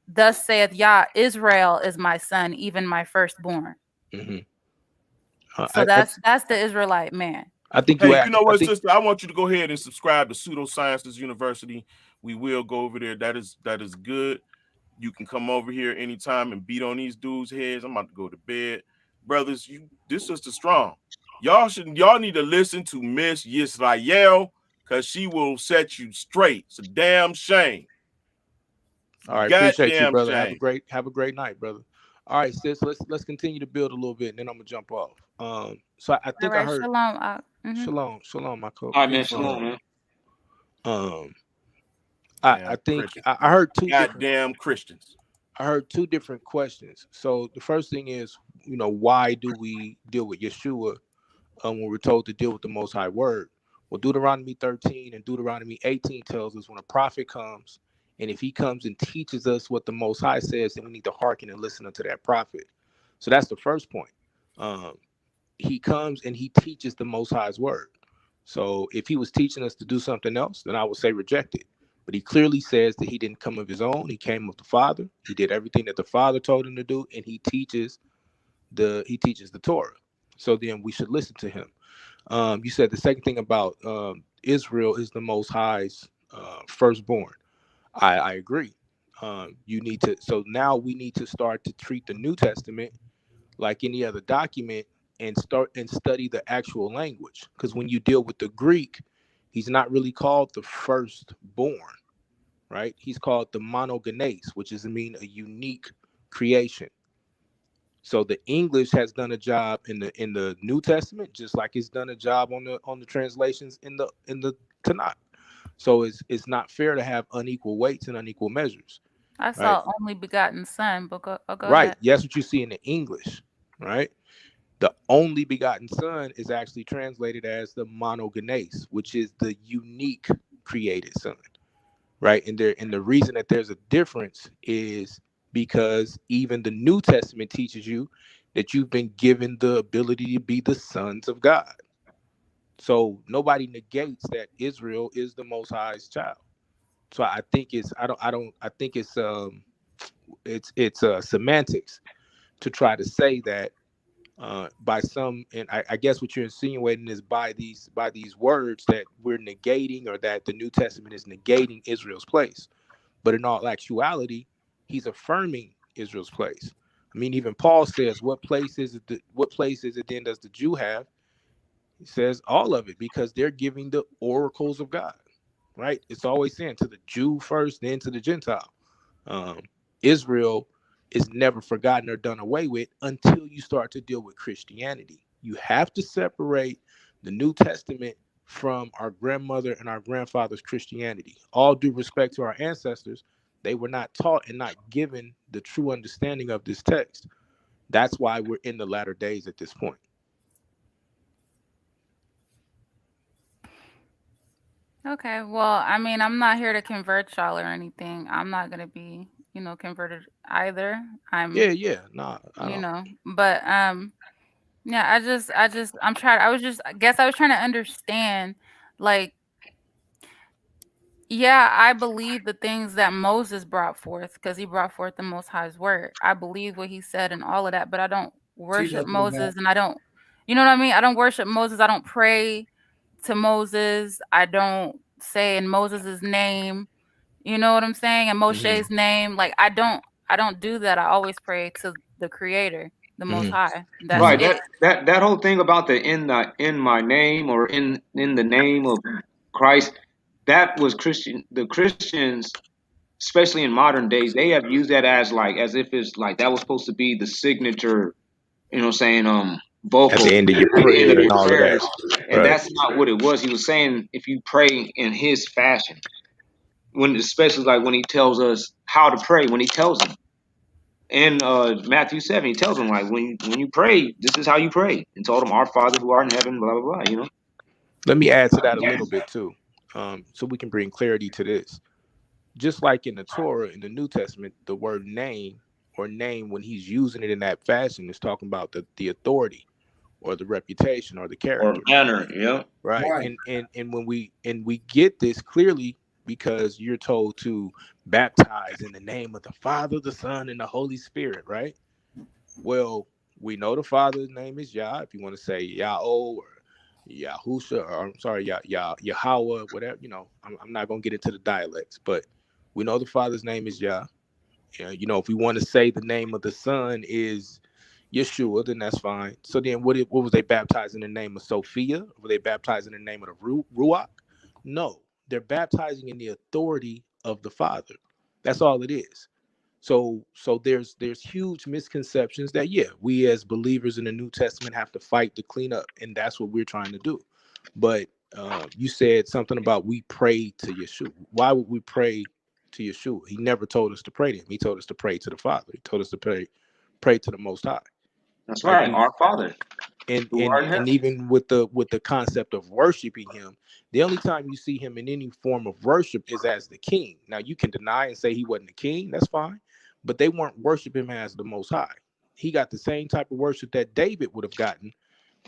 thus saith Yah, Israel is my son, even my firstborn. Mm-hmm. So that's the Israelite man. I think you know what, sister? I want you to go ahead and subscribe to Pseudosciences University. We will go over there. That is good. You can come over here anytime and beat on these dudes' heads. I'm about to go to bed. Brothers, this sister strong. Y'all need to listen to Miss Yisrael, because she will set you straight. It's a damn shame. All right, appreciate you, brother. Have a great night, brother. All right, sis. Let's continue to build a little bit, and then I'm gonna jump off. So I All think I right, heard shalom. shalom, my All right, man. Shalom, man. Um, I Damn think Christians. I heard two different. Goddamn Christians. I heard two different questions. So the first thing is, why do we deal with Yeshua when we're told to deal with the Most High Word? Well, Deuteronomy 13 and Deuteronomy 18 tells us when a prophet comes, and if he comes and teaches us what the Most High says, then we need to hearken and listen unto that prophet. So that's the first point. Um, he comes and he teaches the Most High's Word. So if he was teaching us to do something else, then I would say reject it. But he clearly says that he didn't come of his own. He came of the Father. He did everything that the Father told him to do, and he teaches the Torah. So then we should listen to him. You said the second thing about Israel is the Most High's firstborn. I agree. You need to. So now we need to start to treat the New Testament like any other document and start and study the actual language. Because when you deal with the Greek, he's not really called the firstborn, right? He's called the monogenes, which is mean a unique creation. So the English has done a job in the New Testament, just like it's done a job on the translations in the Tanakh. So it's not fair to have unequal weights and unequal measures, I right? saw only begotten son, but go Right. ahead. That's what you see in the English, right? The only begotten son is actually translated as the monogenes, which is the unique created son, right? And the reason that there's a difference is because even the New Testament teaches you that you've been given the ability to be the sons of God. So nobody negates that Israel is the Most High's child. So I think I think it's semantics to try to say that by some, and I guess what you're insinuating is by these words that we're negating, or that the New Testament is negating Israel's place. But in all actuality, he's affirming Israel's place. I mean, even Paul says, "What place is it? What place is it then does the Jew have?" He says all of it, because they're giving the oracles of God. Right? It's always saying to the Jew first, then to the Gentile. Israel is never forgotten or done away with until you start to deal with Christianity. You have to separate the New Testament from our grandmother and our grandfather's Christianity. All due respect to our ancestors, they were not taught and not given the true understanding of this text. That's why we're in the latter days at this point. Okay, well, I mean, I'm not here to convert y'all or anything. I'm not gonna be, converted either. Yeah, nah, But yeah, I guess I was trying to understand, like, yeah, I believe the things that Moses brought forth, because he brought forth the Most High's word. I believe what he said and all of that, but I don't worship Moses, and I don't, you know what I mean? I don't worship Moses. I don't pray to Moses. I don't say in Moses's name, you know what I'm saying? In Moshe's name. Like, I don't do that. I always pray to the Creator, the Most High. That's Right. it. That whole thing about the in my name, or in the name of Christ, that was Christian. The Christians, especially in modern days, they have used that as if it's like that was supposed to be the signature, saying At vocal the end of your at the end prayer of and your all of that. prayers, and Right. that's not what it was. He was saying if you pray in his fashion, especially like when he tells us how to pray, when he tells them in Matthew 7, he tells them like when you pray, this is how you pray, and told them, "Our Father who art in heaven," blah blah blah. Let me add to that a little bit too, so we can bring clarity to this. Just like in the Torah, in the New Testament, the word name, or name, when he's using it in that fashion, is talking about the authority or the reputation or the Or character. manner, yeah. Right. And when we get this clearly, because you're told to baptize in the name of the Father, the Son, and the Holy Spirit, right? Well, we know the Father's name is Yah. If you want to say Yahweh or Yahusha, or I'm sorry, Yahweh, whatever, I'm not gonna get into the dialects, but we know the Father's name is Yah. If we want to say the name of the Son is Yeshua, then that's fine. So then what was they baptized in the name of Sophia? Were they baptized in the name of the Ruach? No, they're baptizing in the authority of the Father. That's all it is. So there's huge misconceptions that we as believers in the New Testament have to fight to clean up, and that's what we're trying to do. But you said something about we pray to Yeshua. Why would we pray to Yeshua? He never told us to pray to him. He told us to pray to the Father. He told us to pray to the Most High. That's Like right, our Father and who and art in and heaven. even with the concept of worshiping him, the only time you see him in any form of worship is as the king. Now you can deny and say he wasn't a king, that's fine, but they weren't worshiping him as the Most High. He got the same type of worship that David would have gotten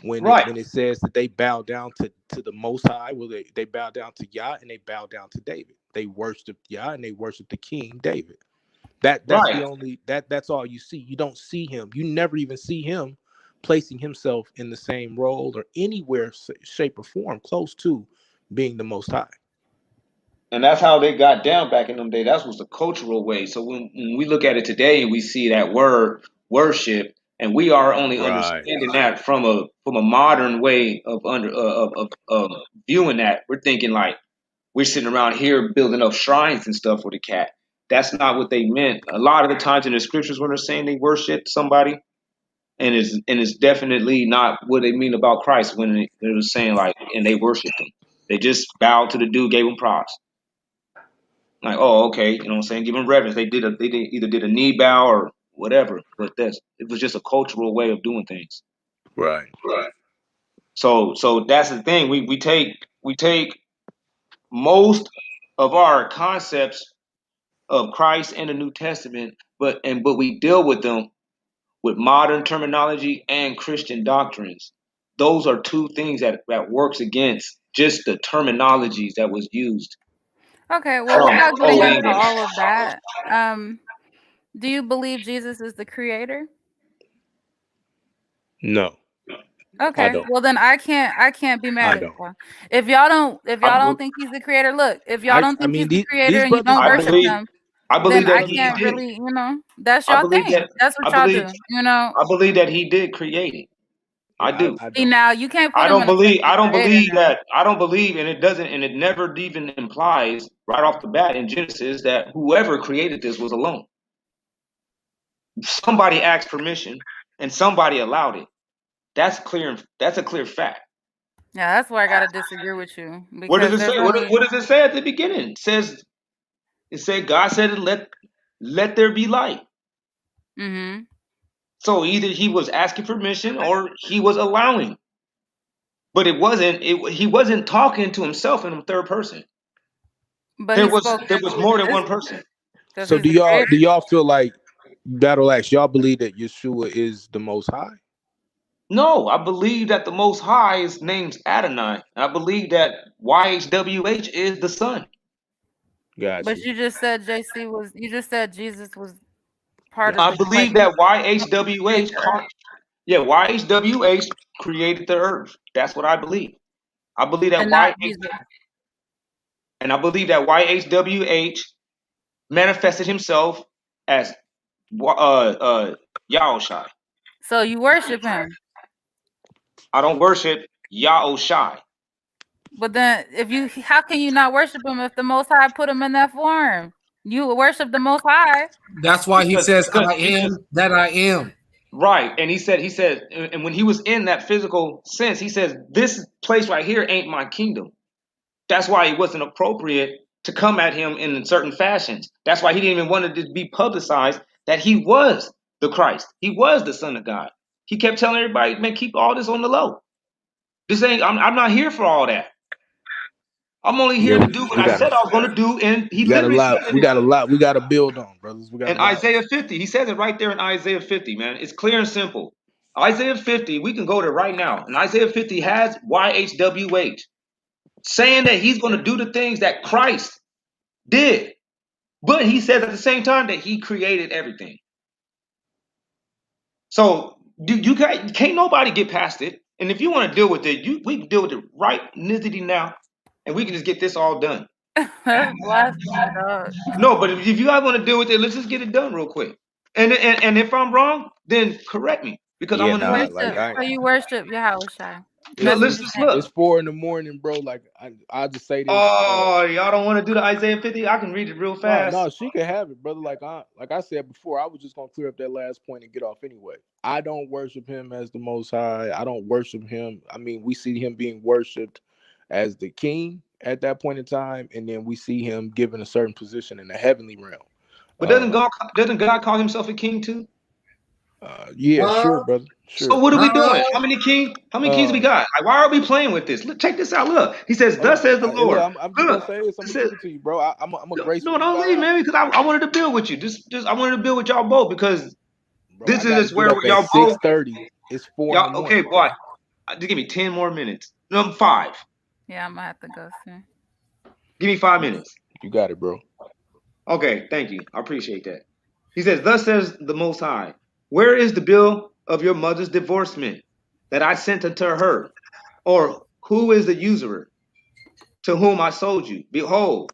when Right. it says that they bow down to the Most High. Well, they bow down to Yah and they bow down to David. They worship Yah and they worship the King David. That's the Right. only that's all you see. You don't see him. You never even see him placing himself in the same role or anywhere, shape, or form close to being the Most High. And that's how they got down back in them days. That was the cultural way. So when we look at it today and we see that word worship, and we are only Right. understanding that from a modern way of viewing that, we're thinking like we're sitting around here building up shrines and stuff for the cat. That's not what they meant. A lot of the times in the scriptures when they're saying they worship somebody, and it's definitely not what they mean about Christ when they were saying like and they worshiped him. They just bowed to the dude, gave him props. Like, oh, okay, you know what I'm saying? Give them reverence. They either did a knee bow or whatever. But it was just a cultural way of doing things. Right. Right. So that's the thing. We take most of our concepts of Christ and the New Testament, but we deal with them with modern terminology and Christian doctrines. Those are two things that works against just the terminologies that was used. Okay, well, without getting into all of that, do you believe Jesus is the creator? No. Okay, well then I can't be mad at y'all. If y'all don't think he's the creator, look, if y'all don't think he's the creator and you don't worship him, then I can't really, that's y'all thing. That's what y'all do, I believe that he did create it. I do. See, now you can't put I him don't in a place believe. I of don't creator believe now. that. I don't believe, and it doesn't, and it never even implies right off the bat in Genesis that whoever created this was alone. Somebody asked permission, and somebody allowed it. That's clear. That's a clear fact. Yeah, that's where I gotta disagree with you What does because it say? there's only What does it say at the beginning? It said God said, "Let there be light." Mm-hmm. So either he was asking permission or he was allowing. But it wasn't. He wasn't talking to himself in the third person. But There he was spoke more into than one person. because So he's the creator. do y'all feel like Battle Axe, y'all believe that Yeshua is the Most High? No, I believe that the Most High's name's Adonai. I believe that YHWH is the Son. Gotcha. But you just said you just said Jesus was part of I the believe that YHWH created the earth. That's what I believe. I believe that and not Jesus. and I believe that YHWH manifested himself as Yahushai. So you worship him. I don't worship Yahushai. But then how can you not worship him if the Most High put him in that form? You worship the Most High. That's why he says, I am that I am. Right. And he said, and when he was in that physical sense, he says, this place right here ain't my kingdom. That's why it wasn't appropriate to come at him in certain fashions. That's why he didn't even want it to be publicized that he was the Christ. He was the Son of God. He kept telling everybody, man, keep all this on the low. I'm not here for all that. I'm only here to do what I said I was going to do. And he literally said we got to build on, brothers. We got in Isaiah 50. He says it right there in Isaiah 50, man. It's clear and simple. Isaiah 50, we can go there right now. And Isaiah 50 has YHWH saying that he's going to do the things that Christ did. But he says at the same time that he created everything. So you can't nobody get past it. And if you want to deal with it, we can deal with it right nizzity now. And we can just get this all done. That's blasphemy, dog. No, but if you guys want to deal with it, let's just get it done real quick. And if I'm wrong, then correct me because I'm gonna So you worship Yahweh Shai. Message Let's sent. It's look. 4 in the morning, bro. Like I'll just say this. Oh, y'all don't want to do the Isaiah 50? I can read it real No, fast. she can have it, brother. Like I said before, I was just gonna clear up that last point and get off anyway. I don't worship him as the Most High. I don't worship him. I mean, we see him being worshipped as the King at that point in time, and then we see him given a certain position in the heavenly realm. But doesn't God call himself a king too? Yeah, sure, brother. So Sure. what are we doing? How many kings we got? Like, why are we playing with this? Look, check this out. Look, he says, Hold "Thus on. says the Hey, look, Lord." I'm just gonna Look, say this. I'm it gonna says, give it to you, bro. I'm gonna no, gracefully don't bow leave, out. man, because I wanted to build with you. Just I wanted to build with y'all both because Bro, this I is gotta just get where up at y'all both 6:30. It's 4 in the y'all. Okay, morning, boy, bro. just give me 10 more minutes. No, 5. Yeah, I'm gonna have to go soon. Give me 5 minutes. You got it, bro. Okay, thank you. I appreciate that. He says, "Thus says the Most High, where is the bill of your mother's divorcement that I sent unto her? Or who is the usurer to whom I sold you? Behold,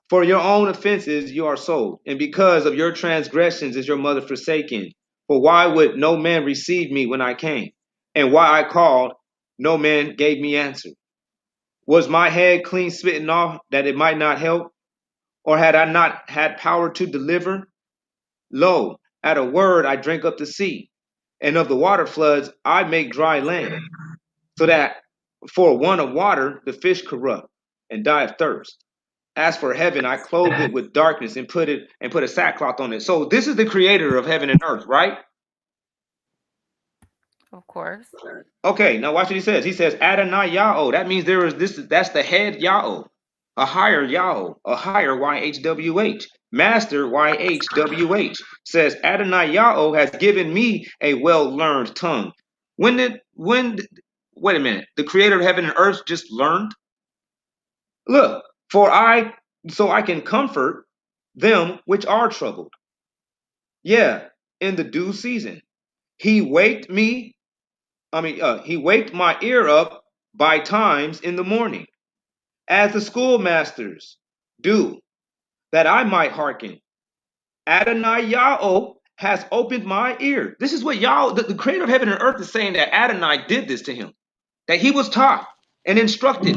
for your own offenses you are sold, and because of your transgressions is your mother forsaken. For why would no man receive me when I came? And why I called, no man gave me answer. Was my head clean smitten off that it might not help? Or had I not had power to deliver? Lo, at a word I drink up the sea, and of the water floods I make dry land, so that for want of water the fish corrupt and die of thirst. As for heaven, I clothed it with darkness and put a sackcloth on it. So this is the creator of heaven and earth, right? Of course. Okay, now watch what he says. He says Adonai Yahweh. That means that's the head Yahweh, a higher Yahweh, a higher YHWH. Master YHWH says Adonai Yahweh has given me a well-learned tongue. Wait a minute, the creator of heaven and earth just learned? Look, so I can comfort them which are troubled. Yeah, in the due season. He waked me, he waked my ear up by times in the morning, as the schoolmasters do, that I might hearken. Adonai Yahweh has opened my ear. This is what Yahweh, the creator of heaven and earth, is saying that Adonai did this to him, that he was taught and instructed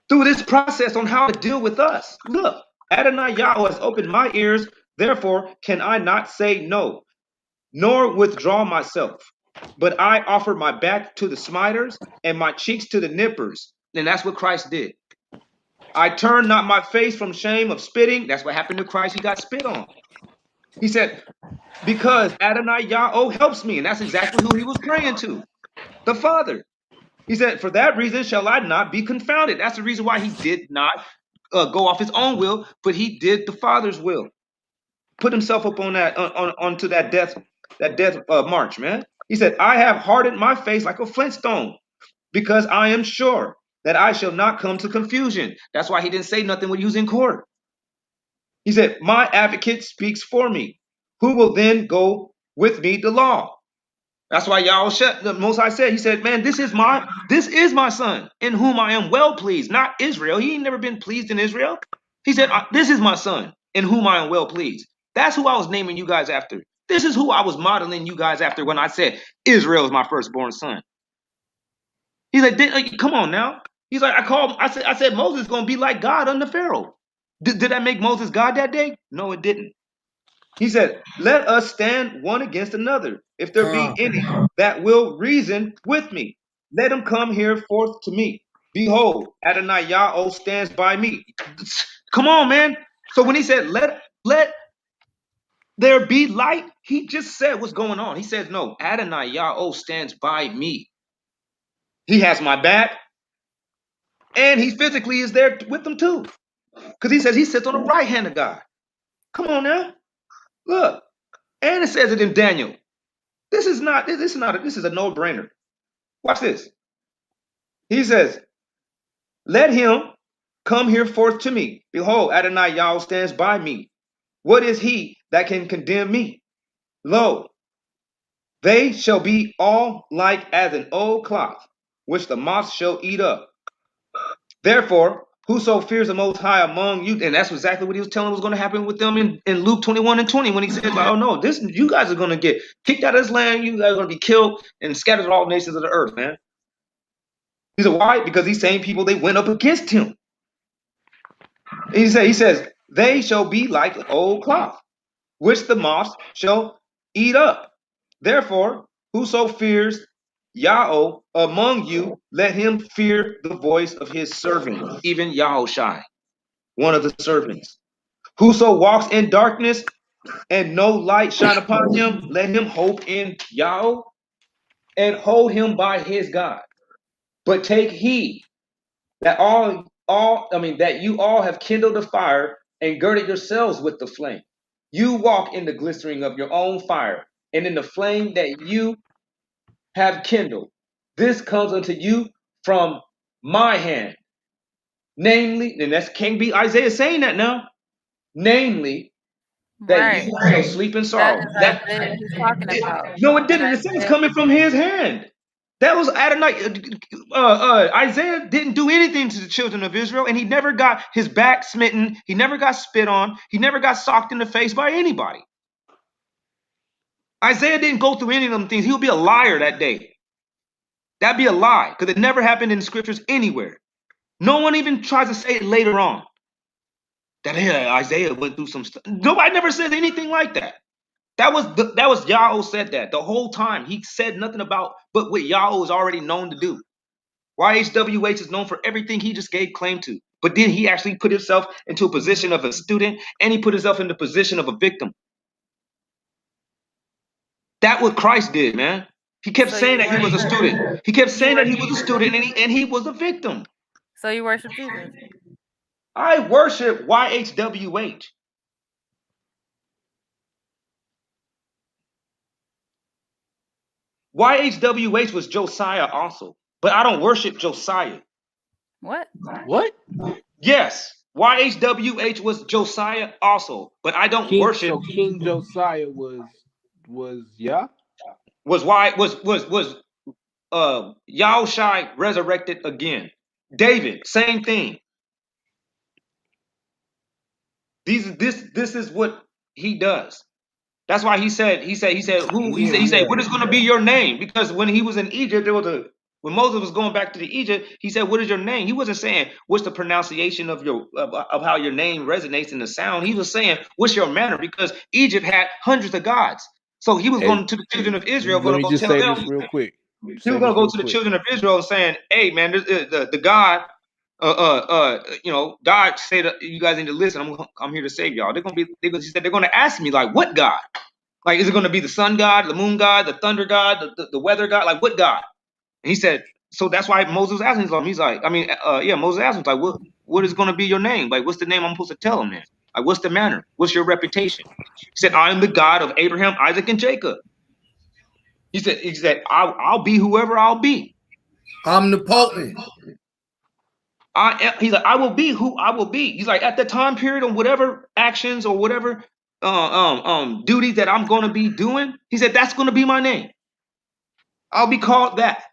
through this process on how to deal with us. Look, Adonai Yahweh has opened my ears, therefore can I not say no, nor withdraw myself. But I offer my back to the smiters and my cheeks to the nippers. And that's what Christ did. I turn not my face from shame of spitting. That's what happened to Christ. He got spit on. He said, because Adonai Yahweh helps me. And that's exactly who he was praying to, the Father. He said, for that reason shall I not be confounded. That's the reason why he did not go off his own will, but he did the Father's will. Put himself up on that onto that death march, man. He said, I have hardened my face like a flintstone because I am sure that I shall not come to confusion. That's why he didn't say nothing when he was in court. He said, my advocate speaks for me. Who will then go with me to law? That's why y'all the Most High said, he said, man, this is my son in whom I am well pleased, not Israel. He ain't never been pleased in Israel. He said, this is my son in whom I am well pleased. That's who I was naming you guys after. This is who I was modeling you guys after when I said Israel is my firstborn son. He's like, come on now. He's like, I said Moses is going to be like God under Pharaoh. Did that make Moses God that day? No, it didn't. He said, let us stand one against another. If there be any that will reason with me, let him come here forth to me. Behold, Adonai Yahweh stands by me. Come on, man. So when he said, let there be light, he just said what's going on. He says, no, Adonai Yahweh stands by me. He has my back, and he physically is there with them too. Because he says he sits on the right hand of God. Come on now. Look. And it says it in Daniel. This is a no-brainer. Watch this. He says, let him come here forth to me. Behold, Adonai Yahweh stands by me. What is he that can condemn me? Lo, they shall be all like as an old cloth, which the moth shall eat up. Therefore, Whoso fears the Most High among you, and that's exactly what he was telling was going to happen with them in Luke 21 and 20 when he said, like, oh no, you guys are going to get kicked out of this land, you guys are going to be killed and scattered to all nations of the earth, man. He said, why? Because these same people, they went up against him. And he says, they shall be like old cloth, which the moths shall eat up. Therefore, whoso fears Yahweh among you, let him fear the voice of his servant, even Yahushai, one of the servants. Whoso walks in darkness and no light shine upon him, let him hope in Yahweh and hold him by his God. But take heed that that you all have kindled a fire and girded yourselves with the flame. You walk in the glistering of your own fire, and in the flame that you have kindled. This comes unto you from my hand. Namely, and that can't be Isaiah saying that now. Namely, that Right. you shall sleep in That sorrow. is Isaiah he's talking about. No, it And didn't. It said it's Isaiah, coming from his hand. That was Adonai. Isaiah didn't do anything to the children of Israel, and he never got his back smitten. He never got spit on. He never got socked in the face by anybody. Isaiah didn't go through any of them things. He would be a liar that day. That'd be a lie, because it never happened in the scriptures anywhere. No one even tries to say it later on. That Isaiah went through some stuff. Nobody never says anything like that. That was Yahweh said that the whole time. He said nothing about but what Yahweh is already known to do. YHWH is known for everything he just gave claim to. But then he actually put himself into a position of a student, and he put himself in the position of a victim. That's what Christ did, man. He kept so saying you that he was a student. He kept saying that he worship was a Jesus. student, and he was a victim. So you worship Jesus. I worship YHWH. YHWH was Josiah also, but I don't worship Josiah. What? What? Yes, YHWH was Josiah also, but I don't worship. So King Josiah was yeah? Was Yahushai resurrected again? David, same thing. This is what he does. That's why he said, what is going to be your name? Because when he was in Egypt, when Moses was going back to the Egypt, he said, what is your name? He wasn't saying what's the pronunciation of how your name resonates in the sound. He was saying, what's your manner? Because Egypt had hundreds of gods. So he was Hey, going to the children of Israel, let going to me go just tell say them. this real quick. He was going to go to the children of Israel and saying, hey, man, the God, God said, you guys need to listen. I'm here to save y'all. He said, they're going to ask me, like, what God? Like, is it going to be the sun god, the moon god, the thunder god, the weather god? Like, what God? And he said, so that's why Moses was asking him. Moses asked him, like, what is going to be your name? Like, what's the name I'm supposed to tell him then? Like, what's the manner? What's your reputation? He said, I am the God of Abraham, Isaac, and Jacob. He said, I'll be whoever I'll be. Omnipotent. He's like, I will be who I will be. He's like, at the time period on whatever actions or whatever duties that I'm going to be doing, he said, that's going to be my name. I'll be called that.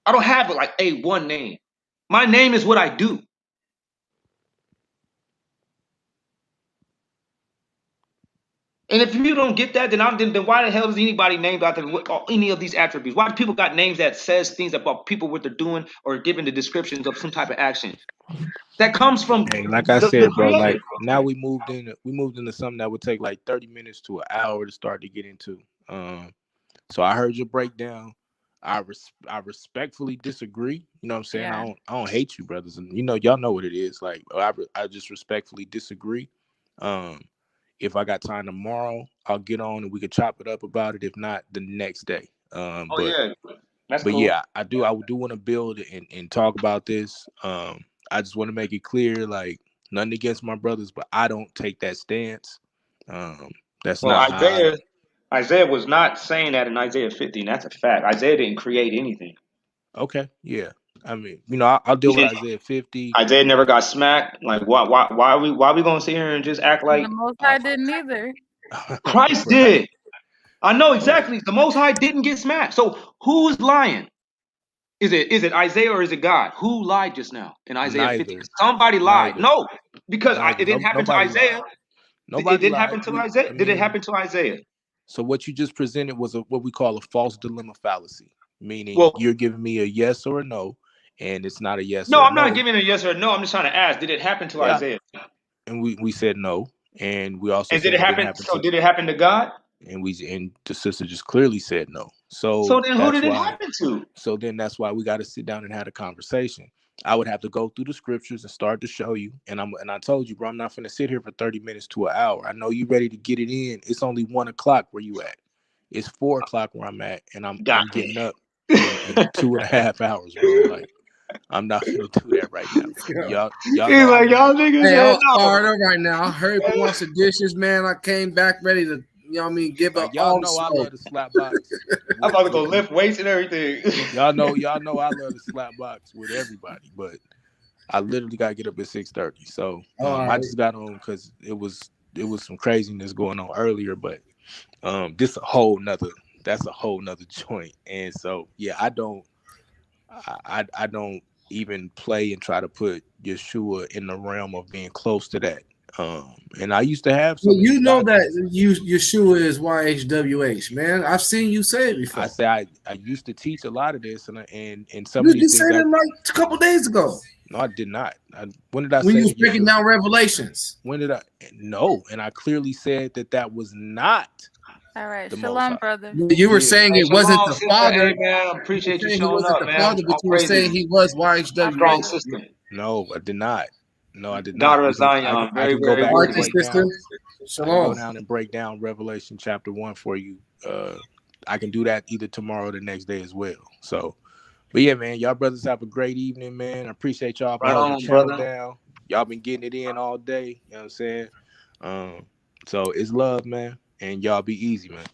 I don't have like a one name. My name is what I do. And if you don't get that, then why the hell is anybody named after any of these attributes? Why do people got names that says things about people what they're doing or giving the descriptions of some type of action? That comes from Hey, like I the said, bro, creator. like now we moved into something that would take like 30 minutes to an hour to start to get into. So I heard your breakdown. I respectfully disagree. You know what I'm saying? Yeah. I don't hate you, brothers, and y'all know what it is. Like I just respectfully disagree. If I got time tomorrow, I'll get on and we could chop it up about it. If not, the next day. That's But cool. yeah, I do want to build and talk about this. I just want to make it clear, like, nothing against my brothers, but I don't take that stance. That's Well, not how Isaiah was not saying that in Isaiah 50, and that's a fact. Isaiah didn't create anything. Okay, yeah. I mean, I'll deal with Isaiah 50. Isaiah never got smacked. Like, why are we gonna sit here and just act like The Most High didn't either. Christ Right. did? I know exactly. The Most High didn't get smacked. So who's lying? Is it Isaiah or is it God? Who lied just now in Isaiah 50? Neither. Somebody lied. Neither. No, because Neither. it didn't happen to Nobody Isaiah. lied. Nobody It didn't lied. happen to Isaiah. Did it happen to Isaiah? So what you just presented was what we call a false dilemma fallacy, meaning Well, you're giving me a yes or a no, and it's not a yes no, or a I'm not no. giving a yes or no. I'm just trying to ask. Did it happen to Yeah, Isaiah? and we said no, and we also And did said it it didn't happen? happen So to, did it happen to God? and the sister just clearly said no. So So then who that's did it why. happen to? So then that's why we got to sit down and have a conversation. I would have to go through the scriptures and start to show you. And I told you, bro, I'm not gonna sit here for 30 minutes to an hour. I know you ready to get it in. It's only 1 o'clock where you at. It's 4 o'clock where I'm at, and I'm getting up in 2.5 hours, bro. Like, I'm not gonna do that right now. Y'all He's know I like, love y'all it. niggas Hey, said I'm no. fired up right now. I heard you wash the dishes, man. I came back ready to, you know what I mean, give up Like, y'all all the know I smoke. love the slap box. I'm about to go lift weights and everything. Y'all know I love the slap box with everybody, but I literally got to get up at 6:30. So I just got on because it was some craziness going on earlier, but that's a whole nother joint. And so yeah, I don't even play and try to put Yeshua in the realm of being close to that. And I used to have some Well, of these you know that doctrines. Yeshua is YHWH, man. I've seen you say it before. I say I used to teach a lot of this, and some You of these just things. said it like a couple days ago. No, I did not. When did I when say you was that? breaking down Revelations? When did I? No, and I clearly said that was not. All right, The shalom, Most brother. You were saying Hey, it wasn't shalom, the sister. Father. Hey, man, I appreciate you saying he showing wasn't up, the man. Father, but All you were praises. saying he was Strong YHWH. sister. No, I did not. No, I did not. Daughter of Because Zion. I Very, can go very back All and right, worthy. break sister. down. I can go Shalom. down and break down Revelation chapter 1 for you. I can do that either tomorrow or the next day as well. So, but yeah, man, y'all brothers have a great evening, man. I appreciate y'all for Right holding on, the channel brother. down. Y'all been getting it in all day. You know what I'm saying? So it's love, man, and y'all be easy, man.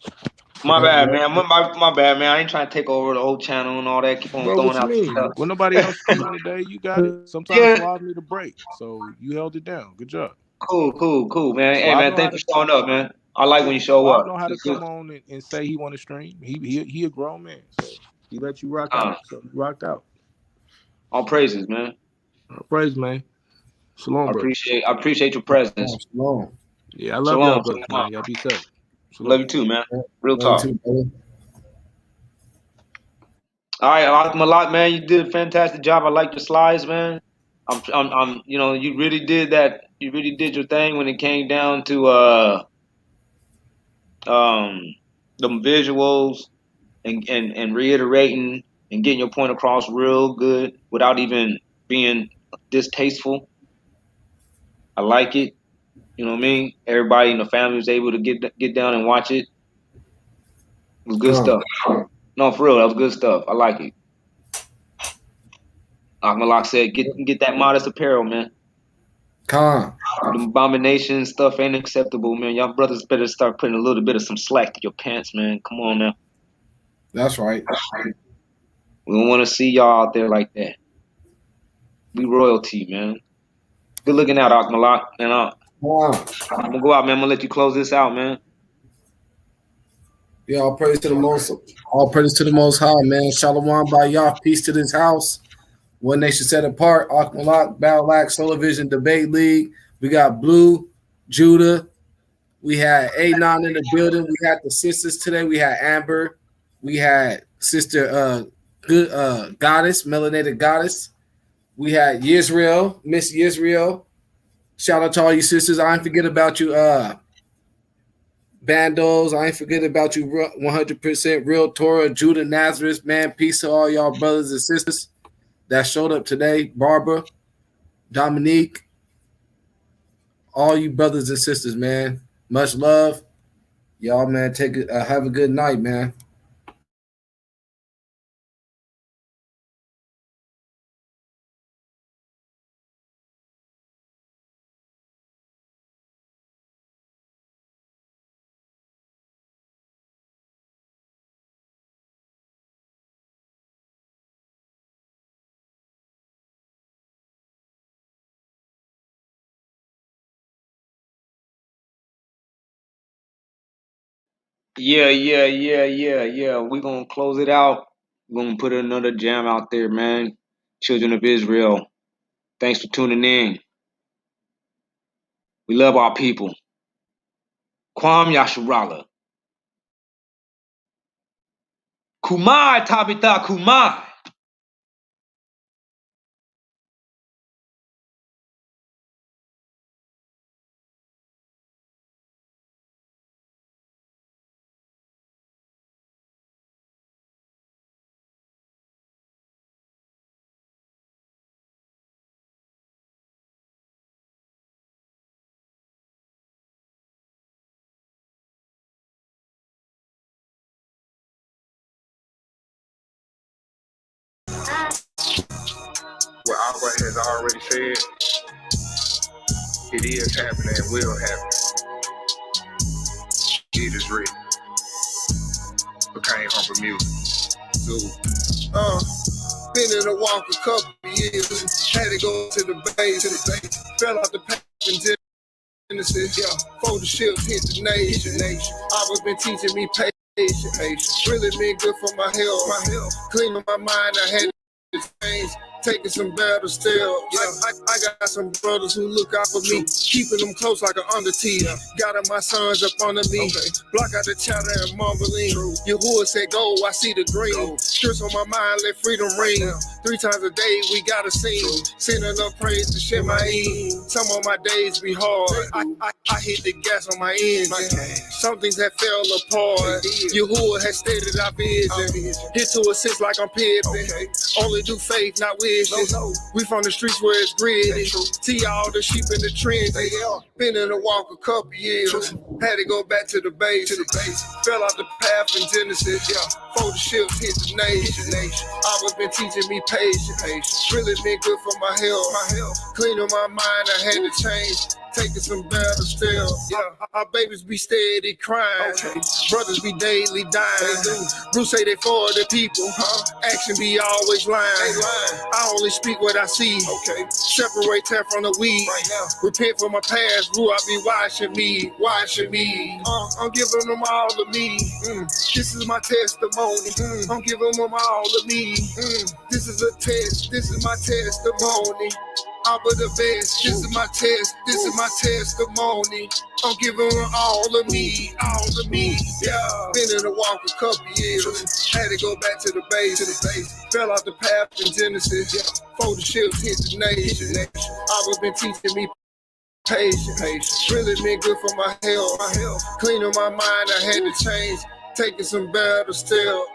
My bad, man. My bad, man. I ain't trying to take over the whole channel and all that. Keep on Bro, throwing what you out mean? stuff. When nobody else speaking today, you got it. Sometimes Yeah. Suave need a break, so you held it down. Good job. Cool, man. Hey, Suave man, know how thanks to. for showing up, man. I like when you show Suave up. know how to It's good. come on and say he want to stream. He a grown man, so he let you rock out. So you rocked out. All praises, man. Praise, man. Shalom, brother. I appreciate your presence. Shalom. Yeah, I love Shalom. y'all, brothers, man. Y'all be safe. Shalom. Love you too, man. Real Love you talk. too, brother. All right, Malak, man, you did a fantastic job. I like your slides, man. You know, you really did that. You really did your thing when it came down to the visuals and reiterating and getting your point across real good without even being distasteful. I like it. You know what I mean? Everybody in the family was able to get down and watch it. It was good stuff. No, for real, that was good stuff. I like it. Like Malak said, get that modest apparel, man. The abomination stuff ain't acceptable, man. Y'all brothers better start putting a little bit of some slack to your pants, man. Come on now. That's right. We don't want to see y'all out there like that. We royalty, man. Good looking out, Akmalak. And I'm gonna go out, man. I'm gonna let you close this out, man. Yeah, all praise to the most high, man. Shalom by Yah, peace to this house. One Nation Set Apart, Akmalak, Battle Solar Vision Debate League. We got Blue, Judah. We had A9 in the building. We had the sisters today. We had Amber. We had Sister Goddess, Melanated Goddess. We had Yisrael, Miss Yisrael. Shout out to all you sisters. I ain't forget about you, Bandos. I ain't forget about you, 100% Real Torah, Judah Nazareth. Man, peace to all y'all brothers and sisters that showed up today. Barbara, Dominique, all you brothers and sisters, man. Much love. Y'all, man, have a good night, man. Yeah. We gonna close it out. I'm gonna put another jam out there, man. Children of Israel, thanks for tuning in. We love our people. Kwam Yasharala. Kumai Tabitha Kumai. What Albright has already said, it is happening and will happen. It is written. Became humble music. So, been in a walk a couple years. Had to go to the base. Fell out the path in Genesis. Before the ship hit the nation. I was been teaching me patience. Really been good for my health. Cleaning my mind, I had to change. Taking some better still. I got some brothers who look out for me, keeping them close like an under teeth. Got my sons up under me. Block out the chatter and mumbling. Yahuwah said go, I see the green. Curse on my mind, let freedom ring. 3 times a day we gotta sing. Sending up praise to Shemaim. Some of my days be hard. I hit the gas on my engine. Some things that fell apart. Yahuwah has stated our vision. Hit to assist like I'm pipping. Only do faith, not wisdom. We from the streets where it's gritty. See all the sheep in the trenches. Been in the walk a couple years. Had to go back to the base. Fell off the path in Genesis. Before the ships hit the nation. I was been teaching me patience. Really been good for my health. Cleaning my mind, I had to change. Taking some better still. Our babies be steady crying. Brothers be daily dying. Bruce say they for the people. Action be always lying. I only speak what I see. Separate that from the weed. Repent for my past. Ruah be washing me. I'm giving them all of me. This is my testimony. I'm giving them all of me. This is a test. This is my testimony. I'm the best. This is my test. This is my testimony. I'm giving her all of me. Been in the walk a couple years. Had to go back to the base. Fell off the path in Genesis. Before the ships hit the nation. I was been teaching me patience. Really been good for my health. Cleaning my mind, I had to change. Taking some better still.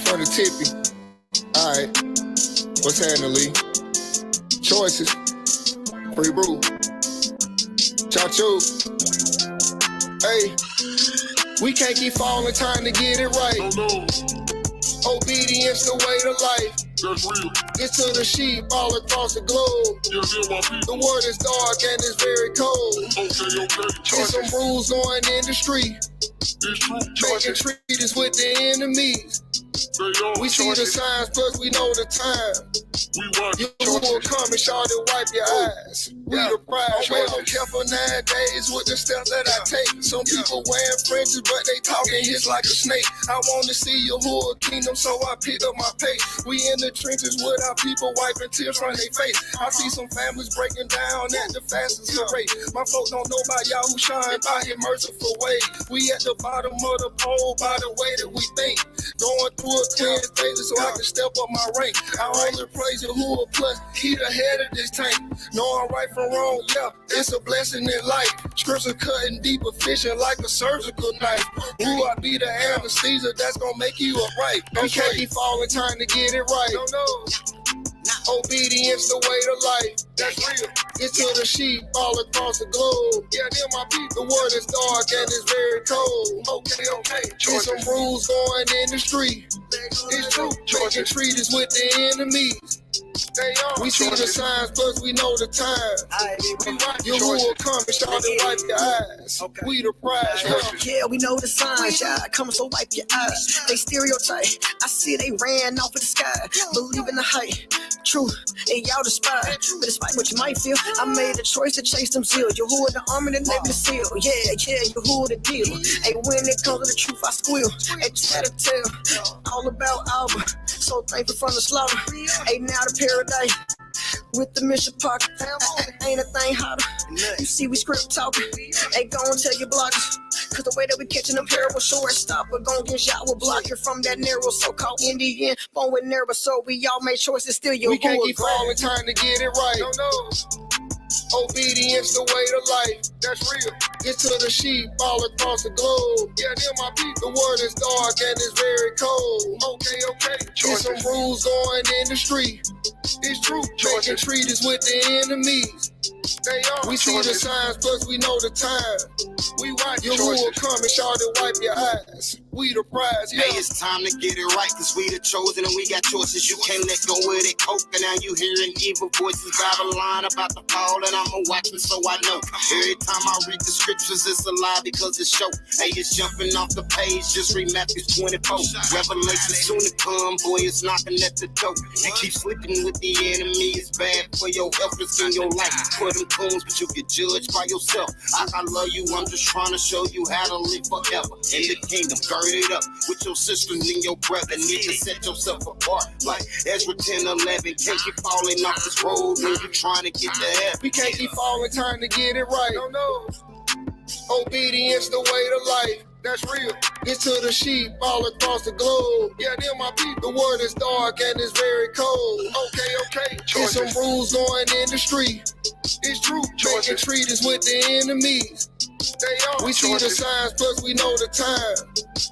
Front of Tippy. Alright. What's happening, Lee? Choices. Free brew. Cha-choo. Hey. We can't keep falling trying to get it right. Obedience the way to life. That's real. It's to the sheep all across the globe. The world is dark and it's very cold. There's some rules going in the street. Making treaties with the enemies. We see the signs, plus we know the time. You will come and shout and wipe your eyes. We the prize. I'm careful nowadays with the steps that I take. Some people wearing fringes, but they talking hits like a snake. I want to see your hood kingdom, so I picked up my pace. We in the trenches with our people wiping tears from their face. I see some families breaking down at the fastest rate. My folks don't know about y'all who shine by his merciful way. We at the bottom of the pole by the way that we think. Going through a cleanse daily so I can step up my rank. I only praise Yahuwah plus he the head of this tank. Knowing right from wrong, yeah, it's a blessing in life. Scripture cutting deep, efficient like a surgical knife. Who I be the anesthesia that's gonna make you upright. You can't be falling trying to get it right. No. Obedience the way to life. That's real. It's to the sheep all across the globe. Yeah, them my people. The world is dark and it's very cold. Okay. There's some rules going in the street. It's true. Making treaties with the enemies. We see the signs, plus we know the time. You will come and start to wipe your eyes. We the prize. Yeah, we know the signs. Yeah, come so wipe your eyes. They stereotype. I see they ran off of the sky. Believe in the hype. True, and y'all despise. But despite what you might feel, I made a choice to chase them seal. You who the armor that made me seal. Yeah, you who the deal. Hey, when it comes to the truth, I squeal. Hey, try to tell. All about Alba. So thankful from the slaughter. Hey, now the paradise. With the mission pocket, ain't a thing hotter. You see, we script talking. Hey, go and tell your bloggers. Cause the way that we catching them parable short stop, we're gonna get shot with block you from that narrow so-called Indian. Born with narrow, so we all made choices, still your we can't keep falling, trying to get it right. No. Obedience the way to life. That's real. It's to the sheep all across the globe. Yeah, them my people. The world is dark and it's very cold. Okay. There's some rules going in the street. It's true. Making treaties with the enemies. We see the signs, plus we know the time. We watch you will come and shout and wipe your eyes. We the prize, yeah. Hey, it's time to get it right, cause we the chosen and we got choices. You can't let go with it, coke, and now you hearing evil voices. Babylon about to fall, and I'm a watchman, so I know. Every time I read the scriptures, it's a lie because it's show. Hey, it's jumping off the page, just read Matthew 24. Revelation soon to come, boy, it's knocking at the door. You keep sleeping with the enemy, it's bad for your health, it's in your life. Put them coons, but you get judged by yourself. I love you, I'm just trying to show you how to live forever in the kingdom. Gird it up with your sisters and your brother. Need to set yourself apart like Ezra 10:11. Can't keep falling off this road when you're trying to get to heaven. We can't keep falling, trying to get it right. No. Obedience the way to life. That's real. It's to the sheep all across the globe. Yeah, them my people. The world is dark and it's very cold. Okay. There's some rules going in the street. It's true. Making treaties with the enemies. We see the signs, plus we know the time.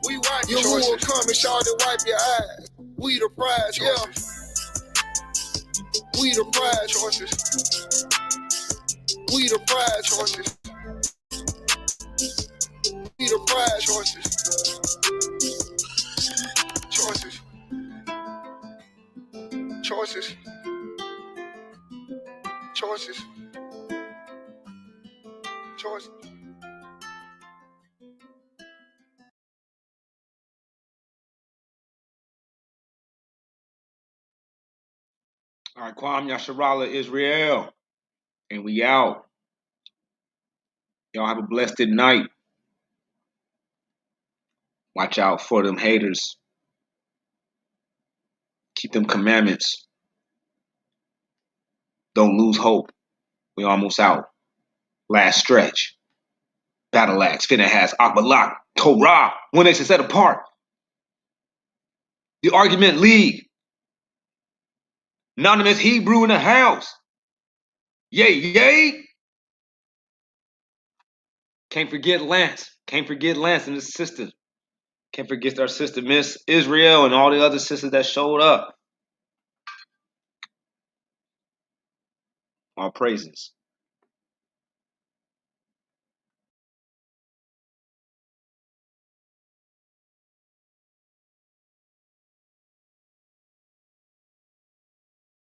We watch you will come and shout and wipe your eyes. We the prize, yeah. We the prize. We the prize. We the prize. Choices. All right, Kwam Yasharala Israel. And we out. Y'all have a blessed night. Watch out for them haters. Keep them commandments. Don't lose hope. We almost out. Last stretch. Battle axe, Finahas, Akbalak, Torah. One nation set apart. The Argument League. Anonymous Hebrew in the house. Yay. Can't forget Lance and his sister. Can't forget our sister Miss Israel and all the other sisters that showed up. All praises.